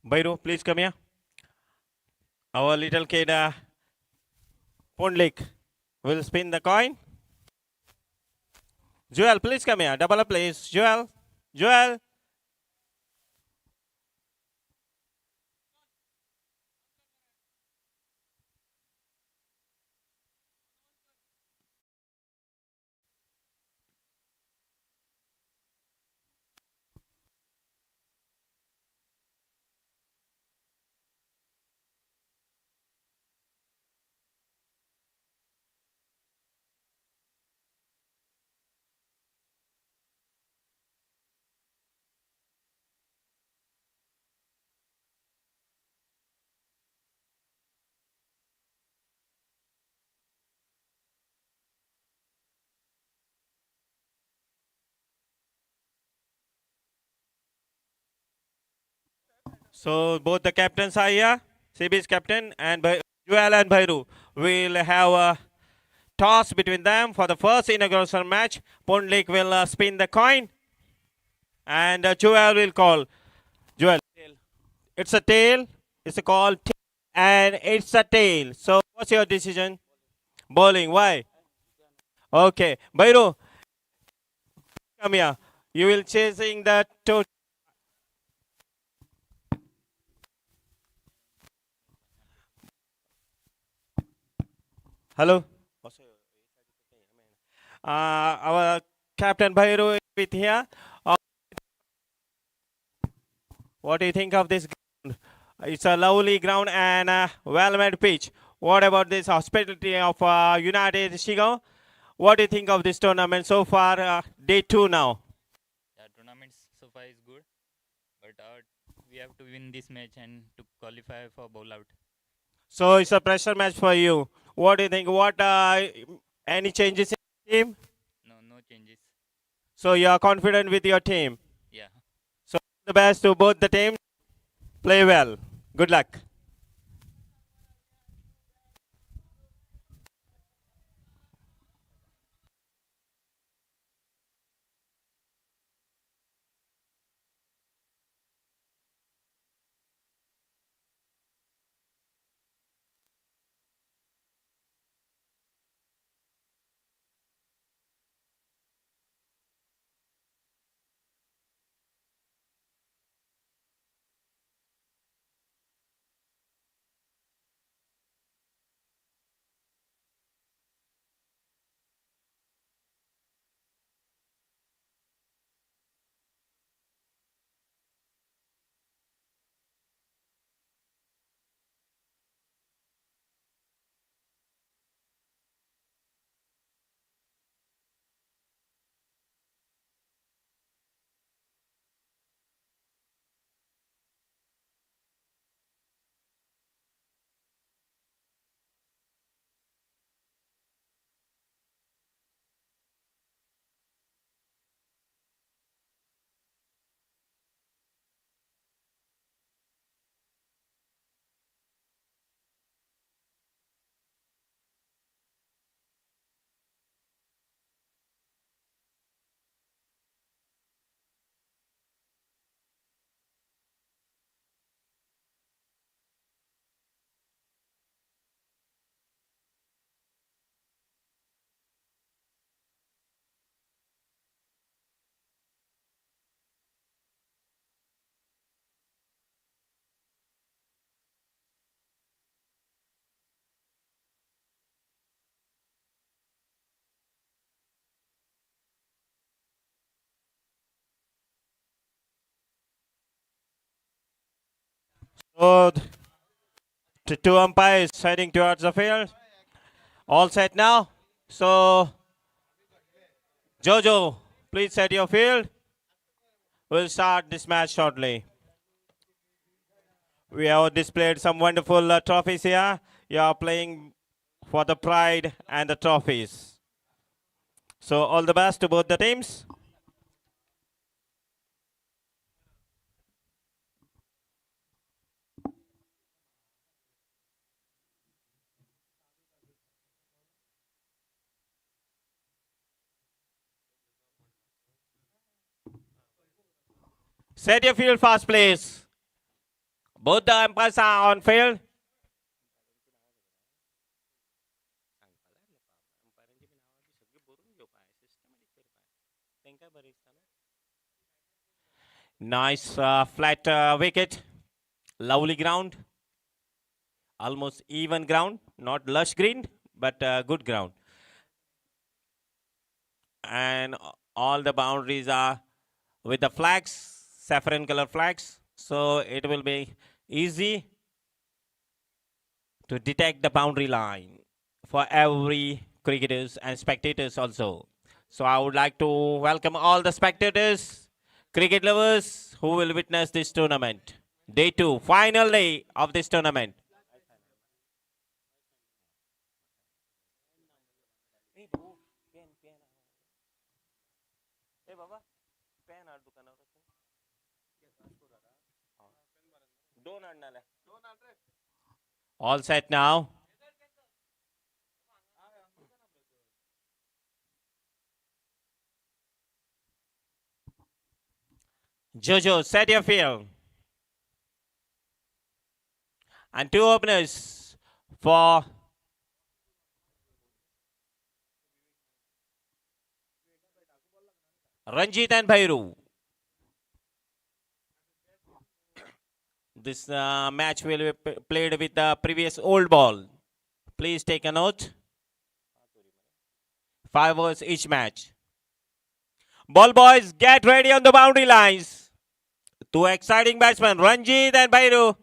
Bairu, please come here. Our little kid, Pondlik, will spin the coin. Joel, please come here. Double up, please. Joel. Joel. So both the captains are here. CB's captain and Joel and Bairu will have a toss between them for the first inaugural match. Pondlik will spin the coin and Joel will call. Joel. It's a tail. It's a call. And it's a tail. So what's your decision? Bowling. Why? Okay. Bairu, come here. You will chasing the total. Hello. Our Captain Bairu is with here. What do you think of this ground? It's a lovely ground and a well-made pitch. What about this hospitality of United Shigao? What do you think of this tournament so far? Day 2 now. Yeah, tournament so far is good, but we have to win this match and to qualify for bowl out. So it's a pressure match for you. What do you think? What any changes in the team? No changes. So you are confident with your team. Yeah. So the best to both the teams. Play well. Good luck. So the two umpires heading towards the field. All set now. So Jojo, please set your field. We'll start this match shortly. We have displayed some wonderful trophies here. You are playing for the pride and the trophies. So all the best to both the teams. Set your field fast, please. Both the umpires are on field. Nice flat wicket. Lovely ground. Almost even ground. Not lush green, but good ground. And all the boundaries are with the flags, saffron color flags. So it will be easy to detect the boundary line for every cricketers and spectators also. So I would like to welcome all the spectators, cricket lovers who will witness this tournament. Day 2, final day of this tournament. All set now. Jojo, set your field. And two openers for Ranjit and Bhairu. This match will be played with the previous old ball. Please take a note. 5 overs each match. Ball boys, get ready on the boundary lines. Two exciting batsmen, Ranjit and Bhairu.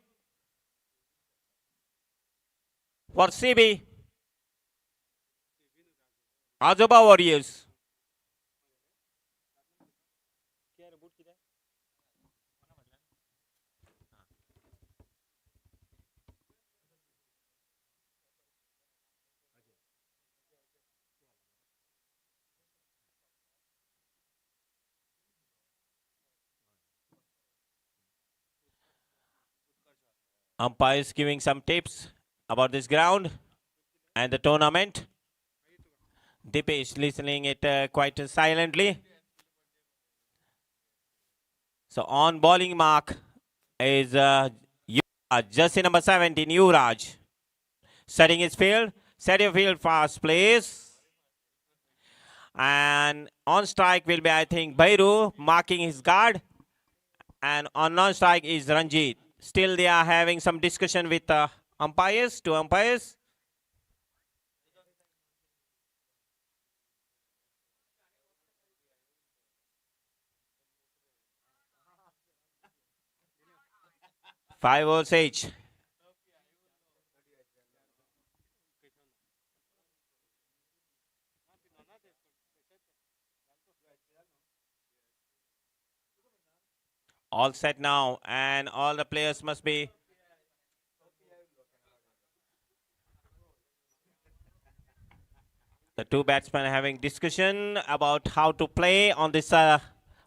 For CB. Azoba Warriors. Umpires giving some tips about this ground and the tournament. Dipesh listening it quite silently. So on bowling mark is Yuvraj, jersey number 17, Yuvraj. Setting his field, set your field fast, please. And on strike will be, I think, Bhairu marking his guard. And on non-strike is Ranjit. Still they are having some discussion with umpires, two umpires. Five overs each. All set now, and all the players must be the two batsmen are having discussion about how to play on this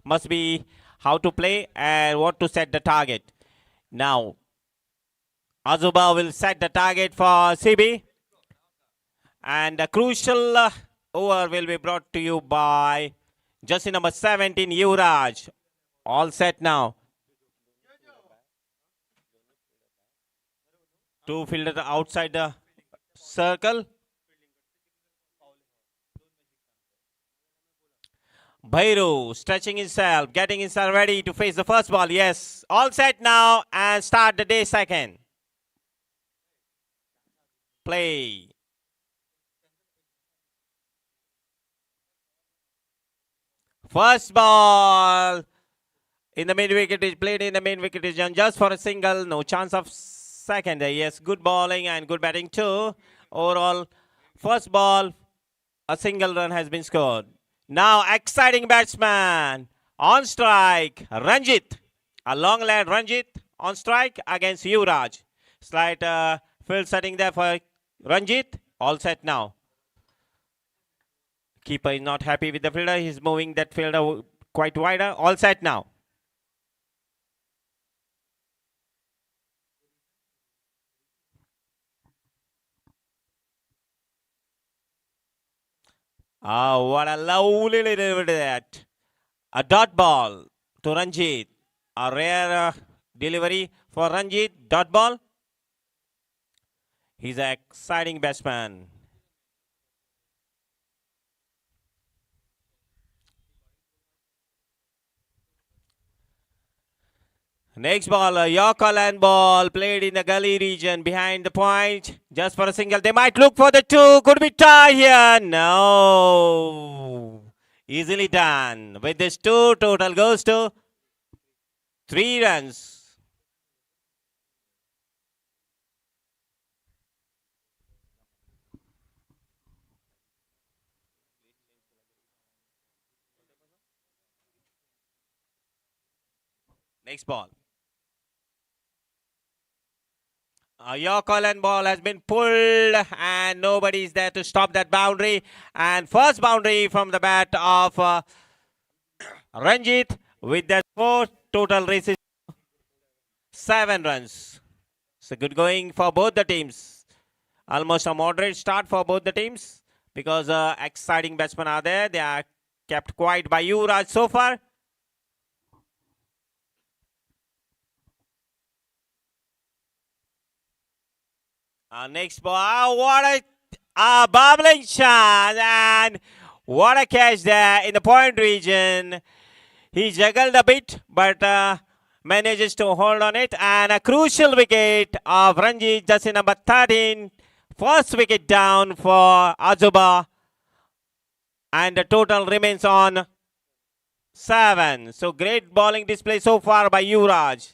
must be how to play and what to set the target. Now Azuba will set the target for CB, and the crucial over will be brought to you by jersey number 17, Yuvraj. All set now. Two fielders outside the circle. Bhairu stretching himself, getting himself ready to face the first ball. Yes, all set now and start the day second. Play. First ball in the mid wicket is played in the main wicket is just for a single. No chance of second. Yes, good bowling and good batting too. Overall, first ball, a single run has been scored. Now, exciting batsman on strike, Ranjit. A long lad, Ranjit on strike against Yuvraj. Slight field setting there for Ranjit. All set now. Keeper is not happy with the fielder. He's moving that fielder quite wider. All set now. What a lovely little that. A dot ball to Ranjit. A rare delivery for Ranjit. Dot ball. He's an exciting batsman. Next ball, a Yorker land ball played in the gully region behind the point. Just for a single. They might look for the two. Could be tie here. No. Easily done. With this two, total goes to 3 runs. Next ball. A Yorker land ball has been pulled and nobody is there to stop that boundary. And first boundary from the bat of Ranjit with that 4 total races 7 runs. So good going for both the teams. Almost a moderate start for both the teams because exciting batsmen are there. They are kept quiet by Yuvraj so far. Next ball. What a bubbling shot and what a catch there in the point region. He juggled a bit but manages to hold on it, and a crucial wicket of Ranjit, jersey number 13. First wicket down for Azuba, and the total remains on 7. So great bowling display so far by Yuvraj.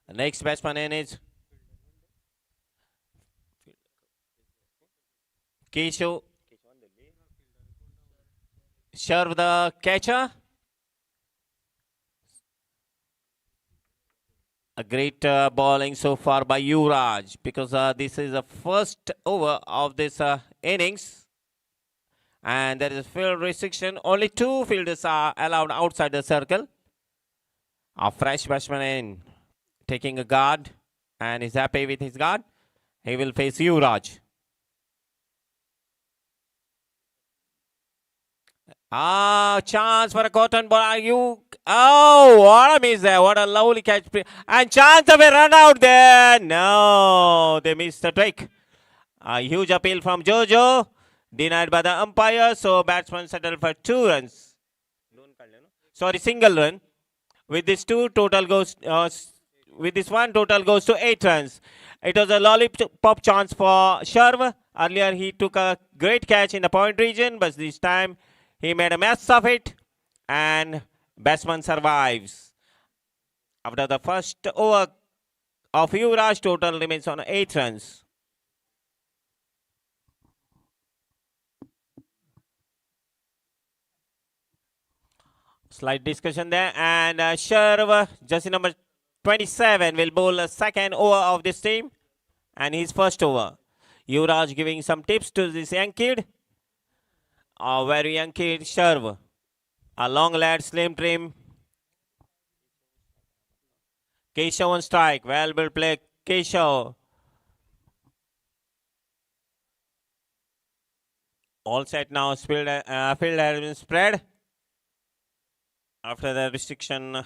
The next batsman in is Keshav. Serve the catcher. A great bowling so far by Yuvraj because this is the first over of this innings. And there is a field restriction. Only 2 fielders are allowed outside the circle. A fresh batsman in, taking a guard, and is happy with his guard. He will face Yuvraj. Chance for a cotton ball. Oh, what a miss there. What a lovely catch. And chance of a run out there. No, they missed the trick. A huge appeal from Jojo. Denied by the umpire. So batsman settled for 2 runs. Sorry, single run. With this 2, total goes. With this 1, total goes to 8 runs. It was a lollipop chance for Sharv. Earlier, he took a great catch in the point region, but this time he made a mess of it, and batsman survives. After the first over of Yuvraj, total remains on 8 runs. Slight discussion there, and Sharv, jersey number 27, will bowl a second over of this team, and his first over. Yuvraj giving some tips to this young kid. A very young kid, Sharv. A long lad, slim trim. Keshav on strike. Well built play, Keshav. All set now. Field has been spread after the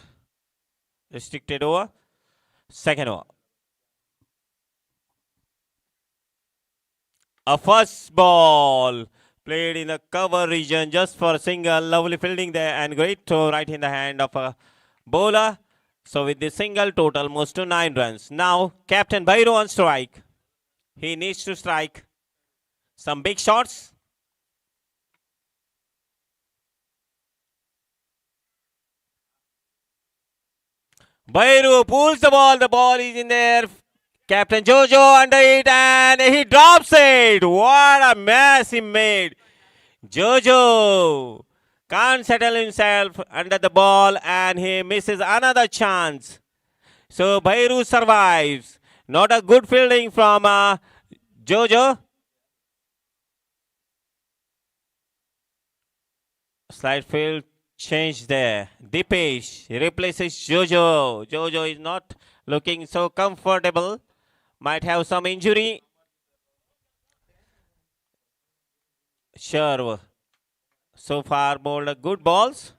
restricted over. Second over. A first ball. Played in the cover region just for a single. Lovely fielding there and great throw right in the hand of a bowler. So with this single, total moves to 9 runs. Now, Captain Bhairo on strike. He needs to strike some big shots. Bhairo pulls the ball. The ball is in there. Captain Jojo under it and he drops it. What a mess he made. Jojo can't settle himself under the ball and he misses another chance. So Bhairo survives. Not a good fielding from Jojo. Slight field change there. Dipesh replaces Jojo. Jojo is not looking so comfortable. Might have some injury. Sure. So far bowled good balls.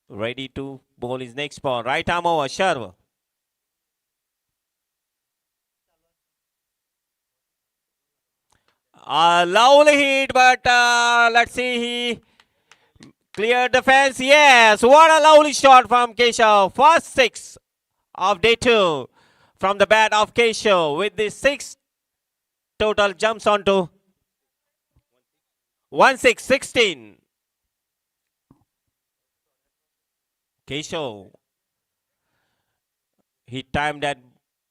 Ready to bowl his next ball. Right arm over, Sharv. A lovely hit, but let's see, he cleared the fence. Yes, what a lovely shot from Keshav. First six of day two from the bat of Keshav. With the six total jumps onto 1-6-16. Keshav, he timed that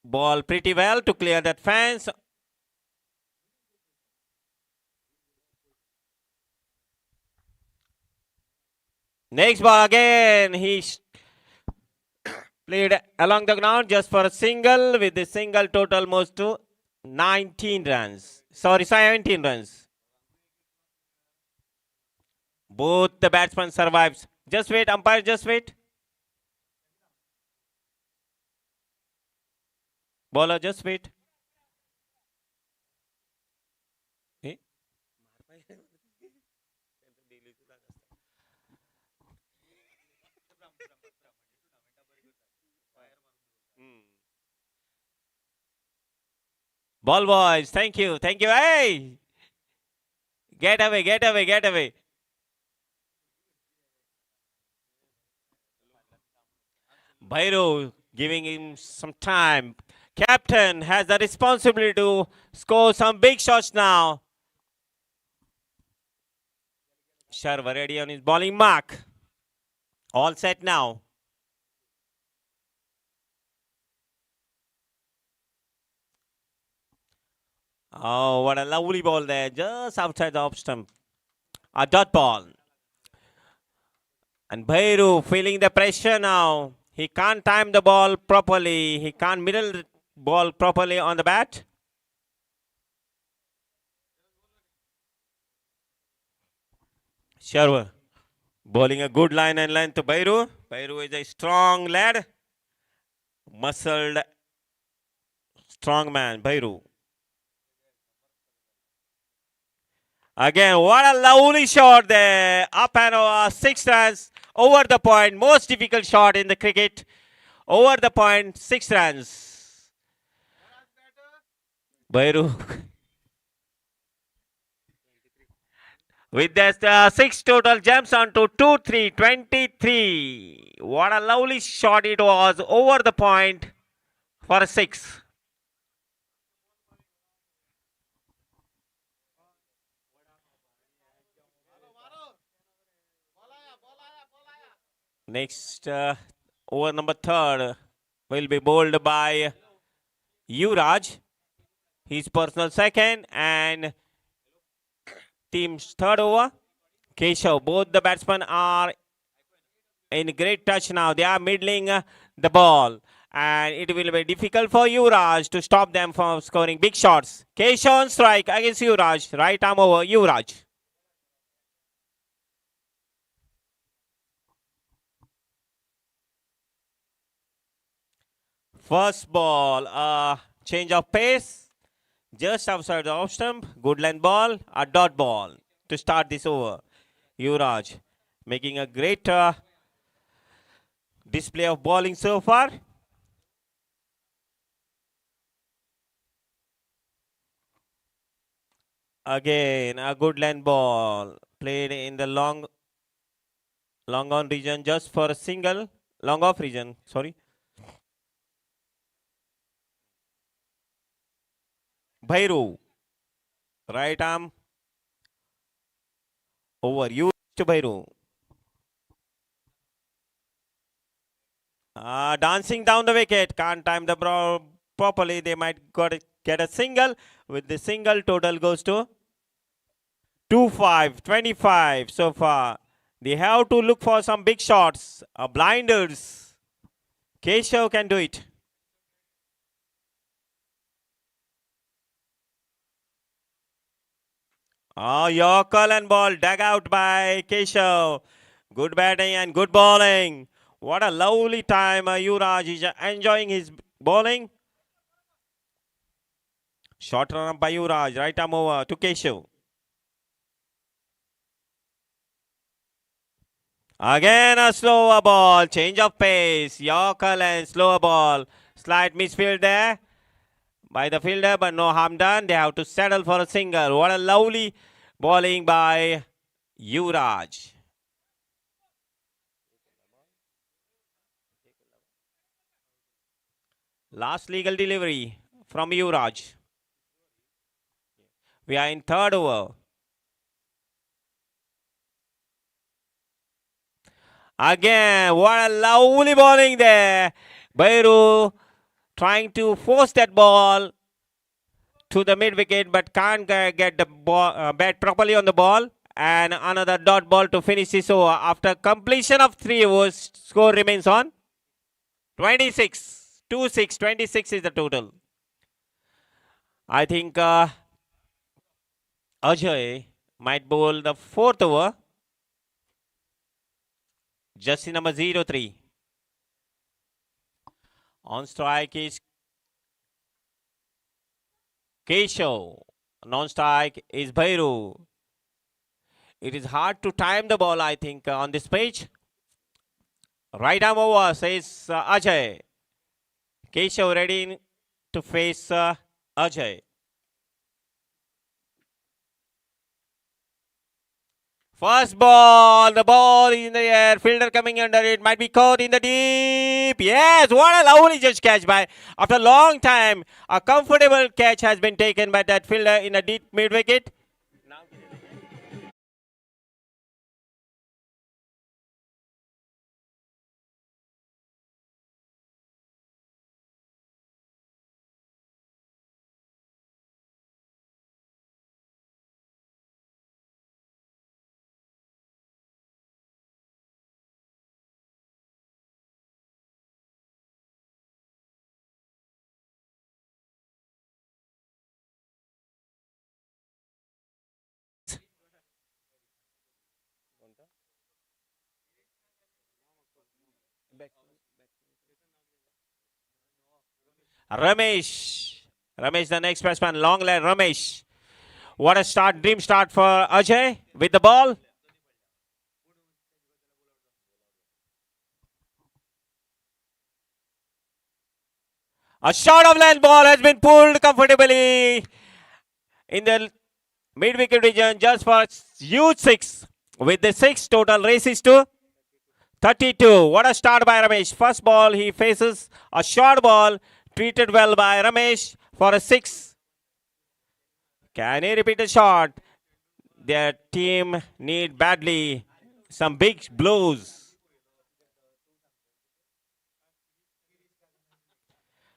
ball pretty well to clear that fence. Next ball again, he played along the ground just for a single. With the single total moves to 19 runs. Sorry, 17 runs. Both the batsmen survives. Just wait, umpire, just wait. Bowler, just wait. Eh? Ball boys, thank you, thank you. Hey! Get away, get away, get away. Bhairo giving him some time. Captain has the responsibility to score some big shots now. Sharva ready on his bowling mark. All set now. Oh, what a lovely ball there, just outside the off stump. A dot ball. And Bhairu feeling the pressure now. He can't time the ball properly. He can't middle the ball properly on the bat. Sharva bowling a good line and length to Bhairu. Bhairu is a strong lad. Muscled, strong man, Bhairu. Again, what a lovely shot there. Up and over, 6 runs. Over the point. Most difficult shot in the cricket. Over the point, 6 runs. Bhairu. With that 6 total jumps onto 2-3, 23. What a lovely shot it was. Over the point for a 6. Next, over number 3rd will be bowled by Yuvraj. His personal second and team's 3rd over. Keshav. Both the batsmen are in great touch now. They are middling the ball. And it will be difficult for Yuvraj to stop them from scoring big shots. Keshav on strike against Yuvraj. Right arm over, Yuvraj. First ball, change of pace. Just outside the off stump. Good line ball, a dot ball to start this over. Yuvraj making a great display of bowling so far. Again, a good line ball played in the long on region just for a single. Long off region, sorry. Bhairu. Right arm over. You to Bhairu. Dancing down the wicket. Can't time the ball properly. They might get a single. With the single, total goes to 2-5, 25 so far. They have to look for some big shots. Blinders. Keshav can do it. Yorker and ball dug out by Keshav. Good batting and good bowling. What a lovely time Yuvraj is enjoying his bowling. Short run up by Yuvraj. Right arm over to Keshav. Again a slower ball. Change of pace. Yorker and slower ball. Slight misfield there by the fielder, but no harm done. They have to settle for a single. What a lovely bowling by Yuvraj. Last legal delivery from Yuvraj. We are in third over. Again, what a lovely bowling there. Bairu trying to force that ball to the mid wicket, but can't get the ball, bat properly on the ball. And another dot ball to finish this over. After completion of 3 overs, score remains on 26. 2-6. 26 is the total. I think Ajay might bowl the 4th over. Jersey number 03. On strike is Keshav. Non-strike is Bhairu. It is hard to time the ball, I think, on this page. Right arm over, says Ajay. Keshav ready to face Ajay. First ball, the ball is in the air, fielder coming under it, might be caught in the deep. Yes, what a lovely just catch by. After a long time, a comfortable catch has been taken by that fielder in a deep mid wicket. Ramesh. Ramesh, the next batsman, long leg Ramesh. What a start, dream start for Ajay with the ball. A short of length ball has been pulled comfortably in the mid wicket region just for huge 6. With the 6, total races to 32. What a start by Ramesh. First ball, he faces a short ball treated well by Ramesh for a 6. Can he repeat the shot? Their team need badly some big blows.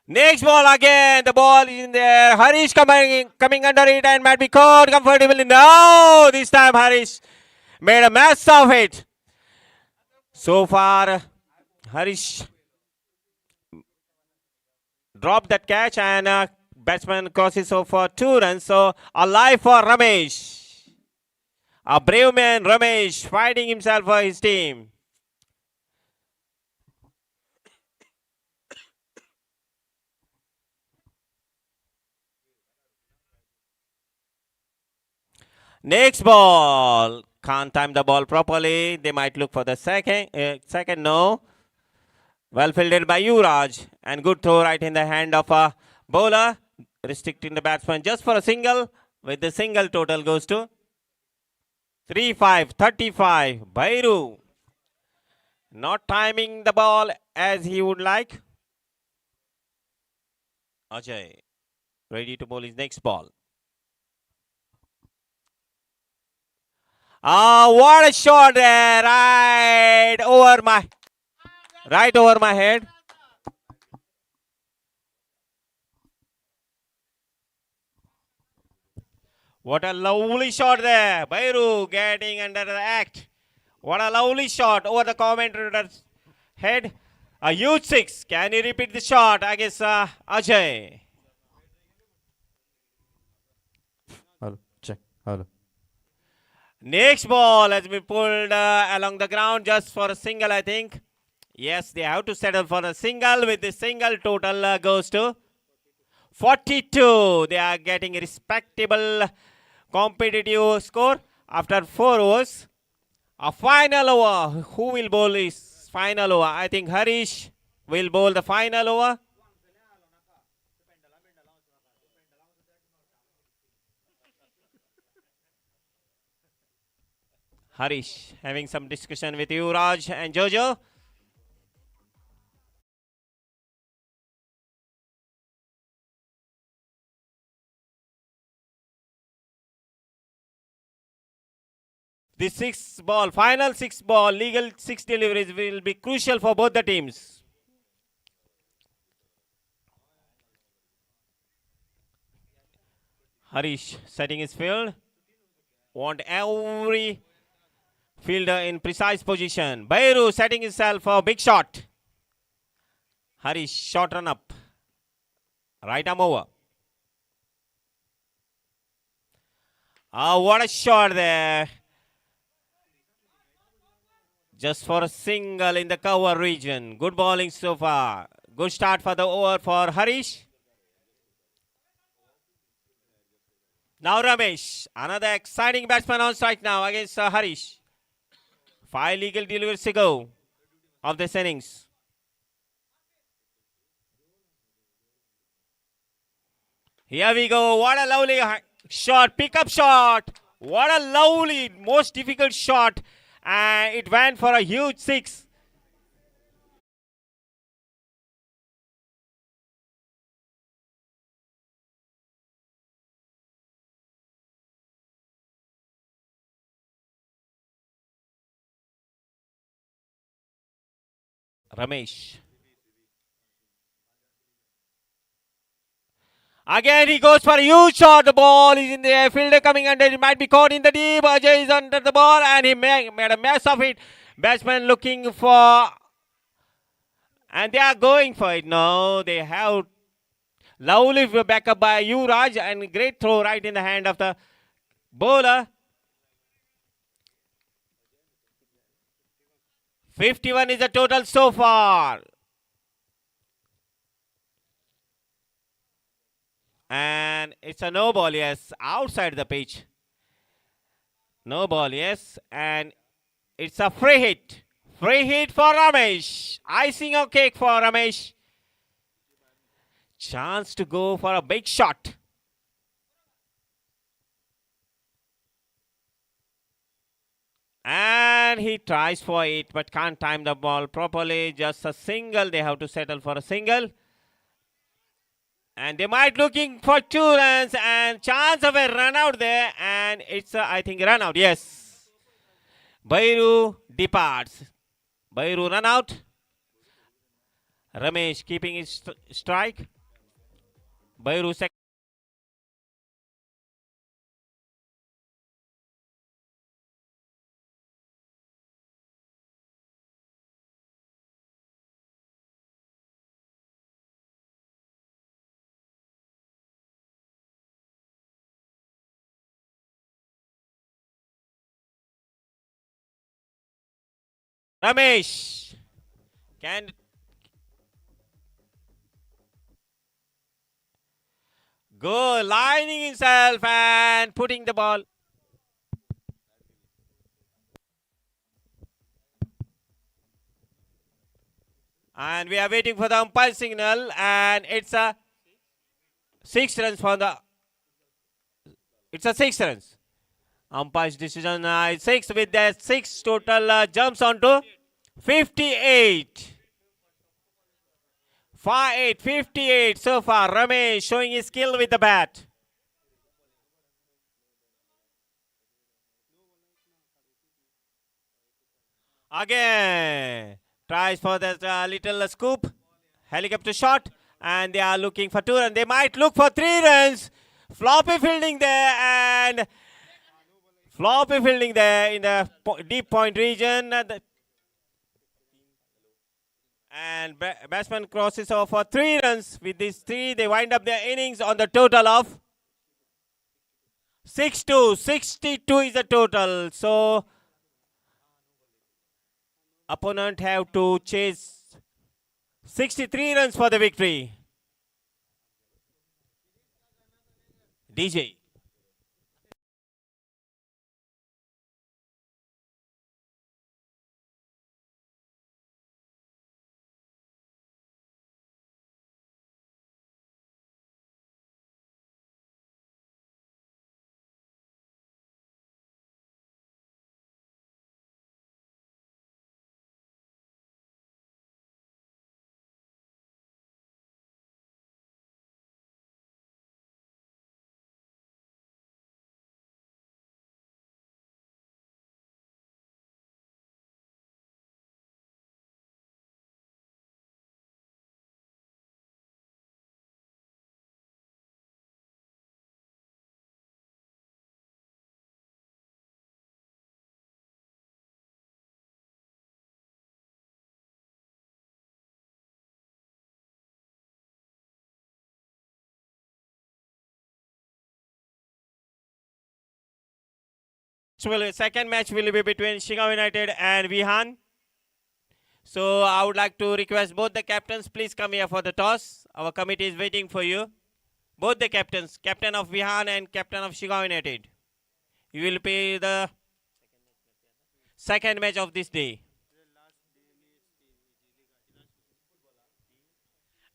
Next ball again. The ball is in there. Harish coming under it and might be caught comfortably. No, this time Harish made a mess of it. So far, Harish dropped that catch and batsman crosses over for 2 runs. So a life for Ramesh. A brave man, Ramesh, fighting himself for his team. Next ball. Can't time the ball properly. They might look for the second. Second, no. Well fielded by Yuvraj. And good throw right in the hand of a bowler. Restricting the batsman just for a single. With the single, total goes to 3-5. 35. Bhairu. Not timing the ball as he would like. Ajay. Ready to bowl his next ball. What a shot there! Right over my head. What a lovely shot there! Bhairu getting under the act. What a lovely shot over the commentator's head. A huge 6. Can you repeat the shot? I guess Ajay. Hello, check. Hello. Next ball has been pulled along the ground just for a single, I think. Yes, they have to settle for a single. With the single, total goes to 42. They are getting a respectable competitive score after 4 overs. A final over. Who will bowl this final over? I think Harish will bowl the final over. Harish having some discussion with you, Raj and Jojo. The final six ball, legal six deliveries will be crucial for both the teams. Harish setting his field. Want every fielder in precise position. Bairu setting himself for a big shot. Harish short run up. Right arm over. What a shot there. Just for a single in the cover region. Good bowling so far. Good start for the over for Harish. Now Ramesh. Another exciting batsman on strike now against Harish. 5 legal deliveries to go of this innings. Here we go. What a lovely shot. Pickup shot. What a lovely, most difficult shot. And it went for a huge 6. Ramesh. Again, he goes for a huge shot. The ball is in the air. Fielder coming under. It might be caught in the deep. Ajay is under the ball and he made a mess of it. Batsman looking for. And they are going for it. No, they have lovely backup by Yuvraj and great throw right in the hand of the bowler. 51 is the total so far. And it's a no ball, yes, outside the pitch. No ball, yes. And it's a free hit. Free hit for Ramesh. Icing of cake for Ramesh. Chance to go for a big shot. And he tries for it but can't time the ball properly. Just a single. They have to settle for a single. And they might looking for 2 runs and chance of a run out there. And it's I think run out. Yes. Bairu departs. Bairu run out. Ramesh keeping his strike. Bairu second. Ramesh can go lining himself and putting the ball. And we are waiting for the umpire signal and it's a 6 runs for the. It's a 6 runs. Umpire's decision is 6 with that 6 total jumps on to 58. 58 so far. Ramesh showing his skill with the bat. Again. Tries for that little scoop. Helicopter shot. And they are looking for 2 runs. They might look for 3 runs. Floppy fielding there and floppy fielding there in the deep point region. And batsman crosses over for 3 runs. With these 3, they wind up their innings on the total of 6-2. 62 is the total. So opponent have to chase 63 runs for the victory. DJ. second match will be between Shigao United and Vihan. So I would like to request both the captains, please come here for the toss. Our committee is waiting for you. Both the captains, captain of Vihan and captain of Shigao United. You will play the second match of this day.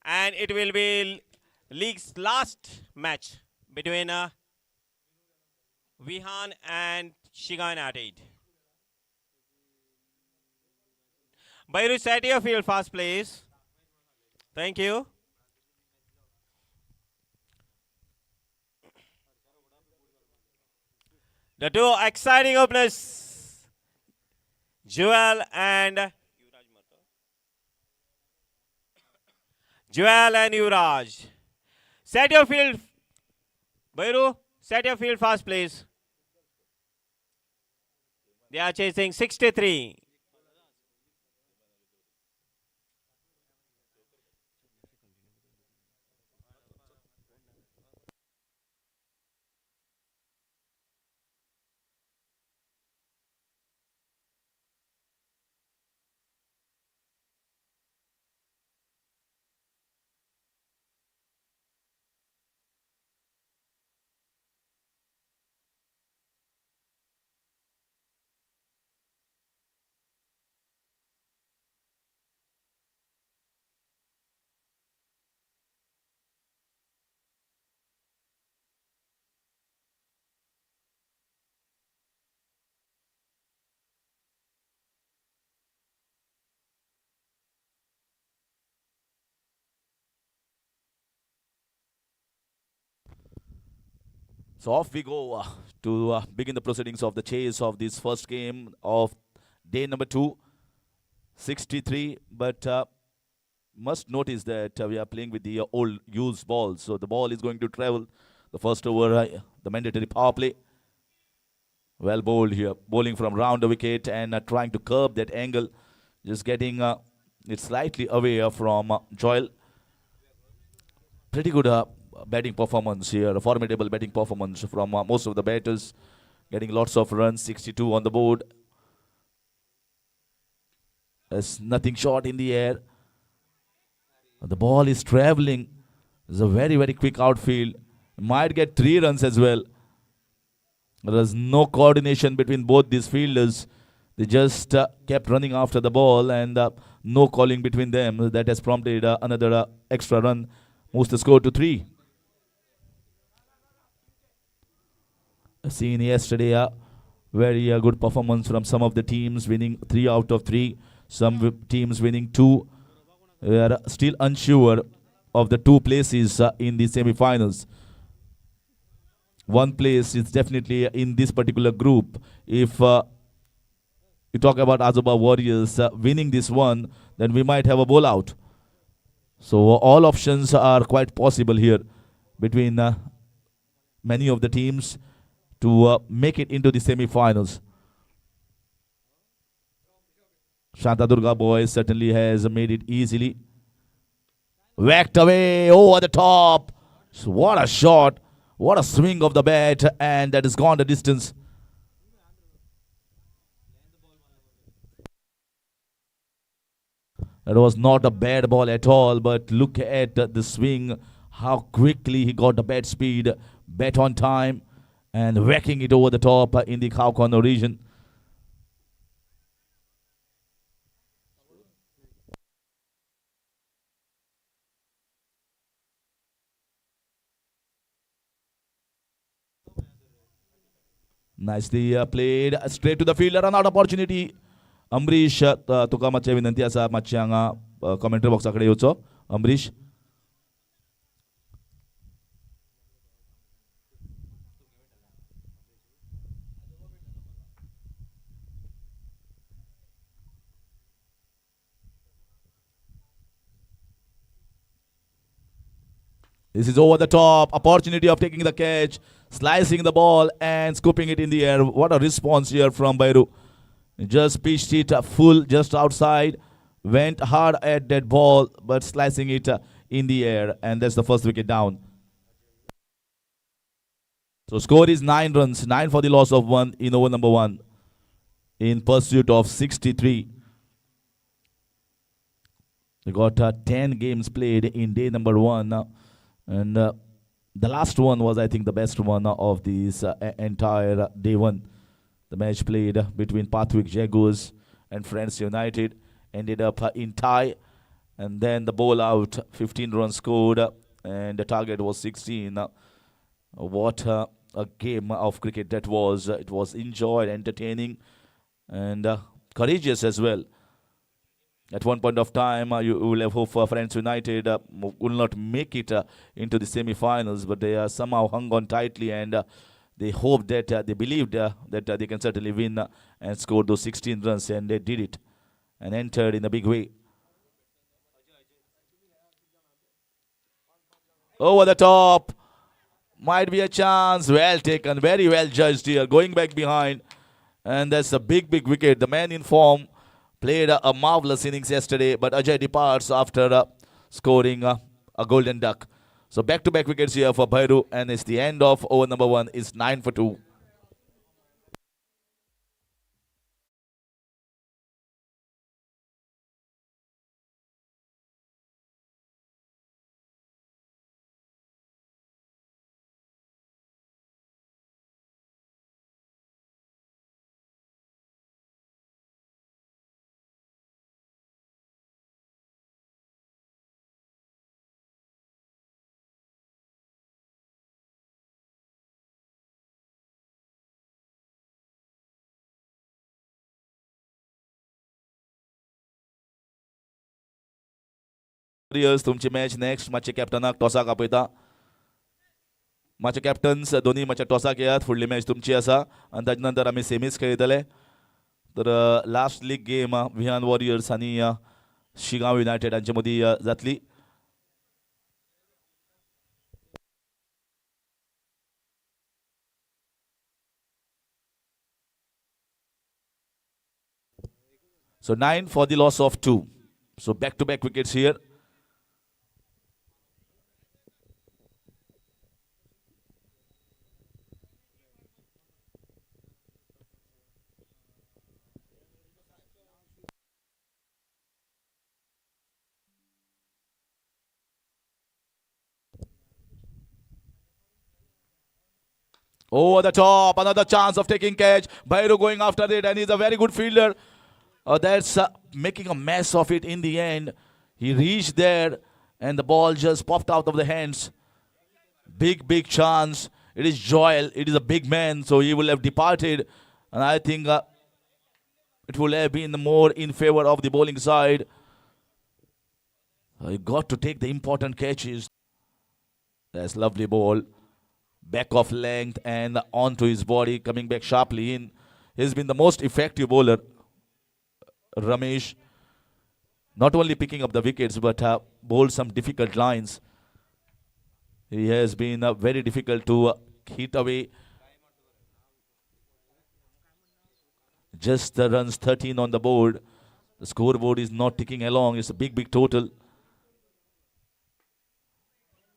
And it will be league's last match between Vihan and Shigao United. Bairu, set your field fast, please. Thank you. The two exciting openers, Joel and Yuvraj. Set your field, Bairu. Set your field fast, please. They are chasing 63. So off we go to begin the proceedings of the chase of this first game of day number 2, 63. But must notice that we are playing with the old used ball. So the ball is going to travel the first over, the mandatory power play. Well bowled here, bowling from round the wicket and trying to curb that angle. Just getting it slightly away from Joel. Pretty good batting performance here, a formidable batting performance from most of the batters, getting lots of runs, 62 on the board. There's nothing short in the air. The ball is traveling. It's a very, very quick outfield. Might get 3 runs as well. There's no coordination between both these fielders. They just kept running after the ball and no calling between them. That has prompted another extra run. Moves the score to 3. Seen yesterday very good performance from some of the teams, winning 3 out of 3. Some teams winning 2. We are still unsure of the 2 places in the semifinals. One place is definitely in this particular group. If you talk about Azuba Warriors winning this one, then we might have a bowl out. So all options are quite possible here between many of the teams to make it into the semi-finals. Shantadurga boys certainly has made it easily. Whacked away over the top. So what a shot. What a swing of the bat, and that has gone the distance. That was not a bad ball at all, but look at the swing, how quickly he got the bat speed, bat on time, and whacking it over the top in the cow corner region. Nicely played, straight to the fielder, run out opportunity. Amrish, तुका मातशें विनंती आसा, मातशें हांगा commentary Buxa कडेन येवचो. Amrish. This is over the top. Opportunity of taking the catch, slicing the ball and scooping it in the air. What a response here from Bairu. Just pitched it full just outside. Went hard at that ball, but slicing it in the air. And that's the first wicket down. So score is 9 runs, 9 for the loss of 1 in over number 1 in pursuit of 63. We got 10 games played in day number 1 and the last one was, I think, the best one of this entire day 1. The match played between Pathwick Jaguars and Friends United ended up in tie, and then the ball out, 15 runs scored, and the target was 16. What a game of cricket that was. It was enjoyed, entertaining, and courageous as well. At one point of time, you will have hope for Friends United will not make it into the semi-finals, but they somehow hung on tightly, and they hoped that, they believed that they can certainly win and score those 16 runs, and they did it and entered in a big way. Over the top. Might be a chance. Well taken. Very well judged here. Going back behind. And that's a big, big wicket. The man in form played a marvelous innings yesterday, but Ajay departs after scoring a golden duck. So back-to-back wickets here for Bhairu, and it's the end of over number 1. It's 9 for 2. Warriors तुमची match next मातशे कॅप्टनाक टॉसाक आपयता. मातशे captains दोन्ही मातशे टॉसाक येयात. फुडली match तुमची आसा आनी ताजे नंतर आमी सेमीज खेळटले. तर last league game Vihaan warriors आनी शिगांव युनायटेड हांचे मदीं जातली. So 9 for the loss of 2. So back-to-back wickets here. Over the top, another chance of taking catch. Bhairu going after it, and he's a very good fielder. That's making a mess of it in the end. He reached there, and the ball just popped out of the hands. Big, big chance. It is Joel. It is a big man, so he will have departed. And I think it will have been more in favor of the bowling side. He got to take the important catches. That's lovely ball. Back off length and onto his body, coming back sharply in. He's been the most effective bowler, Ramesh. Not only picking up the wickets, but bowled some difficult lines. He has been very difficult to hit away. Just the runs 13 on the board. The scoreboard is not ticking along. It's a big, big total.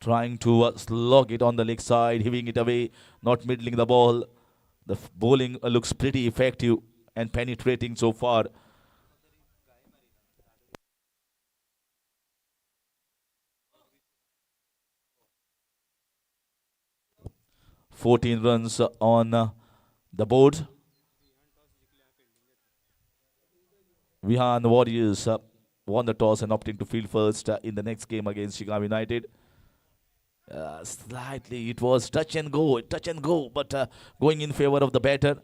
Trying to slog it on the leg side, heaving it away, not middling the ball. The bowling looks pretty effective and penetrating so far. "14 runs on the board. Vihan Warriors won the toss and opting to field first in the next game against Shigao United. Slightly, it was touch and go, but going in favor of the batter.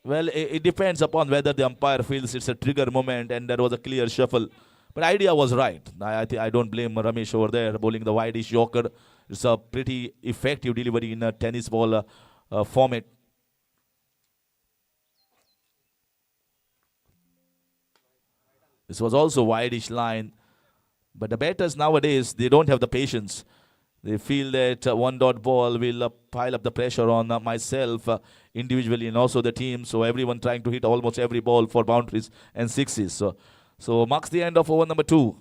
Well, it depends upon whether the umpire feels it's a trigger moment, and there was a clear shuffle. But idea was right. I don't blame Ramesh over there, bowling the wideish Yorker. It's a pretty effective delivery in a tennis ball format. This was also wideish line. But the batters nowadays, they don't have the patience. They feel that one dot ball will pile up the pressure on myself individually and also the team. So everyone trying to hit almost every ball for boundaries and sixes. So marks the end of over number 2.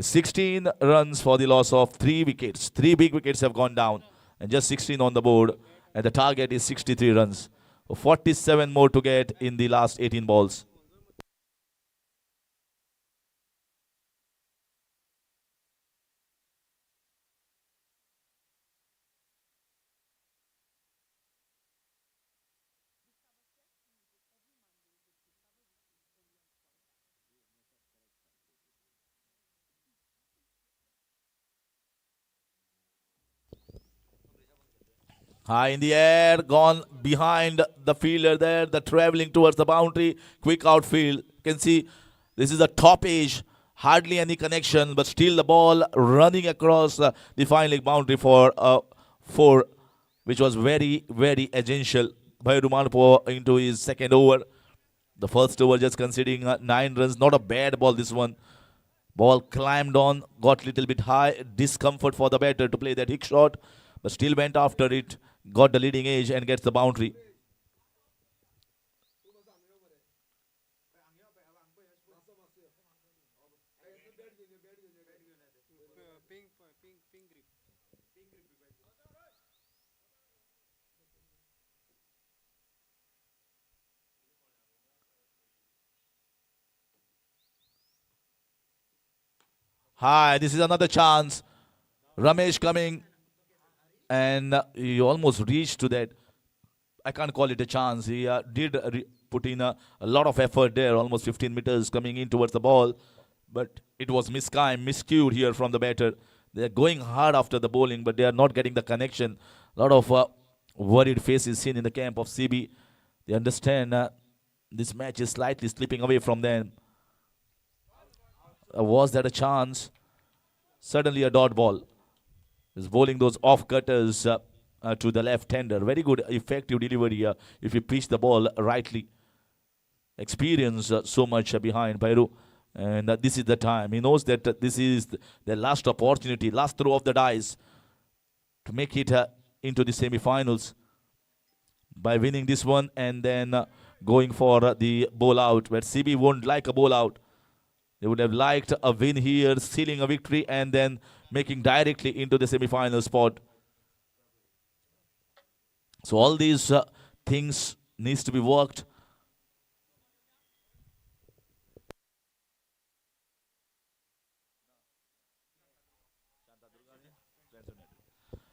16 runs for the loss of 3 wickets. 3 big wickets have gone down. and just 16 on the board. And the target is 63 runs. 47 more to get in the last 18 balls. High in the air, gone behind the fielder there, the traveling towards the boundary, quick outfield. You can see this is a top edge, hardly any connection, but still the ball running across the fine leg boundary for 4, which was very, very essential. Bhairu Manpo into his second over. The first over just conceding 9 runs, not a bad ball this one. Ball climbed on, got little bit high, discomfort for the batter to play that hick shot, but still went after it, got the leading edge and gets the boundary. Hi, this is another chance. Ramesh coming, and he almost reached to that. I can't call it a chance. He did put in a lot of effort there, almost 15 meters coming in towards the ball, but it was miscued here from the batter. They're going hard after the bowling, but they are not getting the connection. A lot of worried faces seen in the camp of CB. They understand this match is slightly slipping away from them. Was that a chance? Certainly a dot ball. He's bowling those off cutters to the left-hander. Very good, effective delivery if you pitch the ball rightly. Experience so much behind Bhairu. And this is the time. He knows that this is the last opportunity, last throw of the dice to make it into the semi-finals by winning this one and then going for the bowl out, where CB won't like a bowl out. They would have liked a win here, sealing a victory, and then making directly into the semi-final spot. So all these things needs to be worked.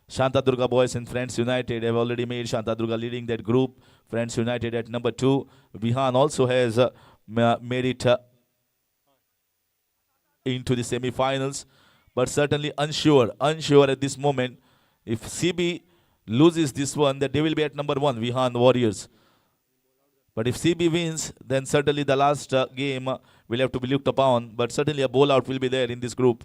Shanta Durga boys and Friends United have already made Shanta Durga leading that group. Friends United at number 2. Vihan also has made it into the semi-finals, but certainly unsure at this moment. If CB loses this one, that they will be at number 1, Vihan Warriors. But if CB wins, then certainly the last game will have to be looked upon, but certainly a bowl out will be there in this group.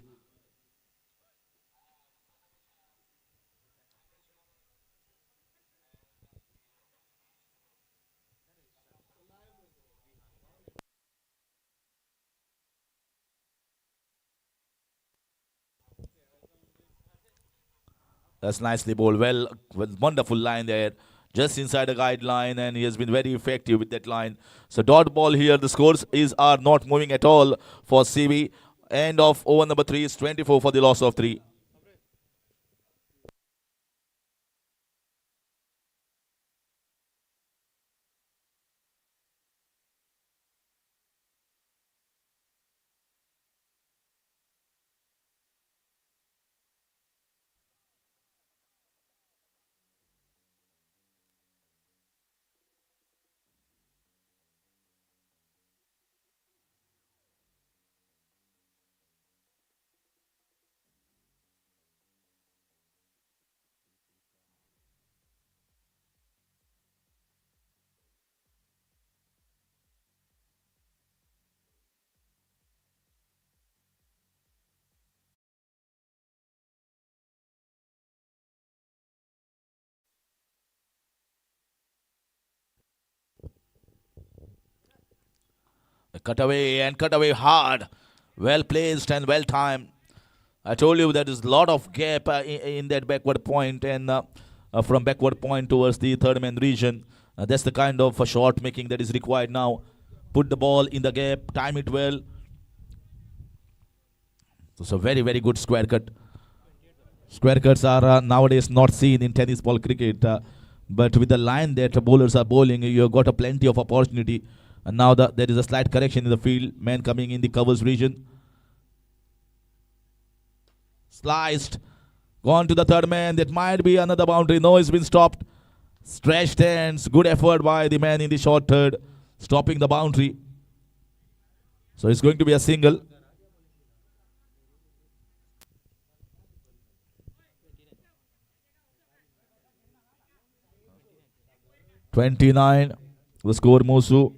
That's nicely bowled. Well, wonderful line there. Just inside the guideline, and he has been very effective with that line. So dot ball here. The scores are not moving at all for CB. End of over number 3 is 24 for the loss of 3. Cut away and cut away hard. Well placed and well timed. I told you there is a lot of gap in that backward point, and from backward point towards the third man region. That's the kind of shot making that is required now. Put the ball in the gap, time it well. It's a very, very good square cut. Square cuts are nowadays not seen in tennis ball cricket, but with the line that bowlers are bowling, you have got a plenty of opportunity. And now there is a slight correction in the field. Man coming in the covers region. Sliced. Gone to the third man. That might be another boundary. No, it's been stopped. Stretched hands. Good effort by the man in the short third. Stopping the boundary. So it's going to be a single. (29) the score, Musu.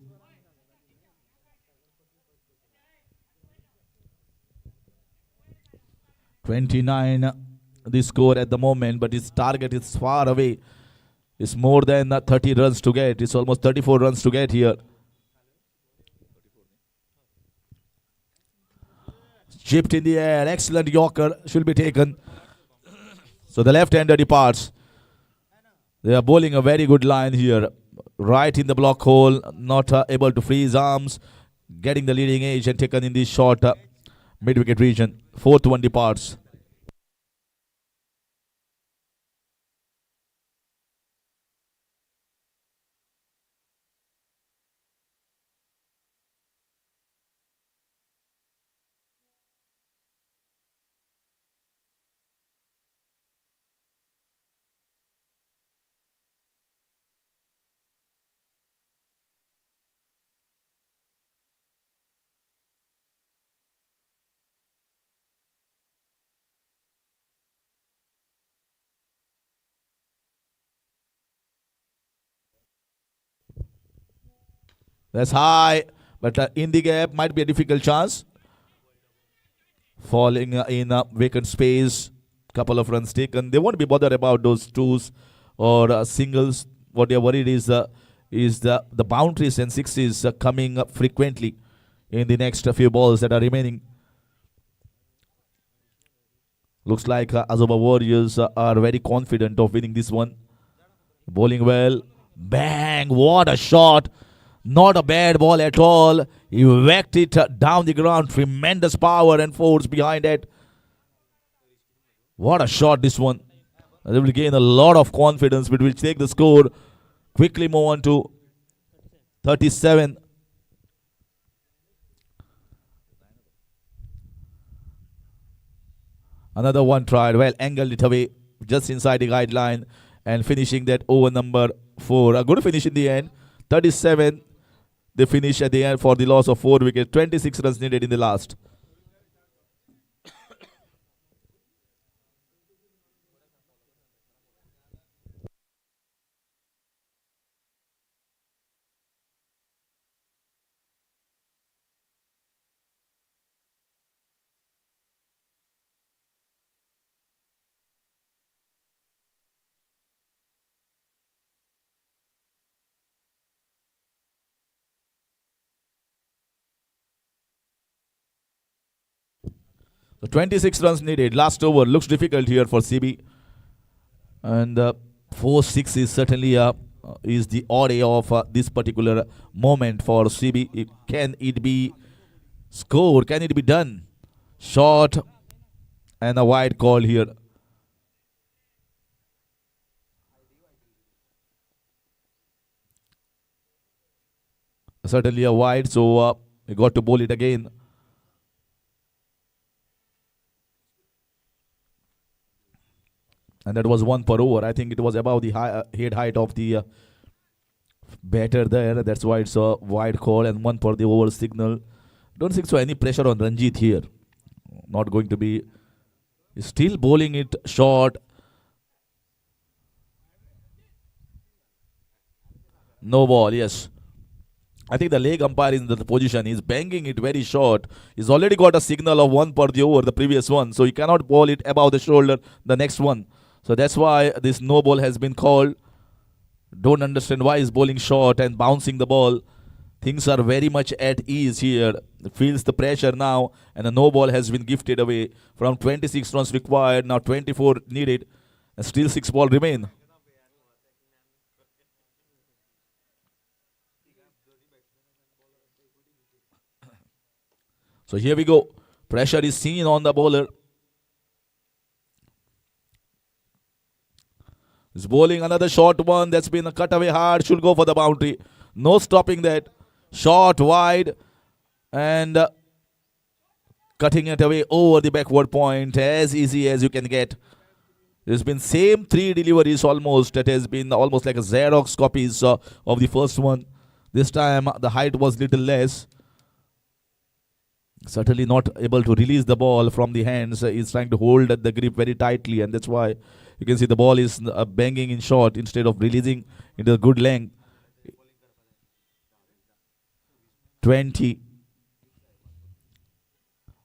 (29) the score at the moment, but his target is far away. It's more than 30 runs to get. It's almost 34 runs to get here. Chipped in the air. Excellent Yorker should be taken. So the left-hander departs. They are bowling a very good line here. Right in the block hole. Not able to free his arms. Getting the leading edge and taken in the short mid-wicket region. Fourth one departs. That's high, but in the gap might be a difficult chance. Falling in vacant space, couple of runs taken. They won't be bothered about those twos or singles. What they're worried is the boundaries and sixes coming up frequently in the next few balls that are remaining. Looks like Azoba Warriors are very confident of winning this one. Bowling well. Bang! What a shot! Not a bad ball at all. He whacked it down the ground. Tremendous power and force behind it. What a shot this one. They will gain a lot of confidence, but will take the score. Quickly move on to 37. Another one tried. Well, angled it away just inside the guideline and finishing that over number 4. A good finish in the end. 37. They finish at the end for the loss of 4 wickets. 26 runs needed in the last. So 26 runs needed. Last over looks difficult here for CB. And 4-6 is certainly is the odd of this particular moment for CB. Can it be scored? Can it be done? Short and a wide call here. Certainly a wide, so we got to bowl it again. And that was 1 per over. I think it was above the head height of the batter there. That's why it's a wide call and 1 per the over signal. Don't think so any pressure on Ranjit here. Not going to be. He's still bowling it short. No ball, yes. I think the leg umpire is in the position. He's banging it very short. He's already got a signal of 1 per the over, the previous one. So he cannot bowl it above the shoulder, the next one. So that's why this no ball has been called. Don't understand why he's bowling short and bouncing the ball. Things are very much at ease here. Feels the pressure now. And a no ball has been gifted away. From 26 runs required, now 24 needed. And still 6 balls remain. So here we go. Pressure is seen on the bowler. He's bowling another short one. That's been a cut away hard. Should go for the boundary. No stopping that. Short wide and cutting it away over the backward point. As easy as you can get. There's been same three deliveries almost. It has been almost like a Xerox copies of the first one. This time the height was little less. Certainly not able to release the ball from the hands. He's trying to hold the grip very tightly, and that's why you can see the ball is banging in short instead of releasing into a good length. 20.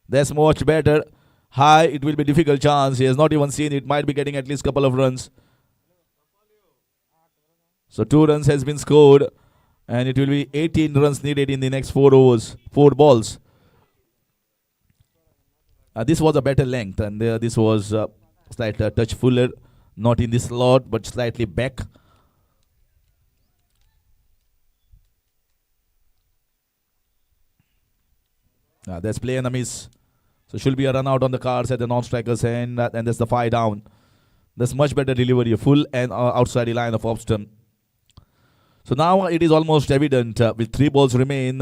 That's much better. High, it will be difficult chance. He has not even seen it. Might be getting at least couple of runs. So 2 runs has been scored, and it will be 18 runs needed in the next 4 overs, 4 balls. This was a better length, and this was slightly a touch fuller, not in the slot, but slightly back. That's play and a miss. So should be a run out on the cards at the non-striker's end, and that's the 5 down. That's much better delivery, full and outside the line of off stump. So now it is almost evident with 3 balls remain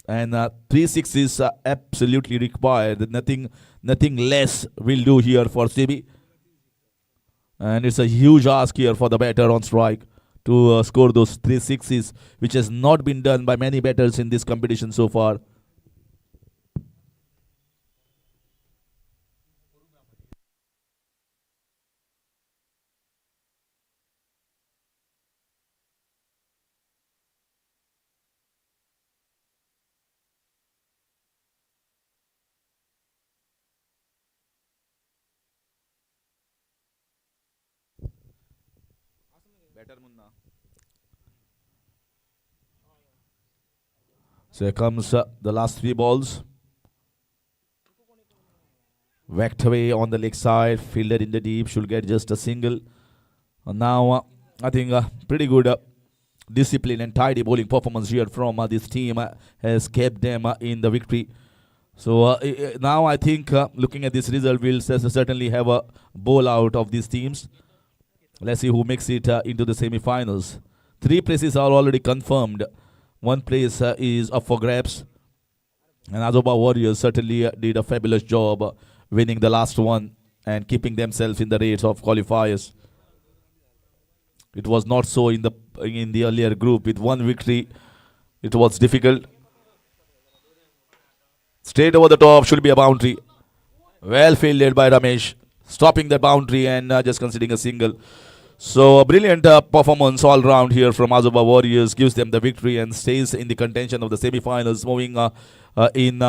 and 3 sixes absolutely required. Nothing less will do here for Sebi. And it's a huge ask here for the batter on strike to score those 3 sixes, which has not been done by many batters in this competition so far. So here comes the last 3 balls. Whacked away on the leg side, fielded in the deep, should get just a single. Now I think pretty good discipline and tidy bowling performance here from this team has kept them in the victory. So now I think looking at this result, we'll certainly have a bowl out of these teams. Let's see who makes it into the semi-finals. 3 places are already confirmed. 1 place is up for grabs. And Azoba Warriors certainly did a fabulous job winning the last one and keeping themselves in the race of qualifiers. It was not so in the earlier group. With 1 victory, it was difficult. Straight over the top, should be a boundary. Well fielded by Ramesh, stopping the boundary and just conceding a single. So a brilliant performance all round here from Azoba Warriors, gives them the victory and stays in the contention of the semi-finals, moving in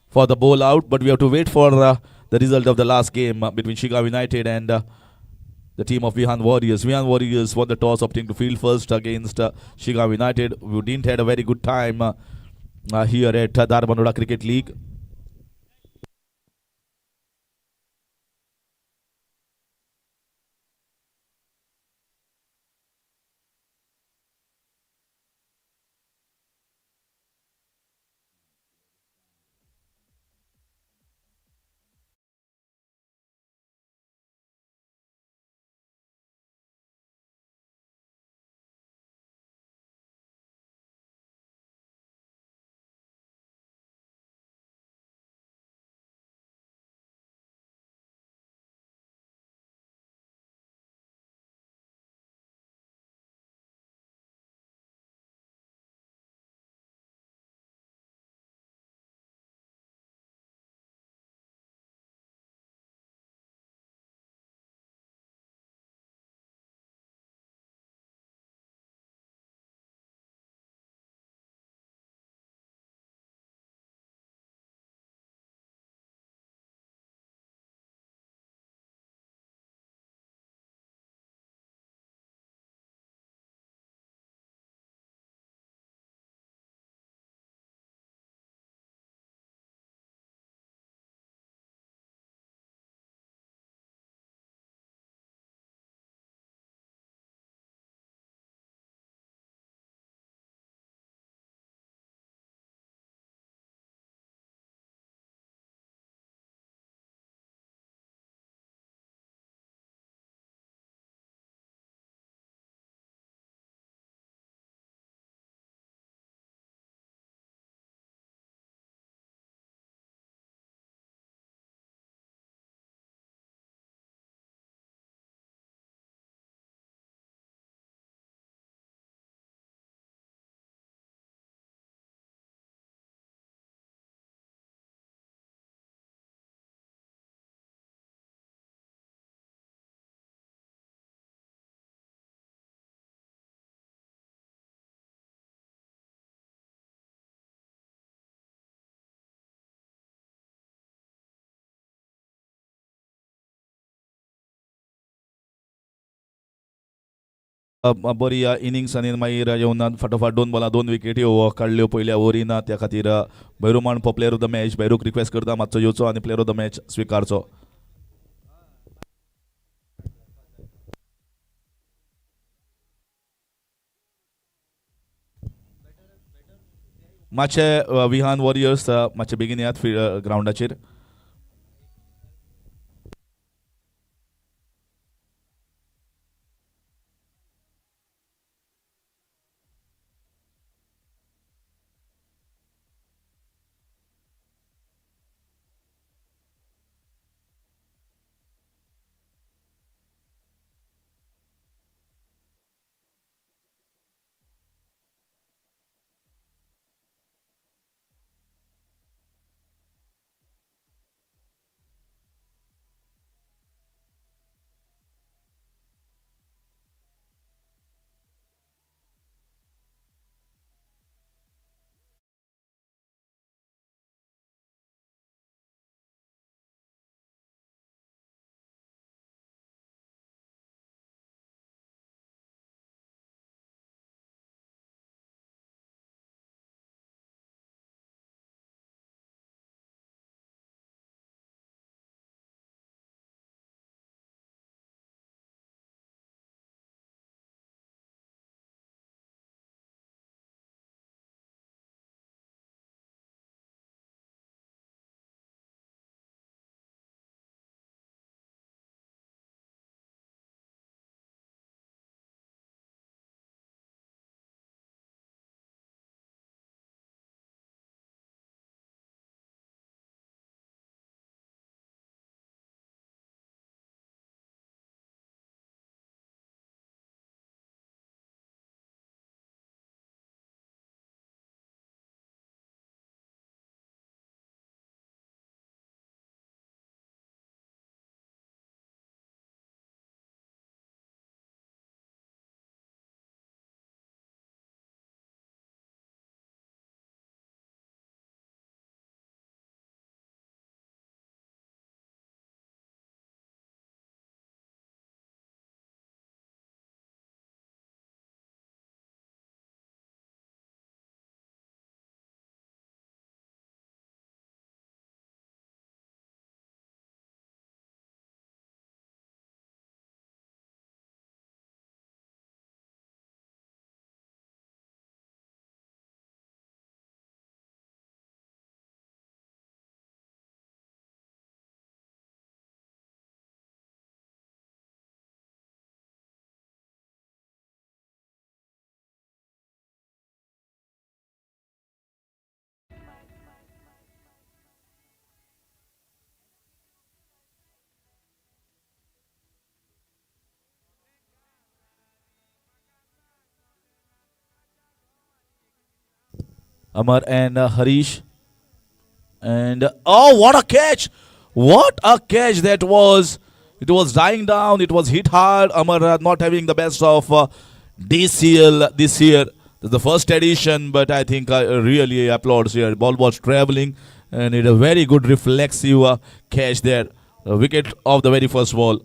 for the bowl out. But we have to wait for the result of the last game between Shigao United and the team of Vihan Warriors. Vihan Warriors won the toss, opting to field first against Shigao United, who didn't had a very good time here at Dharbandoda Cricket League. बरी innings आनी मागीर येवन फटाफट 2 बॉलां 2 विकेटी काडल्यो पयल्या ओव्हरीन त्या खातीर भैरू मांड प्लेयर ऑफ द मॅच. भैरूक रिक्वेस्ट करता मातसो येवचो आनी प्लेयर ऑफ द मॅच स्विकारचो. मातशे विहान वॉरियर्स मातशे बेगीन येयात ग्रावंडाचेर. Amar and Harish. And oh, what a catch! What a catch that was! It was dying down. It was hit hard. Amar not having the best of DCL this year. This is the first edition, but I think I really applauds here. Ball was traveling, and it a very good reflexive catch there. Wicket of the very first ball.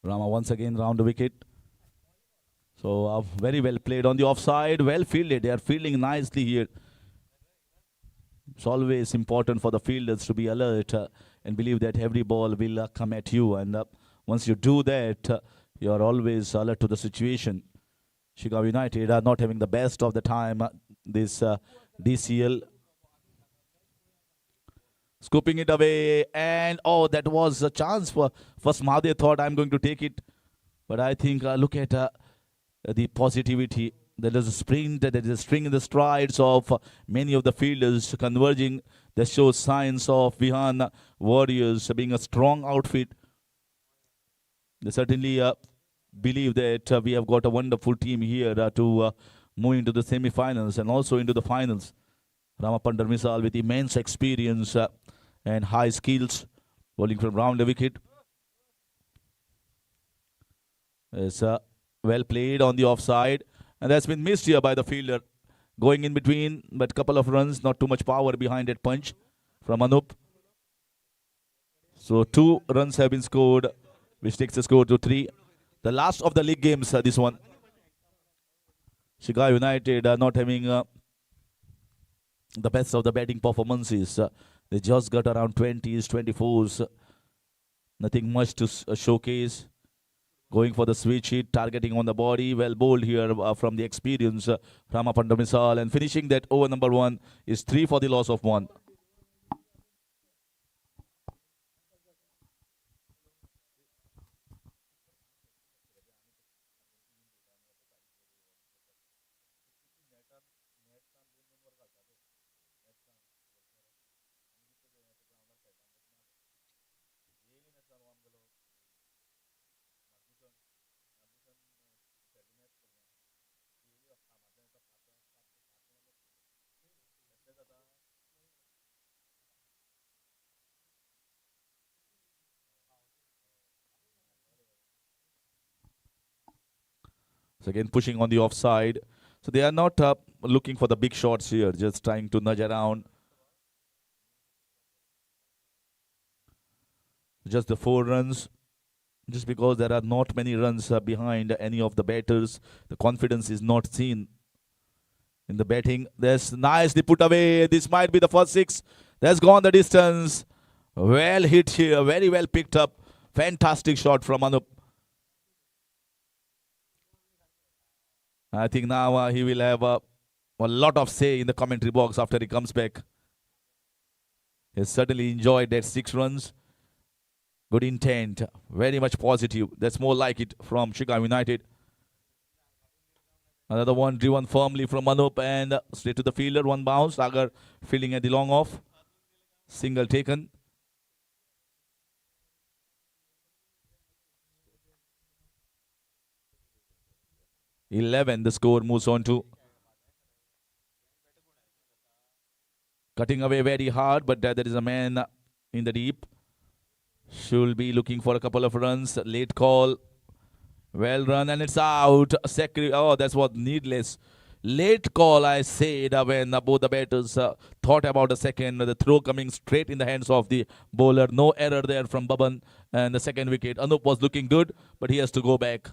Rama once again round the wicket. So very well played on the offside. Well fielded. They are fielding nicely here. It's always important for the fielders to be alert and believe that every ball will come at you. And once you do that, you are always alert to the situation. Shigao United are not having the best of the time this DCL. Scooping it away, and oh, that was a chance for first Mahadev thought I'm going to take it, but I think look at the positivity. There is a sprint, there is a string in the strides of many of the fielders converging. That shows signs of Vihan Warriors being a strong outfit. They certainly believe that we have got a wonderful team here to move into the semifinals and also into the finals. Ramapandar Misal with immense experience and high skills, bowling from round the wicket. It's well played on the offside, and that's been missed here by the fielder. Going in between, but couple of runs, not too much power behind that punch from Anup. So 2 runs have been scored, which takes the score to 3. The last of the league games, this one. Shigao United are not having the best of the batting performances. They just got around 20s, 24s. Nothing much to showcase. Going for the switch hit, targeting on the body. Well bowled here from the experience. Ramapandar Misal, and finishing that over number 1 is 3 for the loss of 1. So again, pushing on the offside. So they are not looking for the big shots here, just trying to nudge around. Just the 4 runs. Just because there are not many runs behind any of the batters, the confidence is not seen in the batting. That's nicely put away. This might be the first 6. That's gone the distance. Well hit here. Very well picked up. Fantastic shot from Anup. I think now he will have a lot of say in the commentary box after he comes back. He certainly enjoyed that 6 runs. Good intent. Very much positive. That's more like it from Shigao United. Another one driven firmly from Anup and straight to the fielder. 1 bounce. Agar fielding at the long off. Single taken. (11). The score moves on to. Cutting away very hard, but there is a man in the deep. Should be looking for a couple of runs. Late call. Well run, and it's out. Oh, that's what needless. Late call, I said, when both the batters thought about a second. The throw coming straight in the hands of the bowler. No error there from Baban. And the second wicket. Anup was looking good, but he has to go back.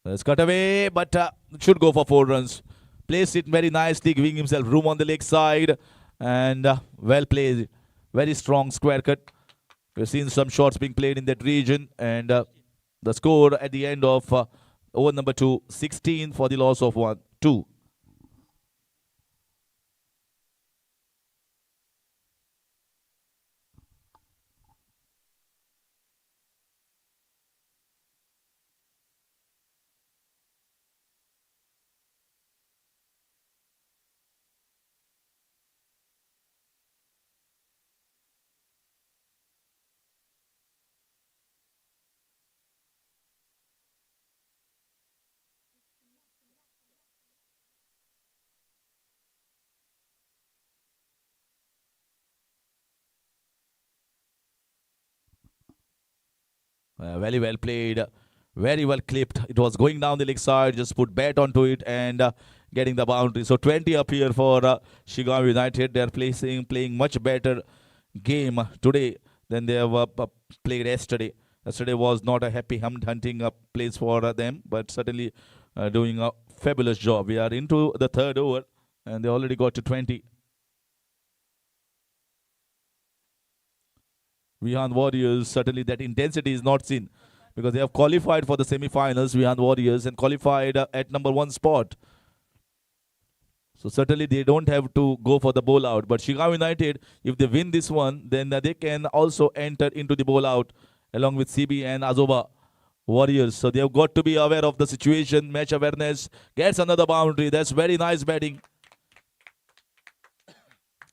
Let's cut away, but should go for 4 runs. Placed it very nicely, giving himself room on the leg side. And well played. Very strong square cut. We've seen some shots being played in that region. And the score at the end of over number 2, 16 for the loss of 2. Very well played. Very well clipped. It was going down the leg side. Just put bat onto it and getting the boundary. So 20 up here for Shigao United. They are playing much better game today than they have played yesterday. Yesterday was not a happy hunting place for them, but certainly doing a fabulous job. We are into the third over, and they already got to 20. Vihan Warriors, certainly that intensity is not seen because they have qualified for the semifinals, Vihan Warriors, and qualified at number 1 spot. So certainly they don't have to go for the bowl out. But Shigao United, if they win this one, then they can also enter into the bowl out along with CB and Azoba Warriors. So they have got to be aware of the situation. Match awareness. Gets another boundary. That's very nice batting.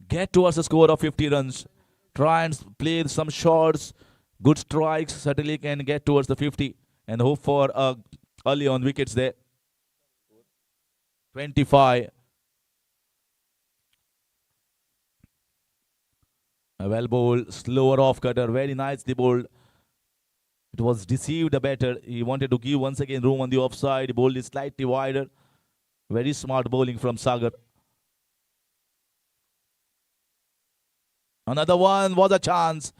Get towards a score of 50 runs. Try and play some shots. Good strikes. Certainly can get towards the 50. And hope for early on wickets there. 25. A well bowled, slower off cutter, very nicely bowled. It was deceived a batter. He wanted to give once again room on the offside. He bowled it slightly wider. Very smart bowling from Sagar. Another one was a chance.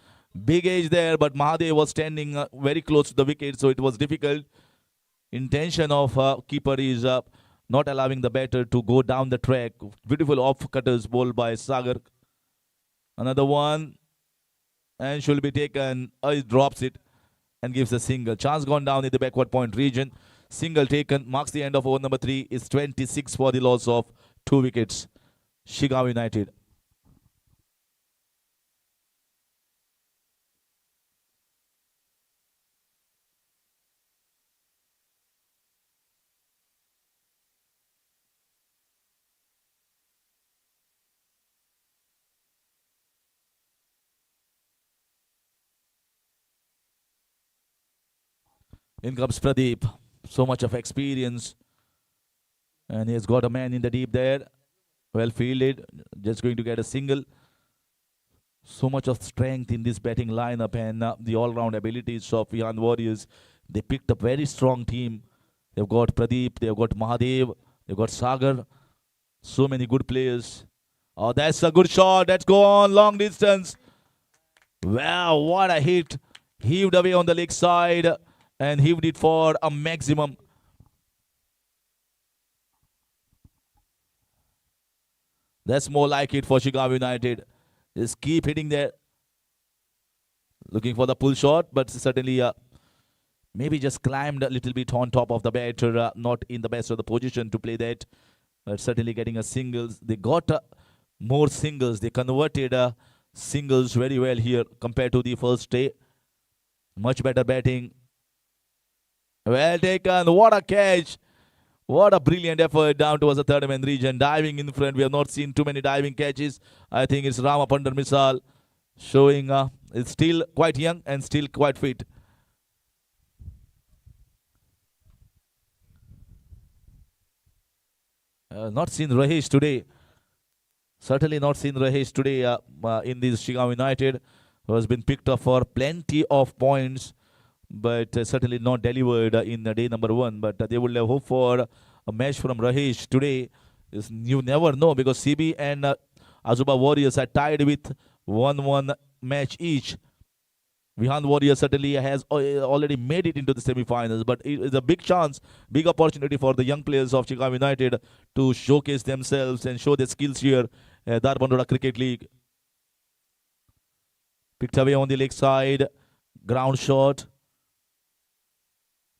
Big edge there, but Mahadev was standing very close to the wicket, so it was difficult. Intention of keeper is not allowing the batter to go down the track. Beautiful off cutters bowled by Sagar. Another one, and should be taken. He drops it and gives a single. Chance gone down in the backward point region. Single taken. Marks the end of over number 3. Is 26 for the loss of 2 wickets. Shigao United. In comes Pradeep. So much of experience. And he has got a man in the deep there. Well fielded. Just going to get a single. So much of strength in this batting lineup and the all-round abilities of Vihan Warriors. They picked a very strong team. They've got Pradeep. They've got Mahadev. They've got Sagar. So many good players. Oh, that's a good shot. Let's go on long distance. Wow, what a hit. Heaved away on the leg side. And heaved it for a maximum. That's more like it for Shigao United. Just keep hitting there. Looking for the pull shot, but certainly maybe just climbed a little bit on top of the batter. Not in the best of the position to play that. But certainly getting a singles. They got more singles. They converted singles very well here compared to the first day. Much better batting. Well taken. What a catch. What a brilliant effort down towards the third man region. Diving in front. We have not seen too many diving catches. I think it's Rama Pandar Misal showing it's still quite young and still quite fit. Not seen Rahesh today. Certainly not seen Rahesh today in this Shigao United, who has been picked up for plenty of points, but certainly not delivered in day number 1. But they will have hope for a match from Rahesh today. You never know, because CB and Azuba Warriors are tied with 1-1 match each. Vihan Warriors certainly has already made it into the semifinals, but it is a big chance, big opportunity for the young players of Shigao United to showcase themselves and show their skills here at Dharbandoda Cricket League. Picked away on the leg side, ground shot.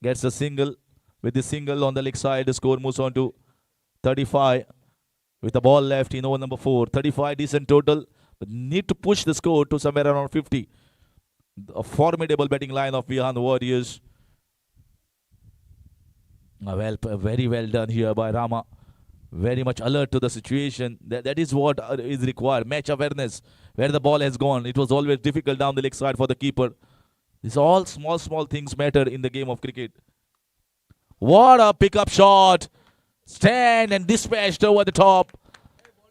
Gets a single. With the single on the leg side, the score moves on to 35. With the ball left in over number 4. 35 decent total, but need to push the score to somewhere around 50. A formidable batting line of Vihan Warriors. Very well done here by Rama. Very much alert to the situation. That is what is required. Match awareness. Where the ball has gone. It was always difficult down the leg side for the keeper. These all small things matter in the game of cricket. What a pickup shot. Stand and dispatched over the top.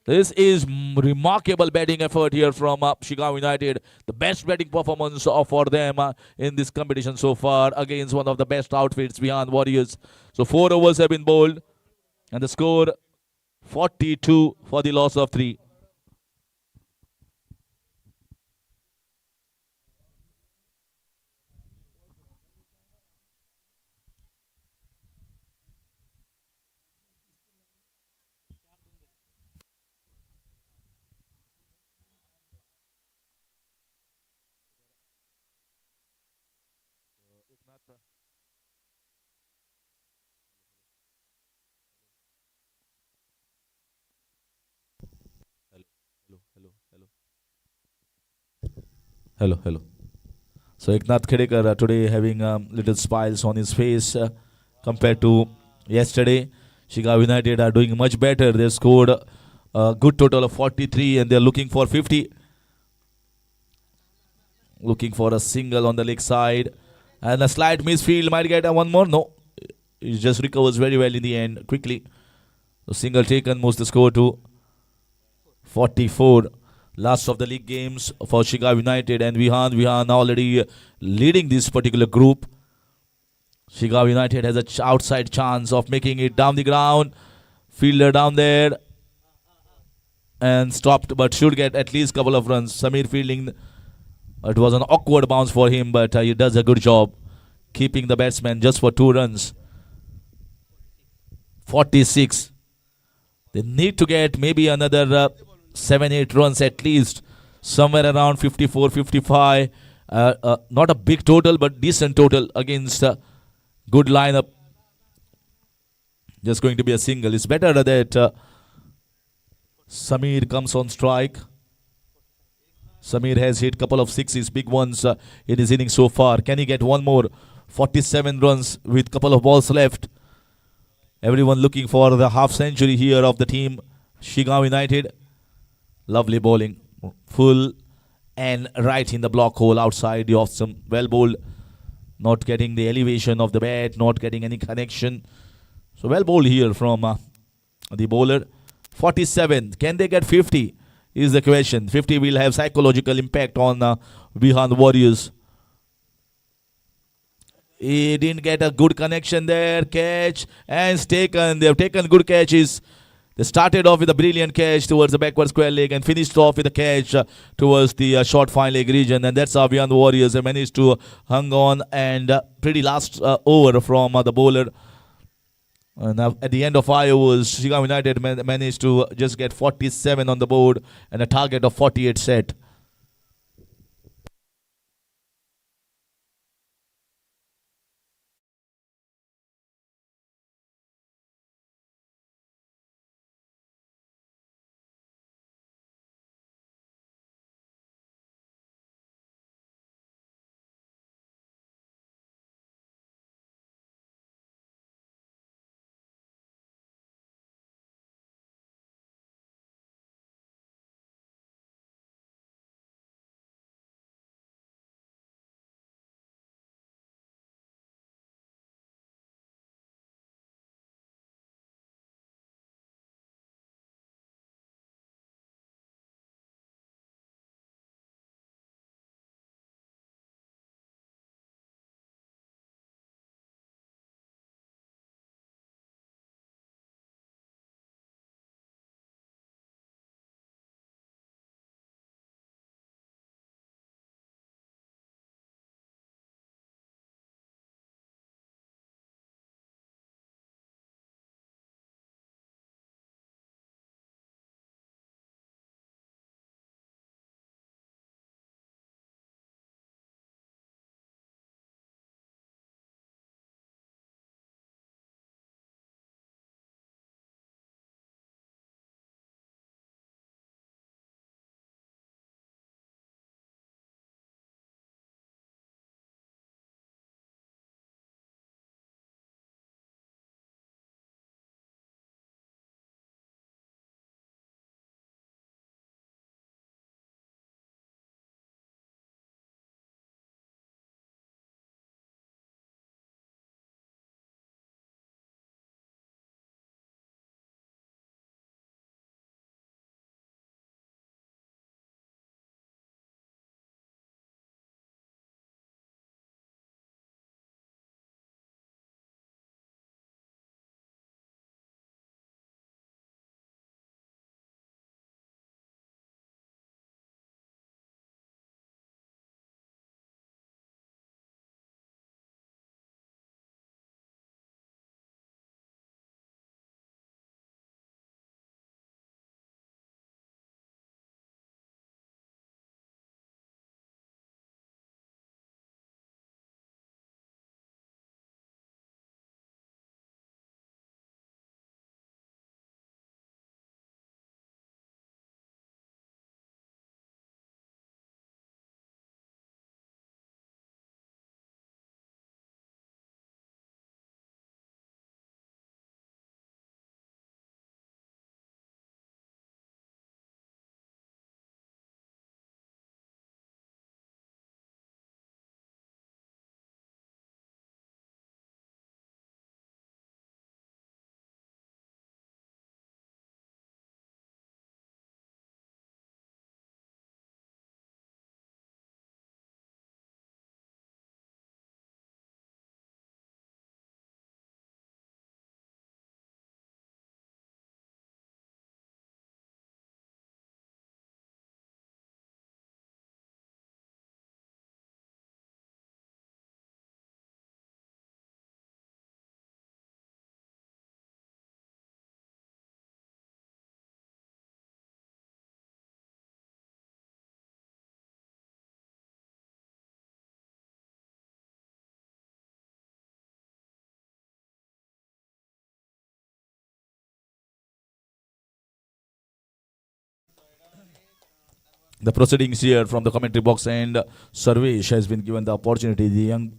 This is remarkable batting effort here from Shigao United. The best batting performance for them in this competition so far against one of the best outfits behind Warriors. So 4 overs have been bowled and the score 42 for the loss of 3. Hello. So Eknath Khedekar today having little smiles on his face compared to yesterday. Shigao United are doing much better. They scored a good total of 43 and they're looking for 50. Looking for a single on the leg side. And a slight misfield might get one more. No. He just recovers very well in the end quickly. So single taken moves the score to 44. Last of the league games for Shigao United and Vihan already leading this particular group. Shigao United has an outside chance of making it down the ground. Fielder down there and stopped, but should get at least a couple of runs. Samir fielding. It was an awkward bounce for him, but he does a good job keeping the batsman just for 2 runs. 46. They need to get maybe another 7-8 runs at least, somewhere around 54, 55. Not a big total, but decent total against a good lineup. Just going to be a single. It's better that Samir comes on strike. Samir has hit a couple of sixes, big ones in his innings so far. Can he get one more? 47 runs with a couple of balls left. Everyone looking for the half century here of the team. Shigao United. Lovely bowling. Full and right in the block hole outside the off some well bowled. Not getting the elevation of the bat, not getting any connection. So well bowled here from the bowler. 47. Can they get 50? Is the question. 50 will have psychological impact on Vihan Warriors. He didn't get a good connection there. Catch and it's taken. They have taken good catches. They started off with a brilliant catch towards the backward square leg and finished off with a catch towards the short fine leg region. And that's how Vihan Warriors have managed to hang on and pretty last over from the bowler. And at the end of 5 overs, Shigao United managed to just get 47 on the board and a target of 48 set. the proceedings here from the commentary box, and Sarvesh has been given the opportunity. The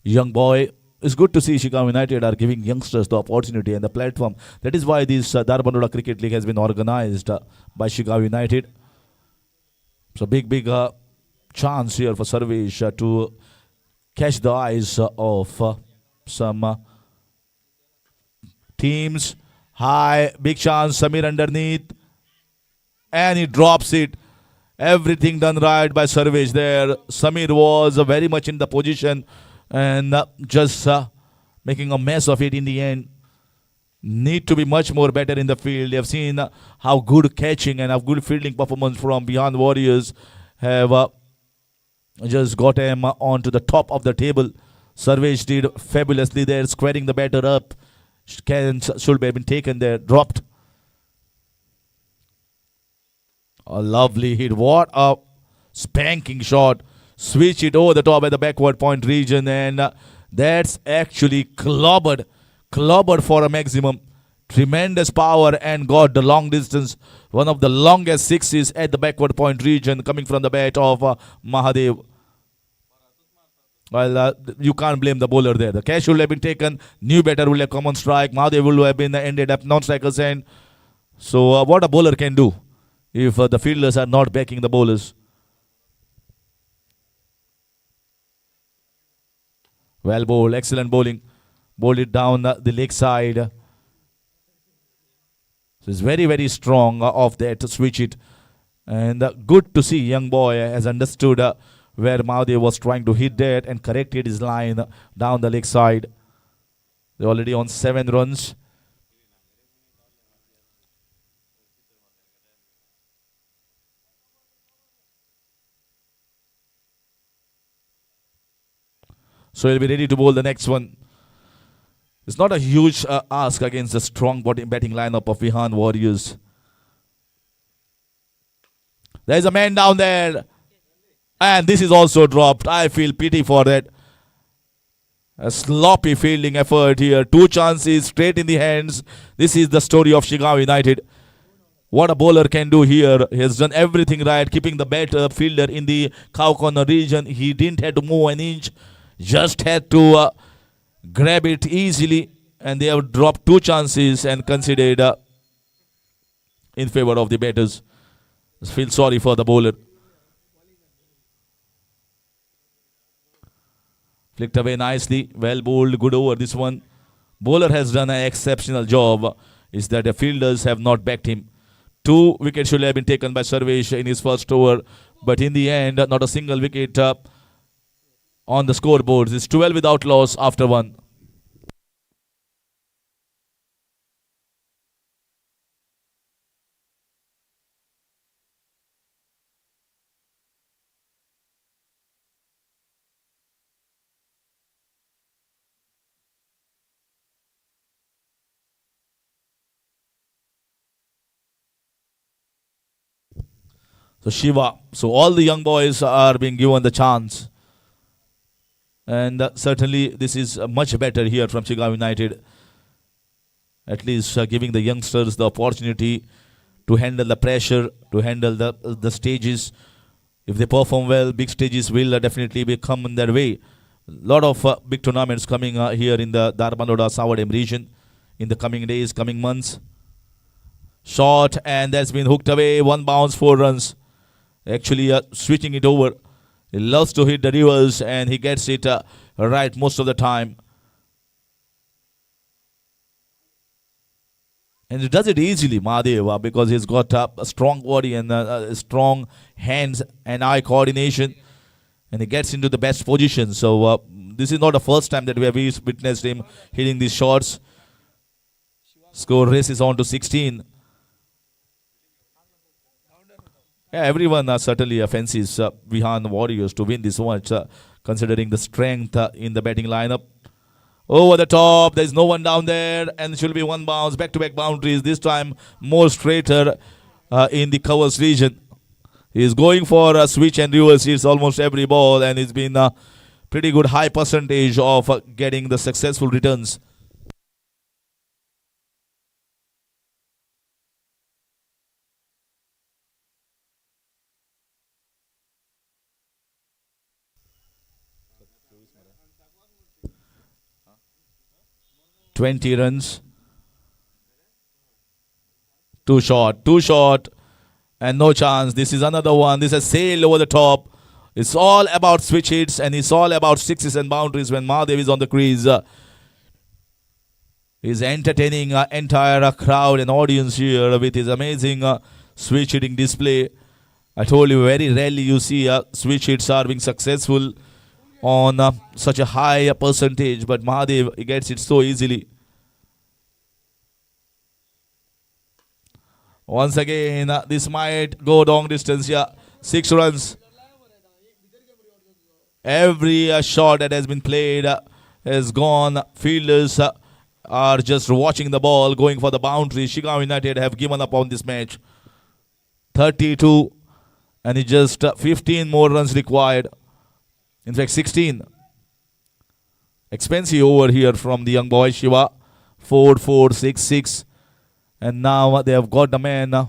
young boy. It's good to see Shigao United are giving youngsters the opportunity and the platform. That is why this Dharbandoda Cricket League has been organized by Shigao United. So big chance here for Sarvesh to catch the eyes of some teams. High, big chance. Samir underneath, and he drops it. Everything done right by Sarvesh there. Samir was very much in the position and just making a mess of it in the end. Need to be much more better in the field. You have seen how good catching and how good fielding performance from Beyond Warriors have just got him onto the top of the table. Sarvesh did fabulously there, squaring the batter up. Should have been taken there, dropped. A lovely hit. What a spanking shot. Switch it over the top at the backward point region, and that's actually clobbered for a maximum. Tremendous power and got the long distance. One of the longest sixes at the backward point region coming from the bat of Mahadev. Well, you can't blame the bowler there. The catch should have been taken. New batter will have come on strike. Mahadev will have been ended up non-striker's end. So what a bowler can do if the fielders are not backing the bowlers. Well bowled, excellent bowling. Bowled it down the leg side. So it's very strong of that to switch it. And good to see young boy has understood where Mahadev was trying to hit that and corrected his line down the leg side. They're already on 7 runs. So he'll be ready to bowl the next one. It's not a huge ask against the strong batting lineup of Vihan Warriors. There's a man down there. And this is also dropped. I feel pity for that. A sloppy fielding effort here. 2 chances straight in the hands. This is the story of Shigao United. What a bowler can do here. He has done everything right, keeping the batter fielder in the cow corner region. He didn't have to move an inch. Just had to grab it easily, and they have dropped 2 chances and considered in favor of the batters. I feel sorry for the bowler. Flicked away nicely. Well bowled. Good over this one. Bowler has done an exceptional job. Is that the fielders have not backed him. 2 wickets should have been taken by Sarvesh in his first over, but in the end, not a single wicket on the scoreboards. It's 12 without loss after 1. So Shiva. So all the young boys are being given the chance. And certainly this is much better here from Shigao United. At least giving the youngsters the opportunity to handle the pressure, to handle the stages. If they perform well, big stages will definitely be coming their way. A lot of big tournaments coming here in the Dharbandoda Sawadem region in the coming days, coming months. Shot, and that's been hooked away. 1 bounce, 4 runs. Actually switching it over. He loves to hit the rivers, and he gets it right most of the time. And he does it easily, Mahadev, because he's got a strong body and strong hands and eye coordination. And he gets into the best position. So this is not the first time that we have witnessed him hitting these shots. Score races on to 16. Yeah, everyone certainly fancies Vihan Warriors to win this match, considering the strength in the batting lineup. Over the top, there's no one down there, and it should be 1 bounce, back-to-back boundaries, this time more straighter in the covers region. He's going for a switch and reverse hits almost every ball, and it's been a pretty good high percentage of getting the successful returns. 20 runs. Too short, and no chance. This is another one. This has sailed over the top. It's all about switch hits and it's all about sixes and boundaries when Mahadev is on the crease. He's entertaining entire crowd and audience here with his amazing switch hitting display. I told you very rarely you see switch hits are being successful on such a high percentage, but Mahadev he gets it so easily. Once again, this might go long distance. Yeah, 6 runs. Every shot that has been played has gone. Fielders are just watching the ball, going for the boundary. Shigao United have given up on this match. 32, and it's just 15 more runs required. In fact, 16. Expensive over here from the young boy Shiva. 4-4, 6-6. And now they have got the man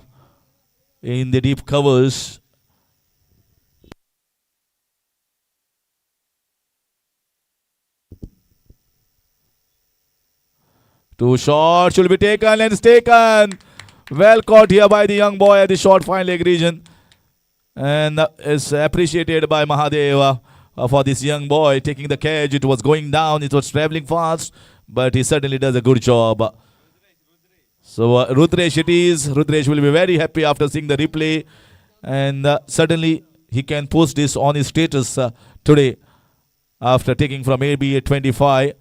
in the deep covers. Two shots should be taken and it's taken. Well caught here by the young boy at the short fine leg region. And is appreciated by Mahadev for this young boy taking the catch. It was going down, it was traveling fast, but he certainly does a good job. So Rudresh it is. Rudresh will be very happy after seeing the replay. And certainly he can post this on his status today after taking from AB at 25.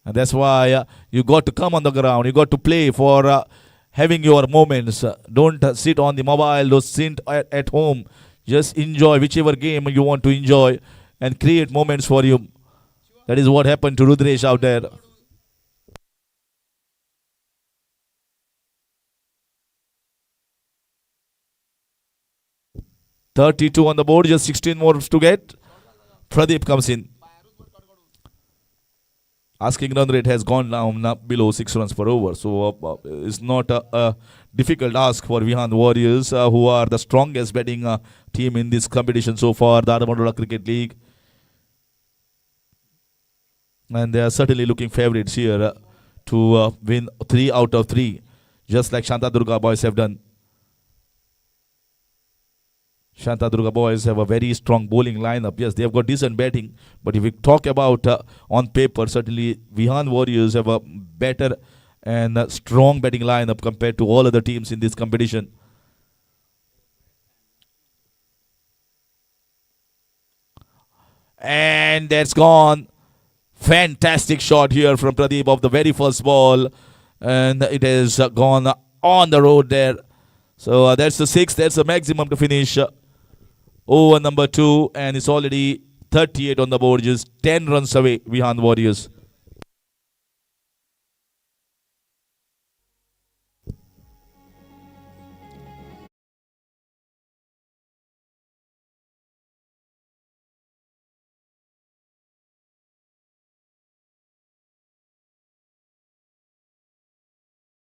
And that's why you got to come on the ground. You got to play for having your moments. Don't sit on the mobile. Don't sit at home. Just enjoy whichever game you want to enjoy and create moments for you. That is what happened to Rudresh out there. .32 on the board, just 16 more to get. Pradeep comes in. Asking run rate has gone down below 6 runs per over. So it's not a difficult ask for Vihan Warriors, who are the strongest batting team in this competition so far, the Dharbandoda Cricket League. And they are certainly looking favorites here to win 3 out of 3, just like Shanta Durga boys have done. Shanta Durga boys have a very strong bowling lineup. Yes, they have got decent batting. But if we talk about on paper, certainly Vihan Warriors have a better and strong batting lineup compared to all other teams in this competition. And that's gone. Fantastic shot here from Pradeep of the very first ball. And it has gone on the road there. So that's the 6th. That's the maximum to finish. Over number 2, and it's already 38 on the board, just 10 runs away, Vihan Warriors.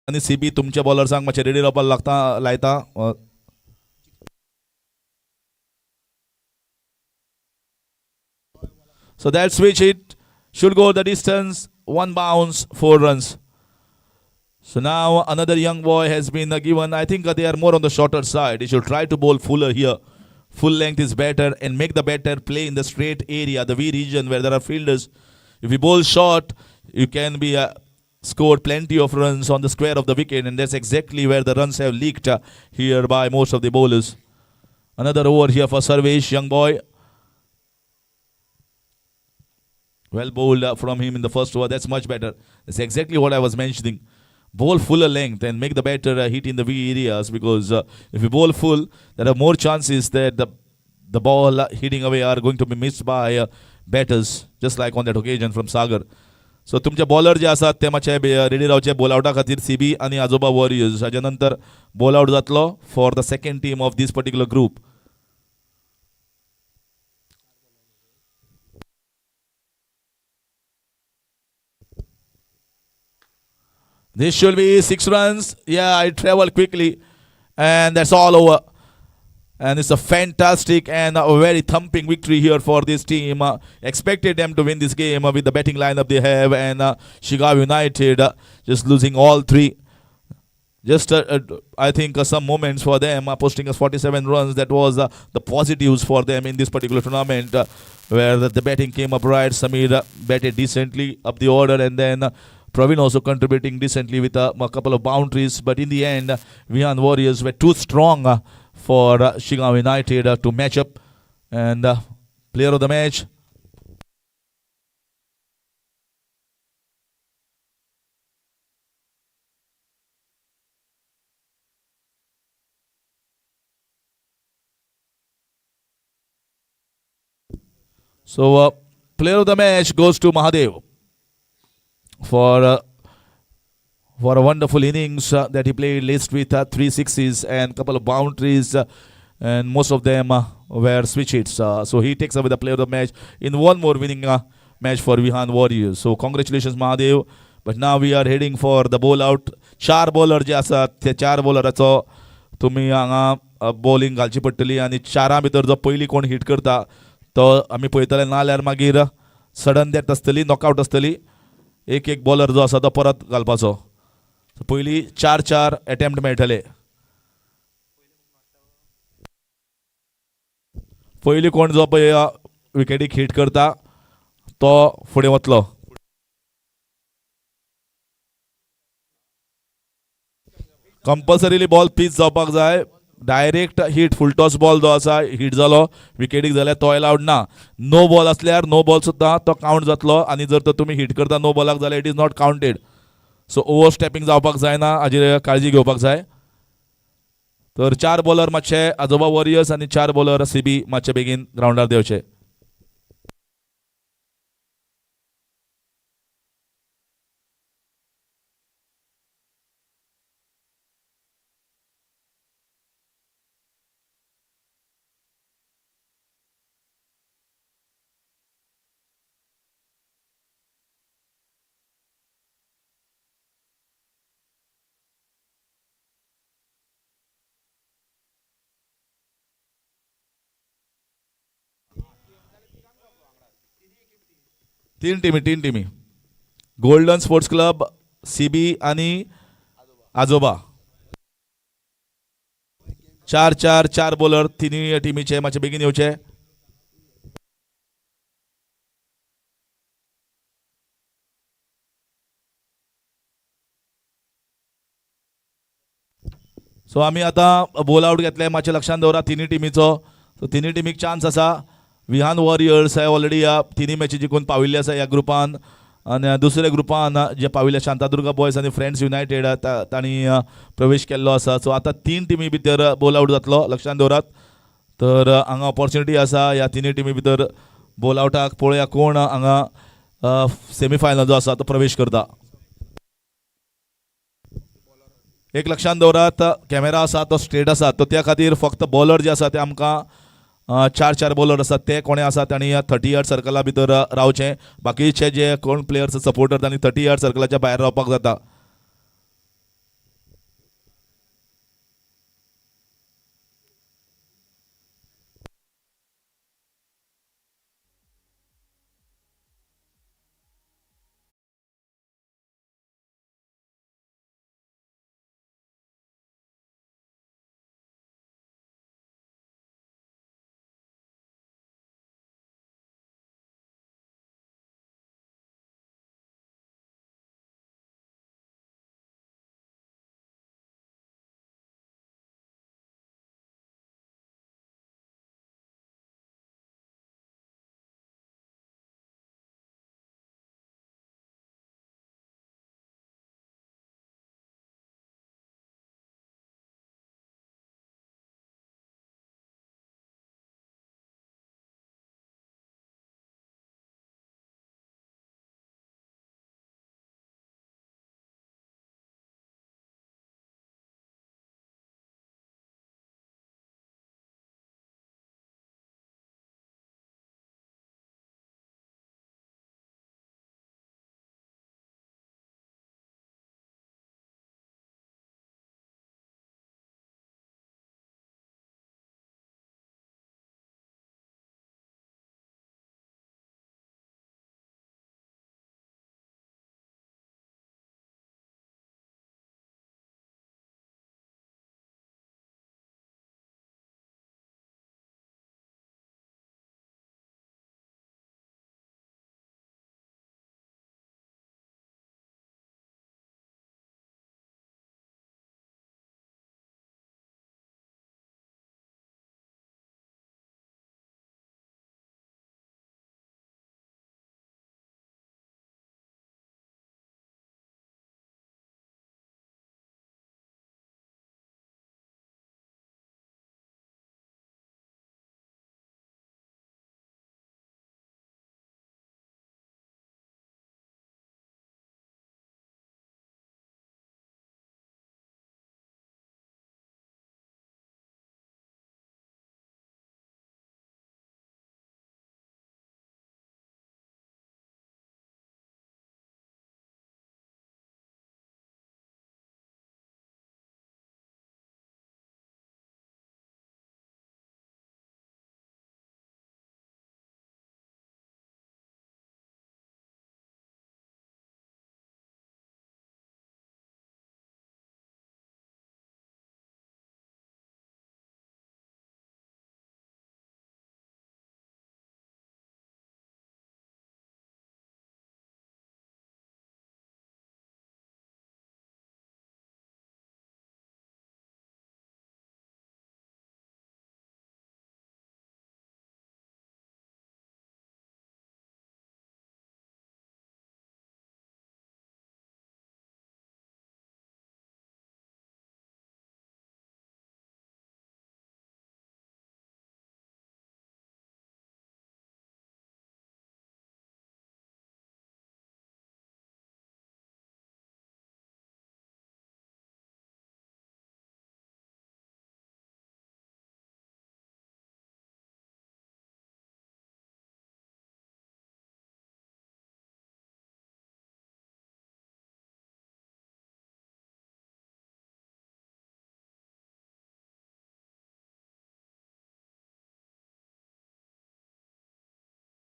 आणि CB तुमच्या बॉलर्सांक मातशें ready रावपाक लागता लायता. So that switch hit should go the distance. 1 bounce, 4 runs. So now another young boy has been given. I think they are more on the shorter side. He should try to bowl fuller here. Full length is better and make the batter play in the straight area, the V region where there are fielders. If you bowl short, you can be scored plenty of runs on the square of the wicket, and that's exactly where the runs have leaked here by most of the bowlers. Another over here for Sarvesh, young boy. Well bowled from him in the first over. That's much better. That's exactly what I was mentioning. Bowl fuller length and make the batter hit in the V areas, because if you bowl full, there are more chances that the ball hitting away are going to be missed by batters, just like on that occasion from Sagar. So तुमचे bowler जे आसात ते मातशे ready रावचे ball outta खातीर CB आणि आजोबा warriors. हाच्या नंतर बॉल आउट जातलो for the second team of this particular group. This should be 6 runs. Yeah, I traveled quickly. And that's all over. And it's a fantastic and a very thumping victory here for this team. Expected them to win this game with the betting lineup they have, and Shigao United just losing all three. Just I think some moments for them, posting us 47 runs. That was the positives for them in this particular tournament, where the batting came up right. Samir batted decently up the order, and then Praveen also contributing decently with a couple of boundaries. But in the end, Vihan Warriors were too strong for Shigao United to match up. And player of the match, so player of the match goes to Mahadev for a wonderful innings that he played, laced with three sixes and couple of boundaries, and most of them were switch hits. So he takes away the player of the match in one more winning match for Vihan Warriors. So congratulations Mahadev. But now we are heading for the bowl out. चार bowler जे आसात ते चार बॉलराचो तुम्ही हांगा bowling घालची पडटली, आनी चारां भितर जो पयली कोण हिट करता तो आमी पळयतले, नाल्यार मागीर सडन डेथ आसतली, नॉकआउट आसतली. एक एक बॉलर जो आसा तो परत घालपाचो. पयली चार चार अटेम्प्ट मेळटले. पयली कोण जो पळय विकेटीक हिट करता तो फुडें वतलो. कंपल्सरीली बॉल पिच जावपाक जाय. Direct hit full toss ball जो आसा हिट जालो विकेटीक जाल्यार तो अलाउड ना. नो बॉल असल्यार नो बॉल सुद्दां तो काउंट जातलो, आनी जर तर तुमी हिट करता नो बॉलाक जाल्यार it is not counted. So over stepping जावपाक जायना, हाजेर काळजी घेवपाक जाय. तर चार बॉलर मातशे आजोबा वॉरियर्स आनी चार बॉलर सीबी मातशे बेगीन ग्राउंडार देंवचे. तीन टिमी गोल्डन स्पोर्ट्स क्लब, सीबी आणि आजोबा. चार चार चार बॉलर तिन्ही टिमीचे मातशे बेगीन येवचे. सो आमी आतां बॉल आउट घेतले, मातशे लक्षात दवरा तिन्ही टिमीचो. सो तिन्ही टिमीक चान्स आसा. विहान वॉरियर्स हे ऑलरेडी तिन्ही मॅची जिखून पाविल्ले आसा ह्या ग्रुपान, आनी दुसऱ्या ग्रुपान जे पाविल्ले शांतादुर्गा बॉयज आनी फ्रेंड्स युनायटेड तांणी प्रवेश केल्लो आसा. सो आतां तीन टिमी भितर बॉल आउट जातलो, लक्षात दवरात. तर हांगा ऑपॉर्च्युनिटी आसा ह्या तिन्ही टिमी भितर बॉल आउटाक. पळोवया कोण हांगा सेमीफायनल जो आसा तो प्रवेश करता. एक लक्षात दवरात, कॅमेरा आसा तो स्ट्रेट आसा, तो त्या खातीर फक्त बॉलर जे आसा ते आमकां चार चार बॉलर आसात ते कोणे आसा तांणी 30 यार्ड सर्कला भितर रावचें. बाकीचे जे कोण प्लेयर्स सपोर्टर तांणी 30 यार्ड सर्कलाच्या भायर रावपाक जाता.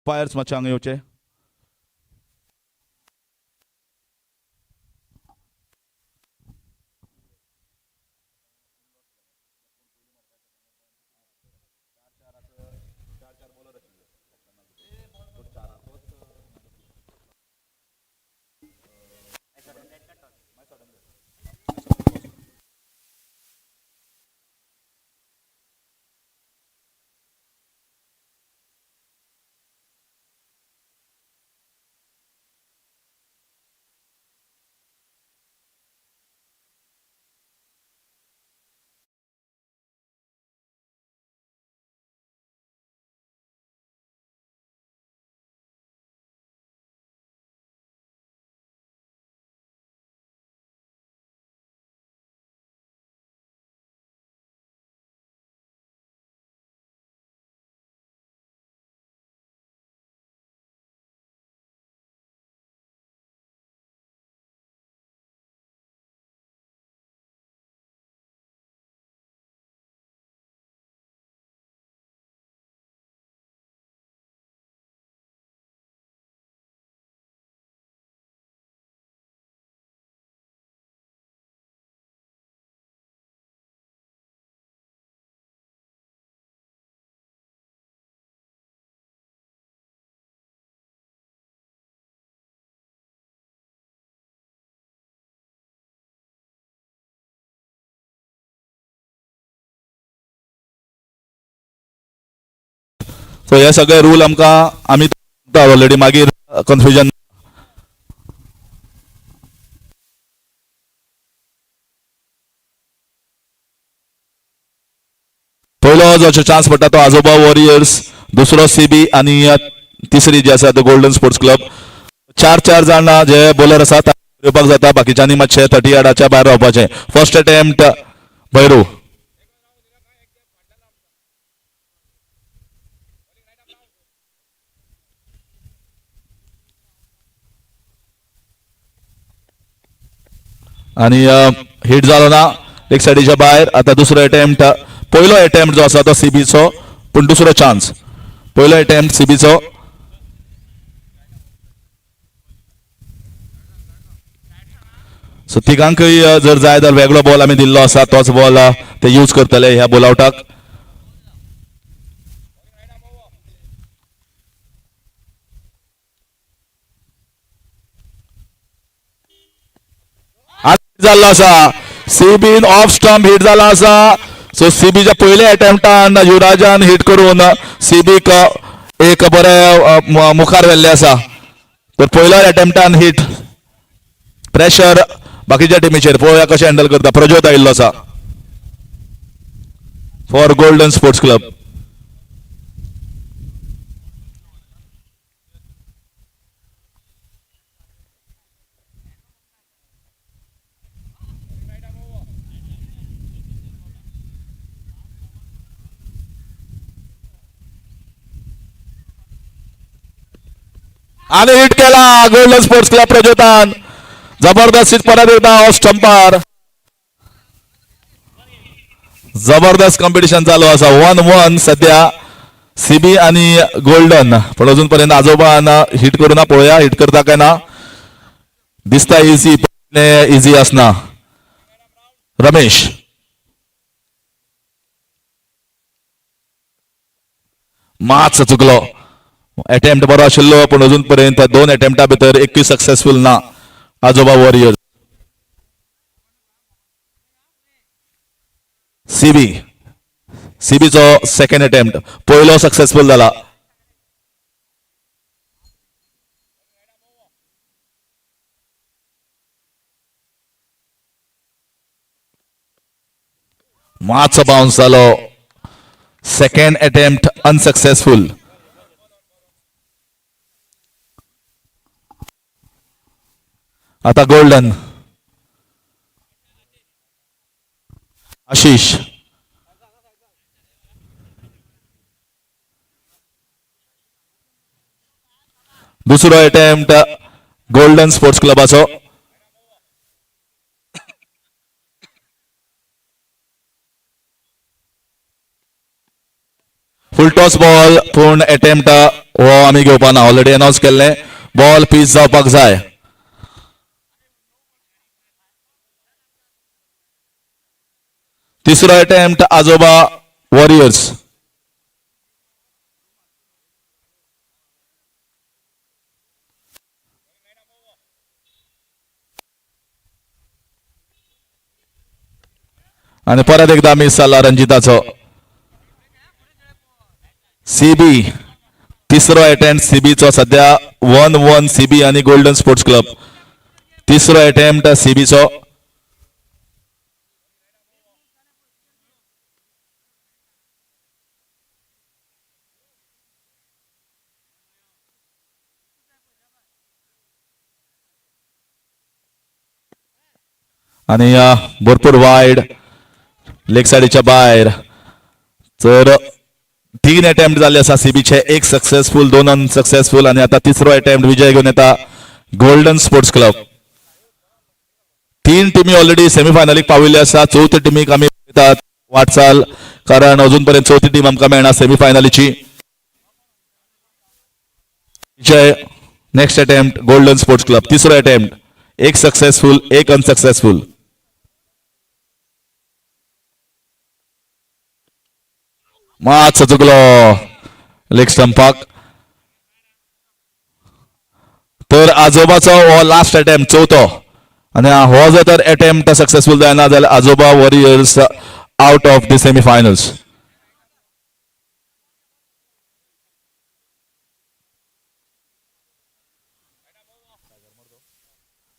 अंपायर्स मातशे हांगा येवचे. सो हे सगळे रूल आमकां आमी ऑलरेडी मागीर कन्फ्युजन. पयलो जो चान्स पडटा तो आजोबा वॉरियर्स, दुसरो सीबी आणि तिसरी जी आसा तो गोल्डन स्पोर्ट्स क्लब. चार जाण जे बॉलर आसा येवपाक जाता, बाकीच्यांनी मातशे 30 यार्डाच्या भायर रावपाचे. फर्स्ट अटेम्प्ट भैरू. आणि हिट जालो ना एक सायडीच्या भायर. आता दुसरो अटेम्प्ट, पयलो अटेम्प्ट जो आसा तो सीबीचो, पूण दुसरो चान्स. पयलो अटेम्प्ट सीबीचो. सो तिगांकय जर जाय जाल्यार वेगळो बॉल आमी दिल्लो आसा, तोच बॉल ते यूज करतले ह्या बॉल आउटाक. जाल्लो आसा सीबीन ऑफ स्टंप हिट जाला आसा. सो सीबीच्या पयल्या अटेम्प्टान युवराजान हिट करून सीबीक एक बरे मुखार व्हेल्ले आसा. तर पयल्या अटेम्प्टान हिट. प्रेशर बाकीच्या टिमीचेर पळोवया कशें हँडल करता. प्रज्योत आयिल्लो आसा फॉर गोल्डन स्पोर्ट्स क्लब. आणि हिट केला गोल्डन स्पोर्ट्स क्लब प्रज्योतान. जबरदस्त परत एकदा ऑफ स्टंपार. जबरदस्त कॉम्पिटिशन चालू आसा. 1-1 सध्या सीबी आणि गोल्डन. पण अजून पर्यंत आजोबान हिट करू ना. पळोवया हिट करता काय ना. दिसता इझी आसना. रमेश मातसो चुकलो. अटेम्प्ट बरो आशिल्लो पण अजून पर्यंत 2 अटेम्प्टा भितर एकूय सक्सेसफुल ना आजोबा वॉरियर्स. सीबीचो सेकंड अटेम्प्ट, पयलो सक्सेसफुल जाला. मातसो बाउन्स जालो. Second attempt unsuccessful. आता गोल्डन आशिष. दुसरो अटेम्प्ट गोल्डन स्पोर्ट्स क्लबाचो. फुल टॉस बॉल पूर्ण अटेम्प्ट हो आम्ही घेवपा ना ऑलरेडी अनाउन्स केल्लें बॉल पीच जावपाक जाय. तिसरो अटेम्प्ट आजोबा वॉरियर्स. आणि परत एकदा मिस झाला रणजिताचो. सीबी तिसरो अटेम्प्ट सीबीचो सध्या 1-1 सीबी आणि गोल्डन स्पोर्ट्स क्लब. तिसरो अटेम्प्ट सीबीचो. आणि भरपूर वाईड लेग साइडीच्या भायर. तर 3 अटेम्प्ट झाले आसा सीबीचे, 1 सक्सेसफुल 2 अनसक्सेसफुल आणि आता तिसरो अटेम्प्ट विजय घेऊन येता गोल्डन स्पोर्ट्स क्लब. 3 टीमी ऑलरेडी सेमीफायनलीक पाविल्ले आसा. चौथी टीमीक आमी वाटचाल कारण अजूनपर्यंत चौथी टीम आमकां मेळना सेमीफायनलीची. Vijay next attempt golden sports club. तिसरो अटेम्प्ट 1 सक्सेसफुल 1 अनसक्सेसफुल. मातसो चुकलो लेग स्टंपाक. तर आजोबाचो हो लास्ट अटेम्प्ट चौथो आणि हो जर तर अटेम्प्ट सक्सेसफुल जायना जाल्यार Ajoba warriors out of the semifinals.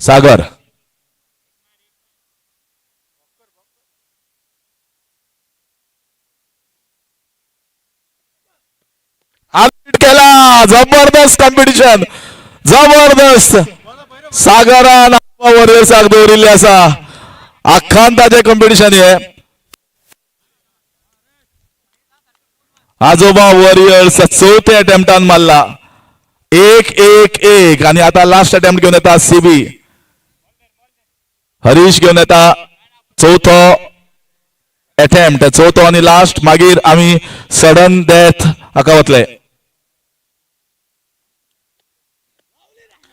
Sagar केला. जबरदस्त कॉम्पिटिशन जबरदस्त. सागरान वॉरियर्साक दवरिल्ले आसा. आख्खान ताजे कॉम्पिटिशन हे. आजोबा वॉरियर्स चौथे अटेम्प्टान मारला. 1-1-1 आणि आता लास्ट अटेम्प्ट घेऊन येता सीबी. हरीश घेऊन येता चौथो अटेम्प्ट. चौथो आणि लास्ट. मागीर आम्ही सडन डेथ हाका वतले.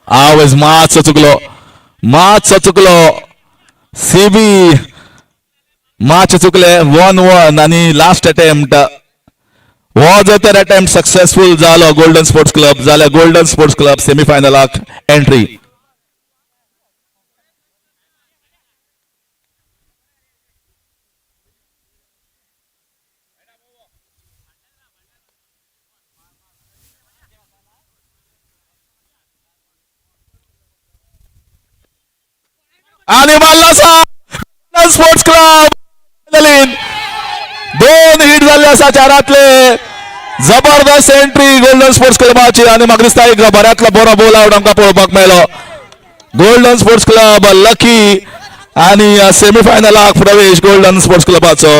आवज मातसो चुकलो सीबी मातशे चुकले. 1-1 आणि लास्ट अटेम्प्ट. हो जर तर अटेम्प्ट सक्सेसफुल जालो गोल्डन स्पोर्ट्स क्लब जाल्यार गोल्डन स्पोर्ट्स क्लब सेमीफायनलाक एंट्री. आणि मारला स्पोर्ट्स क्लब. 2 हिट झाले असा चारातले. जबरदस्त एंट्री गोल्डन स्पोर्ट्स क्लबाची आणि म्हाका दिसता एक बऱ्यातलो बरो बॉल आउट आमकां पळोवपाक मेळलो. गोल्डन स्पोर्ट्स क्लब लकी आणि सेमीफायनलाक प्रवेश गोल्डन स्पोर्ट्स क्लबाचो.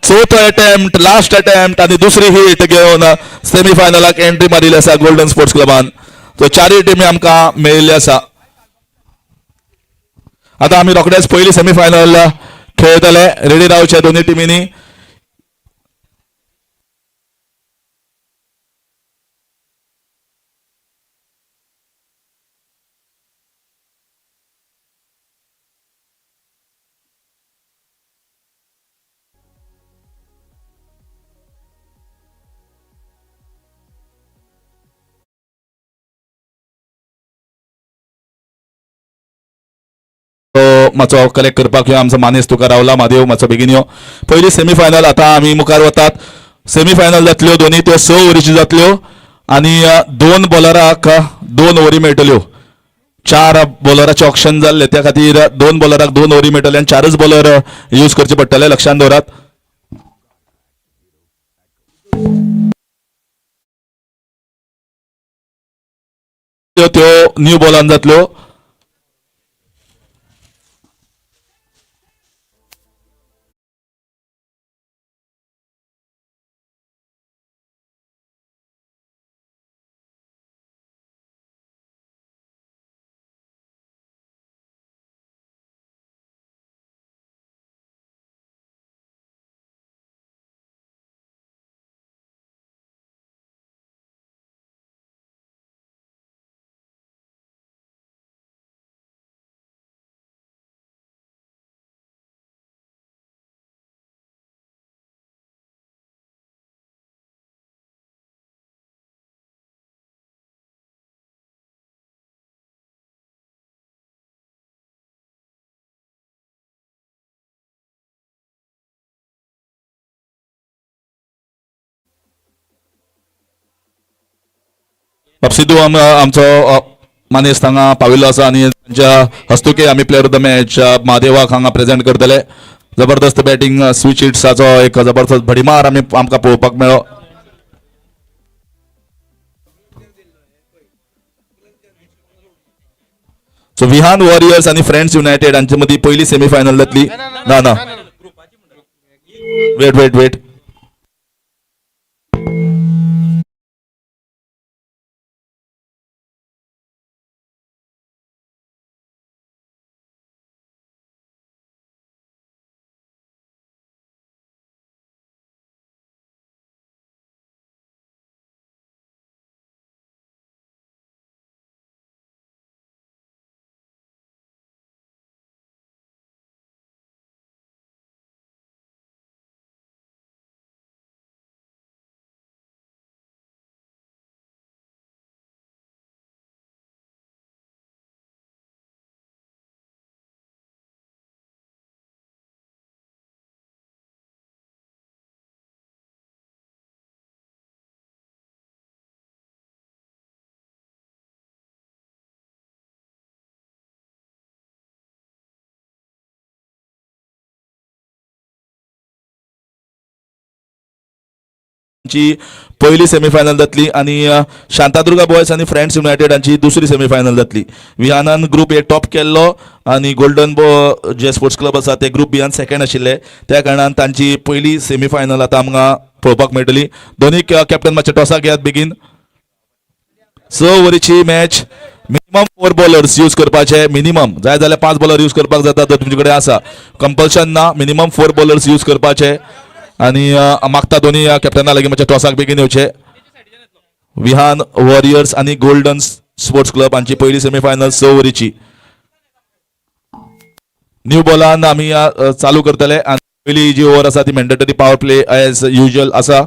चौथो अटेम्प्ट लास्ट अटेम्प्ट आणि दुसरी हिट घेऊन सेमीफायनलाक एंट्री मारिल्ली आसा गोल्डन स्पोर्ट्स क्लबान. तो चारय टीमी आमकां मेळिल्ले आसा. आता आम्ही रोखडेच पहिली सेमीफायनल खेळतले. रेडी रावचे दोन्ही टीमीनी. माचो कलेक्ट करपाक आमचो मानेस तुका रावला. म्हादेव माचो बेगीन यो. पहिली सेमीफायनल आता आम्ही मुखार वतात. सेमीफायनल जातल्यो दोन्ही त्यो 6 ओव्हरीच्यो जातल्यो आणि 2 बॉलराक 2 ओव्हरी मेळटल्यो. 4 बॉलराचे ऑप्शन जाल्ले त्या खातीर 2 बॉलराक 2 ओव्हरी मेळटले आणि 4च बॉलर यूज करचे पडटले. लक्षांत दवरात. त्यो न्यू बॉलान जातल्यो. सिद्धू आमचो मानेस्त हांगा पाविल्लो आसा आनी तांच्या हस्तुकी आमी प्लेयर ऑफ द मॅच महादेवाक हांगा प्रेझेंट करतले. जबरदस्त बॅटिंग स्विच हिट्साचो एक जबरदस्त भडीमार आमकां पळोवपाक मेळ्ळो. सो विहान वॉरियर्स आणि फ्रेंड्स युनायटेड हांचे मदीं पहिली सेमीफायनल जातली. ना वेट ची पहिली सेमीफायनल जातली आणि शांतादुर्गा बॉयज आणि फ्रेंड्स युनायटेड हांची दुसरी सेमीफायनल जातली. विहानान ग्रुप ए टॉप केल्लो आणि गोल्डन जे स्पोर्ट्स क्लब आसा ते ग्रुप बियान सेकंड आशिल्ले, त्या कारणान तांची पहिली सेमीफायनल आतां आमकां पळोवपाक मेळटली. दोनूय कॅप्टन मातशे टॉसाक घेयात बेगीन. 6 ओव्हरीची मॅच. मिनिमम 4 बॉलर्स यूज करपाचे. मिनिमम जाय जाल्यार 5 बॉलर यूज करपाक जाता जर तुमचे कडेन आसा. कंपल्शन ना. मिनिमम 4 बॉलर्स यूज करपाचे. आणि मागता दोन्ही कॅप्टना लागीं मातशे टॉसाक बेगीन येवचे. विहान वॉरियर्स आणि गोल्डन स्पोर्ट्स क्लब हांची पहिली सेमीफायनल 6 ओव्हरीची. न्यू बॉलान आमी चालू करतले आणि पहिली जी ओव्हर आसा ती mandatory power play as usual आसा.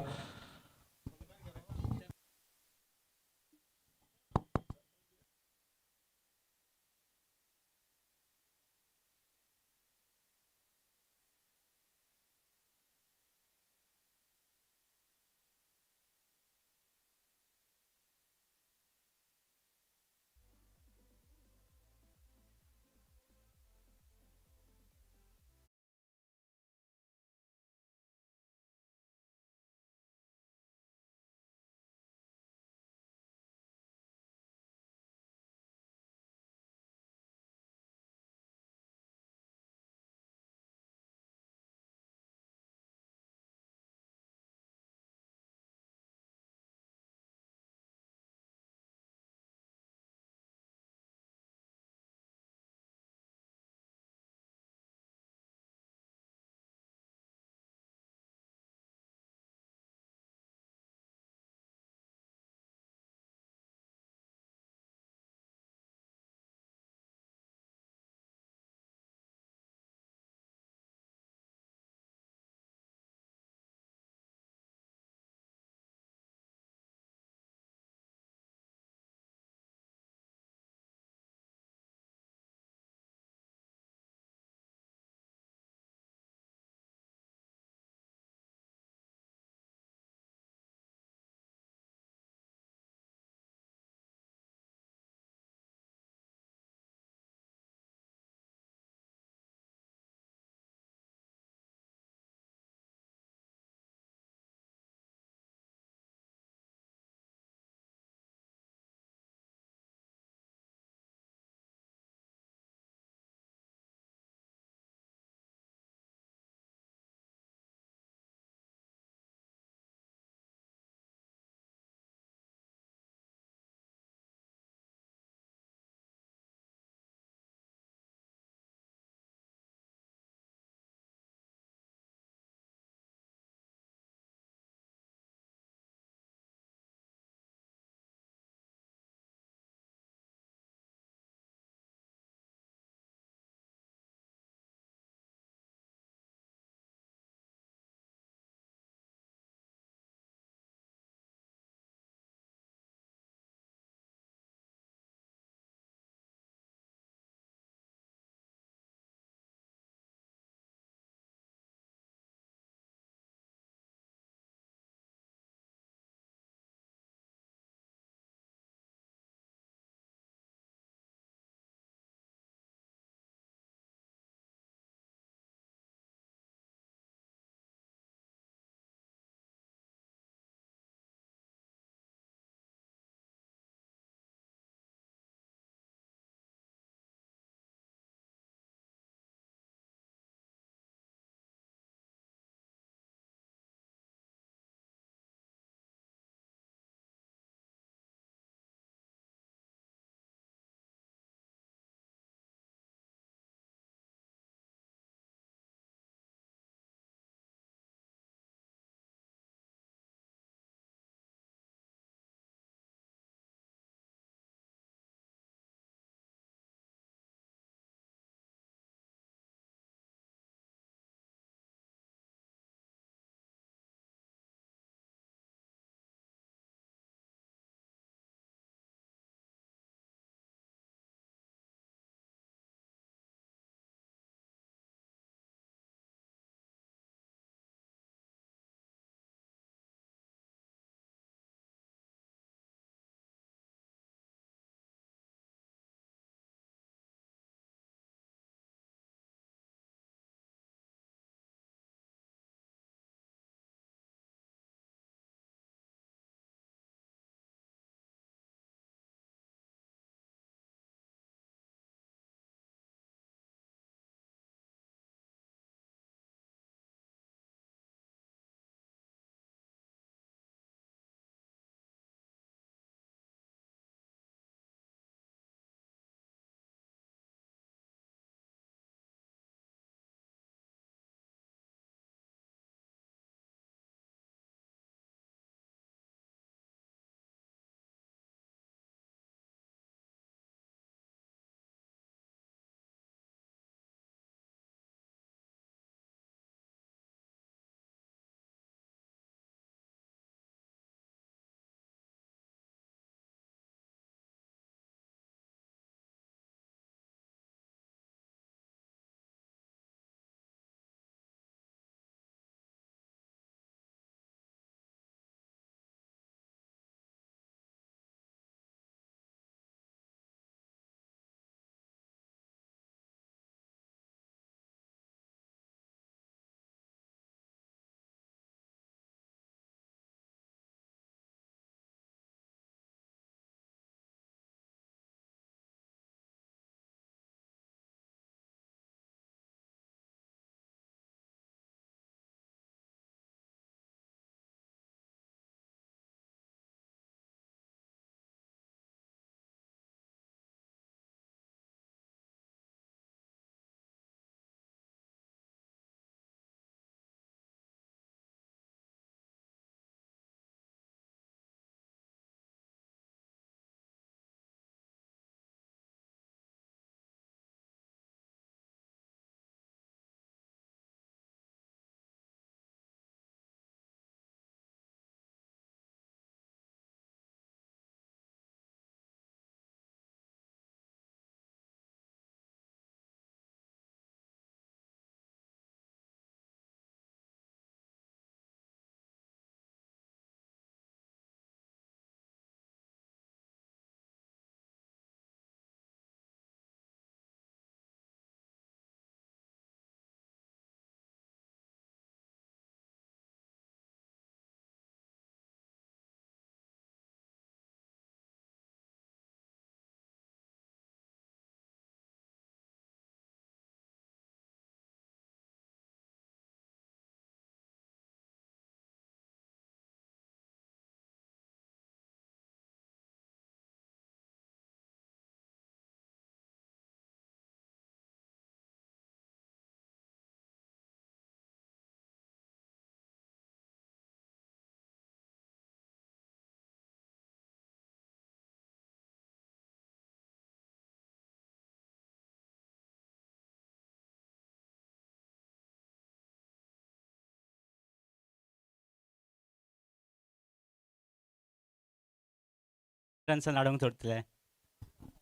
रन्स लाडूंक सोडतले.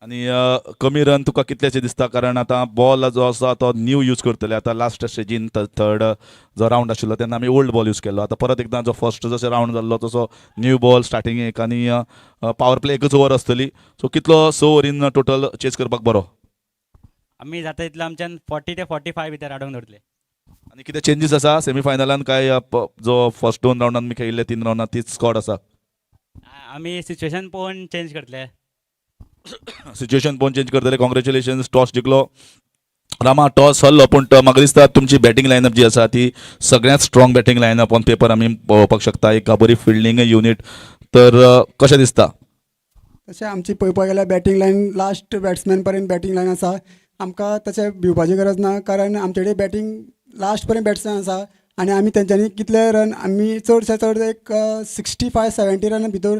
आणि कमी रन तुका कितलेशे दिसता कारण आता बॉल जो आसा तो न्यू यूज करतले आता लास्ट स्टेजीन थर्ड जो रावंड आशिल्लो तेन्ना आमी ओल्ड बॉल यूज केल्लो आता परत एकदा जो फर्स्ट जसो रावंड जाल्लो तसो न्यू बॉल स्टार्टिंगेक आणि पावर प्ले एकच ओवर आसतली सो कितलो 6 ओव्हरीन टोटल चेस करपाक बरो आमी जाता तितलो आमच्यान 40 ते 45 भितर हाडूंक दवरतले. आणि कितें चेंजीस आसा सेमीफायनलान काय जो फर्स्ट 2 रावंडान आमी खेळिल्ले 3 रावंडान तीच स्कॉड आसा आमी सिच्युएशन पळोवन चेंज करतले. सिच्युएशन पळोवन चेंज करतले. कॉंग्रॅच्युलेशन्स टॉस जिखलो रामा टॉस हरलो पूण म्हाका दिसता तुमची बॅटींग लायनअप जी आसा ती सगळ्यांत स्ट्रॉंग बॅटींग लायनअप ऑन पेपर आमी पळोवपाक शकता एक बरी फिल्डिंग युनीट तर कशें दिसता तशें आमची पळोवपाक गेल्यार बॅटींग लायन लास्ट बॅट्समॅन पर्यंत बॅटींग लायन आसा आमकां तशें भिवपाची गरज ना कारण आमचे कडेन बॅटींग लास्ट पर्यंत बॅट्समॅन आसा आनी आमी तेंच्यांनी कितले रन आमी चडशे चड एक 65-70 रन भितर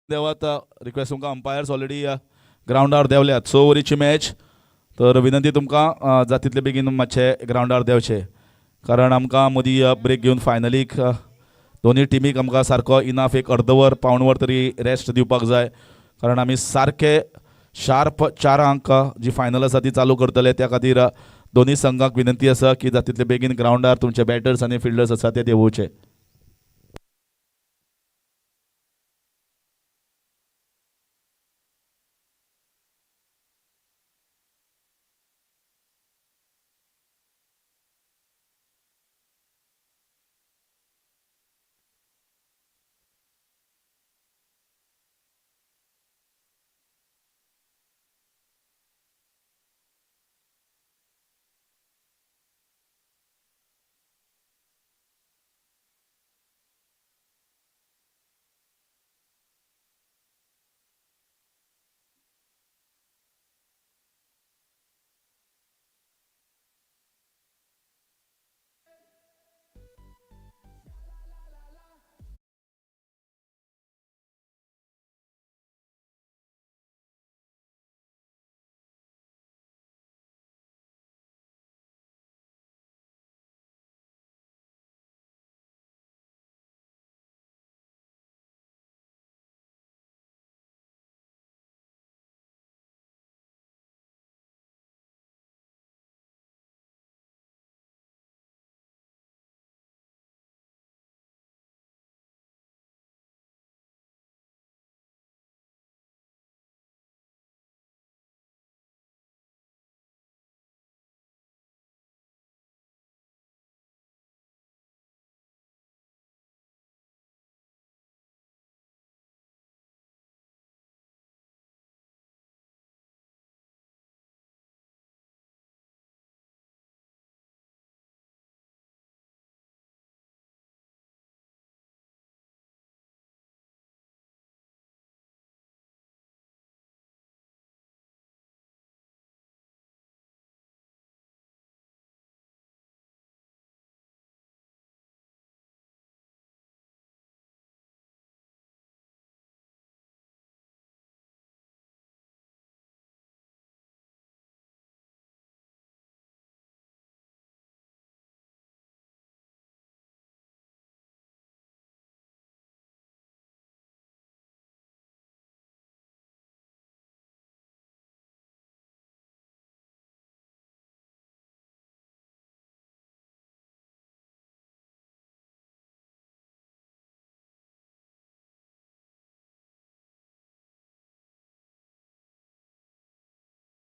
देवात रिक्वेस्ट तुमकां अंपायर्स ऑलरेडी ग्रावंडार देवल्यात 6 ओव्हरीची मॅच तर विनंती तुमकां जाता तितले बेगीन मातशे ग्रावंडार देवचे कारण आमकां मदीं ब्रेक घेवन फायनलीक दोनी टिमीक आमकां सारको इनाफ एक अर्द वर पावण वर तरी रेस्ट दिवपाक जाय कारण आमी सारके शार्प 4 जी फायनल आसा ती चालू करतले त्या खातीर दोनी संघाक विनंती आसा की जाता तितले बेगीन ग्रावंडार तुमचे बॅटर्स आनी फिल्डर्स आसा ते देंवोवचे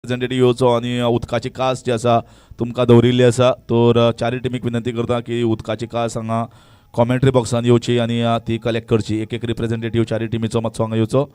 प्रेझेंटेटिव्ह येवचो आनी उदकाची कास जी आसा तुमकां दवरिल्ली आसा तर चारय टिमीक विनंती करता की उदकाची कास हांगा कॉमेंट्री बॉक्सान येवची आनी ती कलेक्ट करची. एक एक रिप्रेझेंटेटिव्ह चारी टिमीचो मातसो हांगा येवचो.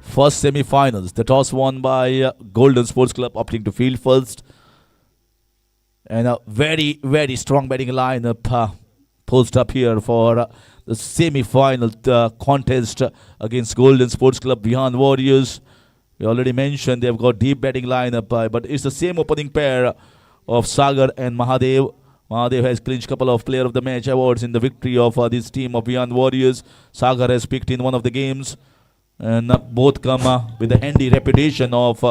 first semi-finals. The toss won by Golden Sports Club, opting to field first. And a very, very strong batting lineup posed up here for the semi-final contest against Golden Sports Club Beyond Warriors. We already mentioned they've got deep batting lineup, but it's the same opening pair of Sagar and Mahadev. Mahadev has clinched a couple of Player of the Match awards in the victory of this team of Beyond Warriors. Sagar has picked in one of the games, and both come with a handy reputation of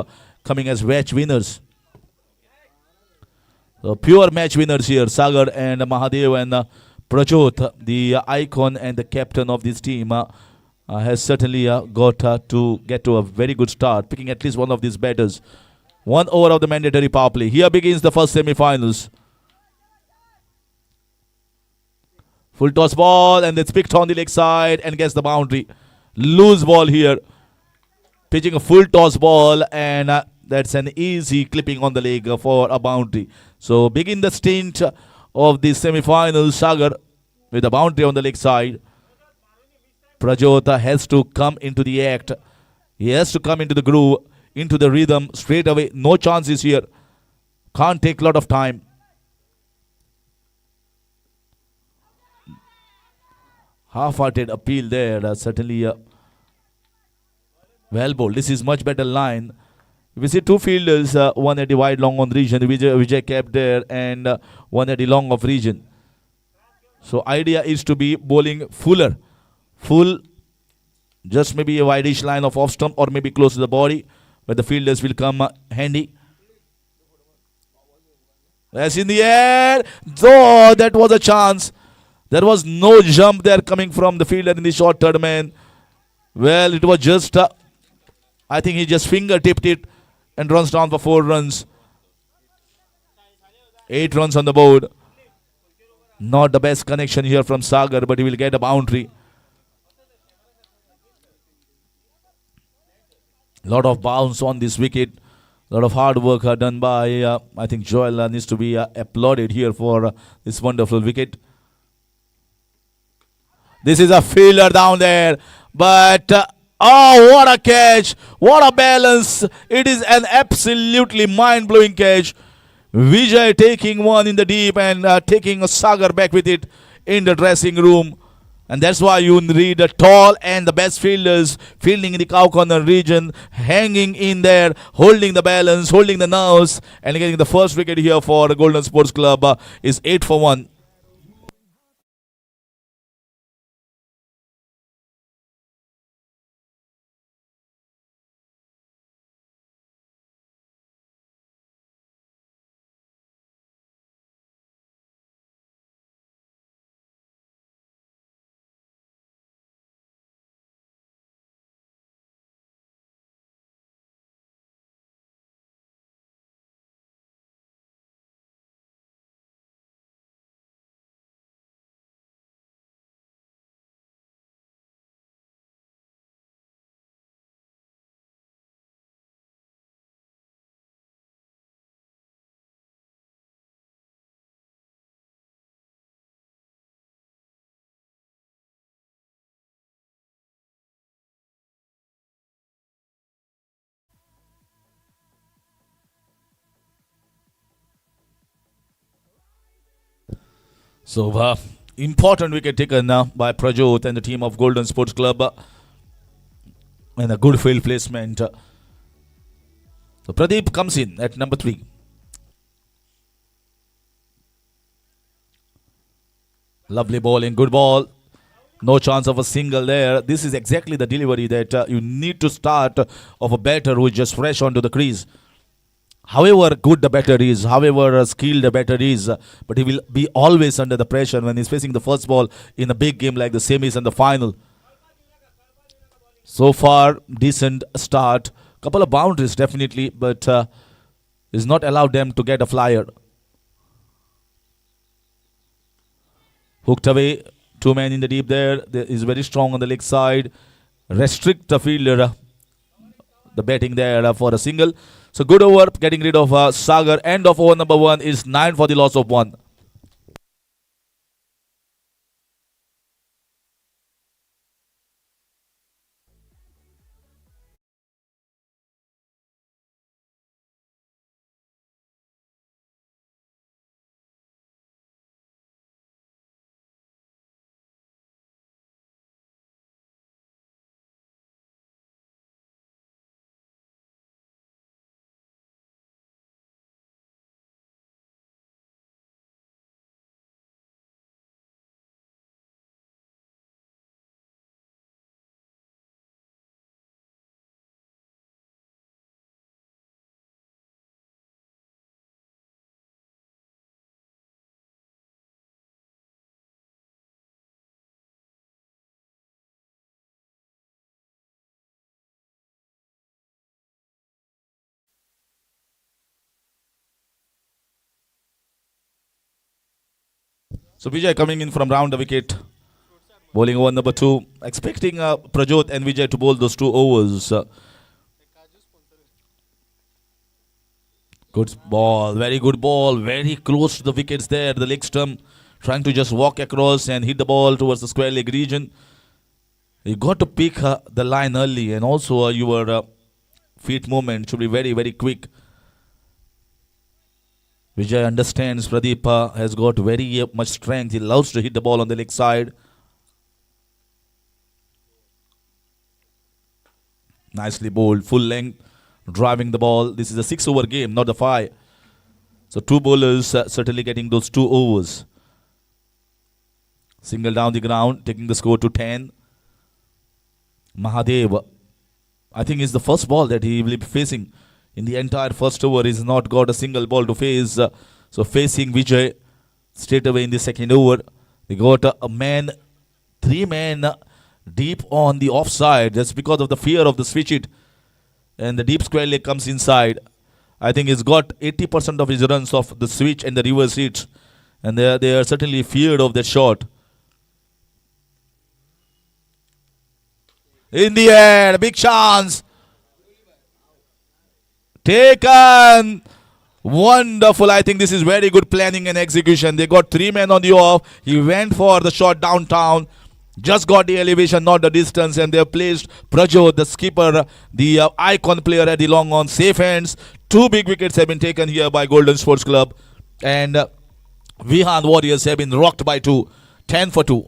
coming as match winners. So pure match winners here, Sagar and Mahadev, and Prajot, the icon and the captain of this team, has certainly got to get to a very good start, picking at least one of these batters. 1 over of the mandatory power play. Here begins the first semi-finals. Full toss ball, and it's picked on the leg side and gets the boundary. Loose ball here. Pitching a full toss ball, and that's an easy clipping on the leg for a boundary. So begin the stint of the semi-finals. Sagar with a boundary on the leg side. Prajota has to come into the act. He has to come into the groove, into the rhythm straight away. No chances here. Can't take a lot of time. Half-hearted appeal there. Certainly well bowled. This is much better line. We see two fielders, one at the wide long on region, Vijay kept there, and one at the long off region. So idea is to be bowling fuller. Full, just maybe a wideish line of off stump or maybe close to the body, where the fielders will come handy. That's in the air. Though that was a chance. There was no jump there coming from the fielder in the short third man. Well, it was just, I think he just fingertipped it and runs down for 4 runs. 8 runs on the board. Not the best connection here from Sagar, but he will get a boundary. Lot of bounce on this wicket. Lot of hard work done by, I think Joel needs to be applauded here for this wonderful wicket. This is a fielder down there. But, oh, what a catch. What a balance. It is an absolutely mind-blowing catch. Vijay taking one in the deep and taking a Sagar back with it in the dressing room. And that's why you read the tall and the best fielders fielding in the cow corner region, hanging in there, holding the balance, holding the nerves, and getting the first wicket here for the Golden Sports Club is 8 for 1. So, important wicket taken by Prajot and the team of Golden Sports Club. And a good field placement. So, Pradeep comes in at number 3. Lovely bowling, good ball. No chance of a single there. This is exactly the delivery that you need to start of a batter who is just fresh onto the crease. However good the batter is, however skilled the batter is, but he will be always under the pressure when he's facing the first ball in a big game like the semis and the final. So far, decent start. Couple of boundaries definitely, but is not allowed them to get a flyer. Hooked away, 2 men in the deep there. There is very strong on the leg side. Restrict the fielder, the batting there for a single. So good over, getting rid of Sagar. End of over number 1 is 9 for the loss of 1. So Vijay coming in from round the wicket, bowling over number 2, expecting Prajot and Vijay to bowl those 2 overs. Good ball, very good ball, very close to the wickets there. The leg stump, trying to just walk across and hit the ball towards the square leg region. You got to pick the line early, and also your feet movement should be very, very quick. Vijay understands Pradeep has got very much strength. He loves to hit the ball on the leg side. Nicely bowled, full length, driving the ball. This is a 6-over game, not the 5. So 2 bowlers certainly getting those 2 overs. Single down the ground, taking the score to 10. Mahadev, I think is the first ball that he will be facing in the entire first over. He's not got a single ball to face. So facing Vijay straight away in the second over. They got a man, 3 men deep on the offside. That's because of the fear of the switch it. And the deep square leg comes inside. I think he's got 80% of his runs of the switch and the reverse hits. And they are certainly feared of that shot. In the air, big chance. Taken. Wonderful. I think this is very good planning and execution. They got 3 men on the off. He went for the shot downtown. Just got the elevation, not the distance. And they have placed Prajot, the skipper, the icon player at the long on, safe hands. 2 big wickets have been taken here by Golden Sports Club. And Vihan Warriors have been rocked by 2. 10 for 2.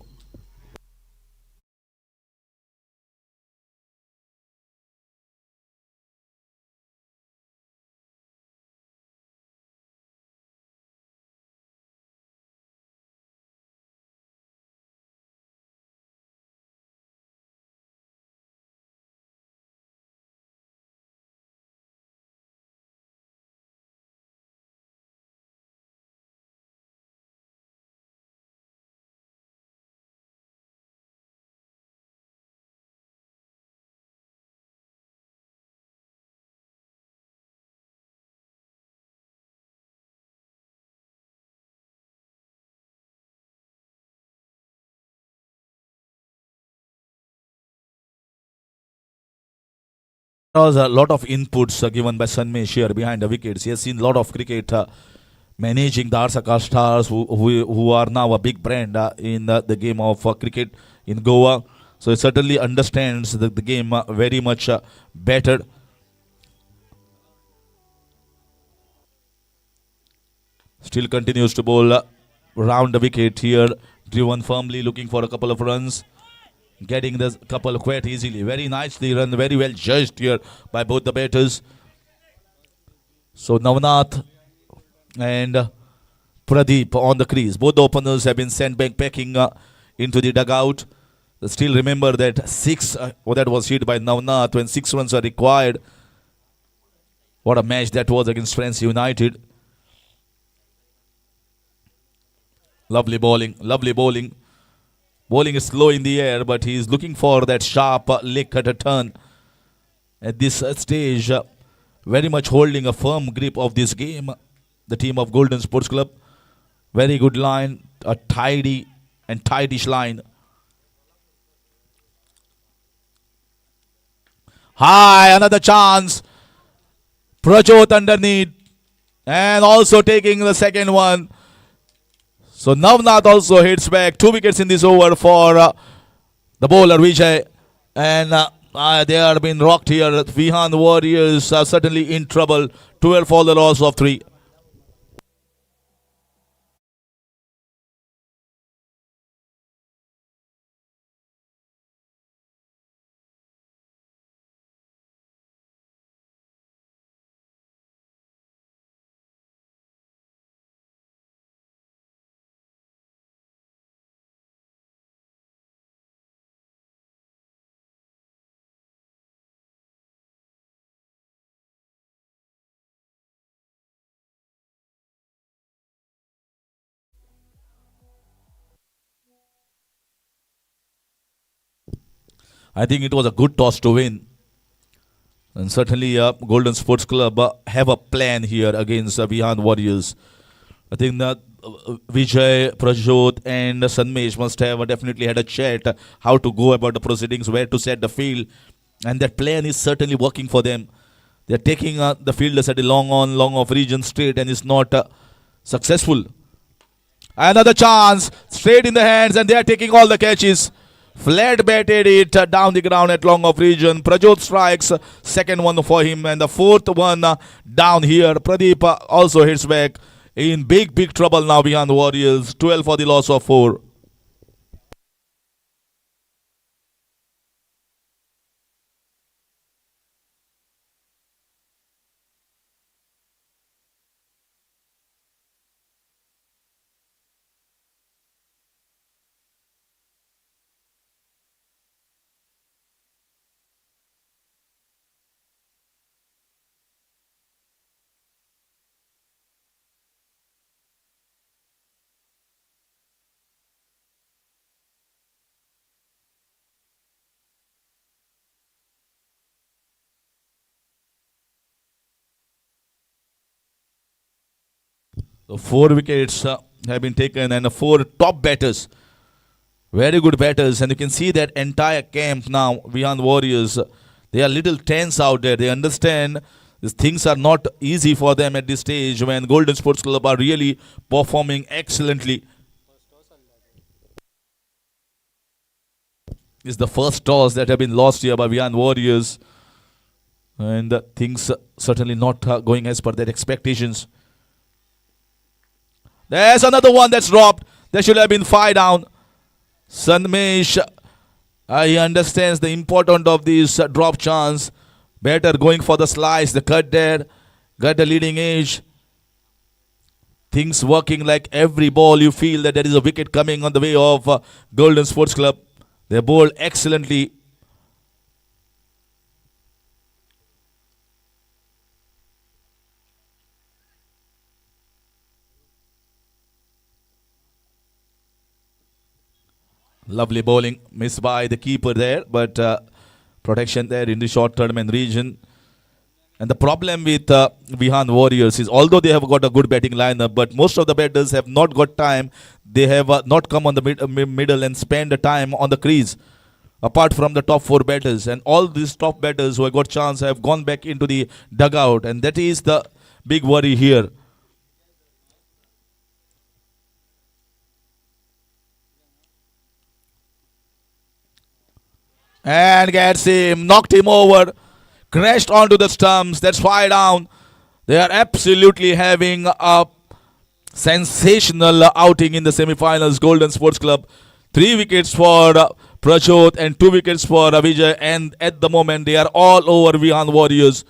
There was a lot of inputs given by Sanmesh here behind the wickets. He has seen a lot of cricket managing the Bharat Arkas stars who are now a big brand in the game of cricket in Goa. So he certainly understands the game very much better. Still continues to bowl round the wicket here. Driven firmly, looking for a couple of runs. Getting the couple quite easily. Very nicely run, very well judged here by both the batters. So Navnath and Pradeep on the crease. Both the openers have been sent back packing into the dugout. Still remember that 6, that was hit by Navnath when 6 runs are required. What a match that was against Friends United. Lovely bowling, lovely bowling. Bowling is slow in the air, but he is looking for that sharp leg cutter turn. At this stage, very much holding a firm grip of this game. The team of Golden Sports Club. Very good line, a tidy and tightish line. High, another chance. Prajot underneath. And also taking the second one. So Navnath also hits back. 2 wickets in this over for the bowler Vijay. And they are being rocked here. Vihan Warriors are certainly in trouble. 12 for the loss of 3. I think it was a good toss to win. And certainly Golden Sports Club have a plan here against Vihan Warriors. I think that Vijay, Prajot, and Sanmesh must have definitely had a chat how to go about the proceedings, where to set the field, and that plan is certainly working for them. They're taking the fielders at a long on, long off region straight, and it's not successful. Another chance, straight in the hands, and they are taking all the catches. Flat batted it down the ground at long off region. Prajot strikes, second one for him, and the fourth one down here. Pradeep also hits back. In big trouble now behind the Warriors. 12 for the loss of 4. So 4 wickets have been taken, and the 4 top batters, very good batters, and you can see that entire camp now beyond Warriors. They are little tense out there. They understand these things are not easy for them at this stage when Golden Sports Club are really performing excellently. It's the first toss that have been lost here by beyond Warriors, and things certainly not going as per their expectations. There's another one that's dropped. There should have been 5 down. Sanmesh, he understands the importance of this drop chance. Better going for the slice, the cut there. Got the leading edge. Things working like every ball. You feel that there is a wicket coming on the way of Golden Sports Club. They bowled excellently. Lovely bowling, missed by the keeper there, but protection there in the short tournament region. And the problem with Vihan Warriors is, although they have got a good batting lineup, but most of the batters have not got time. They have not come on the middle and spend the time on the crease. Apart from the top 4 batters, and all these top batters who have got chance have gone back into the dugout, and that is the big worry here. And gets him, knocked him over, crashed onto the stumps. That's 5 down. They are absolutely having a sensational outing in the semifinals. Golden Sports Club. 3 wickets for Prajot and 2 wickets for Vijay. And at the moment, they are all over Vihan Warriors.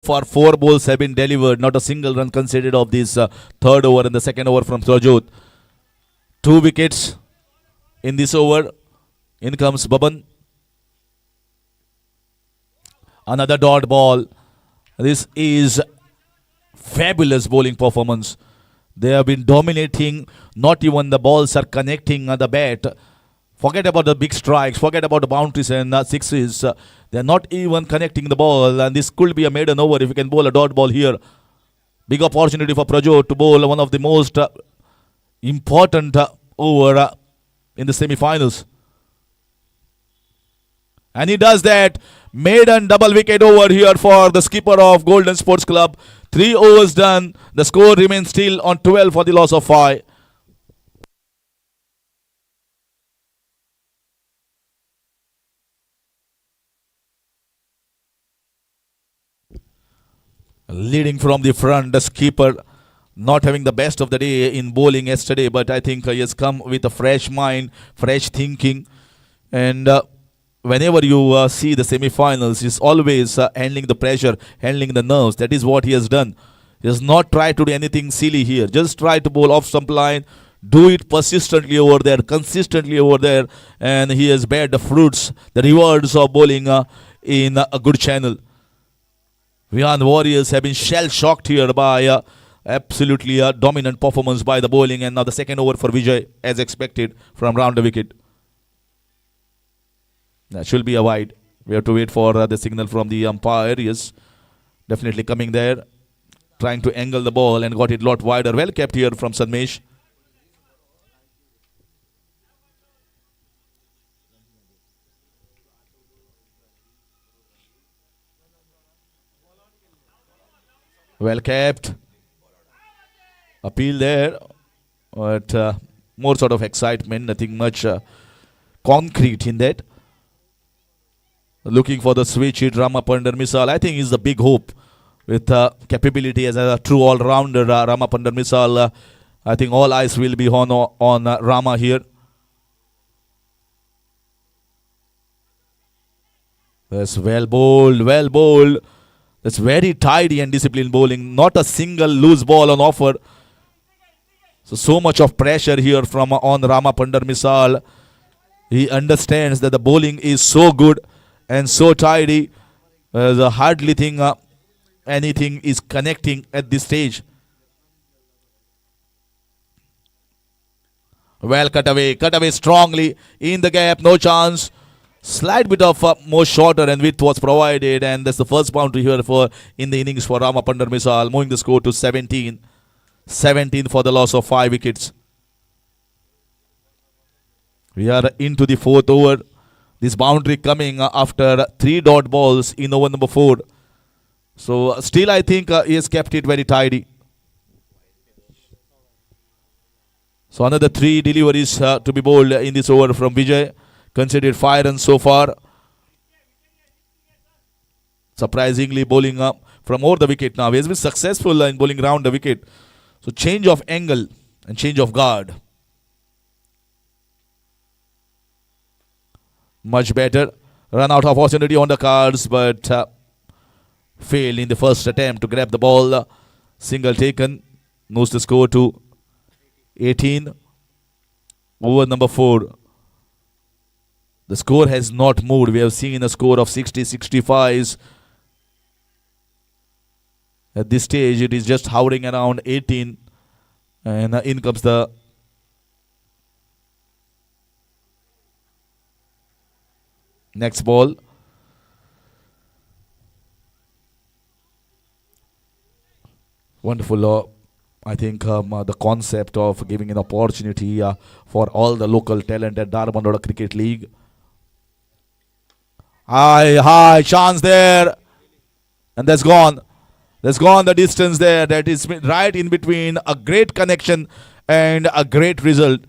For 4 balls have been delivered, not a single run conceded of this third over and the second over from Prajot. 2 wickets in this over. In comes Baban. Another dot ball. This is fabulous bowling performance. They have been dominating. Not even the balls are connecting the bat. Forget about the big strikes. Forget about the boundaries and sixes. They are not even connecting the ball. And this could be a maiden over if you can bowl a dot ball here. Big opportunity for Prajot to bowl one of the most important over in the semifinals. And he does that. Maiden double wicket over here for the skipper of Golden Sports Club. 3 overs done. The score remains still on 12 for the loss of 5. Leading from the front, the skipper not having the best of the day in bowling yesterday, but I think he has come with a fresh mind, fresh thinking. And whenever you see the semi-finals, he's always handling the pressure, handling the nerves. That is what he has done. He has not tried to do anything silly here. Just try to bowl off stump line, do it persistently over there, consistently over there, and he has bared the fruits, the rewards of bowling in a good channel. Vihan Warriors have been shell-shocked here by absolutely dominant performance by the bowling, and now the second over for Vijay as expected from round the wicket. That should be a wide. We have to wait for the signal from the umpire. Yes, definitely coming there, trying to angle the ball and got it a lot wider. Well kept here from Sanmesh. Well kept. Appeal there, but more sort of excitement, nothing much concrete in that. Looking for the switch hit, Ramapandar Misal. I think is the big hope with capability as a true all-rounder. Ramapandar Misal. I think all eyes will be on Rama here. That's well bowled, well bowled. That's very tidy and disciplined bowling. Not a single loose ball on offer. So much of pressure here from on Ramapandar Misal. He understands that the bowling is so good and so tidy. The hardly thing anything is connecting at this stage. Well cut away strongly in the gap, no chance. Slight bit of more shorter and width was provided, and that's the first boundary here for in the innings for Ramapandar Misal, moving the score to 17. 17 for the loss of 5 wickets. We are into the 4th over. This boundary coming after 3 dot balls in over number 4. So still I think he has kept it very tidy. So another 3 deliveries to be bowled in this over from Vijay. Considered 5 runs so far. Surprisingly bowling up from over the wicket now. He has been successful in bowling round the wicket. So change of angle and change of guard. Much better. Run out opportunity on the cards, but failed in the first attempt to grab the ball. Single taken. Moves the score to 18. Over number 4. The score has not moved. We have seen a score of 60, 65s. At this stage, it is just hovering around 18. And in comes the next ball. Wonderful. I think the concept of giving an opportunity for all the local talent at Dharbandoda Cricket League. High chance there. And that's gone. That's gone the distance there. That is right in between a great connection and a great result.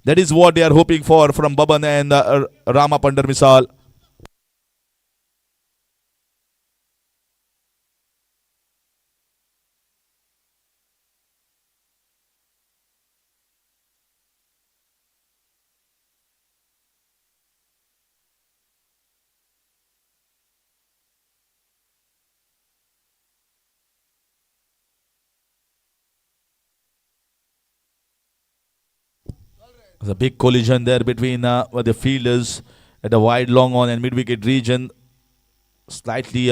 That is what they are hoping for from Baban and Ramapandar Misal. There's a big collision there between the fielders at the wide long on and mid-wicket region. Slightly,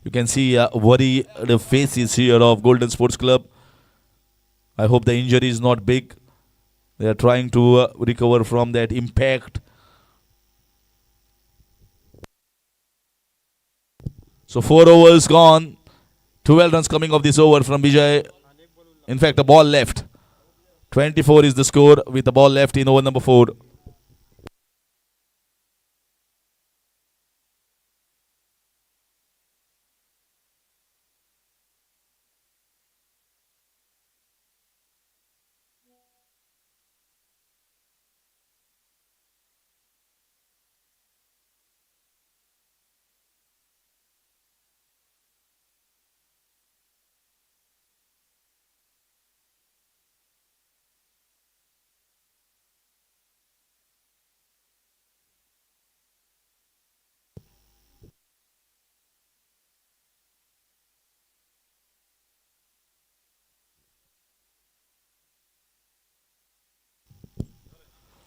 you can see worry the faces here of Golden Sports Club. I hope the injury is not big. They are trying to recover from that impact. So 4 overs gone. 12 runs coming off this over from Vijay. In fact, a ball left. 24 is the score with the ball left in over number 4.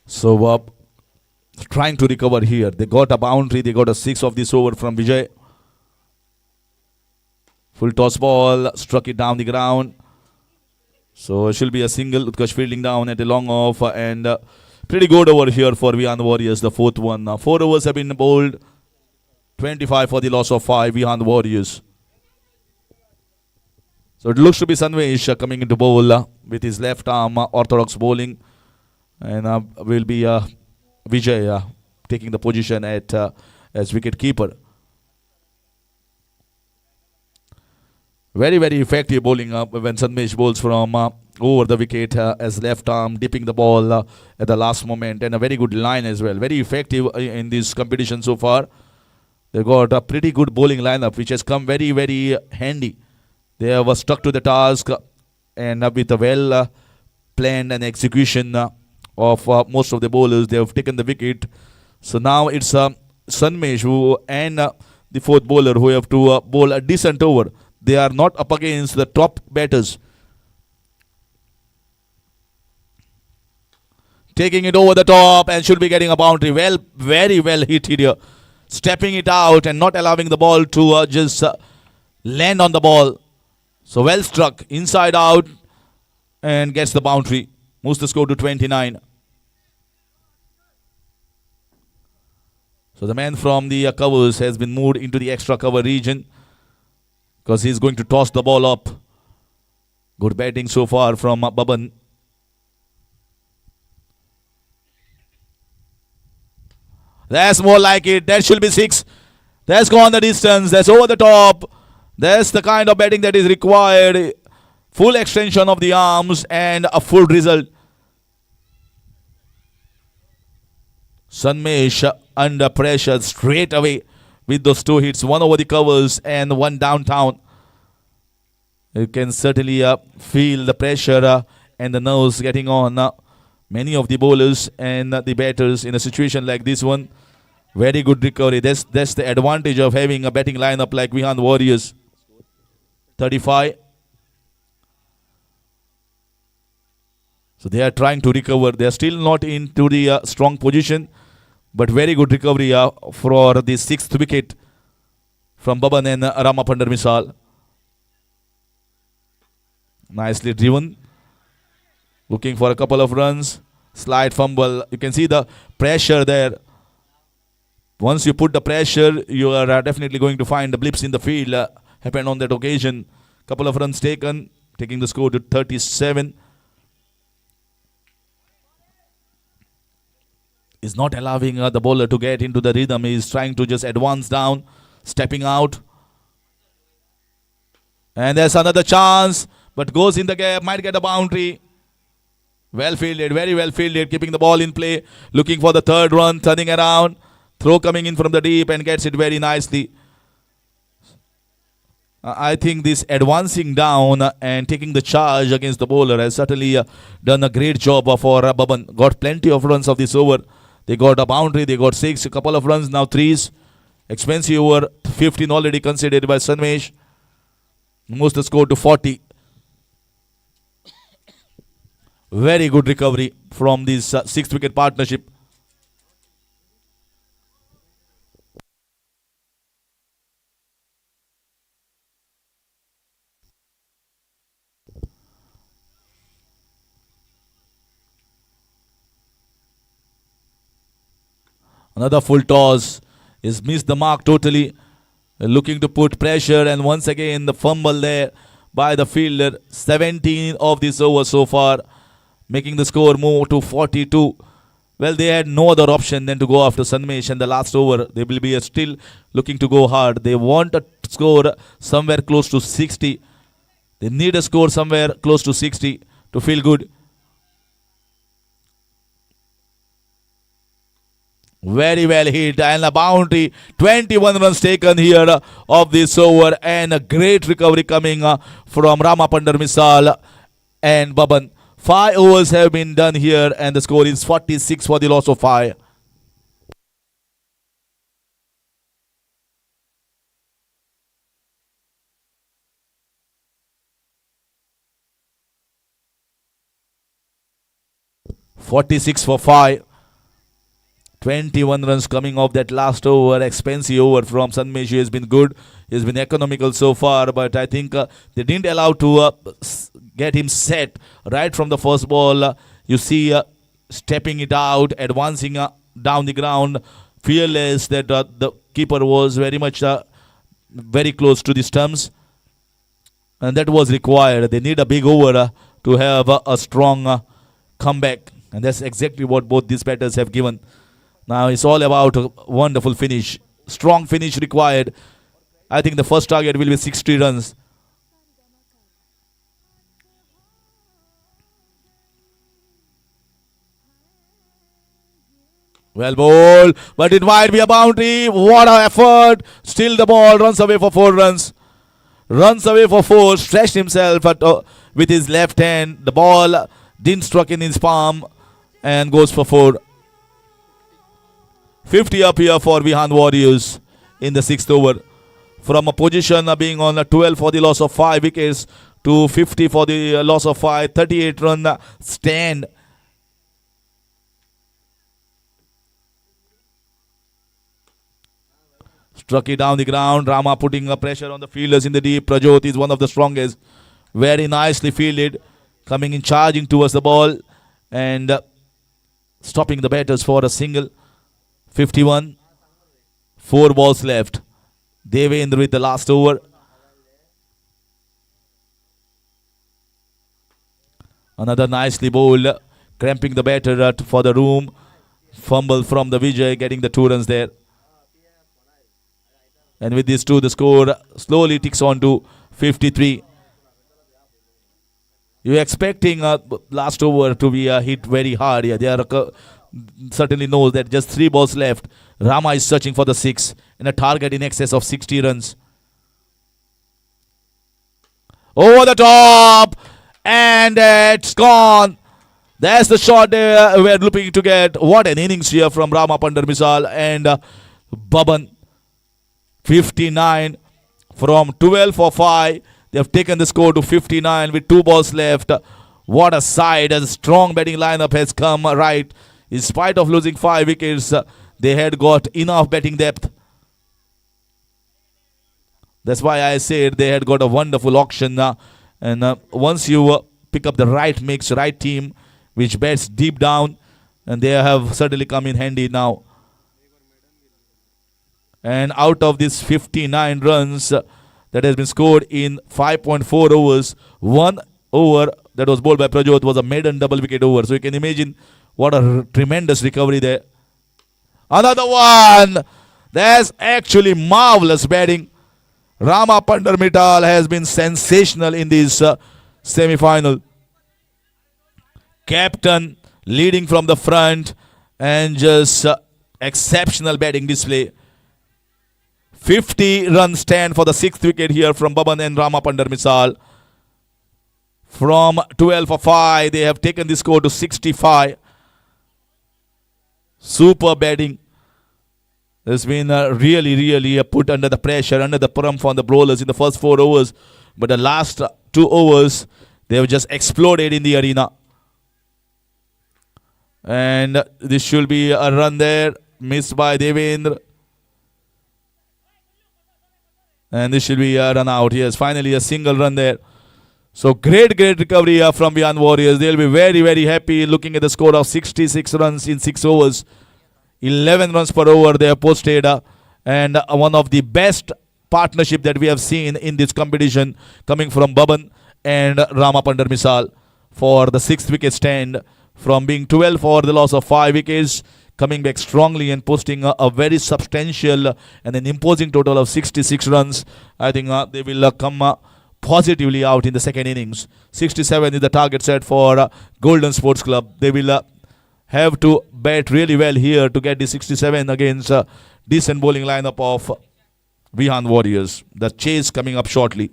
So trying to recover here. They got a boundary. They got a 6 of this over from Vijay. Full toss ball, struck it down the ground. So it should be a single. Utkarsh fielding down at a long off, and pretty good over here for Vihan Warriors, the fourth one. 4 overs have been bowled. 25 for the loss of 5, Vihan Warriors. So it looks to be Sanvesh coming into bowl with his left arm orthodox bowling, and will be Vijay taking the position at as wicket keeper. Very, very effective bowling when Sanmesh bowls from over the wicket as left arm, dipping the ball at the last moment, and a very good line as well. Very effective in this competition so far. They've got a pretty good bowling lineup, which has come very, very handy. They have stuck to the task, and with a well planned and execution of most of the bowlers, they have taken the wicket. So now it's Sanmesh who and the fourth bowler who have to bowl a decent over. They are not up against the top batters. Taking it over the top and should be getting a boundary. Well, very well hit here. Stepping it out and not allowing the ball to just land on the ball. So well struck, inside out, and gets the boundary. Moves the score to 29. So the man from the covers has been moved into the extra cover region, because he's going to toss the ball up. Good batting so far from Baban. That's more like it. That should be 6. That's gone the distance. That's over the top. That's the kind of batting that is required. Full extension of the arms and a full result. Sanmesh under pressure straight away with those 2 hits, 1 over the covers and 1 downtown. You can certainly feel the pressure and the nerves getting on many of the bowlers and the batters in a situation like this one. Very good recovery. That's the advantage of having a batting lineup like Vihan Warriors. 35. So they are trying to recover. They are still not into the strong position, but very good recovery for the 6th wicket from Baban and Ramapandar Misal. Nicely driven. Looking for a couple of runs. Slight fumble. You can see the pressure there. Once you put the pressure, you are definitely going to find the blips in the field. Happened on that occasion. Couple of runs taken, taking the score to 37. Is not allowing the bowler to get into the rhythm. He is trying to just advance down, stepping out. And there's another chance, but goes in the gap, might get a boundary. Well fielded, very well fielded, keeping the ball in play, looking for the 3rd run, turning around, throw coming in from the deep and gets it very nicely. I think this advancing down and taking the charge against the bowler has certainly done a great job for Baban. Got plenty of runs of this over. They got a boundary, they got 6, a couple of runs, now 3s. Expensive over, 15 already considered by Sanmesh. Moves the score to 40. Very good recovery from this 6th wicket partnership. Another full toss is missed the mark totally. Looking to put pressure, and once again the fumble there by the fielder. 17 of this over so far, making the score move to 42. Well, they had no other option than to go after Sanmesh, and the last over they will be still looking to go hard. They want a score somewhere close to 60. They need a score somewhere close to 60 to feel good. Very well hit and a boundary. 21 runs taken here of this over, and a great recovery coming from Ramapandar Misal and Baban. 5 overs have been done here, and the score is 46 for the loss of 5. (46 for 5). 21 runs coming off that last over, expensive over from Sanmesh. Has been good. He's been economical so far, but I think they didn't allow to get him set right from the first ball. You see, stepping it out, advancing down the ground, fearless. That the keeper was very much very close to the stumps, and that was required. They need a big over to have a strong comeback, and that's exactly what both these batters have given. Now it's all about a wonderful finish. Strong finish required. I think the first target will be 60 runs. Well bowled, but it might be a boundary. What an effort. Still the ball runs away for 4 runs. Runs away for 4. Stretched himself with his left hand. The ball didn't struck in his palm and goes for 4. 50 up here for Vihan Warriors in the 6th over. From a position being on a 12 for the loss of 5 wickets to 50 for the loss of 5. 38 run stand. Struck it down the ground. Rama putting a pressure on the fielders in the deep. Prajot is one of the strongest. Very nicely fielded. Coming in, charging towards the ball. And stopping the batters for a single. 51. 4 balls left. Devendra with the last over. Another nicely bowled. Cramping the batter for the room. Fumble from the Vijay, getting the 2 runs there. And with these 2, the score slowly ticks on to 53. You're expecting last over to be hit very hard. Yeah, they are certainly knows that just 3 balls left. Rama is searching for the 6 and a target in excess of 60 runs. Over the top, and it's gone. That's the shot we're looking to get. What an innings here from Rama Pandar Misal and Baban. 59 from 12 for 5. They have taken the score to 59 with 2 balls left. What a side. A strong batting lineup has come right. In spite of losing 5 wickets, they had got enough batting depth. That's why I said they had got a wonderful auction. And once you pick up the right mix, right team, which bats deep down, and they have certainly come in handy now. And out of these 59 runs that has been scored in 5.4 overs, 1 over that was bowled by Prajot was a maiden double wicket over. So you can imagine what a tremendous recovery there. Another one. That's actually marvelous batting. Rama Pandar Mittal has been sensational in this semi-final. Captain leading from the front and just exceptional batting display. 50 run stand for the 6th wicket here from Baban and Rama Pandar Misal. From 12 for 5, they have taken the score to 65. Super batting. Has been really put under the pressure, under the prump on the bowlers in the first 4 overs. But the last 2 overs, they have just exploded in the arena. And this should be a run there. Missed by Devendra. And this should be a run out. Yes, finally a single run there. So great recovery from Vihan Warriors. They'll be very happy looking at the score of 66 runs in 6 overs. 11 runs per over they have posted. And one of the best partnership that we have seen in this competition coming from Baban and Rama Pandar Misal for the 6th wicket stand. From being 12 for the loss of 5 wickets, coming back strongly and posting a very substantial and an imposing total of 66 runs. I think they will come positively out in the second innings. 67 is the target set for Golden Sports Club. They will have to bat really well here to get the 67 against decent bowling lineup of Vihan Warriors. The chase coming up shortly.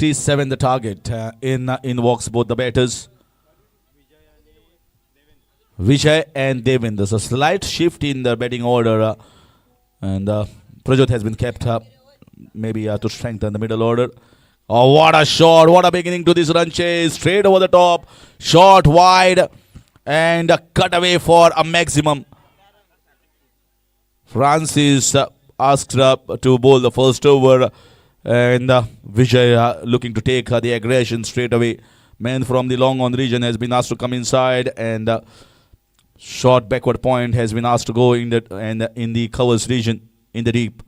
67 the target. In walks both the batters. Vijay and Devin. There's a slight shift in the batting order. And Prajot has been kept up. Maybe to strengthen the middle order. Oh, what a shot. What a beginning to this run chase. Straight over the top. Shot wide. And a cut away for a maximum. Francis asked to bowl the first over. And Vijay looking to take the aggression straight away. Man from the long on region has been asked to come inside. And short backward point has been asked to go in the covers region in the deep.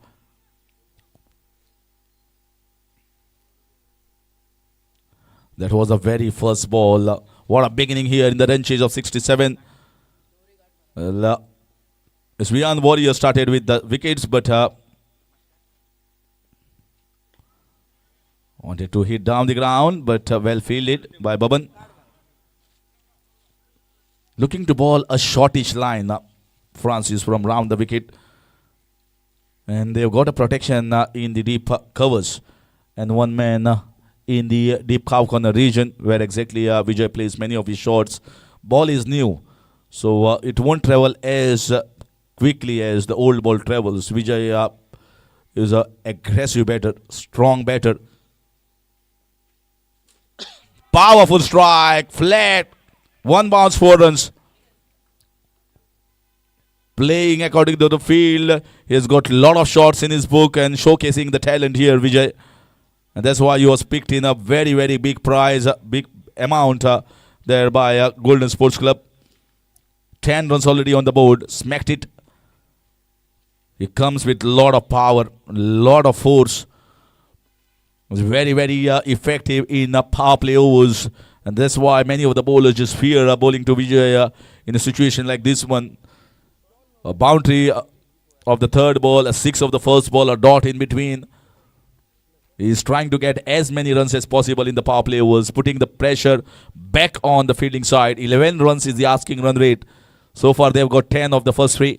That was a very first ball. What a beginning here in the run chase of 67. Well, Svian Warrior started with the wickets, but wanted to hit down the ground, but well fielded by Baban. Looking to ball a shortish line. Francis from round the wicket. And they've got a protection in the deep covers. And one man in the deep cow corner region where exactly Vijay plays many of his shots. Ball is new, so it won't travel as quickly as the old ball travels. Vijay is a aggressive batter, strong batter. Powerful strike, flat, one bounce, 4 runs. Playing according to the field. He's got a lot of shots in his book and showcasing the talent here, Vijay. And that's why he was picked in a very, very big prize, big amount there by Golden Sports Club. 10 runs already on the board. Smacked it. He comes with a lot of power, a lot of force. Was very, very effective in power play overs. And that's why many of the bowlers just fear bowling to Vijay in a situation like this one. A boundary of the third ball, a 6 of the first ball, a dot in between. He's trying to get as many runs as possible in the power play overs, putting the pressure back on the fielding side. 11 runs is the asking run rate. So far, they've got 10 of the first 3.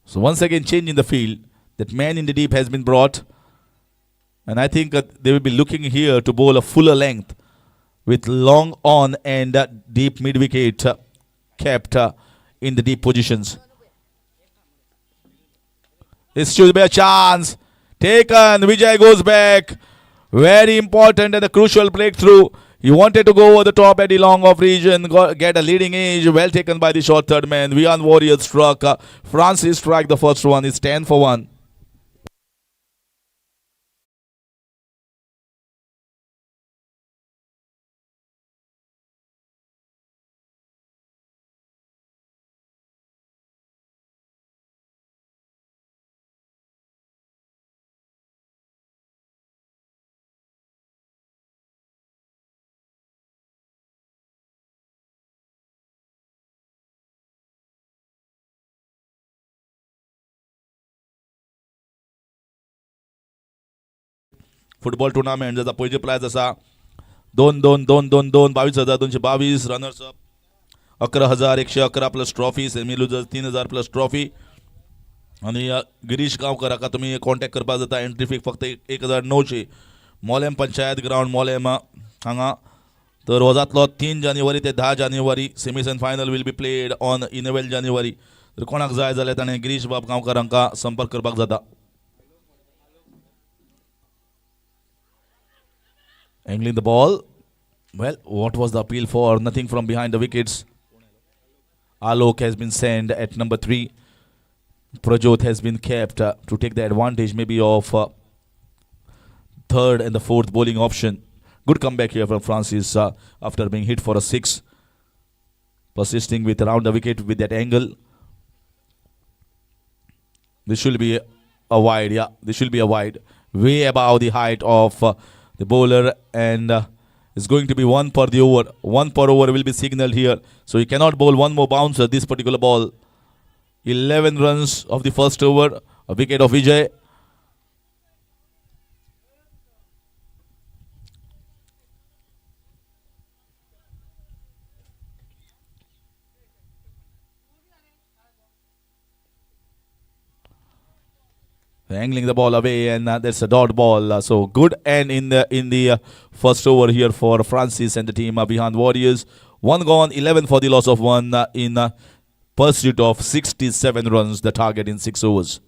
So once again, change in the field. That man in the deep has been brought. And I think they will be looking here to bowl a fuller length with long on and deep mid-wicket kept in the deep positions. This should be a chance. Taken. Vijay goes back. Very important and a crucial breakthrough. He wanted to go over the top at the long off region, get a leading edge. Well taken by the short third man. Vian Warrior struck. Francis struck the first one. It's 10 for 1. Football tournament जसा पयचे prize असा 22,222 runners up 11,111 plus trophy semi losers 3,000 plus trophy आणि गिरीश गांवकर हाका तुम्ही contact करपाक जाता. Entry fee फक्त 1,900. Mollem panchayat ground Mollem हांगा. तर हो जातलो 3 जानेवारी ते 10 January. Semifinal will be played on 11 January. तर कोणाक जाय जाल्यार ताणें गिरीश बाब गांवकर हांका संपर्क करपाक जाता. Angling the ball. Well, what was the appeal for? Nothing from behind the wickets. Alok has been sent at number 3. Prajot has been kept to take the advantage maybe of third and the fourth bowling option. Good comeback here from Francis after being hit for a 6. Persisting with around the wicket with that angle. This should be a wide. Yeah, this should be a wide. Way above the height of the bowler, and it's going to be 1 per the over. 1 per over will be signaled here. So you cannot bowl one more bouncer this particular ball. 11 runs of the first over. A wicket of Vijay. angling the ball away, and that's a dot ball. So good end in the first over here for Francis and the team behind Warriors. 1 gone, 11 for the loss of 1 in pursuit of 67 runs, the target in 6 overs.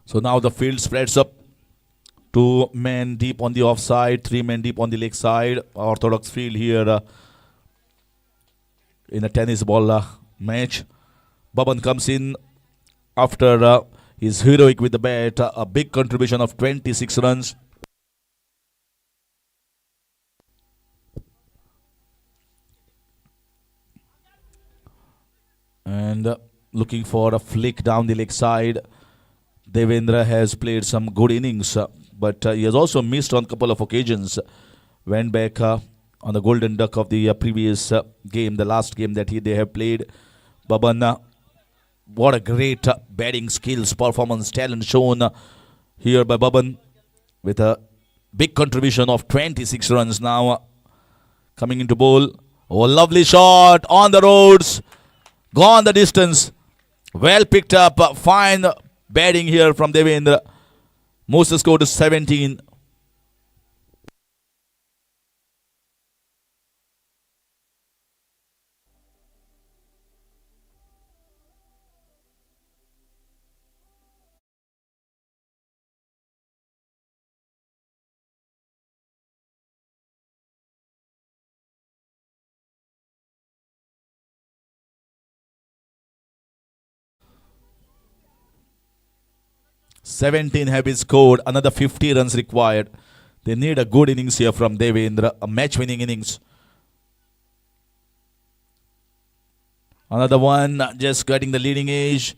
So now the field spreads up. 2 men deep on the offside, 3 men deep on the leg side. Orthodox field here in a tennis ball match. Baban comes in after his heroic with the bat. A big contribution of 26 runs. And looking for a flick down the leg side. Devendra has played some good innings, but he has also missed on a couple of occasions. Went back on the golden duck of the previous game, the last game that they have played. Baban, what a great batting skills, performance, talent shown here by Baban with a big contribution of 26 runs now coming into bowl. Oh, lovely shot on the roads, gone the distance. Well picked up, fine batting here from Devendra. Moves the score to 17. Have been scored, another 50 runs required. They need a good innings here from Devendra, a match-winning innings. Another one, just getting the leading edge.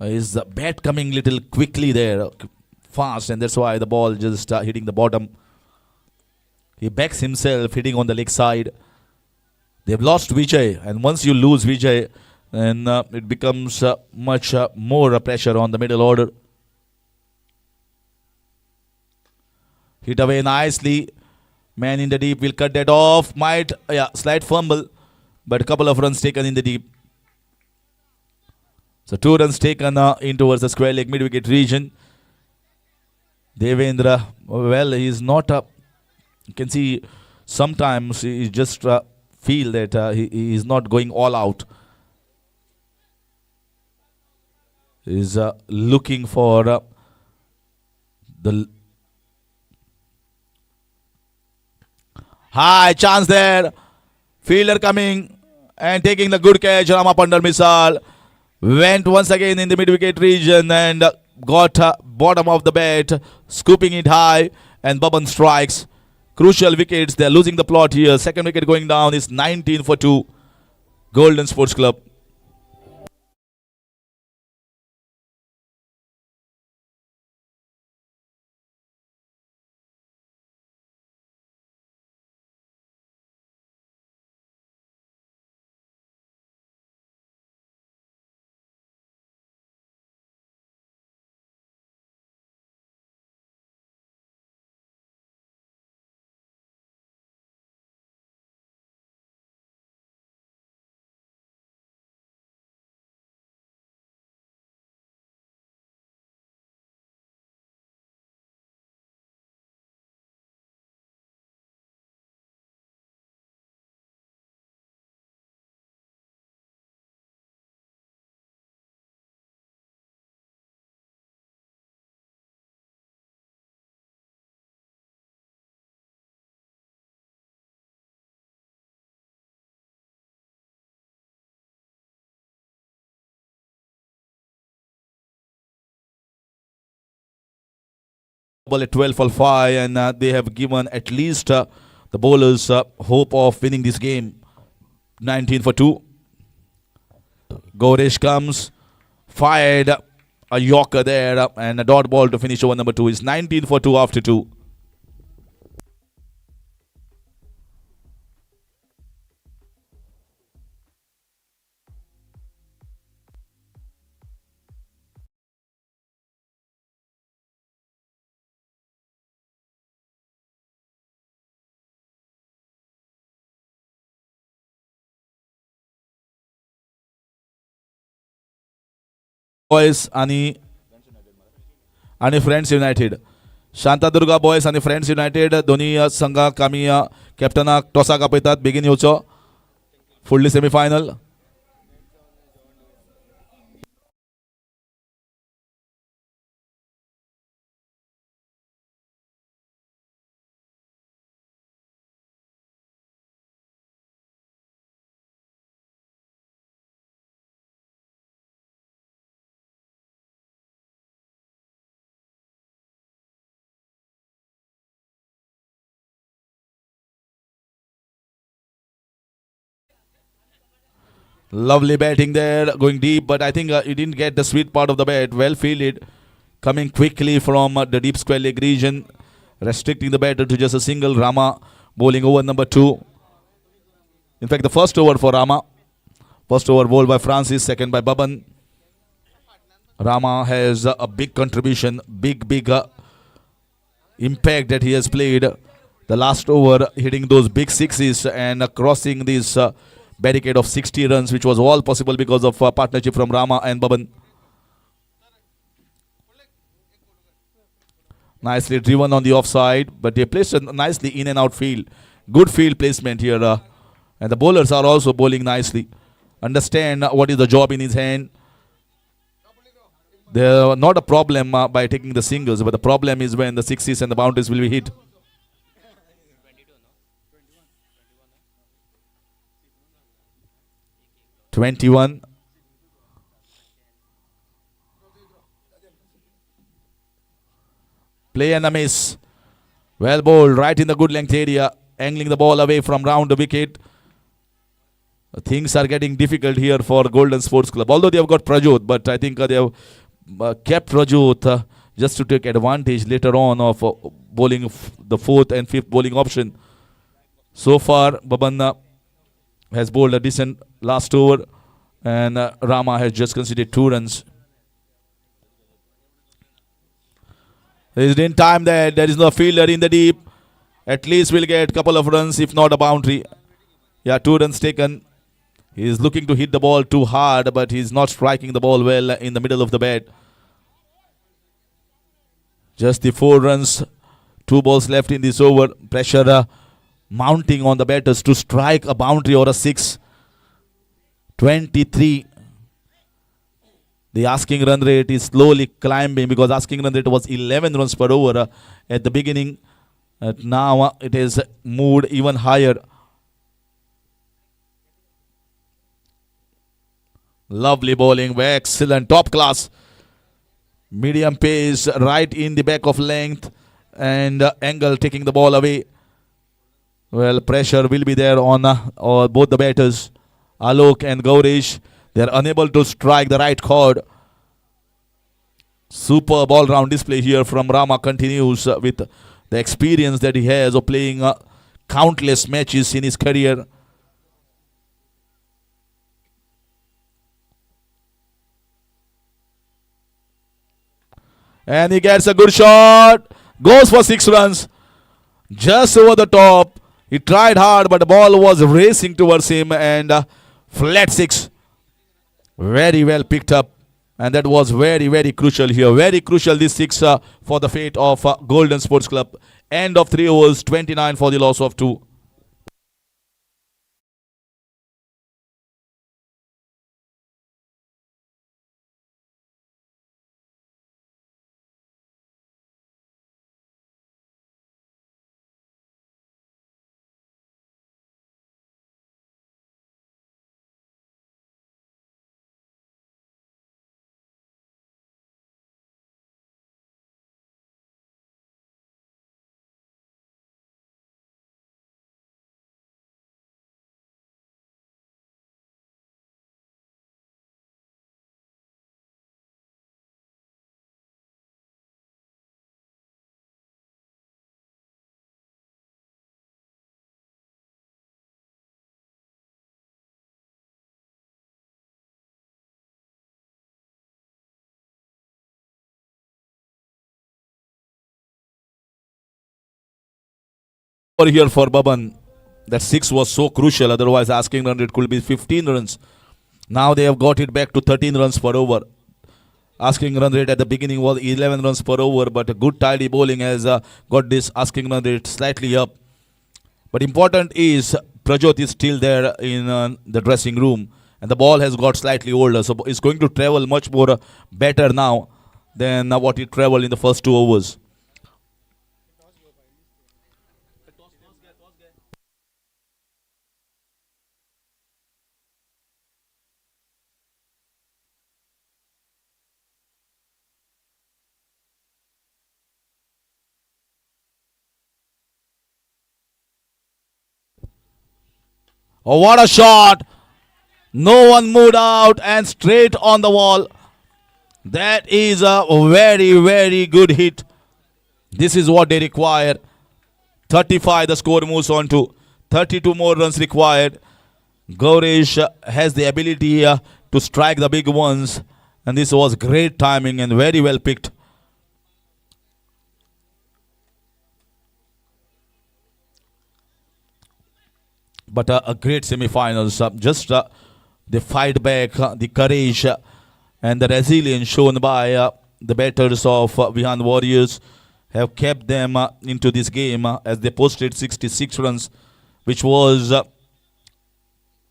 Is the bat coming little quickly there, fast, and that's why the ball just hitting the bottom. He backs himself, hitting on the leg side. They've lost Vijay, and once you lose Vijay, then it becomes much more pressure on the middle order. Hit away nicely. Man in the deep will cut that off. Might, slight fumble, but a couple of runs taken in the deep. So 2 runs taken in towards the square leg mid-wicket region. Devendra, well, he's not up. You can see sometimes he just feel that he is not going all out. He's looking for the high chance there. Fielder coming and taking the good catch. Rama Pandar Misal went once again in the mid-wicket region and got bottom of the bat, scooping it high, and Baban strikes. Crucial wickets. They are losing the plot here. Second wicket going down is 19 for 2. Golden Sports Club. Ball at 12 for 5, and they have given at least the bowlers hope of winning this game. 19 for 2. Goresh comes, fired a Yorker there, and a dot ball to finish over number 2. It's 19 for 2 after 2. Boys आणि friends United, Shantadurga boys आणि friends United दोन्ही संघाक आमी कॅप्टनाक टॉसाक आपयतात बेगीन येवचो फुडली semifinal. Lovely batting there, going deep, but I think he didn't get the sweet part of the bat. Well fielded, coming quickly from the deep square leg region, restricting the batter to just a single. Rama bowling over number 2. In fact, the first over for Rama. First over bowled by Francis, second by Baban. Rama has a big contribution, big impact that he has played. The last over, hitting those big sixes and crossing this barricade of 60 runs, which was all possible because of partnership from Rama and Baban. Nicely driven on the offside, but they placed it nicely in and out field. Good field placement here. And the bowlers are also bowling nicely. Understand what is the job in his hand. They're not a problem by taking the singles, but the problem is when the sixes and the boundaries will be hit. (21). Play and a miss. Well bowled, right in the good length area, angling the ball away from round the wicket. Things are getting difficult here for Golden Sports Club. Although they have got Prajot, but I think they have kept Prajot just to take advantage later on of bowling the fourth and fifth bowling option. So far, Baban has bowled a decent last over, and Rama has just conceded 2 runs. There is in time that there is no fielder in the deep. At least we'll get a couple of runs, if not a boundary. Yeah, 2 runs taken. He is looking to hit the ball too hard, but he's not striking the ball well in the middle of the bat. Just the 4 runs, 2 balls left in this over. Pressure mounting on the batters to strike a boundary or a 6. 23. The asking run rate is slowly climbing because asking run rate was 11 runs per over at the beginning. Now it is moved even higher. Lovely bowling, excellent, top class. Medium pace, right in the back of length, and angle taking the ball away. Well, pressure will be there on both the batters, Alok and Gaurish. They are unable to strike the right chord. Superb all-round display here from Rama continues with the experience that he has of playing countless matches in his career. And he gets a good shot. Goes for 6 runs. Just over the top. He tried hard, but the ball was racing towards him, and flat 6. Very well picked up. And that was very crucial here. Very crucial, this 6 for the fate of Golden Sports Club. End of 3 overs, 29 for the loss of 2. over here for Baban. That 6 was so crucial, otherwise asking run rate could be 15 runs. Now they have got it back to 13 runs per over. Asking run rate at the beginning was 11 runs per over, but a good tidy bowling has got this asking run rate slightly up. But important is Prajot is still there in the dressing room, and the ball has got slightly older, so it's going to travel much more better now than what it traveled in the first 2 overs. Oh, what a shot! No one moved out and straight on the wall. That is a very, very good hit. This is what they require. 35 the score moves on to 32 more runs required. Gaurish has the ability to strike the big ones, and this was great timing and very well picked. But a great semi-finals. Just the fight back, the courage and the resilience shown by the batters of Vihan Warriors have kept them into this game as they posted 66 runs, which was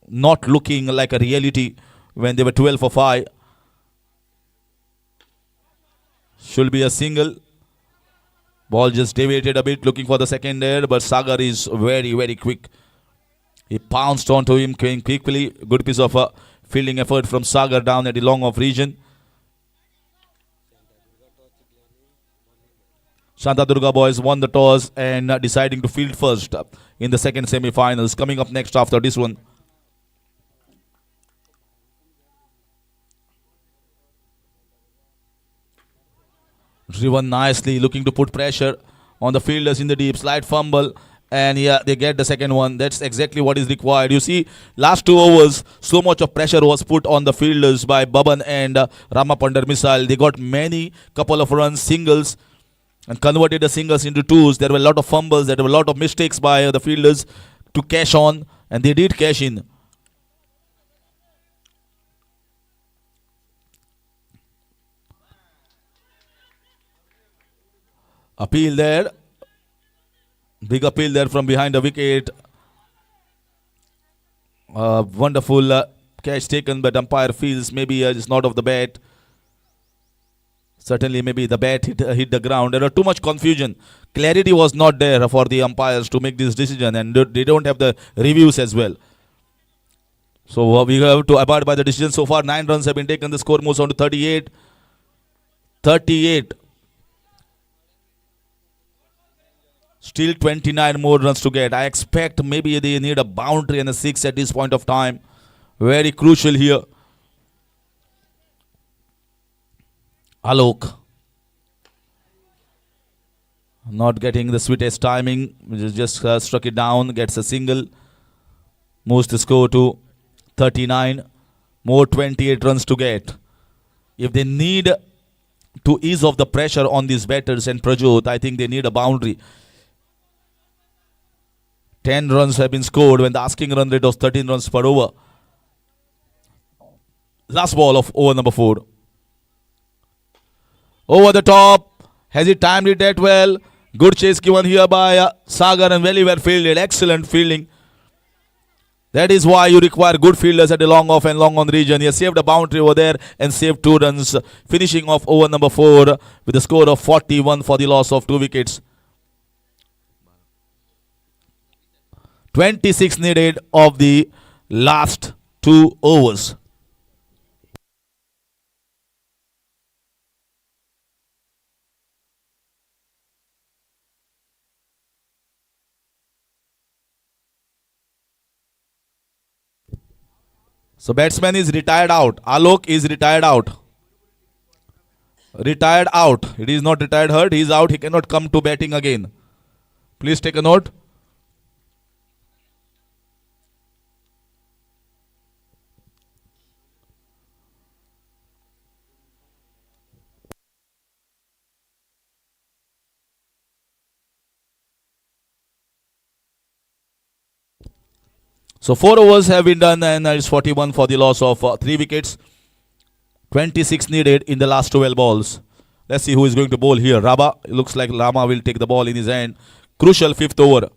not looking like a reality when they were 12 for 5. Should be a single. Ball just deviated a bit, looking for the second air, but Sagar is very, very quick. He pounced onto him quickly. Good piece of fielding effort from Sagar down at the long off region. Shanta Durga boys won the toss and deciding to field first in the second semi-finals. Coming up next after this one. Driven nicely, looking to put pressure on the fielders in the deep. Slight fumble. And yeah, they get the second one. That's exactly what is required. You see, last 2 overs, so much of pressure was put on the fielders by Baban and Ramapandar Missile. They got many couple of runs, singles, and converted the singles into twos. There were a lot of fumbles. There were a lot of mistakes by the fielders to cash on, and they did cash in. Appeal there. Big appeal there from behind the wicket. Wonderful catch taken, but umpire feels maybe it's not of the bat. Certainly, maybe the bat hit the ground. There was too much confusion. Clarity was not there for the umpires to make this decision, and they don't have the reviews as well. So we have to abide by the decision. So far, 9 runs have been taken. The score moves on to 38. 38. Still 29 more runs to get. I expect maybe they need a boundary and a 6 at this point of time. Very crucial here. Alok. Not getting the sweetest timing. Just struck it down. Gets a single. Moves the score to 39. More 28 runs to get. If they need to ease off the pressure on these batters and Prajot, I think they need a boundary. 10 runs have been scored when the asking run rate was 13 runs per over. Last ball of over number 4. Over the top. Has he timed it that well? Good chase given here by Sagar and very well fielded. Excellent fielding. That is why you require good fielders at the long off and long on region. He has saved a boundary over there and saved 2 runs. Finishing off over number 4 with a score of 41 for the loss of 2 wickets. 26 needed of the last 2 overs. So batsman is retired out. Alok is retired out. Retired out. It is not retired hurt. He is out. He cannot come to batting again. Please take a note. So 4 overs have been done and it's 41 for the loss of 3 wickets. 26 needed in the last 12 balls. Let's see who is going to bowl here. Rama. It looks like Rama will take the ball in his hand. Crucial 5th over.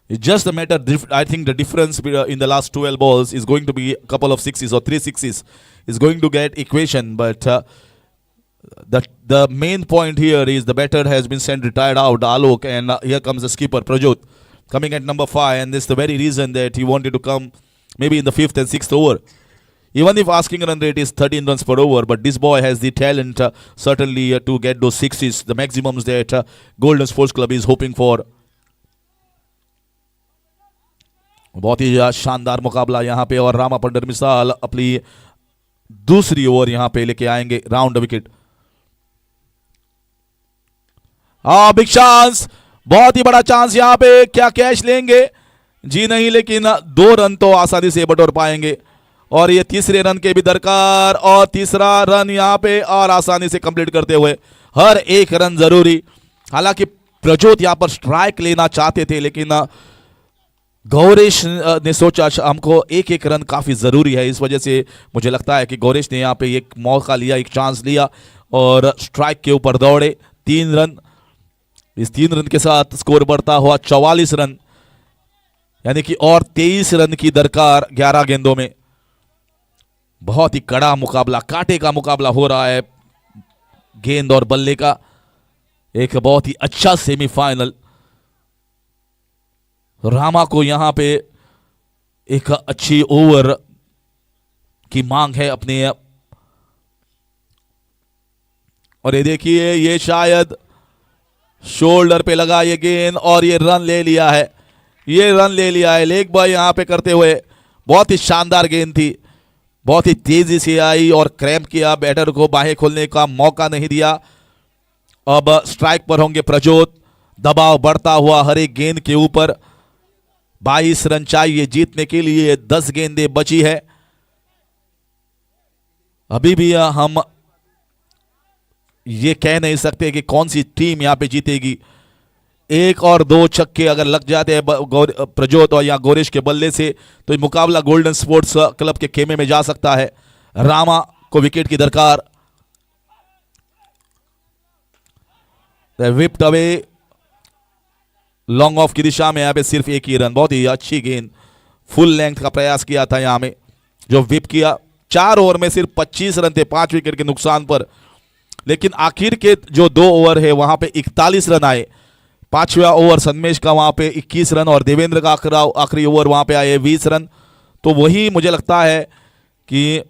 It's just a matter. I think the difference in the last 12 balls is going to be a couple of sixes or 3 sixes. Is going to get equation, but the main point here is the batter has been sent retired out, Alok, and here comes the skipper Prajot coming at number 5, and this is the very reason that he wanted to come maybe in the 5th and 6th over. Even if asking run rate is 13 runs per over, but this boy has the talent certainly to get those sixes, the maximums that Golden Sports Club is hoping for. बहुत ही शानदार मुकाबला यहाँ पे, और रामा पंडर मिसाल अपनी दूसरी ओवर यहाँ पे लेके आएंगे राउंड विकेट. बिग चांस, बहुत ही बड़ा चांस यहाँ पे. क्या कैच लेंगे? जी नहीं, लेकिन 2 रन तो आसानी से बटोर पाएंगे, और ये तीसरे रन के भी दरकार, और तीसरा रन यहाँ पे और आसानी से कंप्लीट करते हुए. हर एक रन जरूरी. हालांकि प्रजोत यहाँ पर स्ट्राइक लेना चाहते थे, लेकिन गौरेश ने सोचा हमको एक रन काफ़ी ज़रूरी है. इस वजह से मुझे लगता है कि गौरेश ने यहाँ पे एक मौका लिया, एक चांस लिया और स्ट्राइक के ऊपर दौड़े. 3 रन. इस 3 रन के साथ स्कोर बढ़ता हुआ 44 रन, यानी कि और 23 रन की दरकार 11 गेंदों में. बहुत ही कड़ा मुकाबला, कांटे का मुकाबला हो रहा है गेंद और बल्ले का. एक बहुत ही अच्छा सेमीफाइनल. रामा को यहां पे एक अच्छी ओवर की मांग है अपने, और ये देखिए ये शायद शोल्डर पे लगा ये गेंद, और ये रन ले लिया है. ये रन ले लिया है लेग बॉय यहां पे करते हुए. बहुत ही शानदार गेंद थी, बहुत ही तेजी से आई और क्रैम्प किया. बैटर को बाहें खोलने का मौका नहीं दिया. अब स्ट्राइक पर होंगे प्रजोत. दबाव बढ़ता हुआ हर एक गेंद के ऊपर. 22 रन चाहिए जीतने के लिए. 10 गेंदें बची है. अभी भी हम ये कह नहीं सकते कि कौन सी टीम यहां पे जीतेगी. 1 और 2 छक्के अगर लग जाते हैं प्रजोत और या गौरेश के बल्ले से, तो ये मुकाबला गोल्डन स्पोर्ट्स क्लब के खेमे में जा सकता है. रामा को विकेट की दरकार. विप्ड अवे लॉन्ग ऑफ की दिशा में. यहां पे सिर्फ 1 ही रन. बहुत ही अच्छी गेंद, फुल लेंथ का प्रयास किया था यहां में जो विप किया. 4 ओवर में सिर्फ 25 रन थे 5 विकेट के नुकसान पर, लेकिन आखिर के जो 2 ओवर है वहां पे 41 रन आए. 5वां ओवर सन्मेश का वहां पे 21 रन, और देवेंद्र का आखिरी ओवर वहां पे आए 20 रन. तो वही मुझे लगता है कि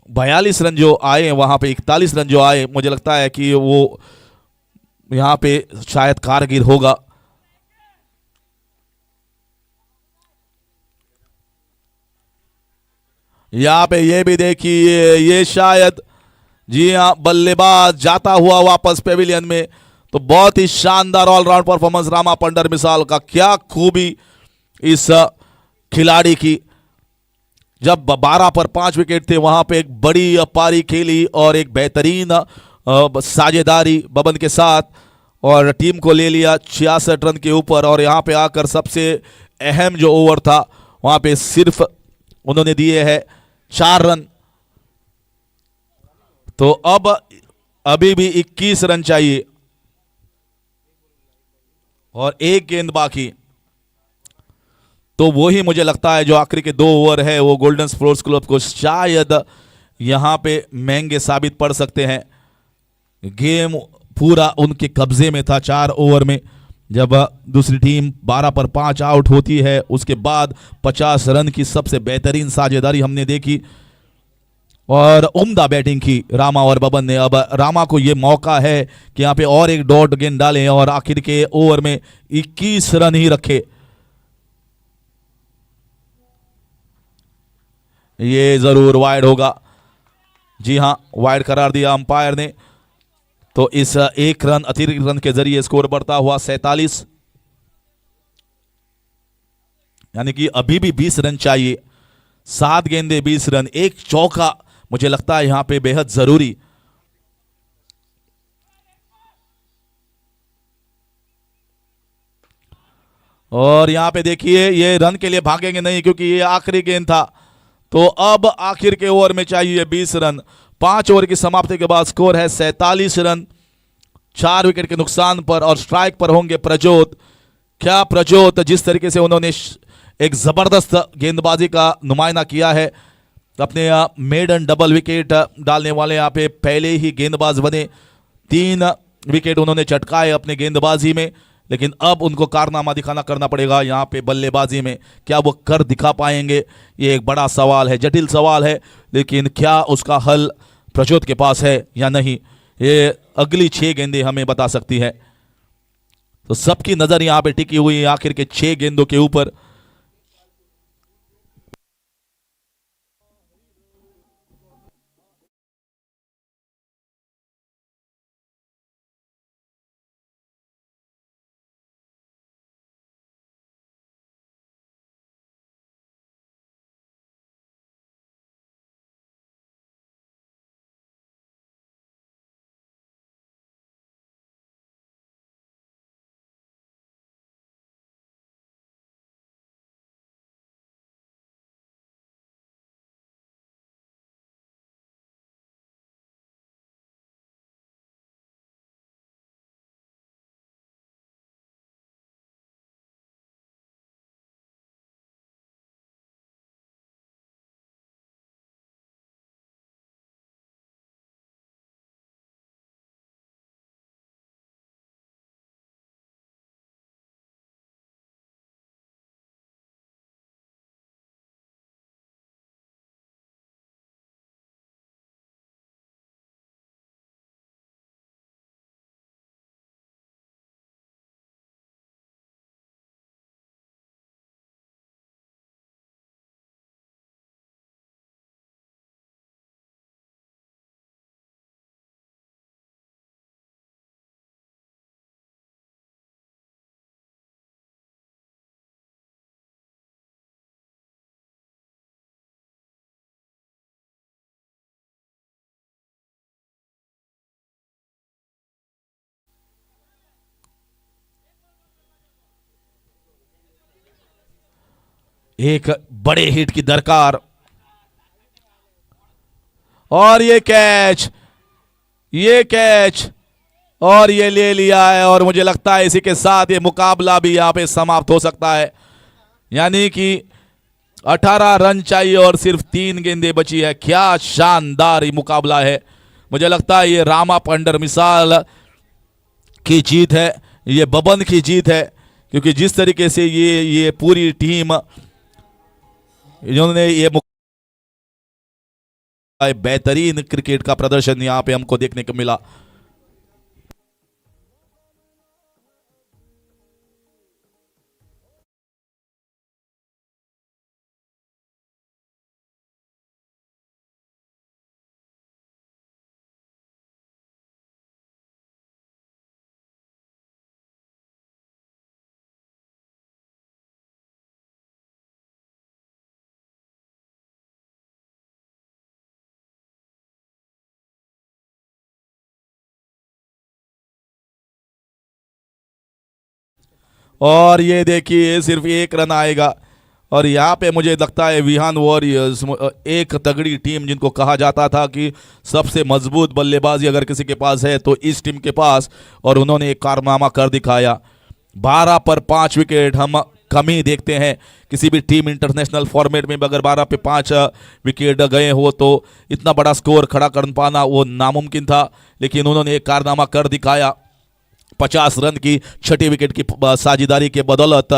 42 रन जो आए वहां पे 41 रन जो आए, मुझे लगता है कि वो यहां पे शायद कारगर होगा. यहां पे ये भी देखिए, ये शायद, जी हां, बल्लेबाज जाता हुआ वापस पेविलियन में. तो बहुत ही शानदार ऑलराउंड परफॉर्मेंस रामा पंडर मिसाल का. क्या खूबी इस खिलाड़ी की. जब 12 पर 5 विकेट थे वहां पे एक बड़ी पारी खेली और एक बेहतरीन साझेदारी बबन के साथ, और टीम को ले लिया 66 रन के ऊपर. और यहां पे आकर सबसे अहम जो ओवर था वहां पे सिर्फ उन्होंने दिए हैं 4 रन. तो अब अभी भी 21 रन चाहिए और 1 गेंद बाकी. तो वही मुझे लगता है जो आखिरी के 2 ओवर है वो गोल्डन स्पोर्ट्स क्लब को शायद यहां पे महंगे साबित पड़ सकते हैं. गेम पूरा उनके कब्जे में था 4 ओवर में. जब दूसरी टीम 12 पर 5 आउट होती है, उसके बाद 50 रन की सबसे बेहतरीन साझेदारी हमने देखी और उम्दा बैटिंग की रामा और बबन ने. अब रामा को यह मौका है कि यहाँ पे और एक डॉट गेंद डालें और आखिर के ओवर में 21 रन ही रखे. ये जरूर वाइड होगा. जी हां, वाइड करार दिया अंपायर ने. तो इस 1 रन अतिरिक्त रन के जरिए स्कोर बढ़ता हुआ 47, यानी कि अभी भी 20 रन चाहिए. 7 गेंदे 20 रन, 1 चौका मुझे लगता है यहां पे बेहद जरूरी. और यहाँ पे देखिए ये रन के लिए भागेंगे नहीं क्योंकि ये आखिरी गेंद था। तो अब आखिर के ओवर में चाहिए 20 रन। 5 ओवर की समाप्ति के बाद स्कोर है 47 रन 4 विकेट के नुकसान पर। और स्ट्राइक पर होंगे प्रजोत। क्या प्रजोत जिस तरीके से उन्होंने एक जबरदस्त गेंदबाजी का नुमाइंदा किया है, अपने मेडन डबल विकेट डालने वाले यहाँ पे पहले ही गेंदबाज बने। 3 विकेट उन्होंने चटकाए अपने गेंदबाजी में, लेकिन अब उनको कारनामा दिखाना करना पड़ेगा यहाँ पे बल्लेबाजी में। क्या वो कर दिखा पाएंगे? ये एक बड़ा सवाल है, जटिल सवाल है, लेकिन क्या उसका हल प्रजोत के पास है या नहीं, ये अगली 6 गेंदें हमें बता सकती है। तो सबकी नजर यहाँ पे टिकी हुई है आखिर के 6 गेंदों के ऊपर। एक बड़े हिट की दरकार और ये कैच और ये ले लिया है। और मुझे लगता है इसी के साथ ये मुकाबला भी यहां पे समाप्त हो सकता है। यानी कि 18 रन चाहिए और सिर्फ 3 गेंदें बची है। क्या शानदार ये मुकाबला है। मुझे लगता है ये रामा पंडर मिसाल की जीत है, ये बबन की जीत है, क्योंकि जिस तरीके से ये पूरी टीम इन्होंने ये बेहतरीन क्रिकेट का प्रदर्शन यहां पे हमको देखने को मिला। और ये देखिए सिर्फ 1 रन आएगा। और यहाँ पे मुझे लगता है विहान वॉरियर्स एक तगड़ी टीम, जिनको कहा जाता था कि सबसे मजबूत बल्लेबाजी अगर किसी के पास है तो इस टीम के पास, और उन्होंने एक कारनामा कर दिखाया। 12 पर 5 विकेट हम कमी देखते हैं किसी भी टीम इंटरनेशनल फॉर्मेट में। अगर 12 पे 5 विकेट गए हो तो इतना बड़ा स्कोर खड़ा कर पाना वो नामुमकिन था, लेकिन उन्होंने एक कारनामा कर दिखाया। 50 रन की 6ठी विकेट की साझेदारी के बदौलत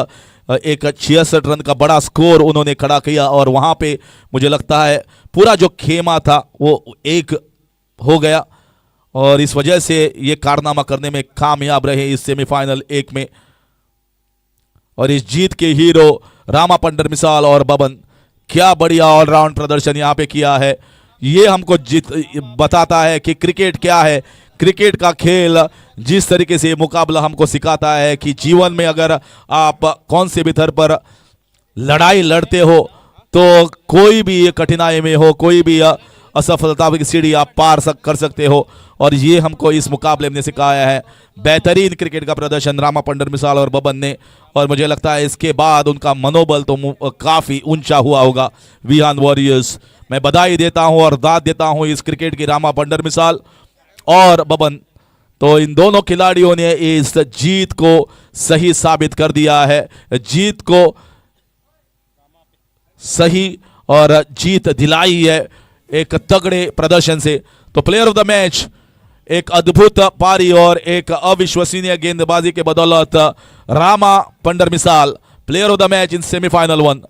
एक 66 रन का बड़ा स्कोर उन्होंने खड़ा किया। और वहां पे मुझे लगता है पूरा जो खेमा था वो एक हो गया, और इस वजह से ये कारनामा करने में कामयाब रहे इस सेमीफाइनल 1 में। और इस जीत के हीरो रामा पंडर मिसाल और बबन, क्या बढ़िया ऑलराउंड प्रदर्शन यहाँ पे किया है। ये हमको बताता है कि क्रिकेट क्या है। क्रिकेट का खेल जिस तरीके से मुकाबला हमको सिखाता है कि जीवन में अगर आप कौन से भी स्तर पर लड़ाई लड़ते हो तो कोई भी कठिनाई में हो, कोई भी असफलता की सीढ़ी आप पार कर सकते हो, और ये हमको इस मुकाबले में सिखाया है। बेहतरीन क्रिकेट का प्रदर्शन रामा पंडर मिसाल और बबन ने, और मुझे लगता है इसके बाद उनका मनोबल तो काफ़ी ऊंचा हुआ होगा। विहान वॉरियर्स, मैं बधाई देता हूं और दाद देता हूं इस क्रिकेट की रामा पंडर मिसाल और बबन। तो इन दोनों खिलाड़ियों ने इस जीत को सही साबित कर दिया है, जीत को सही और जीत दिलाई है एक तगड़े प्रदर्शन से। तो प्लेयर ऑफ द मैच एक अद्भुत पारी और एक अविश्वसनीय गेंदबाजी के बदौलत रामा पंडर मिसाल, player of the match in semifinal 1।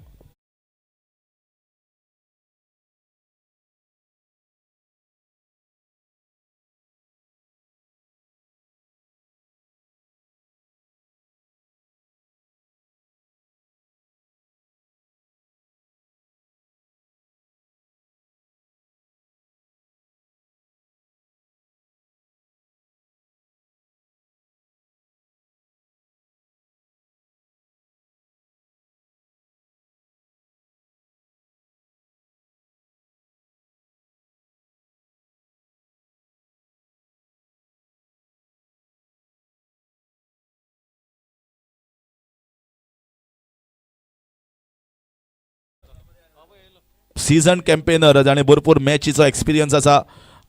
Season campaigner जाणे भरपूर मॅचीचो एक्सपिरियन्स आसा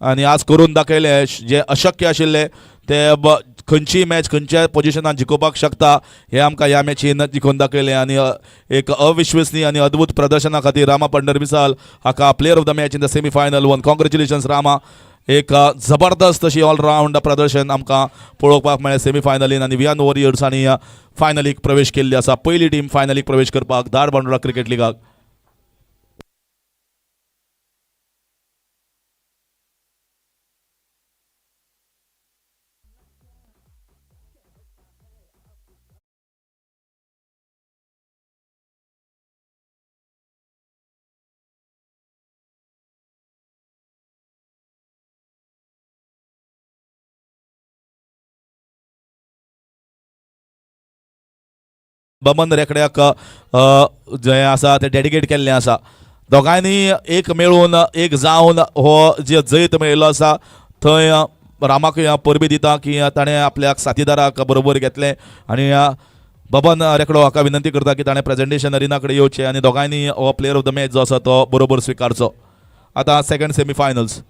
आणि आज करून दाखयले जे अशक्य आशिल्ले ते खंयचीय मॅच खंयच्याय पोजिशनात जिखोवपाक शकता हे आमकां ह्या मॅचीन जिखोवन दाखयले। आणि एक अविश्वसनीय आणि अद्भुत प्रदर्शना खातीर रामा पंडर मिसाल हाका player of the match in the semifinal 1। Congratulations Rama, एक जबरदस्त अशी ऑलरावंड प्रदर्शन आमकां पळोवपाक मेळ्ळें सेमीफायनलीन। आणि विहान वॉरियर्सांनी फायनलीक प्रवेश केल्ली आसा, पयली टीम फायनलीक प्रवेश करपाक धारबांदोडा क्रिकेट लिगाक। बमन रेकड्याक जे आसा ते डेडिकेट केल्लें आसा। दोगांयनी एक मेळून एक जावन हो जे जैत मेळिल्लो आसा थंय रामाकूय परबी दिता की ताणें आपल्याक साथीदाराक बरोबर घेतलें। आणि बबन रेकडो हाका विनंती करता की ताणें प्रेजेंटेशन अरिना कडेन येवचें आणि दोगांयनी हो प्लेयर ऑफ द मॅच जो आसा तो बरोबर स्विकारचो। आतां सेकंड सेमीफायनल्स।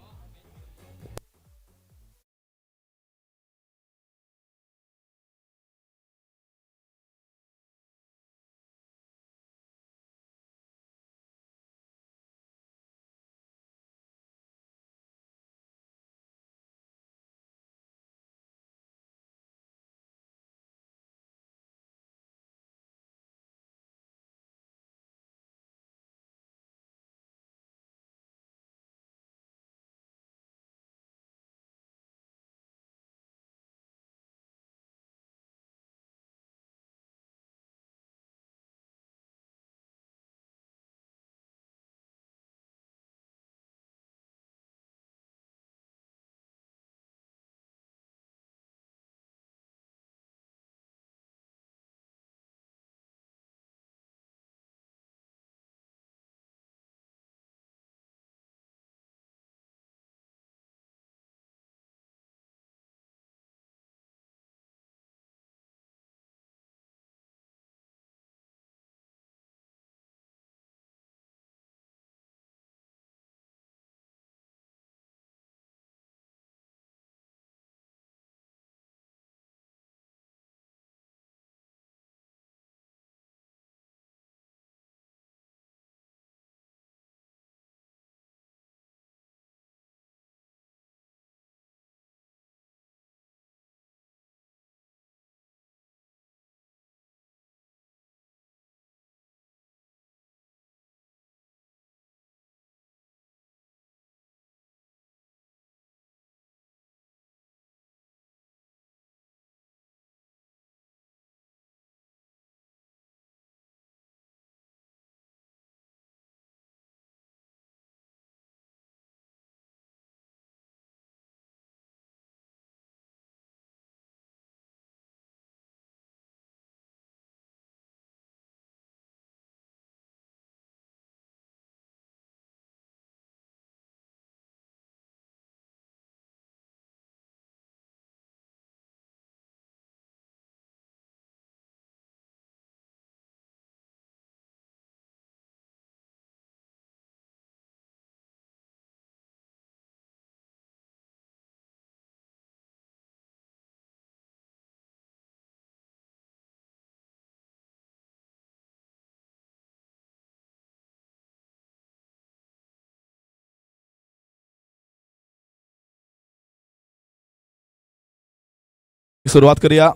सुरुवात करूया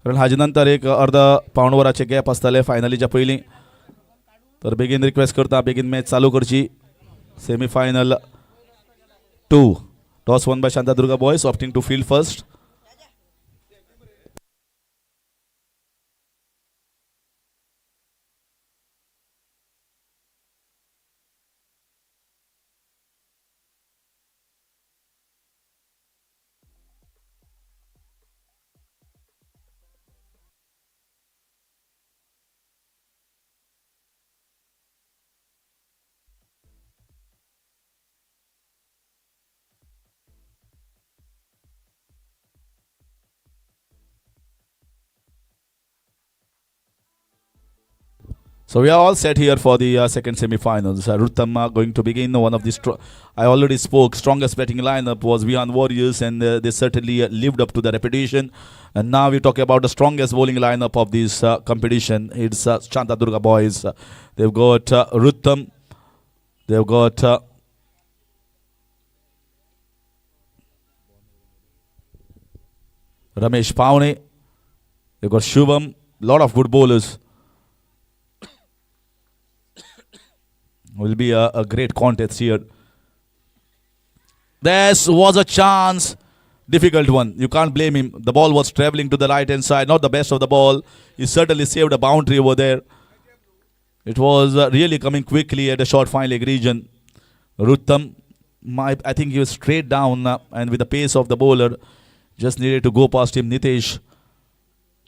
कारण हाजे नंतर एक अर्धा पाऊण वराचे गॅप आसतले फायनलीच्या पयलीं तर बेगीन रिक्वेस्ट करता बेगीन मॅच चालू करची semifinal 2 toss won by Shantadurga boys opting to field first. So we are all set here for the second semi-finals. Ruttam going to begin. One of the I already spoke. Strongest batting lineup was Vihan Warriors, and they certainly lived up to the reputation. And now we talk about the strongest bowling lineup of this competition. It's Shantadurga boys. They've got Ruttam. They've got Ramesh Paune. They've got Shubham. Lot of good bowlers. Will be a great contest here. This was a chance. Difficult one. You can't blame him. The ball was travelling to the right hand side. Not the best of the ball. He certainly saved a boundary over there. It was really coming quickly at the short fine leg region. Ruttam, I think he was straight down and with the pace of the bowler. Just needed to go past him. Nitesh,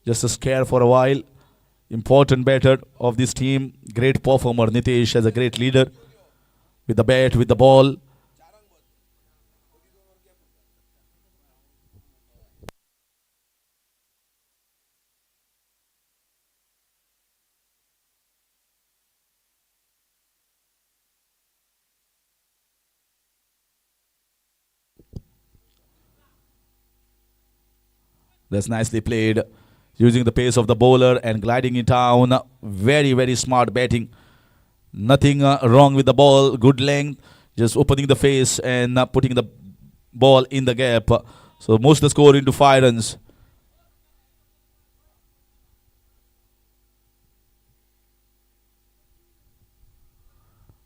just a scare for a while. Important batter of this team. Great performer. Nitesh as a great leader. With the bat, with the ball. That's nicely played. Using the pace of the bowler and gliding it down. Very, very smart batting. Nothing wrong with the ball. Good length. Just opening the face and putting the ball in the gap. So most of the score into 5 runs.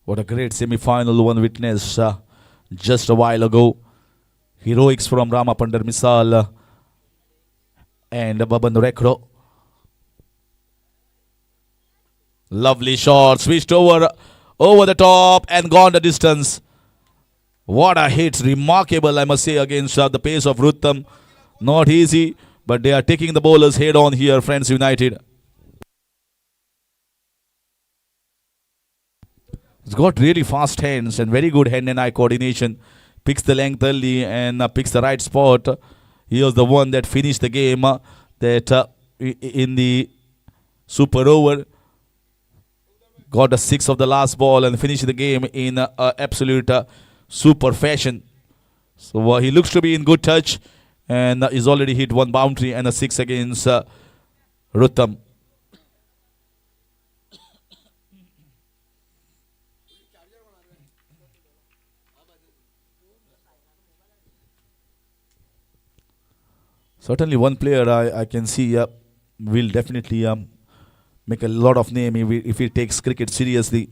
What a great semi-final one witnessed just a while ago. Heroics from Rama Pandar Misal and Baban Rekro. Lovely shot, switched over the top and gone the distance. What a hit, remarkable I must say against the pace of Ruttam. Not easy, but they are taking the bowlers head on here, Friends United. He's got really fast hands and very good hand and eye coordination. Picks the length early and picks the right spot. He was the one that finished the game that in the super over. Got a 6 of the last ball and finished the game in absolute super fashion. So he looks to be in good touch and he's already hit 1 boundary and a 6 against Ruttam. Certainly one player I can see will definitely make a lot of name if he takes cricket seriously.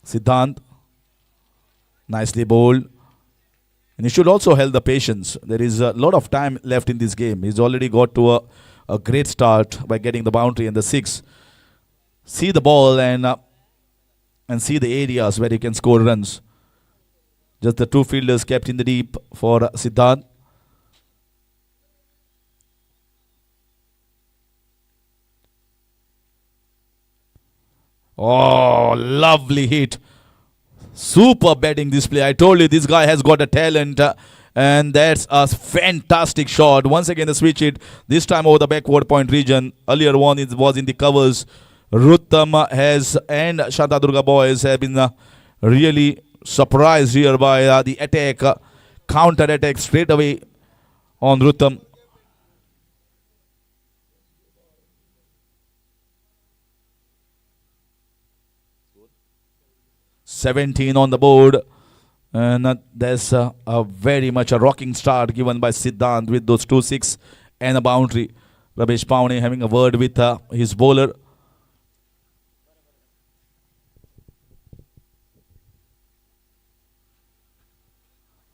Siddhant, nicely bowled. And he should also hold the patience. There is a lot of time left in this game. He's already got to a great start by getting the boundary and the 6. See the ball and see the areas where he can score runs. Just the 2 fielders kept in the deep for Siddhant. Oh, lovely hit. Super batting display. I told you this guy has got a talent. And that's a fantastic shot. Once again the switch hit. This time over the backward point region. Earlier one was in the covers. Ruttam has and Shantadurga boys have been really surprised here by the attack. Counter attack straight away on Ruttam. .17 on the board. And there's a very much a rocking start given by Siddhant with those 2-6 and a boundary. Ramesh Paune having a word with his bowler.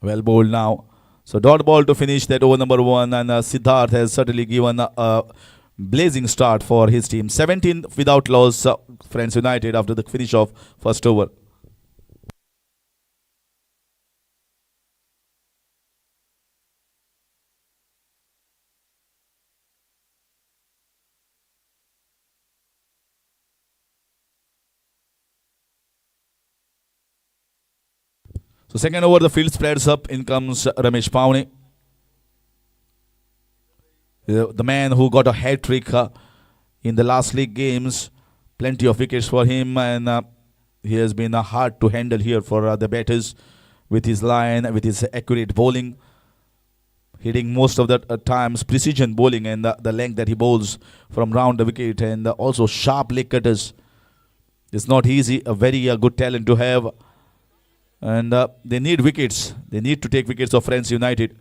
Well bowled now. So dot ball to finish that over number 1, and Siddharth has certainly given a blazing start for his team. 17 without loss, Friends United after the finish of first over. So second over, the field spreads up. In comes Ramesh Paune, the man who got a hat trick in the last league games. Plenty of wickets for him, and he has been hard to handle here for the batters with his line, with his accurate bowling, hitting most of the times precision bowling, and the length that he bowls from round the wicket, and also sharp leg cutters. It's not easy, a very good talent to have, and they need wickets. They need to take wickets of Friends United.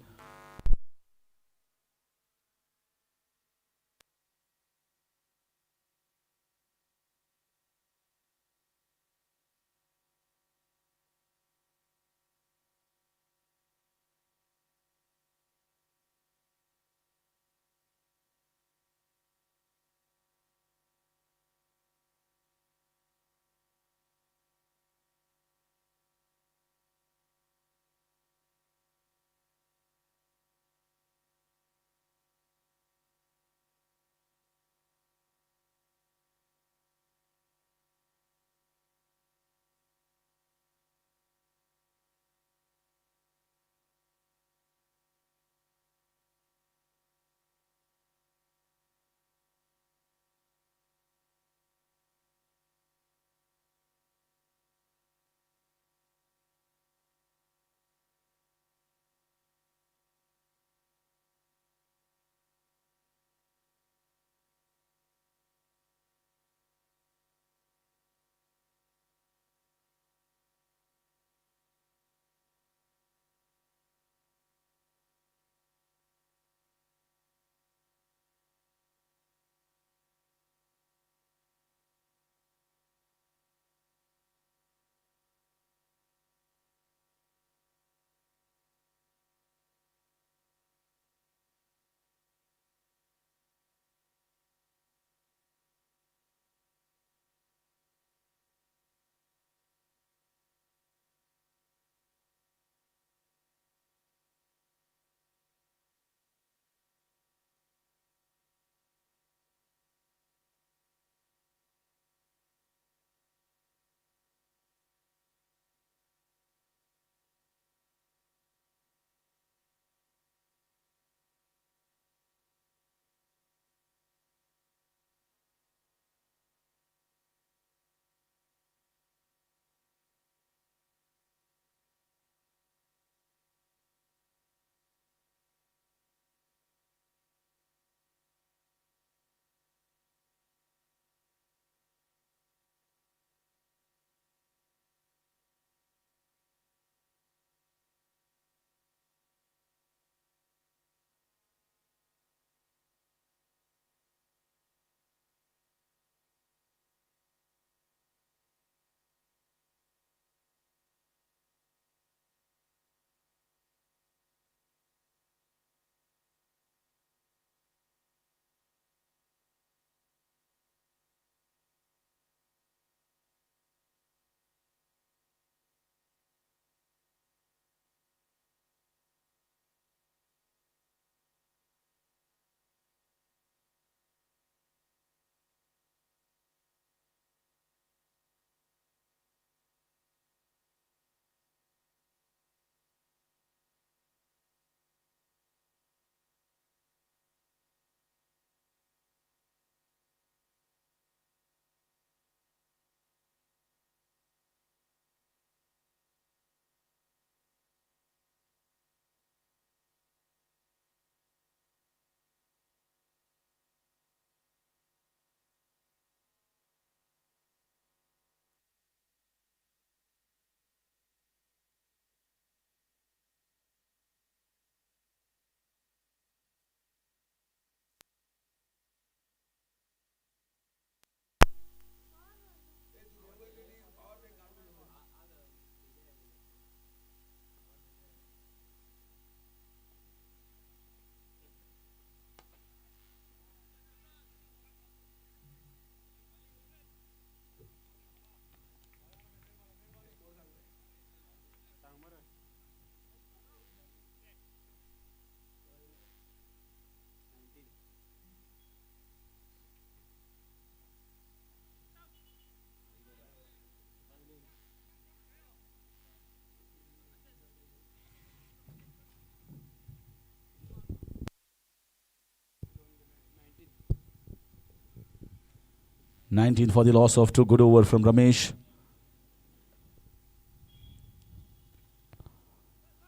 19 for the loss of 2. Good over from Ramesh.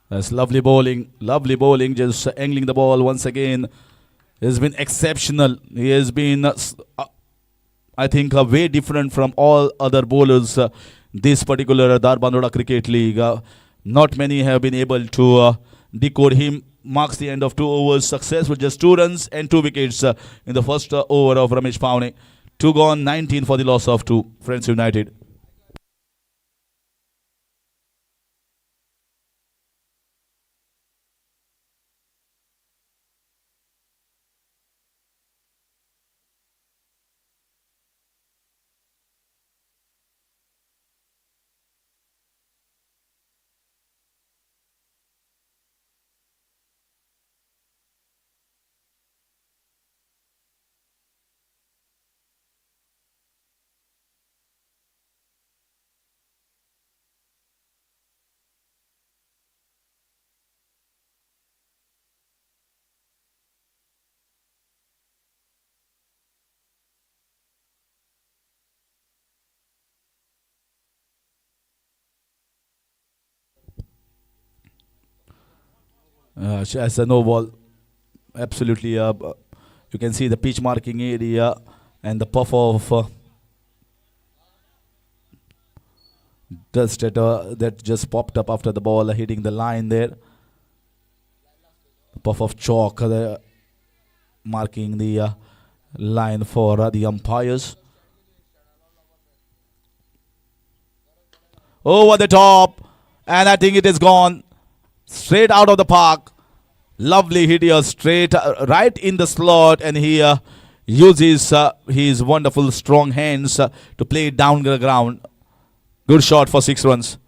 That's lovely bowling, just angling the ball once again. He's been exceptional. He has been, I think, way different from all other bowlers this particular Dharbandoda Cricket League. Not many have been able to decode him. Marks the end of 2 overs. Success with just 2 runs and 2 wickets in the first over of Ramesh Pavne. 2 gone, 19 for the loss of 2. Friends United. As a no ball. Absolutely. You can see the pitch marking area and the puff of dust that just popped up after the ball hitting the line there. The puff of chalk marking the line for the umpires. Over the top, and I think it is gone straight out of the park. Lovely hit here, straight right in the slot, and he uses his wonderful strong hands to play it down the ground. Good shot for 6 runs.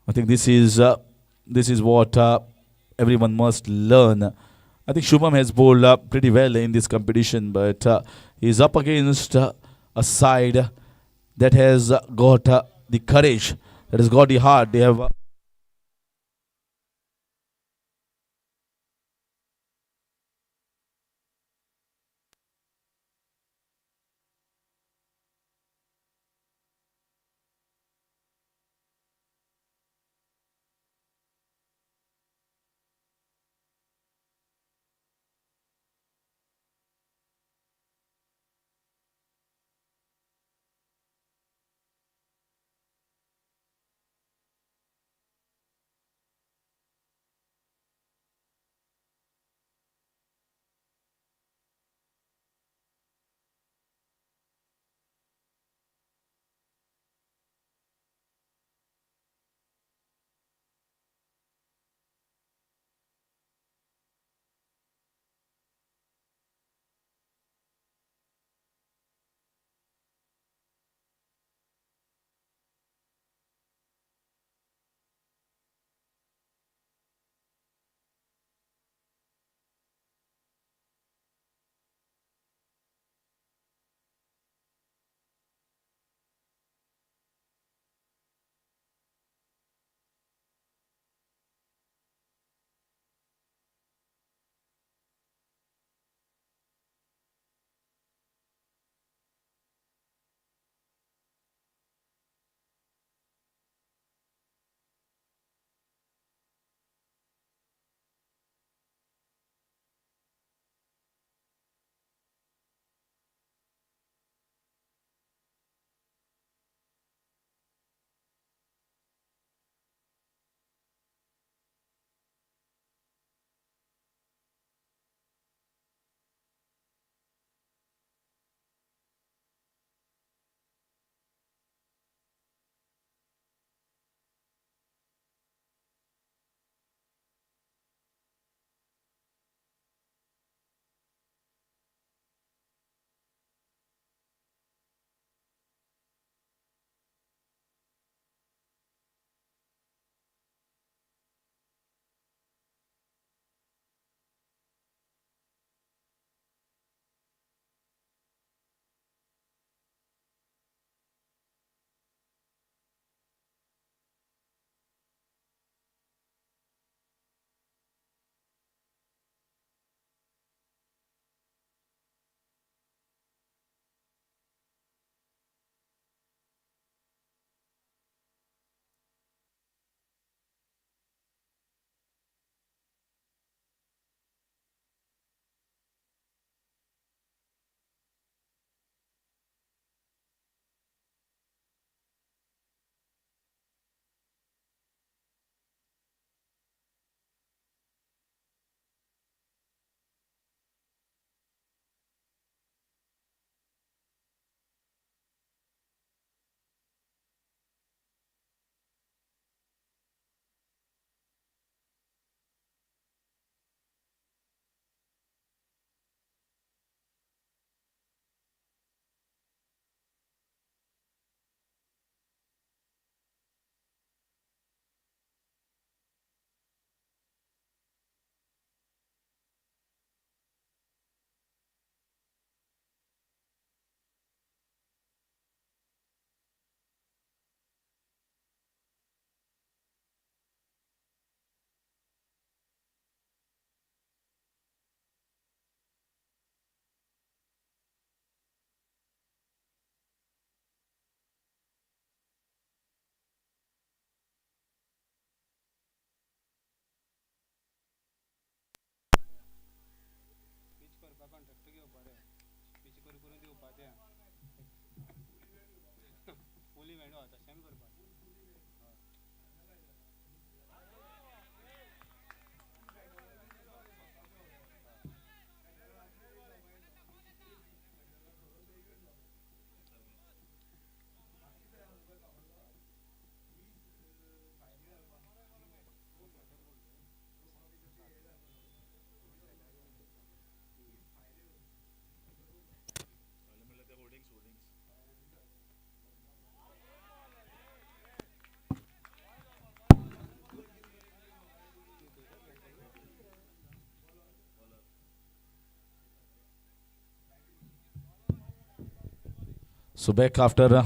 I think this is what everyone must learn. I think Shubham has bowled pretty well in this competition, but he's up against a side that has got the courage, that has got the heart. They have So back after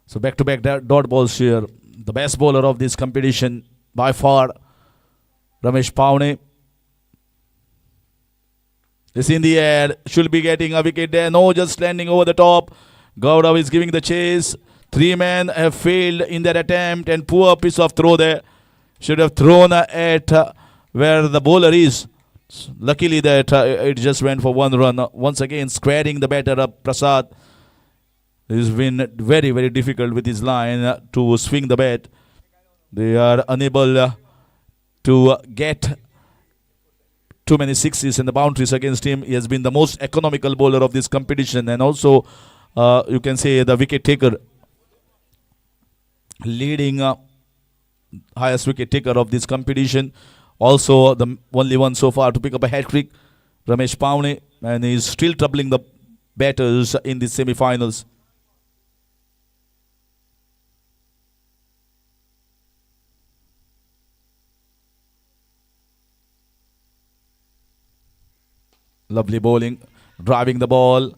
so back to back dot balls here. The best bowler of this competition by far, Ramesh Paune. Is in the air, should be getting a wicket there. No, just landing over the top. Gowda is giving the chase. 3 men have failed in their attempt, and poor piece of throw there. Should have thrown at where the bowler is. Luckily that it just went for 1 run. Once again, squaring the batter up, Prasad. It's been very, very difficult with his line to swing the bat. They are unable to get too many sixes and the boundaries against him. He has been the most economical bowler of this competition, and also you can say the wicket taker, leading highest wicket taker of this competition. Also the only one so far to pick up a hat-trick, Ramesh Paune, and he is still troubling the batters in the semi-finals. Lovely bowling, driving the ball,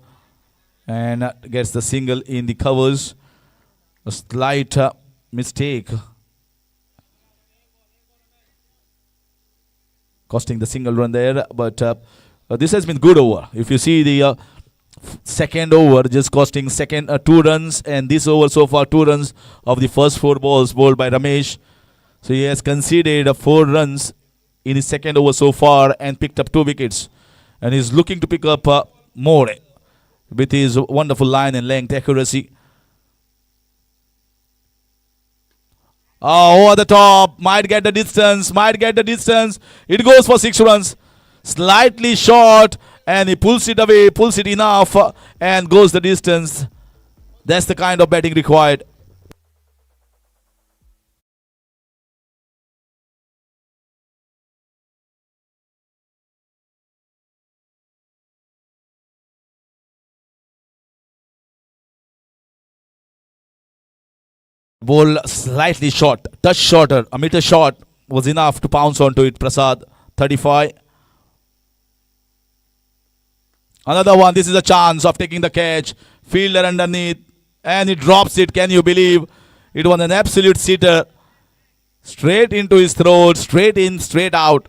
and gets the single in the covers. A slight mistake, costing the single run there. But this has been good over. If you see the second over, just costing 2 runs, and this over so far 2 runs of the first 4 balls bowled by Ramesh. So he has conceded 4 runs in his second over so far and picked up 2 wickets. And he's looking to pick up more with his wonderful line and length accuracy. Oh, over the top, might get the distance, It goes for 6 runs. Slightly short, and he pulls it away, pulls it enough, and goes the distance. That's the kind of batting required. Ball slightly short, touch shorter, a meter short was enough to pounce onto it. Prasad, 35. Another one. This is a chance of taking the catch. Fielder underneath, and he drops it. Can you believe? It was an absolute sitter. Straight into his throat, straight in, straight out.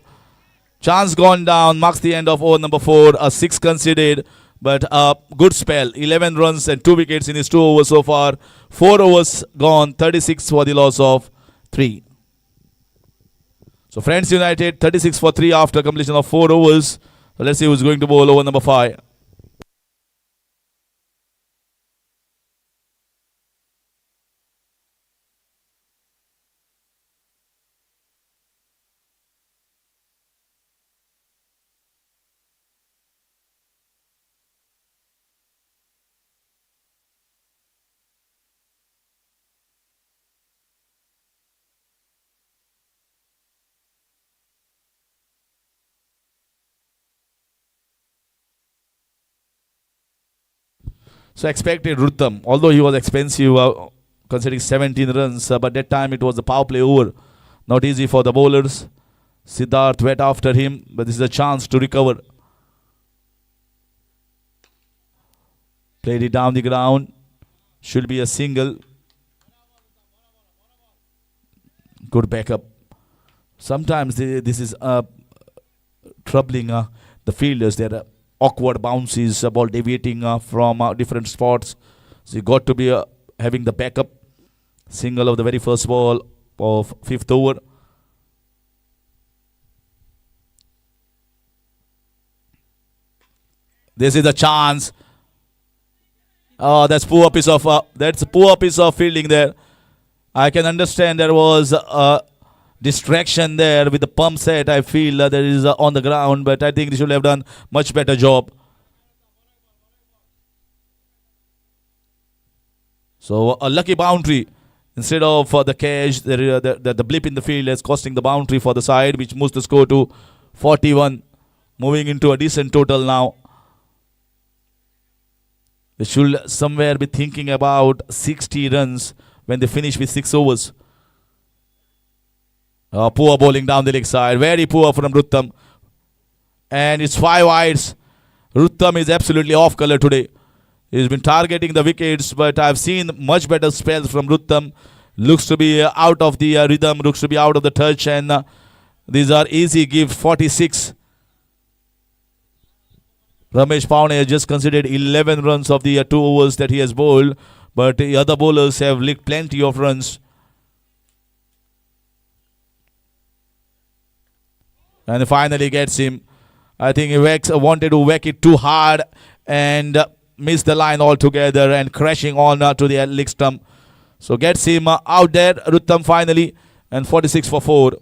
Chance gone down, marks the end of over number 4. A 6 conceded, but a good spell. 11 runs and 2 wickets in his 2 overs so far. 4 overs gone, 36 for the loss of 3. So Friends United 36 for 3 after completion of 4 overs. So let's see who's going to bowl over number 5. So expected Rutam, although he was expensive, considering 17 runs, but that time it was the power play over. Not easy for the bowlers. Siddharth went after him, but this is a chance to recover. Played it down the ground. Should be a single. Good backup. Sometimes this is troubling the fielders. They're awkward bounces, ball deviating from different spots. So you got to be having the backup. Single of the very first ball of 5th over. This is a chance. Oh, that's a poor piece of fielding there. I can understand there was a distraction there with the pump set. I feel there is on the ground, but I think they should have done much better job. So a lucky boundary instead of the catch. The blip in the field is costing the boundary for the side, which moves the score to 41, moving into a decent total now. They should somewhere be thinking about 60 runs when they finish with 6 overs. Poor bowling down the leg side. Very poor from Ruttam. And it's 5 wides. Ruttam is absolutely off color today. He's been targeting the wickets, but I've seen much better spells from Ruttam. Looks to be out of the rhythm, looks to be out of the touch, and these are easy give 46. Ramesh Paune has just considered 11 runs of the 2 overs that he has bowled, but the other bowlers have licked plenty of runs. And finally gets him. I think he wanted to whack it too hard and missed the line altogether and crashing on to the leg stump. So gets him out there, Ruttam finally, and 46 for 4.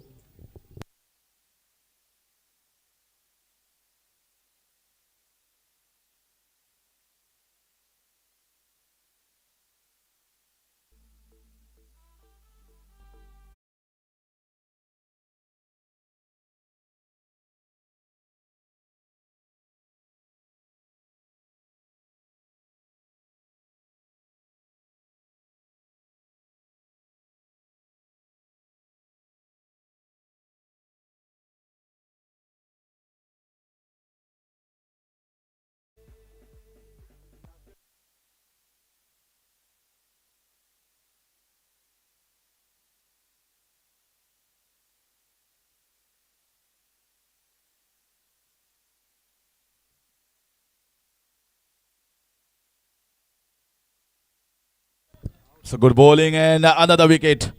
So good bowling and another wicket.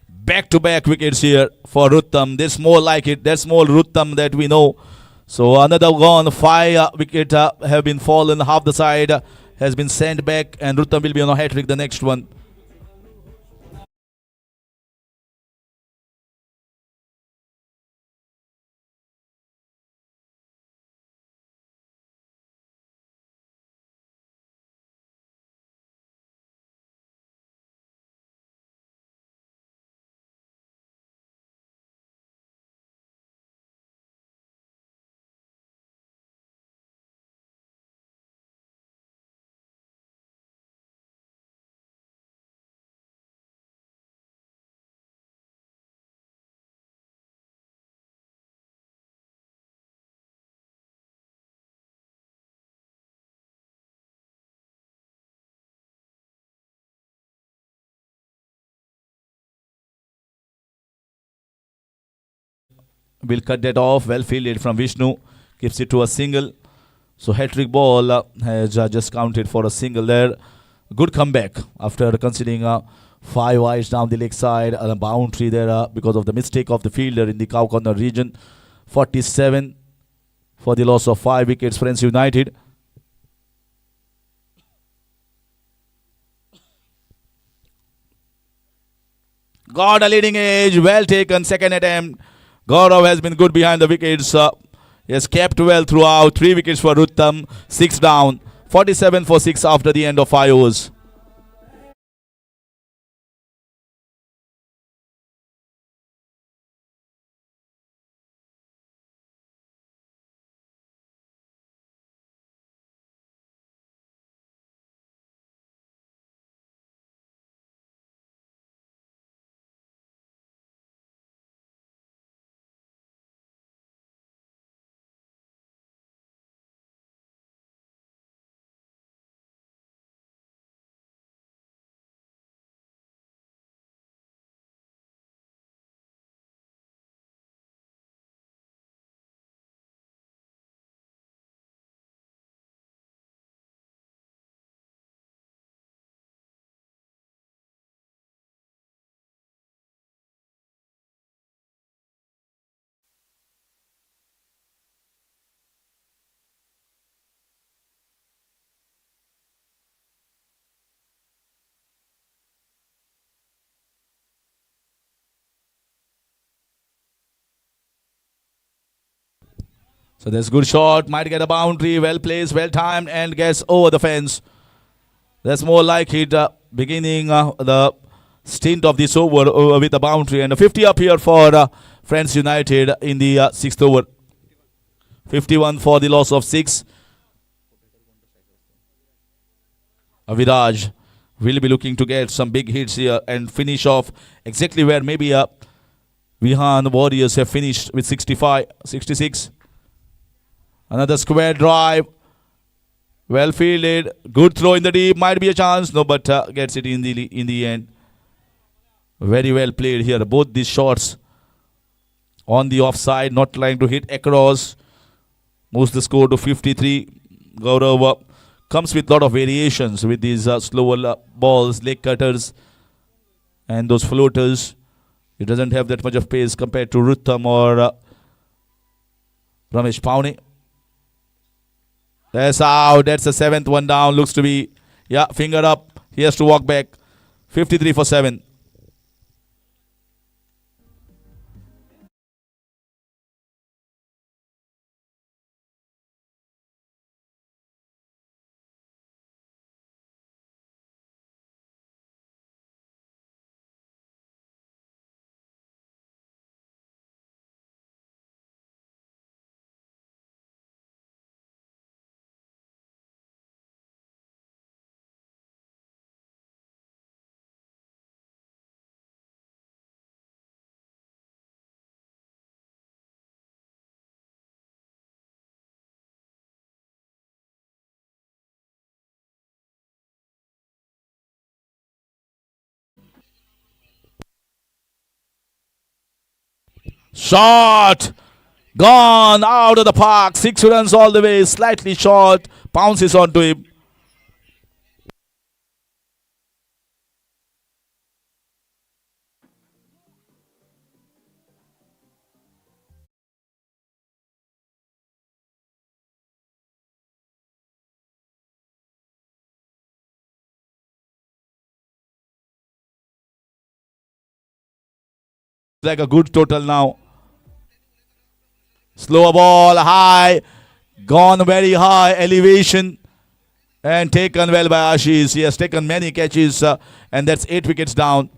Back-to-back wickets here for Ruttam. This more like it. That's more Ruttam that we know. So another gone. 5 wickets have been fallen. Half the side has been sent back, and Ruttam will be on a hat-trick the next one. Will cut that off. Well fielded from Vishnu. Keeps it to a single. So hat-trick ball has just counted for a single there. Good comeback after conceding 5 wides down the leg side and a boundary there because of the mistake of the fielder in the cow corner region. 47 for the loss of 5 wickets, Friends United. Got a leading edge. Well taken. Second attempt. Gaurav has been good behind the wickets. He has kept well throughout. 3 wickets for Ruttam. 6 down. 47 for 6 after the end of 5 overs. So there's good shot, might get a boundary, well placed, well timed, and gets over the fence. That's more like it beginning the stint of this over with a boundary, and a 50 up here for Friends United in the 6th over. 51 for the loss of 6. Aviraj will be looking to get some big hits here and finish off exactly where maybe Vihan Warriors have finished with 65, 66. Another square drive. Well fielded. Good throw in the deep. Might be a chance. No, but gets it in the end. Very well played here. Both these shots on the offside. Not trying to hit across. Moves the score to 53. Gaurav comes with a lot of variations with these slower balls, leg cutters, and those floaters. He doesn't have that much of pace compared to Ruttam or Ramesh Paune. That's out. That's the 7th one down. Looks to be, yeah, finger up. He has to walk back. 53 for 7. Shot! Gone out of the park. 6 runs all the way. Slightly short. Bounces onto him. Like a good total now. Slower ball, high. Gone very high. Elevation. And taken well by Ashish. He has taken many catches. And that's 8 wickets down.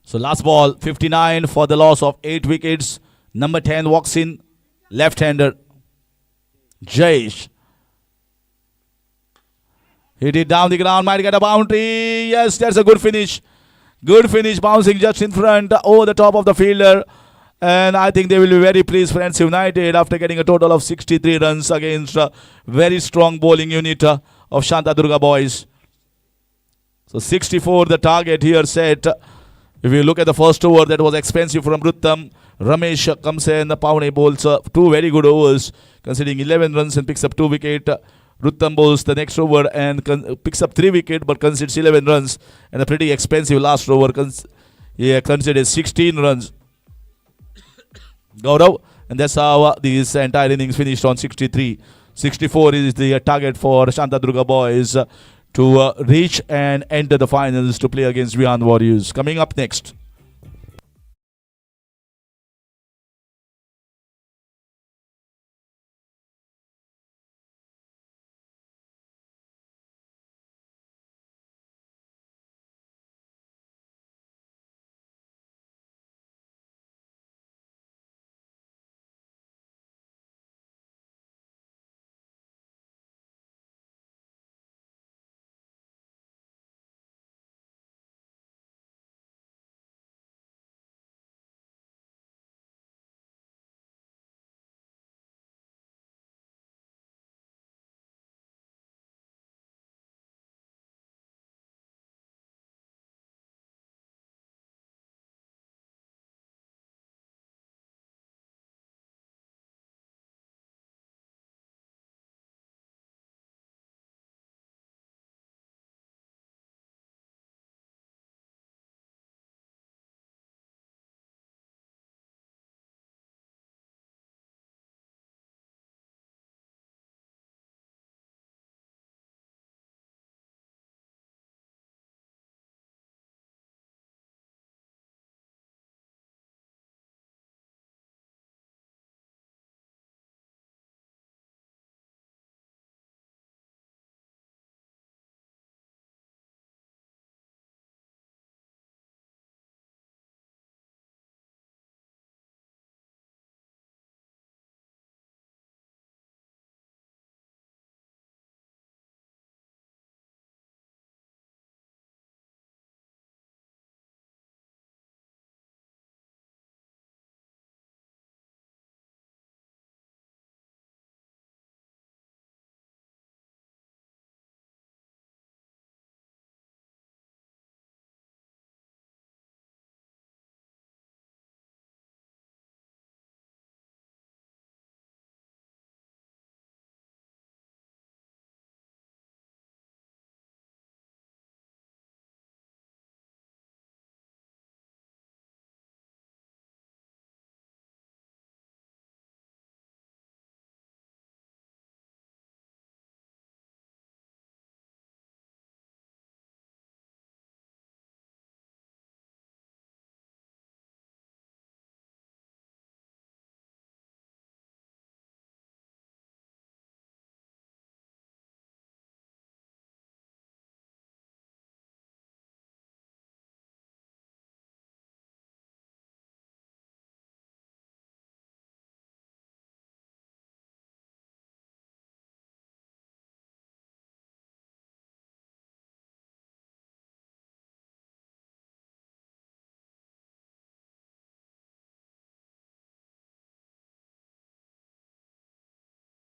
So last ball, 59 for the loss of 8 wickets. Number 10 walks in, left-hander, Jayesh. Hit it down the ground, might get a boundary. Yes, that's a good finish. Good finish, bouncing just in front, over the top of the fielder. And I think they will be very pleased, Friends United, after getting a total of 63 runs against a very strong bowling unit of Shanta Durga boys. So 64 the target here set. If you look at the first over, that was expensive from Ruttam. Ramesh comes in, the Paune bowls 2 very good overs, conceding 11 runs and picks up 2 wickets. Ruttam bowls the next over and picks up 3 wickets but concedes 11 runs. And a pretty expensive last over, concedes 16 runs. Gaurav, and that's how this entire innings finished on 63. 64 is the target for Shanta Durga boys to reach and enter the finals to play against Vihan Warriors. Coming up next.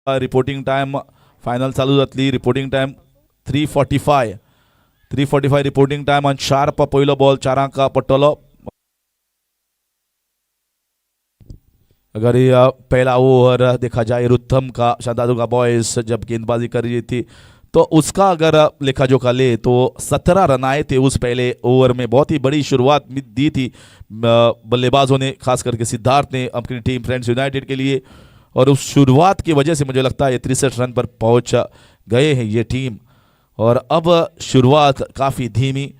Reporting time final चालू जातली. Reporting time 3:45 reporting time आणि sharp पहिलो ball 4 पडटलो. अगर ये पहला over देखा जाए रुत्थम का शांतादुर्गा बॉयज जब गेंदबाजी कर रही थी तो उसका अगर लेखा जोखा ले तो 17 रन आए थे उस पहले ओवर में. बहुत ही बड़ी शुरुआत दी थी बल्लेबाजों ने, खास करके सिद्धार्थ ने अपनी टीम फ्रेंड्स यूनाइटेड के लिए. और उस शुरुआत की वजह से मुझे लगता है ये 63 रन पर पहुंच गए हैं ये टीम. और अब शुरुआत काफ़ी धीमी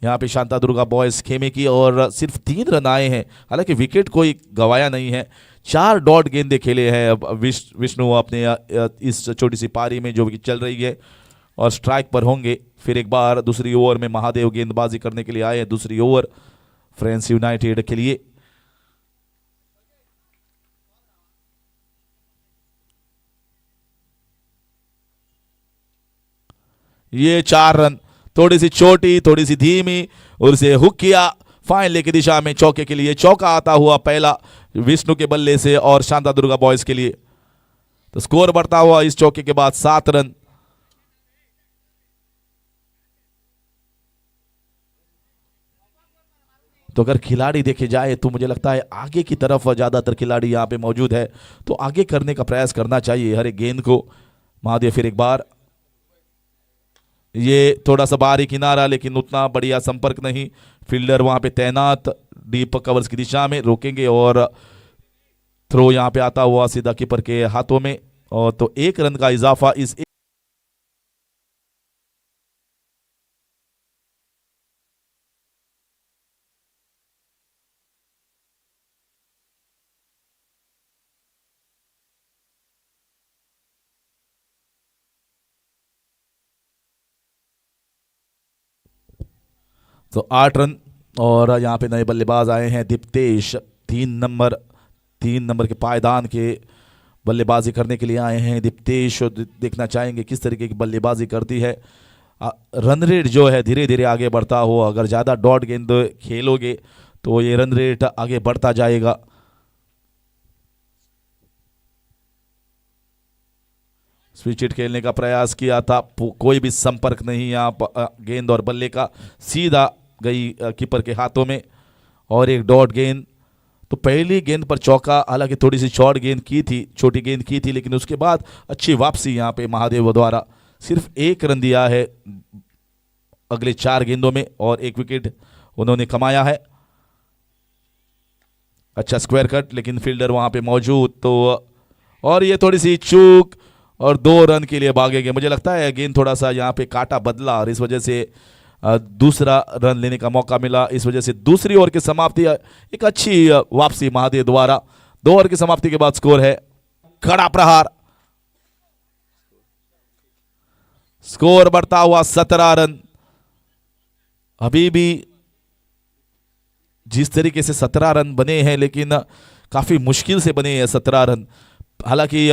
यहाँ पे शांतादुर्गा बॉयज खेमे की और सिर्फ 3 रन आए हैं. हालांकि विकेट कोई गवाया नहीं है. 4 डॉट गेंदे खेले हैं अब विष्णु अपने इस छोटी सी पारी में जो चल रही है और स्ट्राइक पर होंगे. फिर एक बार दूसरी ओवर में महादेव गेंदबाजी करने के लिए आए हैं. दूसरी ओवर फ्रेंड्स यूनाइटेड के लिए. ये 4 रन, थोड़ी सी छोटी, थोड़ी सी धीमी और उसे हुक किया फाइनल की दिशा में. चौके के लिए चौका आता हुआ पहला विष्णु के बल्ले से और शांतादुर्गा बॉयज के लिए. तो स्कोर बढ़ता हुआ इस चौके के बाद 7 रन. तो अगर खिलाड़ी देखे जाए तो मुझे लगता है आगे की तरफ ज्यादातर खिलाड़ी यहां पे मौजूद है तो आगे करने का प्रयास करना चाहिए हर एक गेंद को. महादेव फिर एक बार, ये थोड़ा सा बाहरी किनारा लेकिन उतना बढ़िया संपर्क नहीं. फील्डर वहां पे तैनात डीप कवर्स की दिशा में रोकेंगे और थ्रो यहां पे आता हुआ सीधा कीपर के हाथों में. और तो 1 रन का इजाफा इस तो 8 रन. और यहाँ पे नए बल्लेबाज आए हैं दीप्तेश, 3 नंबर के पायदान के बल्लेबाजी करने के लिए आए हैं दीप्तेश. देखना चाहेंगे किस तरीके की बल्लेबाजी करती है. रन रेट जो है धीरे धीरे आगे बढ़ता हो. अगर ज़्यादा डॉट गेंद खेलोगे तो ये रन रेट आगे बढ़ता जाएगा. स्विच हिट खेलने का प्रयास किया था, कोई भी संपर्क नहीं यहाँ गेंद और बल्ले का. सीधा गई कीपर के हाथों में और एक डॉट गेंद. तो पहली गेंद पर चौका, हालांकि थोड़ी सी शॉर्ट गेंद की थी, छोटी गेंद की थी, लेकिन उसके बाद अच्छी वापसी यहाँ पे महादेव द्वारा. सिर्फ 1 रन दिया है अगले 4 गेंदों में और 1 विकेट उन्होंने कमाया है. अच्छा स्क्वायर कट, लेकिन फील्डर वहां पे मौजूद. तो और ये थोड़ी सी चूक और 2 रन के लिए भागेंगे. मुझे लगता है गेंद थोड़ा सा यहाँ पे काटा बदला और इस वजह से दूसरा रन लेने का मौका मिला. इस वजह से दूसरी ओवर की समाप्ति, एक अच्छी वापसी महादेव द्वारा. 2 ओवर की समाप्ति के बाद स्कोर है कड़ा प्रहार. स्कोर बढ़ता हुआ 17 रन. अभी भी जिस तरीके से 17 रन बने हैं लेकिन काफी मुश्किल से बने हैं 17 रन. हालांकि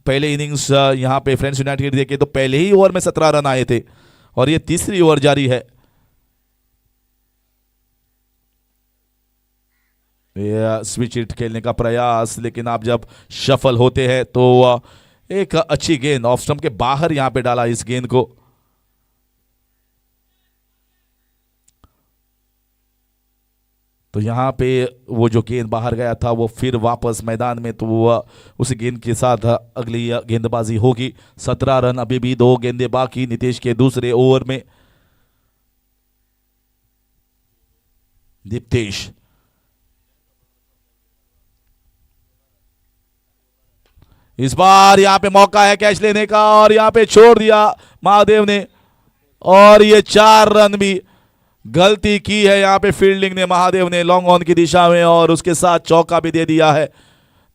पहले इनिंग्स यहां पे फ्रेंड्स यूनाइटेड देखे तो पहले ही ओवर में 17 रन आए थे और ये तीसरी ओवर जारी है. स्विच हिट खेलने का प्रयास, लेकिन आप जब शफल होते हैं तो एक अच्छी गेंद ऑफ स्टंप के बाहर यहां पे डाला इस गेंद को. तो यहां पे वो जो गेंद बाहर गया था वो फिर वापस मैदान में, तो वो उसी गेंद के साथ अगली गेंदबाजी होगी. 17 रन, अभी भी 2 गेंदें बाकी नीतीश के दूसरे ओवर में. दीप्तेश इस बार यहां पे मौका है कैच लेने का और यहां पे छोड़ दिया महादेव ने. और ये 4 रन भी गलती की है यहाँ पे फील्डिंग ने, महादेव ने लॉन्ग ऑन की दिशा में, और उसके साथ चौका भी दे दिया है.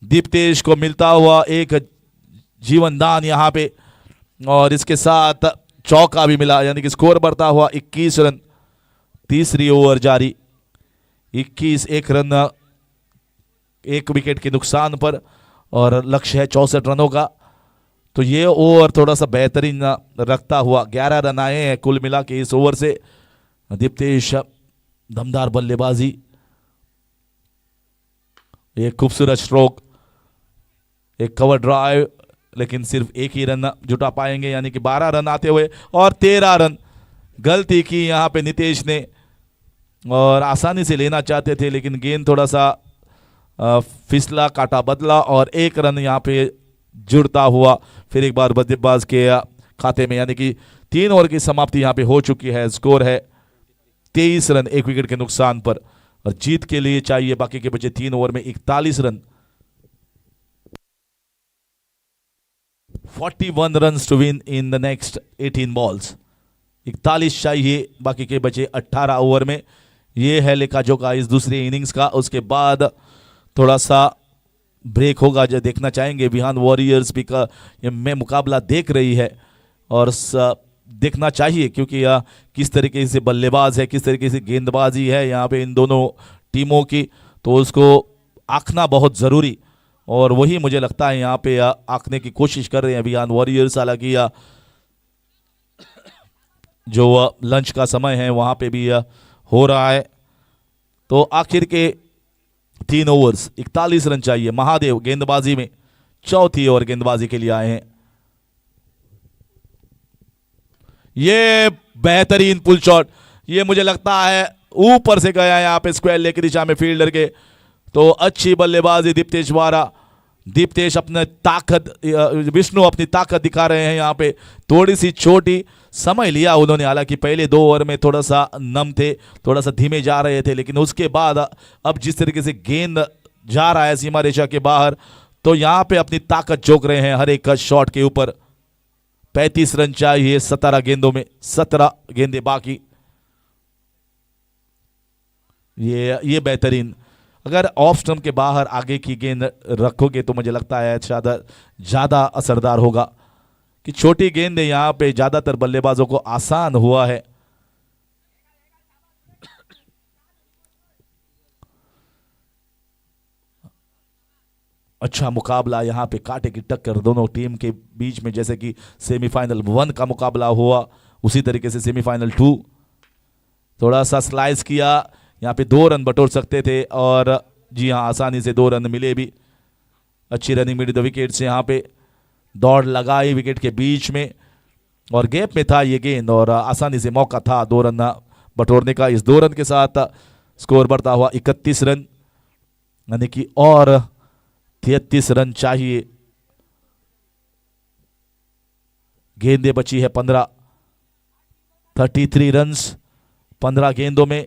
दीप्तेश को मिलता हुआ एक जीवन दान यहाँ पे और इसके साथ चौका भी मिला, यानी कि स्कोर बढ़ता हुआ 21 रन. तीसरी ओवर जारी. 21, 1 रन 1 विकेट के नुकसान पर और लक्ष्य है 64 रनों का. तो ये ओवर थोड़ा सा बेहतरीन रखता हुआ 11 रन आए हैं कुल मिला के इस ओवर से. दीप्तेश दमदार बल्लेबाजी, एक खूबसूरत स्ट्रोक, एक कवर ड्राइव, लेकिन सिर्फ एक ही रन जुटा पाएंगे, यानी कि 12 रन आते हुए और 13 रन। गलती की यहाँ पे नितेश ने, और आसानी से लेना चाहते थे लेकिन गेंद थोड़ा सा फिसला, काटा बदला और एक रन यहाँ पे जुड़ता हुआ फिर एक बार बल्लेबाज के खाते में, यानी कि 3 ओवर की समाप्ति यहाँ पे हो चुकी है। स्कोर है 23 रन 1 विकेट के नुकसान पर, और जीत के लिए चाहिए बाकी के बचे 3 ओवर में 41 run. 41 runs to win in the next 18 balls। 41 चाहिए बाकी के बचे 18 ओवर में। ये है लेखा जोखा इस दूसरी इनिंग्स का। उसके बाद थोड़ा सा ब्रेक होगा, जो देखना चाहेंगे बिहान वॉरियर्स भी का ये में मुकाबला देख रही है, और देखना चाहिए क्योंकि किस तरीके से बल्लेबाज है, किस तरीके से गेंदबाजी है यहाँ पे इन दोनों टीमों की, तो उसको आंकना बहुत ज़रूरी, और वही मुझे लगता है यहाँ पे आंकने की कोशिश कर रहे हैं बिहान वॉरियर्स। हालांकि जो लंच का समय है वहाँ पे भी हो रहा है। तो आखिर के 3 ओवर्स 41 रन चाहिए। महादेव गेंदबाजी में चौथी ओवर गेंदबाजी के लिए आए हैं। ये बेहतरीन पुल शॉट, ये मुझे लगता है ऊपर से गया यहाँ पे स्क्वायर लेग की दिशा में फील्डर के। तो अच्छी बल्लेबाजी दीप्तेश द्वारा। दीप्तेश अपने ताकत, विष्णु अपनी ताकत दिखा रहे हैं यहाँ पे। थोड़ी सी छोटी समय लिया उन्होंने, हालांकि पहले 2 ओवर में थोड़ा सा नम थे, थोड़ा सा धीमे जा रहे थे, लेकिन उसके बाद अब जिस तरीके से गेंद जा रहा है सीमा रेखा के बाहर, तो यहाँ पे अपनी ताकत झोंक रहे हैं हर एक शॉट के ऊपर। 35 रन चाहिए 17 गेंदों में, 17 गेंदें बाकी। ये बेहतरीन, अगर ऑफ स्टंप के बाहर आगे की गेंद रखोगे तो मुझे लगता है ज़्यादा असरदार होगा, कि छोटी गेंद यहाँ पे ज़्यादातर बल्लेबाजों को आसान हुआ है। अच्छा मुकाबला यहाँ पे, कांटे की टक्कर दोनों टीम के बीच में, जैसे कि सेमीफाइनल 1 का मुकाबला हुआ उसी तरीके से सेमीफाइनल 2। थोड़ा सा स्लाइस किया, यहाँ पे 2 रन बटोर सकते थे, और जी हाँ आसानी से 2 रन मिले भी। अच्छी रनिंग मिली 2 विकेट से, यहाँ पे दौड़ लगाई विकेट के बीच में, और गैप में था ये गेंद, और आसानी से मौका था 2 रन बटोरने का। इस 2 रन के साथ स्कोर बढ़ता हुआ 31 रन, यानी कि और 33 रन चाहिए। गेंदें बची है 15, 33 रन 15 गेंदों में।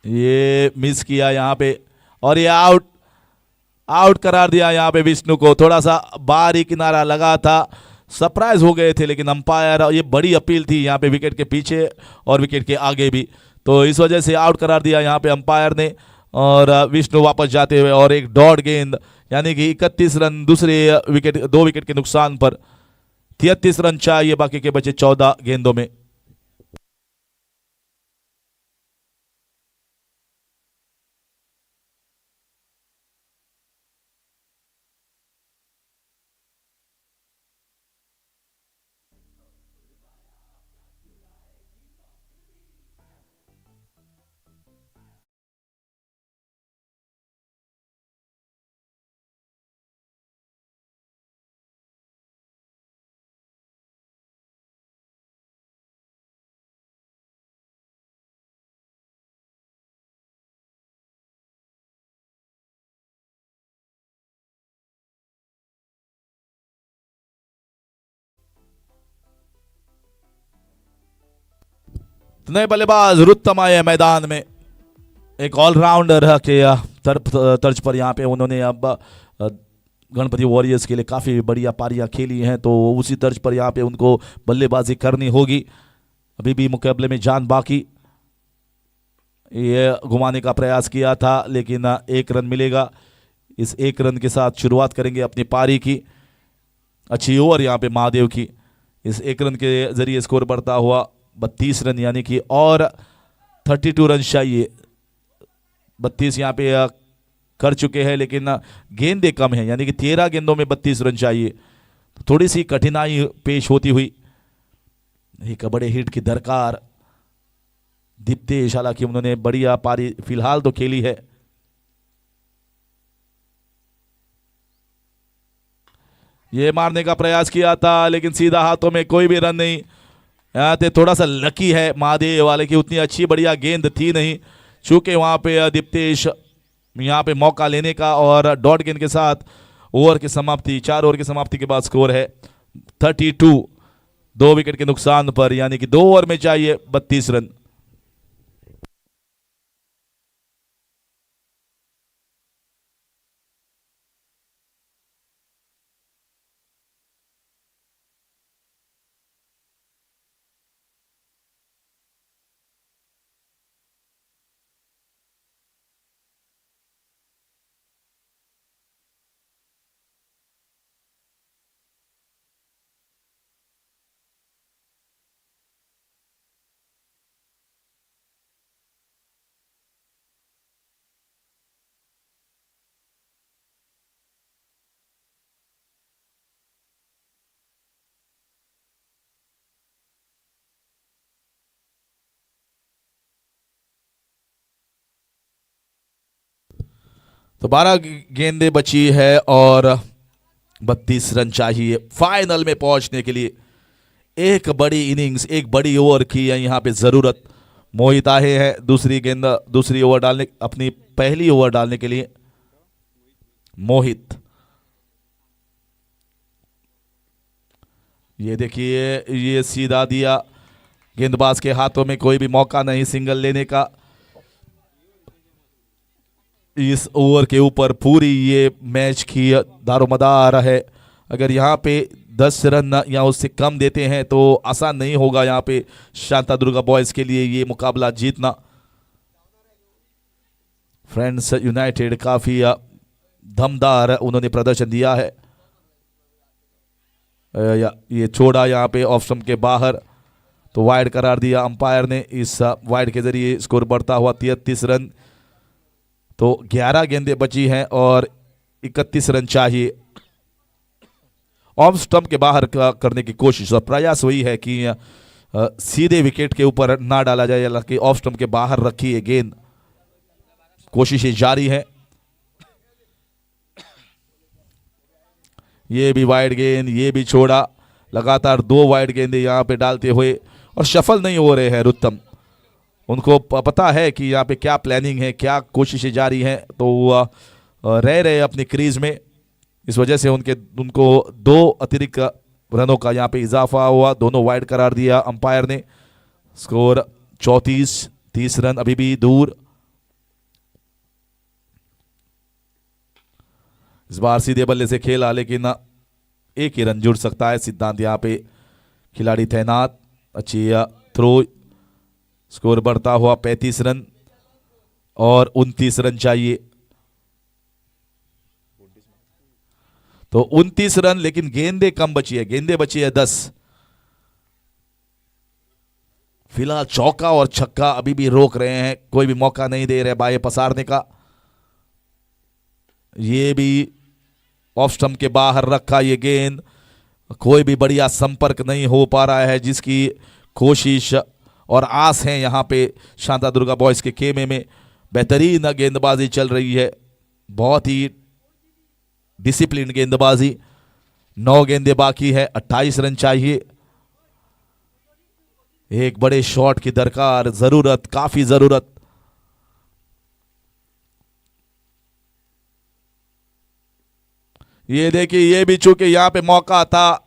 ये मिस किया यहाँ पे, और ये आउट करार दिया यहाँ पे विष्णु को। थोड़ा सा बाहरी किनारा लगा था, सरप्राइज हो गए थे, लेकिन अंपायर, ये बड़ी अपील थी यहाँ पे विकेट के पीछे और विकेट के आगे भी, तो इस वजह से आउट करार दिया यहाँ पे अंपायर ने, और विष्णु वापस जाते हुए और एक डॉट गेंद, यानी कि 31 रन दूसरे विकेट, 2 विकेट के नुकसान पर। 33 रन चाहिए बाकी के बचे 14 गेंदों में। नए बल्लेबाज रुस्तम आए मैदान में। एक ऑलराउंडर के तर्ज पर यहाँ पे उन्होंने अब गणपति वॉरियर्स के लिए काफ़ी बढ़िया पारियां खेली हैं, तो उसी तर्ज पर यहाँ पे उनको बल्लेबाजी करनी होगी। अभी भी मुकाबले में जान बाकी। ये घुमाने का प्रयास किया था, लेकिन 1 रन मिलेगा। इस 1 रन के साथ शुरुआत करेंगे अपनी पारी की। अच्छी ओवर यहाँ पे महादेव की। इस 1 रन के जरिए स्कोर बढ़ता हुआ 32 रन, यानी कि और 32 रन चाहिए। 32 यहाँ पे कर चुके हैं, लेकिन गेंदें कम हैं, यानी कि 13 गेंदों में 32 रन चाहिए। थोड़ी सी कठिनाई पेश होती हुई। एक बड़े हिट की दरकार। दीप्तेश, हालांकि उन्होंने बढ़िया पारी फिलहाल तो खेली है। ये मारने का प्रयास किया था लेकिन सीधा हाथों में, कोई भी रन नहीं। यहाँ पे थोड़ा सा लकी है महादेव वाले की, उतनी अच्छी बढ़िया गेंद थी नहीं, चूंकि वहां पे दीप्तेश यहाँ पे मौका लेने का, और डॉट गेंद के साथ ओवर की समाप्ति, 4 ओवर की समाप्ति के बाद स्कोर है 32, 2 विकेट के नुकसान पर, यानी कि 2 ओवर में चाहिए 32 रन। तो 12 गेंदें बची है और 32 रन चाहिए फाइनल में पहुंचने के लिए। एक बड़ी इनिंग्स, एक बड़ी ओवर की है यहाँ पे जरूरत। मोहित आए हैं दूसरी ओवर डालने, अपनी पहली ओवर डालने के लिए। मोहित, ये देखिए, ये सीधा दिया, गेंदबाज के हाथों में कोई भी मौका नहीं सिंगल लेने का। इस ओवर के ऊपर पूरी ये मैच की दारोमदार है। अगर यहाँ पे 10 रन या उससे कम देते हैं तो आसान नहीं होगा यहाँ पे शांता दुर्गा बॉयज के लिए ये मुकाबला जीतना। फ्रेंड्स यूनाइटेड काफी दमदार उन्होंने प्रदर्शन दिया है। ये छोड़ा यहाँ पे ऑफ स्टंप के बाहर, तो वाइड करार दिया अंपायर ने। इस वाइड के जरिए स्कोर बढ़ता हुआ 33 रन। तो 11 गेंदें बची हैं और 31 रन चाहिए। ऑफ स्टंप के बाहर करने की कोशिश और प्रयास वही है कि सीधे विकेट के ऊपर ना डाला जाए, हालांकि ऑफ स्टंप के बाहर रखी है गेंद। कोशिशें जारी है। ये भी वाइड गेंद, ये भी छोड़ा। लगातार 2 वाइड गेंदें यहाँ पे डालते हुए और सफल नहीं हो रहे हैं रुत्तम। उनको पता है कि यहाँ पे क्या प्लानिंग है, क्या कोशिशें जारी हैं, तो रह रहे अपनी क्रीज में। इस वजह से उनको 2 अतिरिक्त रनों का यहाँ पे इजाफा हुआ। दोनों वाइड करार दिया अंपायर ने। स्कोर 30 रन अभी भी दूर। इस बार सीधे बल्ले से खेला लेकिन एक ही रन जुड़ सकता है। सिद्धांत यहाँ पे खिलाड़ी तैनात। अच्छी थ्रो। स्कोर बढ़ता हुआ 35 रन और 29 रन चाहिए। तो 29 रन, लेकिन गेंदें कम बची है। गेंदें बची है 10। फिलहाल चौका और छक्का अभी भी रोक रहे हैं, कोई भी मौका नहीं दे रहे बाएं पसारने का। ये भी ऑफ स्टंप के बाहर रखा ये गेंद, कोई भी बढ़िया संपर्क नहीं हो पा रहा है, जिसकी कोशिश और आस है यहाँ पे शांता दुर्गा बॉयज के खेमे में। बेहतरीन गेंदबाजी चल रही है, बहुत ही डिसिप्लिन गेंदबाजी। 9 गेंदें बाकी है, 28 रन चाहिए। एक बड़े शॉट की दरकार, जरूरत, काफी जरूरत। ये देखिए, ये भी चूंकि यहाँ पे मौका था,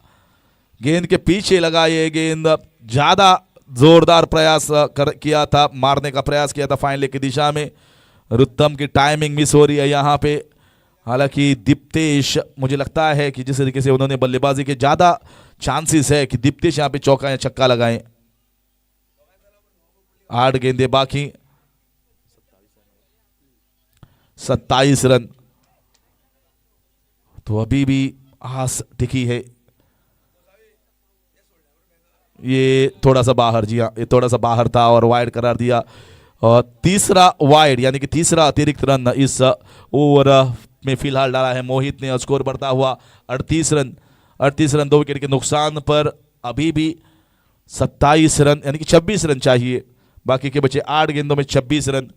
गेंद के पीछे लगा ये गेंद। ज्यादा जोरदार प्रयास किया था, मारने का प्रयास किया था फाइनल की दिशा में। रुत्तम की टाइमिंग मिस हो रही है यहाँ पे। हालांकि दीप्तेश, मुझे लगता है कि जिस तरीके से उन्होंने बल्लेबाजी के ज्यादा चांसेस है कि दीप्तेश यहाँ पे चौका या छक्का लगाएं। 8 गेंदें बाकी, 27 रन। तो अभी भी आस टिकी है। ये थोड़ा सा बाहर, जी हाँ, ये थोड़ा सा बाहर था और वाइड करार दिया। और तीसरा वाइड, यानी कि तीसरा अतिरिक्त रन इस ओवर में फिलहाल डाला है मोहित ने। और स्कोर बढ़ता हुआ 38 रन। 38 रन 2 विकेट के नुकसान पर। अभी भी 27 रन यानी कि 26 रन चाहिए बाकी के बचे 8 गेंदों में 26 रन।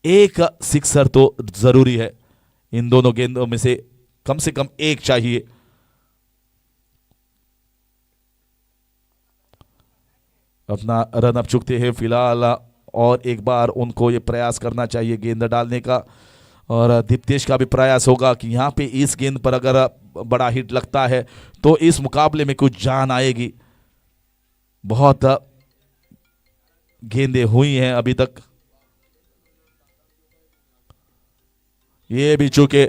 एक सिक्सर तो जरूरी है, इन दोनों गेंदों में से कम एक चाहिए। अपना रन अप चुकते हैं फिलहाल, और एक बार उनको ये प्रयास करना चाहिए गेंद डालने का, और दीप्तेश का भी प्रयास होगा कि यहाँ पे इस गेंद पर अगर बड़ा हिट लगता है तो इस मुकाबले में कुछ जान आएगी। बहुत गेंदें हुई हैं अभी तक, ये भी चूके,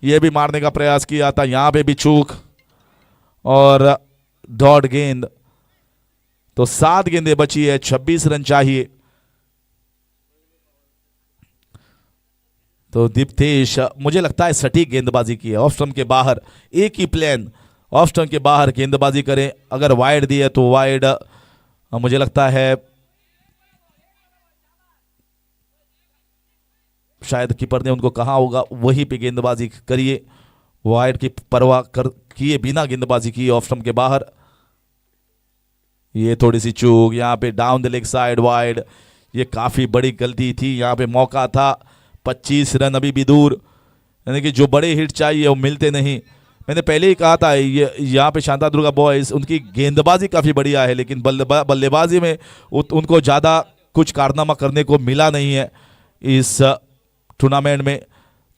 ये भी मारने का प्रयास किया था, यहां पे भी चूक और डॉट गेंद। तो 7 गेंदें बची है, 26 रन चाहिए। तो दीप्तेश मुझे लगता है सटीक गेंदबाजी की है, ऑफ स्टंप के बाहर एक ही प्लान, ऑफ स्टंप के बाहर गेंदबाजी करें। अगर वाइड दिए तो वाइड, मुझे लगता है शायद कीपर ने उनको कहा होगा वहीं पे गेंदबाजी करिए, वाइड की परवाह कर किए बिना गेंदबाजी की ऑफ स्टंप के बाहर। ये थोड़ी सी चूक, यहाँ पे down the leg side wide, ये काफी बड़ी गलती थी। यहाँ पे मौका था, 25 रन अभी भी दूर, यानी कि जो बड़े हिट चाहिए वो मिलते नहीं। मैंने पहले ही कहा था ये यहाँ पे शांतादुर्गा बॉयज, उनकी गेंदबाजी काफी बढ़िया है, लेकिन बल्लेबाजी में उनको ज्यादा कुछ कारनामा करने को मिला नहीं है इस टूर्नामेंट में।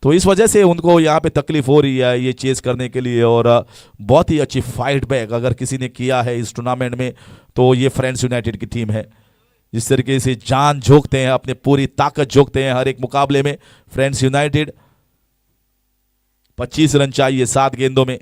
तो इस वजह से उनको यहाँ पे तकलीफ हो रही है ये चेस करने के लिए। और बहुत ही अच्छी फाइट बैक अगर किसी ने किया है इस टूर्नामेंट में तो ये फ्रेंड्स यूनाइटेड की टीम है। जिस तरीके से जान झोंकते हैं, अपने पूरी ताकत झोंकते हैं हर एक मुकाबले में फ्रेंड्स यूनाइटेड। 25 रन चाहिए 7 गेंदों में,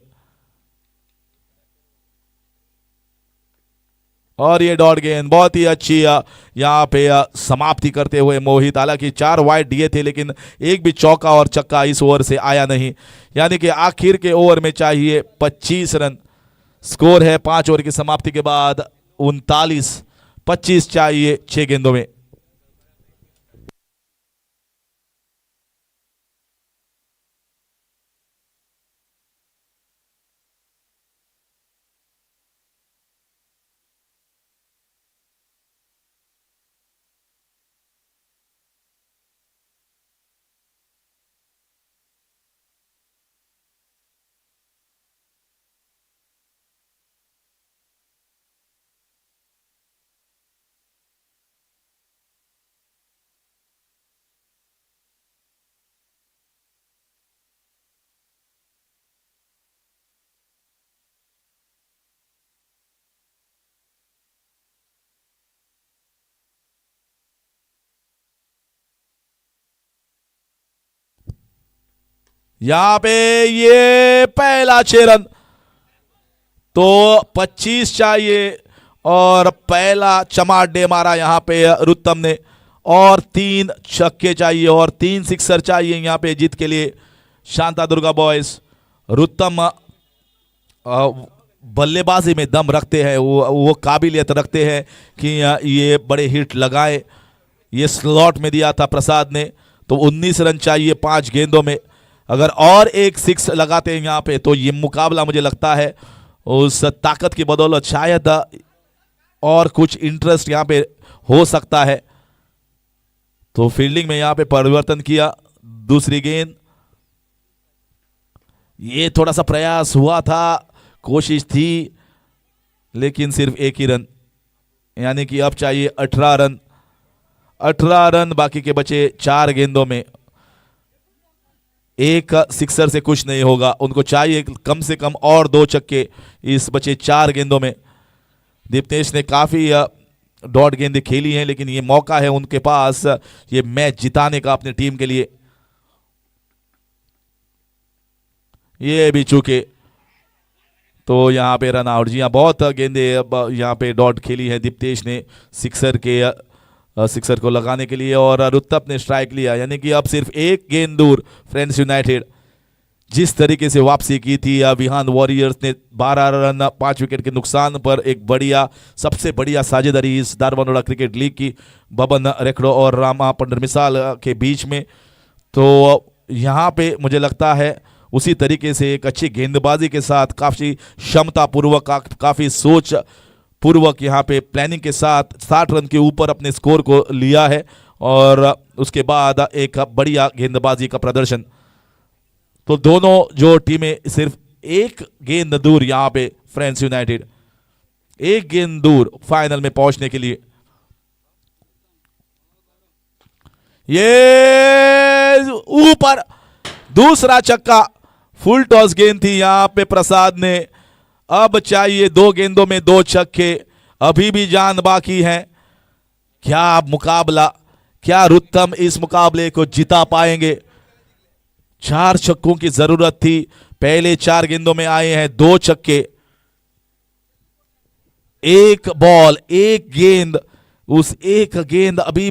और ये डॉट गेंद बहुत ही अच्छी यहाँ पे समाप्ति करते हुए मोहित। हालांकि 4 वाइड दिए थे लेकिन एक भी चौका और छक्का इस ओवर से आया नहीं, यानी कि आखिर के ओवर में चाहिए 25 रन। स्कोर है 5 ओवर की समाप्ति के बाद 39, 25 चाहिए 6 गेंदों में। यहां पे ये पहला 6 रन, तो 25 चाहिए, और पहला चमाटे मारा यहां पे रुत्तम ने, और 3 छक्के चाहिए और 3 सिक्सर चाहिए यहां पे जीत के लिए शांतादुर्गा बॉयज। रुत्तम बल्लेबाजी में दम रखते हैं, वो काबिलियत रखते हैं कि ये बड़े हिट लगाए। ये स्लॉट में दिया था प्रसाद ने, तो 19 रन चाहिए 5 गेंदों में। अगर और एक 6 लगाते हैं यहाँ पे तो ये मुकाबला मुझे लगता है उस ताकत की बदौलत शायद और कुछ इंटरेस्ट यहाँ पे हो सकता है। तो फील्डिंग में यहाँ पे परिवर्तन किया, दूसरी गेंद, ये थोड़ा सा प्रयास हुआ था, कोशिश थी, लेकिन सिर्फ एक ही रन, यानी कि अब चाहिए 18 रन। 18 रन बाकी के बचे 4 गेंदों में। एक सिक्सर से कुछ नहीं होगा, उनको चाहिए कम से कम और 2 छक्के इस बचे 4 गेंदों में। दीप्तेश ने काफी डॉट गेंदें खेली हैं, लेकिन ये मौका है उनके पास ये मैच जिताने का अपनी टीम के लिए। ये भी चूके, तो यहां पे रन आउट। जी हाँ, बहुत गेंदे यहां पे डॉट खेली है दीप्तेश ने सिक्सर को लगाने के लिए, और रुत्तम ने स्ट्राइक लिया, यानी कि अब सिर्फ एक गेंद दूर फ्रेंड्स यूनाइटेड। जिस तरीके से वापसी की थी विहान वॉरियर्स ने 12 रन 5 विकेट के नुकसान पर, एक बढ़िया सबसे बढ़िया साझेदारी इस धारबांदोड़ा क्रिकेट लीग की बबन रेखड़ो और रामा पंडर मिसाल के बीच में। तो यहाँ पे मुझे लगता है उसी तरीके से एक अच्छी गेंदबाजी के साथ, काफ़ी क्षमतापूर्वक, काफ़ी सोच पूर्वक यहाँ पे प्लानिंग के साथ 60 रन के ऊपर अपने स्कोर को लिया है और उसके बाद एक बढ़िया गेंदबाजी का प्रदर्शन। तो दोनों जो टीमें सिर्फ एक गेंद दूर, यहाँ पे फ्रेंड्स यूनाइटेड एक गेंद दूर फाइनल में पहुंचने के लिए। ये ऊपर दूसरा छक्का, फुल टॉस गेंद थी यहाँ पे प्रसाद ने। अब चाहिए 2 गेंदों में 2 छक्के, अभी भी जान बाकी है। क्या मुकाबला, क्या रुस्तम इस मुकाबले को जिता पाएंगे? 4 छक्कों की जरूरत थी, पहले 4 गेंदों में आए हैं 2 छक्के। एक बॉल, एक गेंद, उस एक गेंद अभी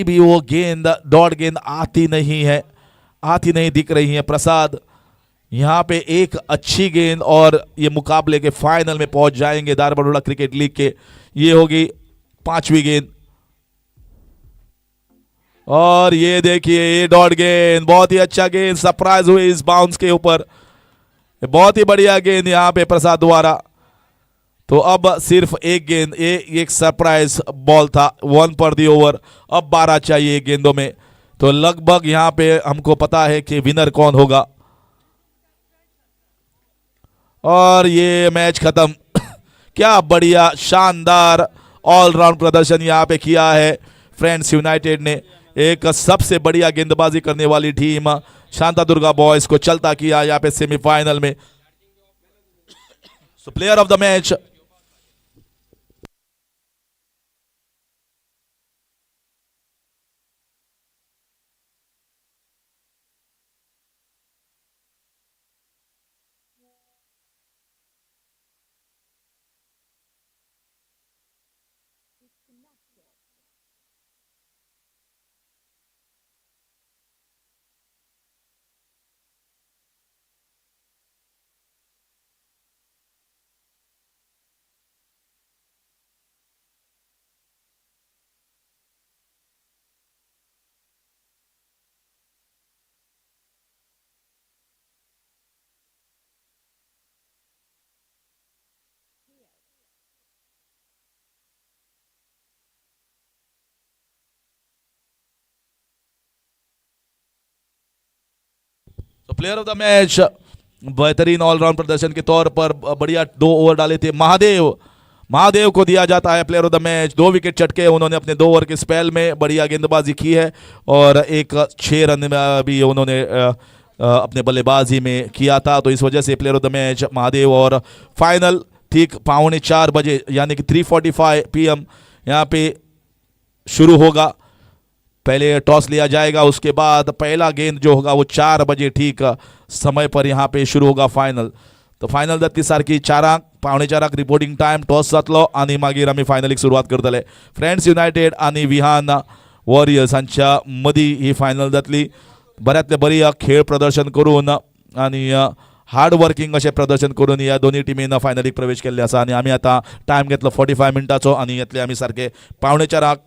भी वो गेंद, डॉट गेंद आती नहीं है, आती नहीं दिख रही है। प्रसाद यहां पे एक अच्छी गेंद और ये मुकाबले के फाइनल में पहुंच जाएंगे धारबड़ोड़ा क्रिकेट लीग के। ये होगी 5वीं गेंद और ये देखिए ये डॉट गेंद, बहुत ही अच्छा गेंद, सरप्राइज हुए इस बाउंस के ऊपर, बहुत ही बढ़िया गेंद यहां पे प्रसाद द्वारा। तो अब सिर्फ एक गेंद, एक सरप्राइज बॉल था, 1 पर दी ओवर, अब 12 चाहिए गेंदों में। तो लगभग यहां पे हमको पता है कि विनर कौन होगा और ये मैच खत्म। क्या बढ़िया शानदार ऑलराउंड प्रदर्शन यहां पे किया है फ्रेंड्स यूनाइटेड ने। एक सबसे बढ़िया गेंदबाजी करने वाली टीम शांता दुर्गा बॉयज को चलता किया यहाँ पे सेमीफाइनल में। सो प्लेयर ऑफ द मैच तो प्लेयर ऑफ द मैच बेहतरीन ऑलराउंड प्रदर्शन के तौर पर बढ़िया 2 ओवर डाले थे महादेव को दिया जाता है player of the match. 2 wicket चटके उन्होंने अपने 2 ओवर के स्पेल में, बढ़िया गेंदबाजी की है और एक 6 रन में भी उन्होंने अपने बल्लेबाजी में किया था, तो इस वजह से player of the match Mahadev. और फाइनल ठीक 3:45 बजे यानी कि 3:45 PM यहाँ पे शुरू होगा। पहले टॉस लिया जाएगा, उसके बाद पहला गेंद जो होगा वो 4 बजे ठीक समय पर यहाँ पे शुरू होगा फायनल। तो फायनल जातली सारखी 4:45 रिपोर्टिंग टाइम, टॉस जातलो आणि मागीर आमी फायनलीक सुरवात करतले। फ्रेंड्स युनायटेड आणि विहान वॉरियर्स हांच्या मदीं ही फायनल जातली। बऱ्यांतले बरी खेळ प्रदर्शन करून आणि हार्ड वर्किंग अशें प्रदर्शन करून ह्या दोन्ही टिमीन फायनलीक प्रवेश केल्ले आसा आणि आमी आतां टायम घेतलो 45 मिनटाचो आणि येतले आमी सारखे 3:45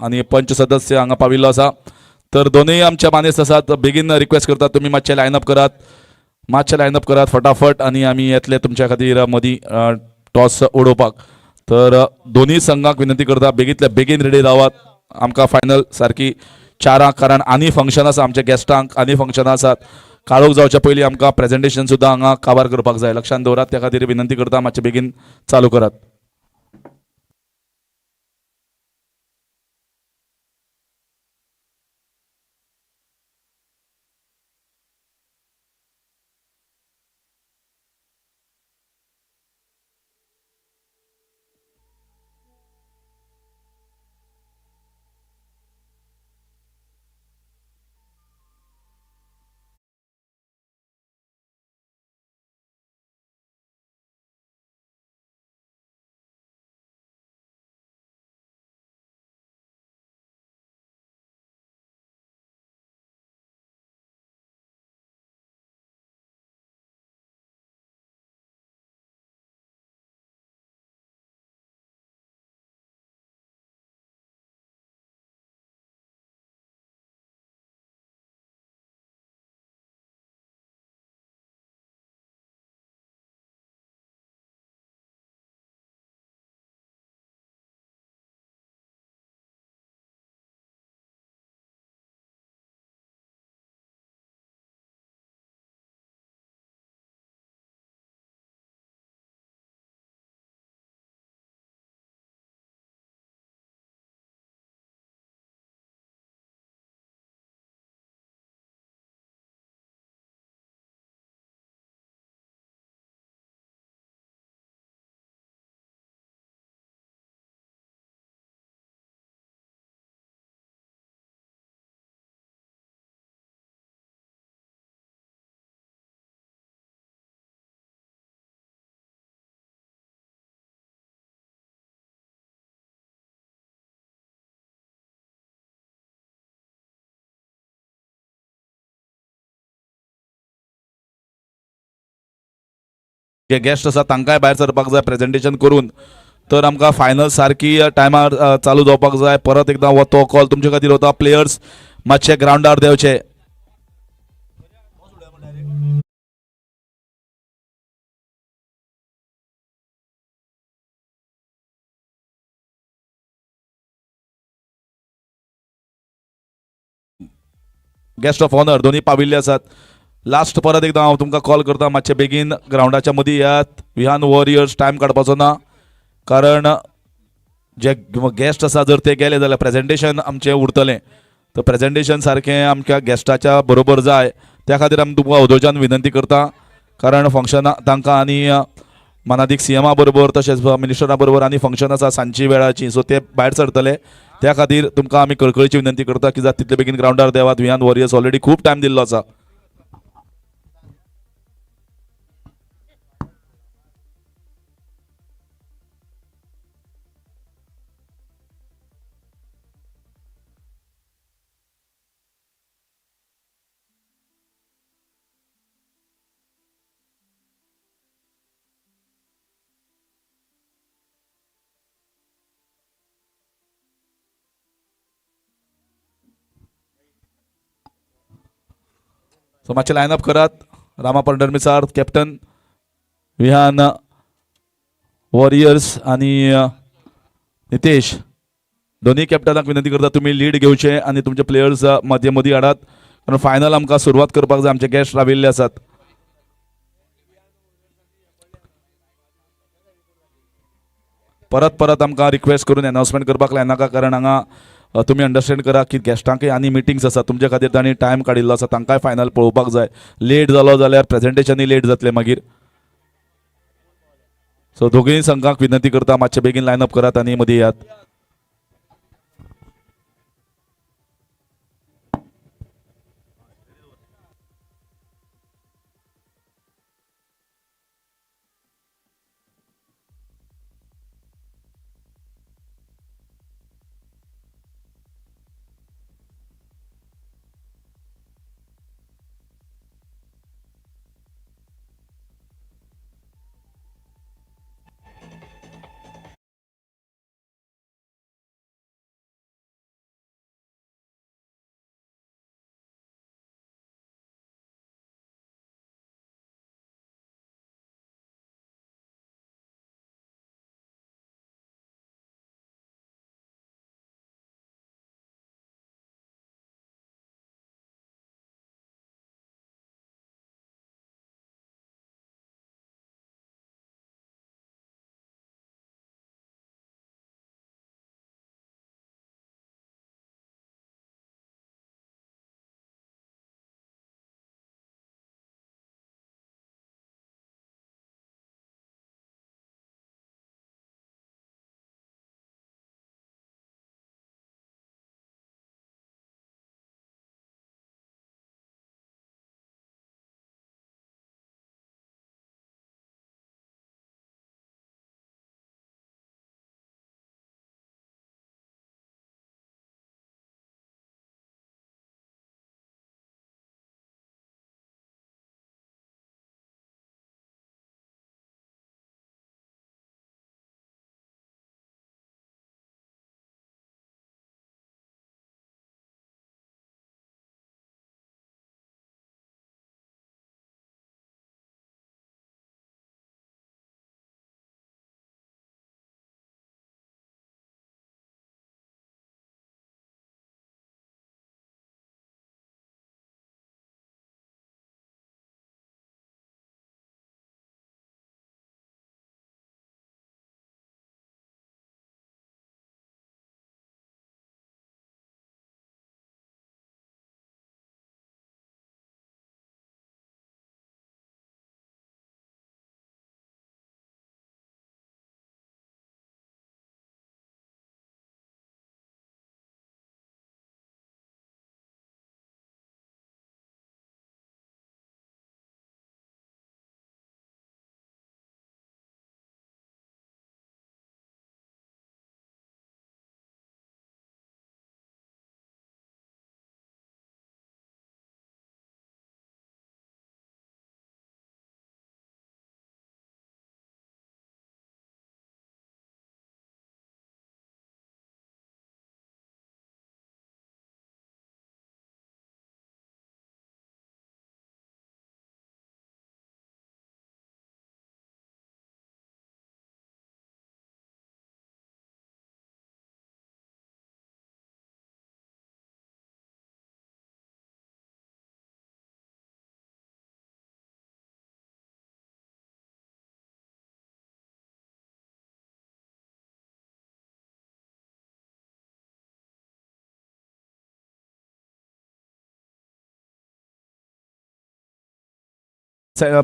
आणि पंच सदस्य हांगा पाविल्लो आसा. तर दोनूय आमचे मानेस्त आसात. बेगीन रिक्वेस्ट करतात तुमी मातशे लायनअप करात फटाफट आणि आमी येतले तुमच्या खातीर मदीं टॉस उडोवपाक. तर दोन्ही संघाक विनंती करता बेगींतल्या बेगीन रेडी रावात. आमकां फायनल सारकी 4 कारण आनी फंक्शन आसा आमच्या गेस्टांक आनी फंक्शनां आसात. काळोख जावच्या पयलीं आमकां प्रेझेंटेशन सुद्दां हांगा काबार करपाक जाय. लक्षांत दवरात. त्या खातीर विनंती करता मातशे बेगीन चालू करात. जे गेस्ट आसा तांकांय भायर सरपाक जाय प्रेझेंटेशन करून. तर आमकां फायनल सारकी टायमार चालू जावपाक जाय. परत एकदां हो तो कॉल तुमचे खातीर वता. प्लेयर्स मातशे ग्रावंडार देंवचे. गेस्ट ऑफ ऑनर दोन्ही पाविल्ले आसात. लास्ट परत एकदां हांव तुमकां कॉल करता मातशे बेगीन ग्रावंडाच्या मदीं येयात. विहान वॉरियर्स टायम काडपाचो ना. कारण जे गेस्ट आसा जर ते गेले जाल्यार प्रेझेंटेशन आमचें उरतलें. तर प्रेझेंटेशन सारकें आमच्या गेस्टाच्या बरोबर जाय. त्या खातीर आमी तुमकां अदोच्यान विनंती करता. कारण फंक्शनां तांकां आनी मनादीक सीएमा बरोबर तशेंच मिनिस्टरा बरोबर आनी फंक्शन आसा सांजची वेळाची. सो ते भायर सरतले. त्या खातीर तुमकां आमी कळकळीची विनंती करता की जाता तितले बेगीन ग्रावंडार देवात. विहान वॉरियर्स ऑलरेडी खूब टायम दिल्लो आसा. सो मातशे लायनअप करात. रामा पंढरमिसार कॅप्टन विहान वॉरियर्स आणि नितेश दोन्ही कॅप्टनाक विनंती करता तुम्ही लीड घेवचे आणि तुमचे प्लेयर्स मदीं मदीं हाडात. कारण फायनल आमकां सुरवात करपाक जाय. आमचे गेस्ट राविल्ले आसात. परत परत आमकां रिक्वेस्ट करून अनाउन्समेंट करपाक लायनाका. कारण हांगा तुमी अंडरस्टँड करा की गेस्टांकय आनी मिटिंग्स आसा. तुमच्या खातीर तांणी टायम काडिल्लो आसा. तांकांय फायनल पळोवपाक जाय. लेट जालो जाल्यार प्रेझेंटेशनय लेट जातलें मागीर. सो दोगूय संघाक विनंती करता मातशे बेगीन लायनअप करात आनी मदीं येयात.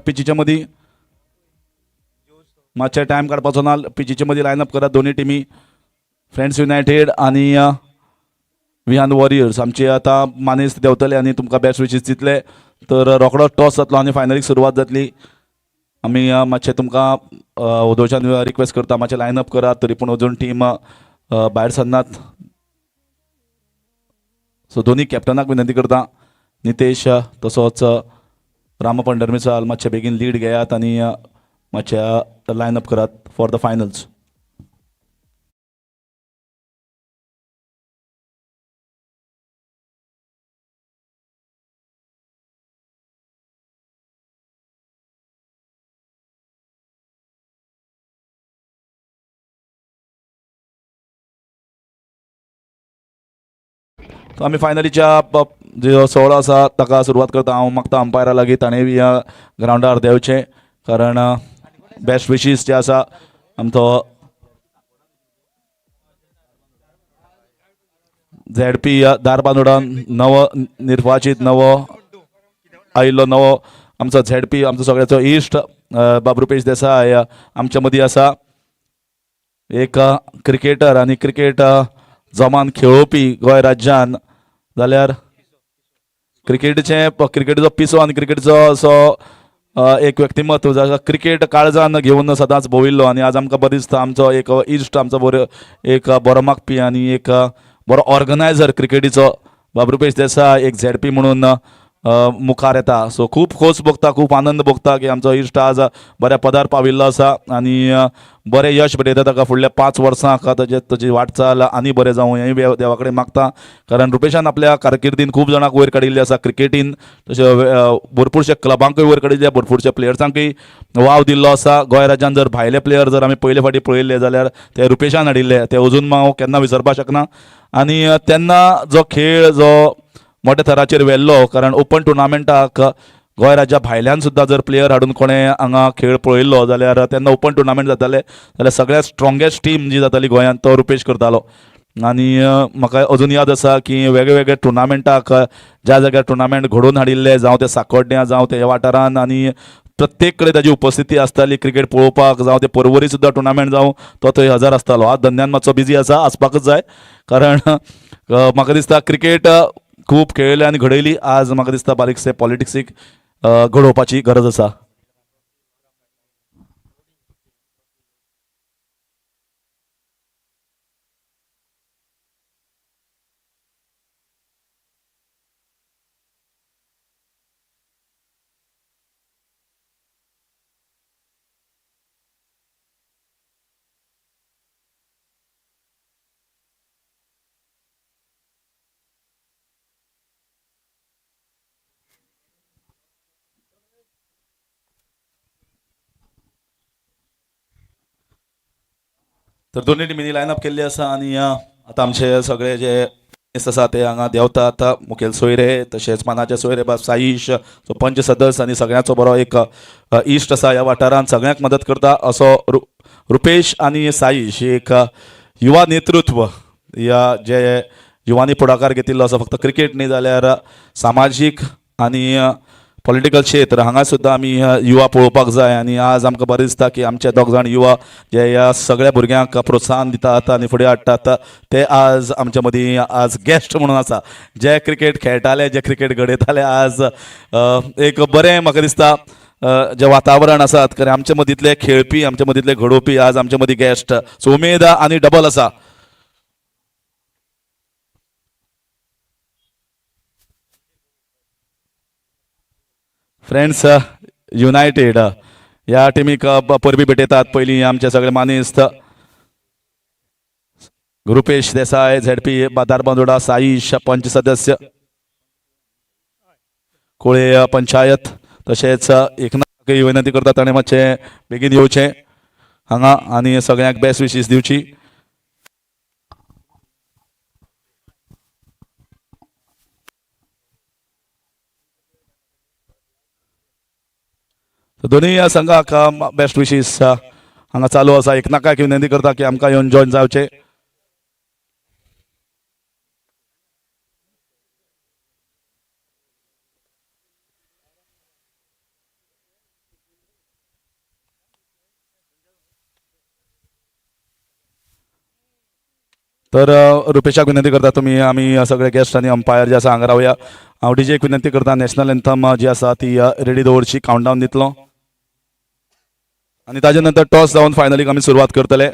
पिचीच्या मदी मातशे टायम काडपाचो ना पिचीच्या मदी लायनअप करात दोन्ही टिमी फ्रेंड्स युनायटेड आणि विहान वॉरियर्स आमचे आता मानेस्त देंवतले आणि तुमकां बेस्ट विशीस दितले तर रोकडो टॉस जातलो आणि फायनलीक सुरवात जातली आमी मातशें तुमकां वदोवच्यान रिक्वेस्ट करता मातशें लायनअप करात तरी पूण अजून टीम भायर सरनात सो दोन्ही कॅप्टनाक विनंती करता नितेश तसोच राम पंडरमिसाल मातशें बेगीन लीड घेयात आणि मातशें लायनअप करात फॉर द फायनल्स. आमी फायनलीच्या जो सोहळो आसा ताका सुरवात करता. हांव मागता अंपायरा लागीं ताणें बी ग्रावंडार देंवचें कारण बेस्ट विशीस जे आसा आमचो ZP धारबांदोडा नवो निर्वाचित नवो आयिल्लो नवो आमचो ZP आमचो सगळ्याचो इश्ट बाबरुपेश देसाय आमच्या मदीं आसा. एक क्रिकेटर आनी क्रिकेट जमान खेळोवपी गोंय राज्यान जाल्यार क्रिकेटीचो पिसो आनी क्रिकेटीचो असो एक व्यक्तिमत्व जाका क्रिकेट काळजान घेवन सदांच भोंविल्लो आनी आज आमकां बरें दिसता आमचो एक इश्ट आमचो बरो एक बरो मागपी आनी एक बरो ऑर्गनायझर क्रिकेटीचो बाबरुपेश देसाय एक ZP म्हणून मुखार येता. सो खूब खोस भोगता खूब आनंद भोगता की आमचो इश्ट आज बऱ्या पदार पाविल्लो आसा आनी बरें यश भेटयता ताका फुडल्या 5 वर्सांक ताची वाटचाल आनी बरें जावं हेंय देवा कडेन मागता कारण रुपेशान आपल्या कारकिर्दीन खूब जाणांक वयर काडिल्ले आसा क्रिकेटीन तशें भरपूरशे क्लबांकूय वयर काडिल्ले भरपूरशे प्लेयर्सांकूय वाव दिल्लो आसा. गोंय राज्यान जर भायले प्लेयर जर आमी पयले फावटी पळयल्ले जाल्यार ते रुपेशान हाडिल्ले ते अजून हांव केन्ना विसरपाक शकना आनी तेन्ना जो खेळ जो मोठ्या थराचेर व्हेल्लो कारण ओपन टुर्नामेंटाक गोंय राज्या भायल्यान सुद्दां जर प्लेयर हाडून कोणें हांगा खेळ पळयल्लो जाल्यार तेन्ना ओपन टुर्नामेंट जाताले जाल्यार सगळ्यात स्ट्रॉंगेस्ट टीम जी जाताली गोंयांत तो रुपेश करतालो. आनी म्हाका अजून याद आसा की वेगळे वेगळे टुर्नामेंटाक ज्या जाग्यार टुर्नामेंट घडोवन हाडिल्ले जावं ते सांकोड्ड्या जावं ते ह्या वाठारान आनी प्रत्येक कडेन ताची उपस्थिती आसताली क्रिकेट पळोवपाक जावं ते पर्वरी सुद्दां टुर्नामेंट जावं तो थंय हजर आसतालो. आज धंद्यान मातसो बिजी आसा आसपाकच जाय कारण म्हाका दिसता क्रिकेट खूब खेळिल्ली आनी घडयली आज म्हाका दिसता बारीकशे पॉलिटिक्सीक घडोवपाची गरज आसा. तर दोन्ही टिमींनी लायनअप केल्ली आसा आनी आतां आमचे सगळे जे आसा ते हांगा देंवतात. मुखेल सोयरे तशेंच मानाचे सोयरे बाब साईश जो पंच सदस्य आनी सगळ्यांचो बरो एक इश्ट आसा ह्या वाठारांत सगळ्यांक मदत करता असो रुपेश आनी साईश एक युवा नेतृत्व ह्या जे युवांनी पुढाकार घेतिल्लो आसा फक्त क्रिकेट न्ही जाल्यार सामाजीक आनी पॉलिटिकल क्षेत्र हांगा सुद्दां आमी युवा पळोवपाक जाय आनी आज आमकां बरें दिसता की आमचे दोग जाण युवा जे ह्या सगळ्या भुरग्यांक प्रोत्साहन दितात आनी फुडें हाडटात ते आज आमच्या मदीं आज गेस्ट म्हणून आसा. जे क्रिकेट खेळटाले जे क्रिकेट घडयताले आज एक बरें म्हाका दिसता जे वातावरण आसात कारण आमचे मदींतले खेळपी आमचे मदींतले घडोवपी आज आमचे मदीं गेस्ट सो उमेद आनी डबल आसा. फ्रेंड्स युनायटेड ह्या टिमीक परबी भेटयतात. पयलीं आमचे सगळे मानेस्त रुपेश देसाय ZP धारबांदोडा साईश पंच सदस्य कोळे पंचायत तशेंच एकनाथ विनंती करता ताणें मातशें बेगीन येवचें हांगा आनी सगळ्यांक बेस्ट विशीस दिवची. दोन्ही संघाक बेस्ट विशीस हांगा चालू आसा. एकनाकाक विनंती करता की आमकां येवन जॉइन जावचें. तर रुपेशाक विनंती करता तुम्ही आम्ही सगळे गेस्ट आणि अंपायर जे आसा हांगा रावया. हांव डीजेक विनंती करता नॅशनल एंथम जी आसा ती रेडी दवरची. काउंटडावन दितलो आणि ताजे नंतर टॉस जावन फायनलीक आमी सुरवात करतले.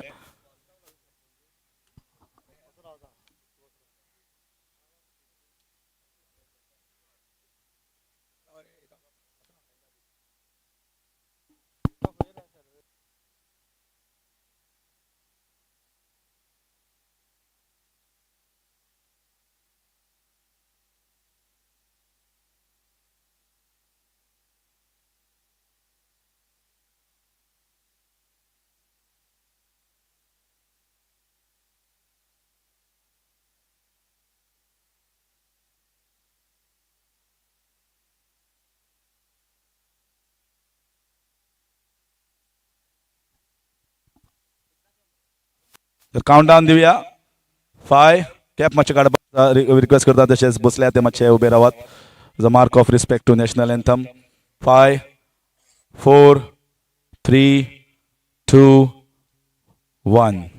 तर काउंटडावन दिवया. 5 कॅप मातशे काडपाक रिक्वेस्ट करता. तशेंच बसल्या ते मातशे उबे रावात. The mark of respect to national anthem. 5 4 3 2 1.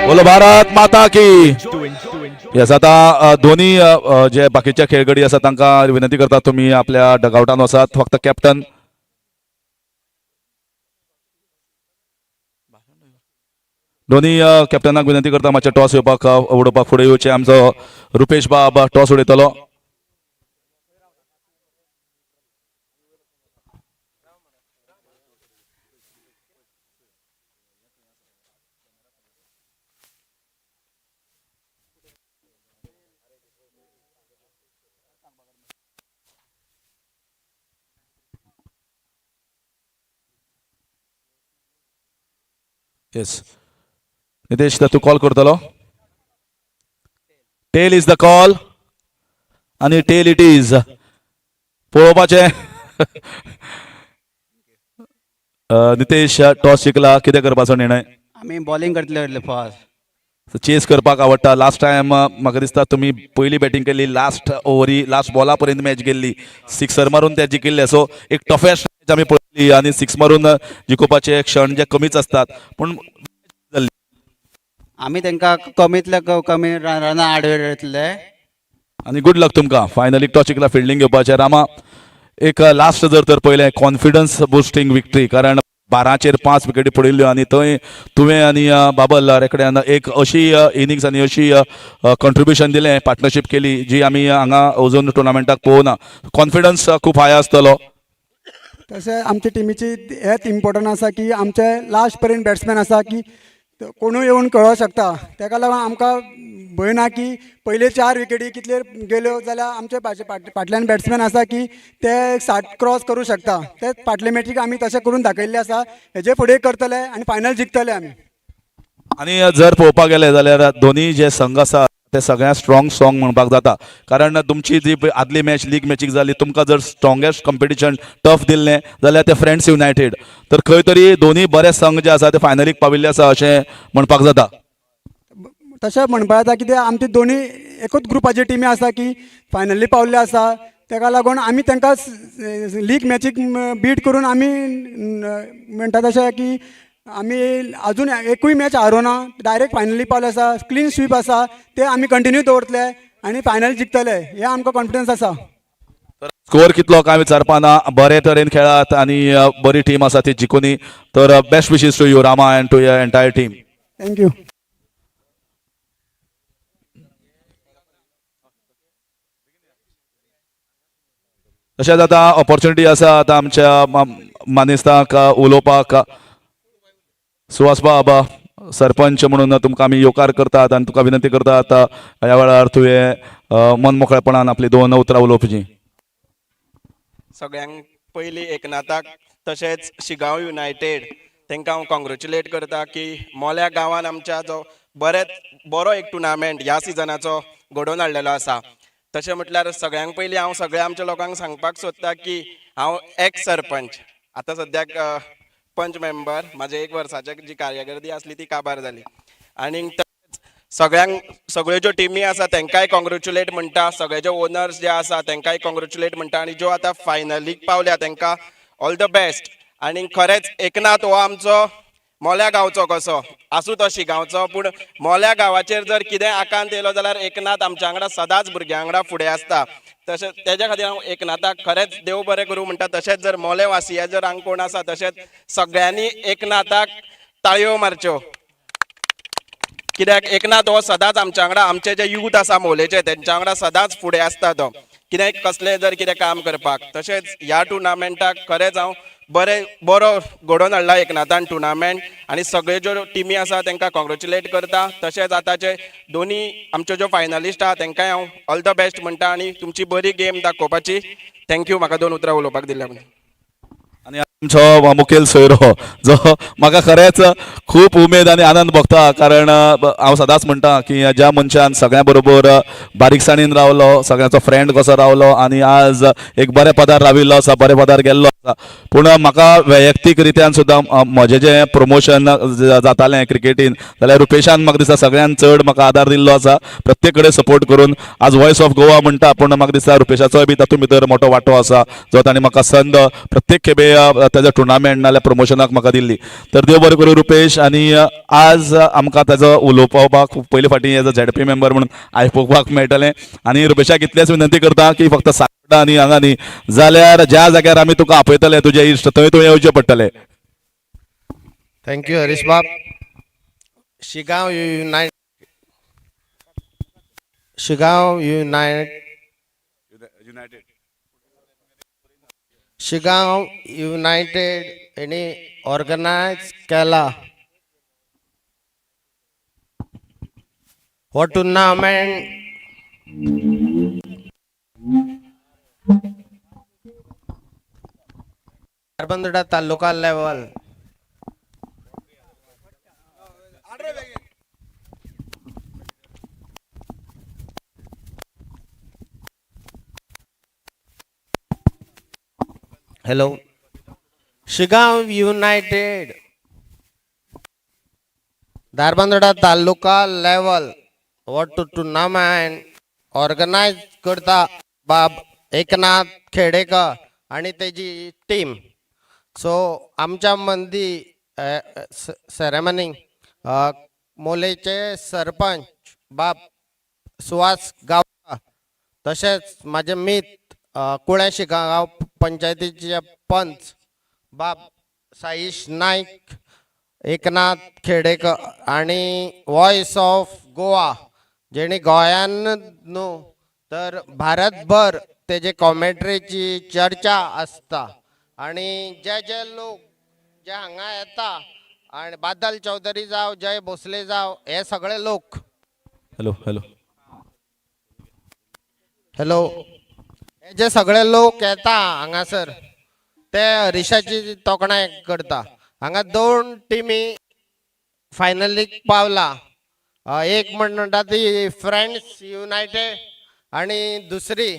बोलो भारत माता की. येस आता दोन्ही जे बाकीचे खेळगडी आसा तांकां विनंती करता तुम्ही आपल्या डगआउटान वसात. फक्त कॅप्टन दोन्ही कॅप्टनाक विनंती करता मातशे टॉस येवपाक उडोवपाक फुडें येवचे. आमचो रुपेश बाब टॉस उडयतलो. येस नितेश तूं कॉल करतलो. टेल इज द कॉल आणि टेल इट इज. पळोवपाचे नितेश टॉस जिखला. कितें करपाचो निर्णय? आम्ही बॉलिंग करतले फर्स्ट. चेस करपाक आवडटा. लास्ट टायम म्हाका दिसता तुम्ही पयली बॅटिंग केल्ली. लास्ट ओव्हरी लास्ट बॉला पर्यंत मॅच गेल्ली. सिक्सर मारून ते जिखिल्ले. सो एक टफेस्ट मॅच आमी पळयली आणि सिक्स मारून जिखोवपाचे क्षण जे कमीच असतात पूण आम्ही त्यांना कमीतल्या कमी रना आडवले. आणि गुड लक तुमकां. फायनली टॉस जिखला. फिल्डिंग घेवपाचें. रामा एक लास्ट जर तर पळयलें कॉन्फिडन्स बुस्टिंग विक्टरी. कारण 12चेर 5 विकेटी पडिल्ल्यो आणि थंय तुवें आनी बाबल रेकड्यान एक अशी इनिंग्स आनी अशी कंट्रिब्युशन दिलें पार्टनरशीप केली जी आमी हांगा अजून टुर्नामेंटाक पळोवना. कॉन्फिडन्स खूब हाय आसतलो. तशें आमचे टिमीची हेच इम्पॉर्टंट आसा की आमचे लास्ट पर्यंत बॅट्समॅन आसा की कोणूय येवन कळोवंक शकता. ताका लागून आमकां भंय ना की पयले 4 विकेटी कितले गेल्यो जाल्यार आमचे फाटल्यान बॅट्समॅन आसा की ते 60 क्रॉस करूं शकता. ते फाटले मॅचीक आमी तशें करून दाखयल्लें आसा. हेजे फुडें करतले आनी फायनल जिखतले आमी. आणि जर पळोवपाक गेले जाल्यार दोन्ही जे संघ आसा ते सगळ्यात स्ट्रॉंग सॉंग म्हणपाक जाता. कारण तुमची जी आदली मॅच लीग मॅचीक जाली तुमकां जर स्ट्रॉंगेस्ट कॉम्पिटिशन टफ दिल्लें जाल्यार ते फ्रेंड्स युनायटेड. तर खंय तरी दोन्ही बरे संघ जे आसा ते फायनलीक पाविल्ले आसा अशें म्हणपाक जाता. तशें म्हणपाक जाता कित्याक आमची दोनी एकूच ग्रुपाची टिमी आसा की फायनली पावल्ले आसा. ताका लागून आमी तांकां लीग मॅचीक बीट करून आमी म्हणटा तशें की आमी अजून एकूय मॅच हारोना. डायरेक्ट फायनली पावले आसा. क्लीन स्वीप आसा ते आमी कंटिन्यू दवरतले आनी फायनल जिखतले हे आमकां कॉन्फिडन्स आसा. स्कोर कितलो काय विचारपा ना. बरे तरेन खेळात आणि बरी टीम आसा ती जिखुनी. तर best wishes to you Rama and to your entire team. Thank you. तशेंच आतां ऑपॉर्च्युनिटी आसा आतां आमच्या मानेस्तांक उलोवपाक. सुहास बाब सरपंच म्हणून तुमकां आमी येवकार करतात आनी तुका विनंती करतात ह्या वेळार तुवें मन मोकळेपणान आपली 2 उतरां उलोवपाची. सगळ्यांक पयलीं एकनाथाक तशेंच शिगांव युनायटेड तांकां हांव कॉंग्रेच्युलेट करता की मोल्या गांवांत आमच्या जो बरो एक टुर्नामेंट ह्या सिजनाचो घडोवन हाडलेलो आसा. तशें म्हटल्यार सगळ्यांक पयलीं हांव सगळ्या आमच्या लोकांक सांगपाक सोदता की हांव एक्स सरपंच, आतां सद्याक पंच मेंबर. म्हाजे 1 वर्साची जी कार्यकिर्दी आसली ती काबार जाली. आनी सगळ्यांक सगळ्यो ज्यो टिमी आसा तांकांय कॉंग्रेच्युलेट म्हणटा, सगळे जे ओनर्स जे आसा तांकांय कॉंग्रेच्युलेट म्हणटा आनी ज्यो आतां फायनलीक पावल्या तांकां ऑल द बेस्ट. आनी खरेंच एकनाथ हो आमचो मोल्या गांवचो कसो आसूं तो शिगांवचो, पूण मोल्या गांवाचेर जर कितें आकांत येयलो जाल्यार एकनाथ आमच्या वांगडा सदांच भुरग्यां वांगडा फुडें आसता. तशेंच तेज्या खातीर हांव एकनाथाक खरेंच देव बरें करूं म्हणटा. तशेंच जर मोले वासिये जर हांगा कोण आसा तशेंच सगळ्यांनी एकनाथाक ताळयो मारच्यो, कित्याक एकनाथ हो सदांच आमच्या वांगडा, आमचे जे यूथ आसा मोलेचे तेंच्या वांगडा सदांच फुडें आसता तो कितें कसलें जर कितें काम करपाक. तशेंच ह्या टुर्नामेंटाक खरेंच हांव बरो घडोवन हाडला एकनाथान टुर्नामेंट आनी सगळ्यो ज्यो टिमी आसा तांकां कॉंग्रेच्युलेट करता. तशेंच आतांचे दोनी आमच्यो ज्यो फायनलिस्ट आहा तांकांय हांव ऑल द बेस्ट म्हणटा आनी तुमची बरी गेम दाखोवपाची. थँक्यू म्हाका 2 उतरां उलोवपाक दिल्या म्हणून. आनी आमचो मुखेल सोयरो जो म्हाका खरेंच खूब उमेद आनी आनंद भोगता, कारण हांव सदांच म्हणटा की ज्या मनशान सगळ्यां बरोबर बारीकसाणीन रावलो, सगळ्यांचो फ्रेंड कसो रावलो आनी आज एक बऱ्या पदार राविल्लो आसा, बऱ्या पदार गेल्लो आसा. पूण म्हाका वैयक्तीक रित्यान सुद्दां म्हजें जें प्रमोशन जातालें क्रिकेटीन जाल्यार रुपेशान म्हाका दिसता सगळ्यांत चड म्हाका आदार दिल्लो आसा, प्रत्येक कडेन सपोर्ट करून. आज वॉयस ऑफ गोवा म्हणटा पूण म्हाका दिसता रुपेशाचोय बी तातूंत भितर मोठो वांटो आसा, जो ताणें म्हाका संद प्रत्येक खेपे ताच्या टुर्नामेंट नाल्यार प्रमोशनाक म्हाका दिल्ली. तर देव बरें करूं रुपेश. आनी आज आमकां ताजो उलोवपाक पयले फावटी एज अ झेडपी मेंबर म्हणून आयकुपाक मेळटलें. आनी रुपेशाक इतलेंच विनंती करता की फक्त साकड्डा आनी हांगा न्ही, जाल्यार ज्या जाग्यार आमी तुका आपयतले तुजे इश्ट थंय तुवें येवचें पडटलें. थँक्यू हरीश बाब. शिगांव युनायटेड हेणी ऑर्गनायज केला हो tournament Dharbandora taluka level Hello. Shigao United Dharbandoda taluka level what to tournament organize करता बाब एकनाथ खेडेकर आणि त्याची टीम. सो आमच्या मंदी सेरेमनी मोलेचे सरपंच बाब सुहास गाव, तसेच माझे मित्र कुळे शिगांव पंचायतीचे पंच बाब साईश नाईक, एकनाथ खेडेकर आणि वॉइस ऑफ गोवा जेणे गोंयान न्हू तर भारतभर तेजे कॉमेंट्रीची चर्चा आसता. आणि जे लोक जे हांगा येता आणि बादल चौधरी जाव, जय भोसले जाव, हे सगळे लोक हॅलो हॅलो हॅलो हे जे सगळे लोक येता हांगासर ते हरिशाची तोखणाय करता. हांगा 2 टिमी फायनलीक पावला. एक म्हणटा ती फ्रेंड्स युनायटेड आणि दुसरी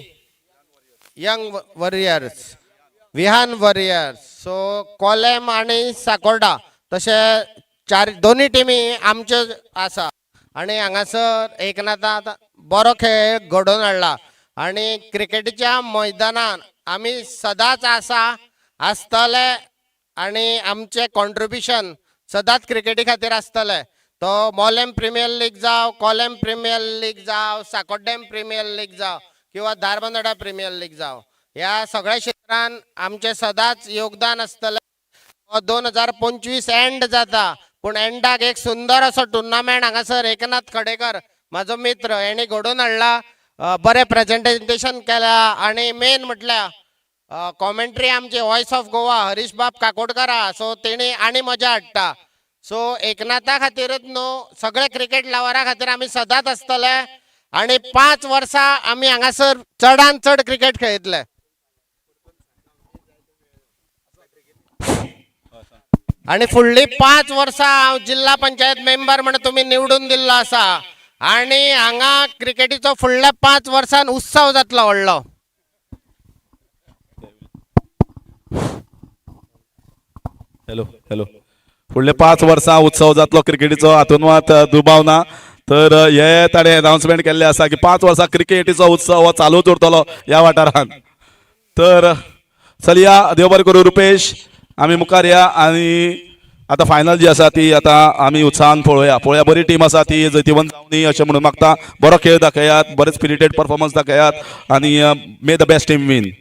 यंग वॉरियर्स विहान वॉरियर्स. सो कोलेम आणि साकोर्डा तसे दोन्ही टिमी आमच्यो आसा. आणि हांगासर एकनाथान बरो खेळ घडोवन हाडला आणि क्रिकेटीच्या मैदानान आमी सदांच आसतले आणि आमचे कॉन्ट्रिब्युशन सदांच क्रिकेटी खातीर आसतले. तो मोलेम प्रिमियर लीग जाव, कोलेम प्रिमियर लीग जाव, साकोड्डेम प्रिमियर लीग जाव किंवा धारबांदोडा प्रिमियर लीग जाव, ह्या सगळ्या क्षेत्रान आमचे सदांच योगदान आसतले. 2025 एंड जाता पूण एंडाक एक सुंदर असो टुर्नामेंट हांगासर एकनाथ खडेकर म्हाजो मित्र हेणी घडोवन हाडला. बरें प्रेजेंटेशन केला आणि मेन म्हटल्यार कॉमेंट्री आमची वॉइस ऑफ गोवा हरीश बाब काकोडकर आहा सो तेणी आनी मजा हाडटा सो एकनाथा खातीरच न्हू सगळे क्रिकेट लवरा खातीर आमी सदांच आसतले आनी 5 वर्सां आमी हांगासर चडान चड क्रिकेट खेळयतले आणि फुडली 5 वर्सां हांव जिल्हा पंचायत मेंबर म्हणून तुमी निवडून दिल्लो आसा आणि हांगा क्रिकेटीचो फुडल्या 5 वर्सांन उत्सव जातलो व्हडलो हॅलो हॅलो फुडले 5 वर्सां उत्सव जातलो क्रिकेटीचो हातून मात दुबाव ना तर हे ताणें अनाउन्समेंट केल्ले आसा की 5 वर्सां क्रिकेटीचो उत्सव हो चालूच उरतलो ह्या वाठारांत तर चलया देव बरें करूं रुपेश आमी मुखार या आनी आतां फायनल जी आसा ती आतां आमी उत्साहान पळोवया बरी टीम आसा ती जैतिवंत जावनी अशें म्हणून मागता बरो खेळ दाखयात बरे स्पिरिटेड परफॉर्मन्स दाखयात आनी may the best team win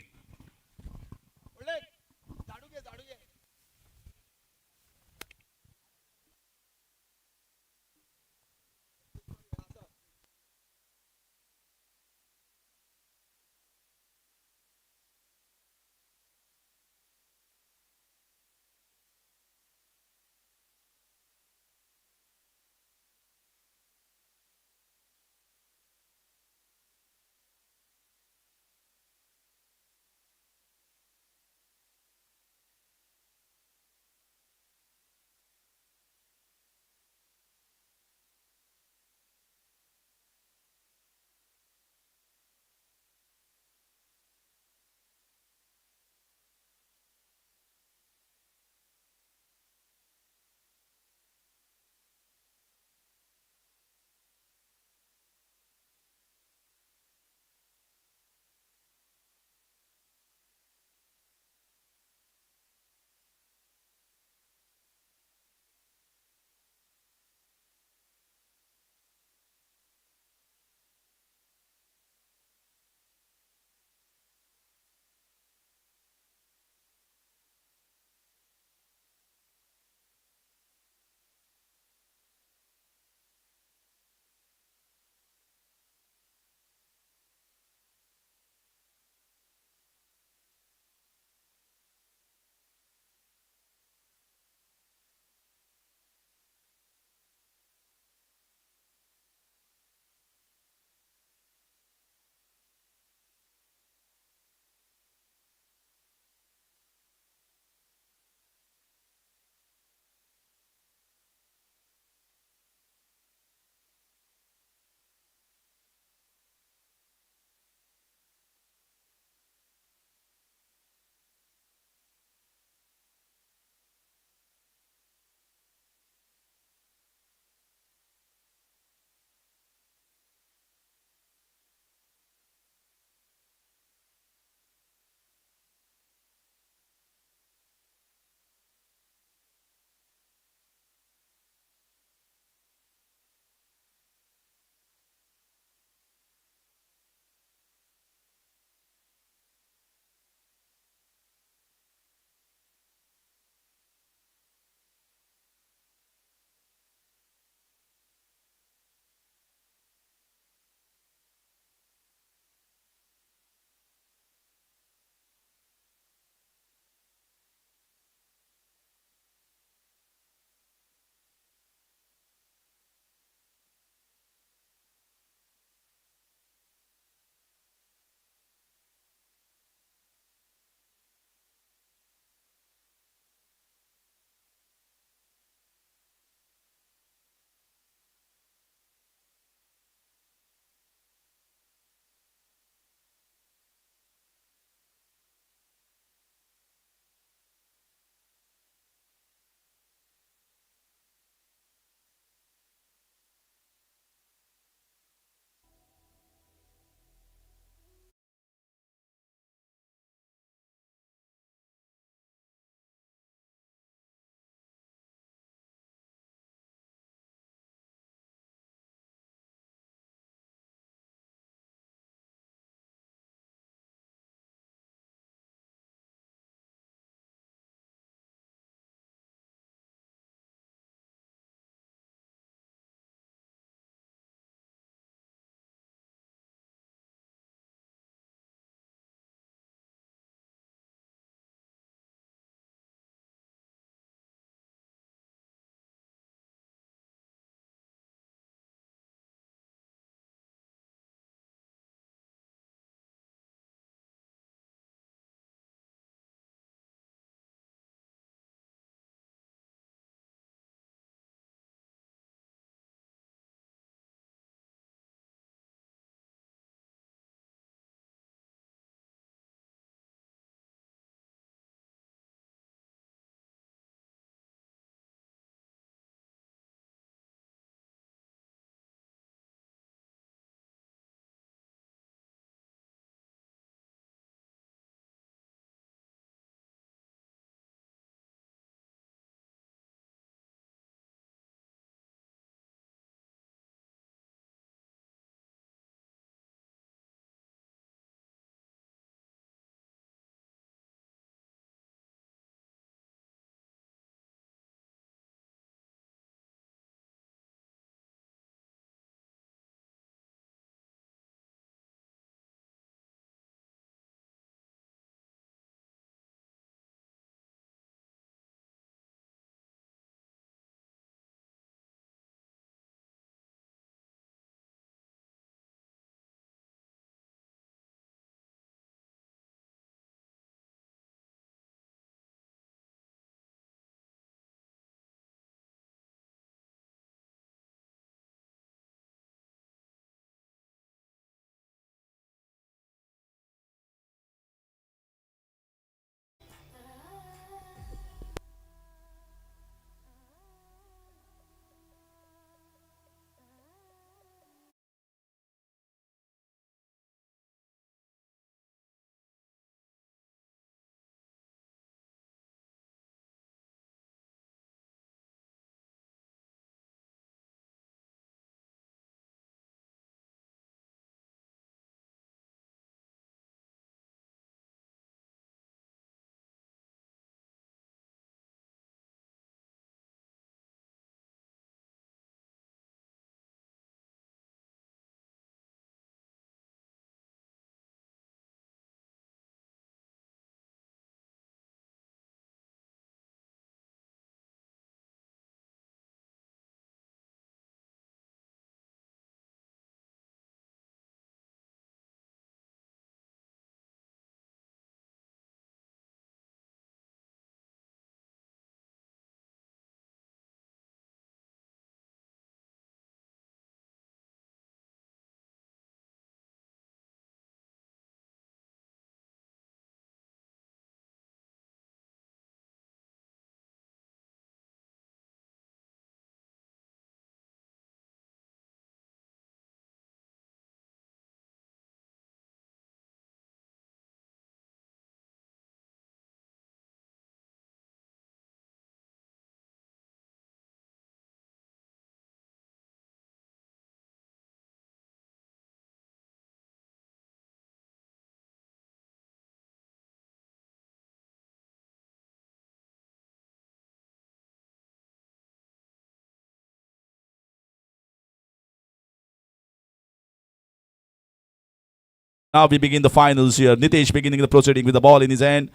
Now we begin the finals here. Nitesh beginning the proceeding with the ball in his hand.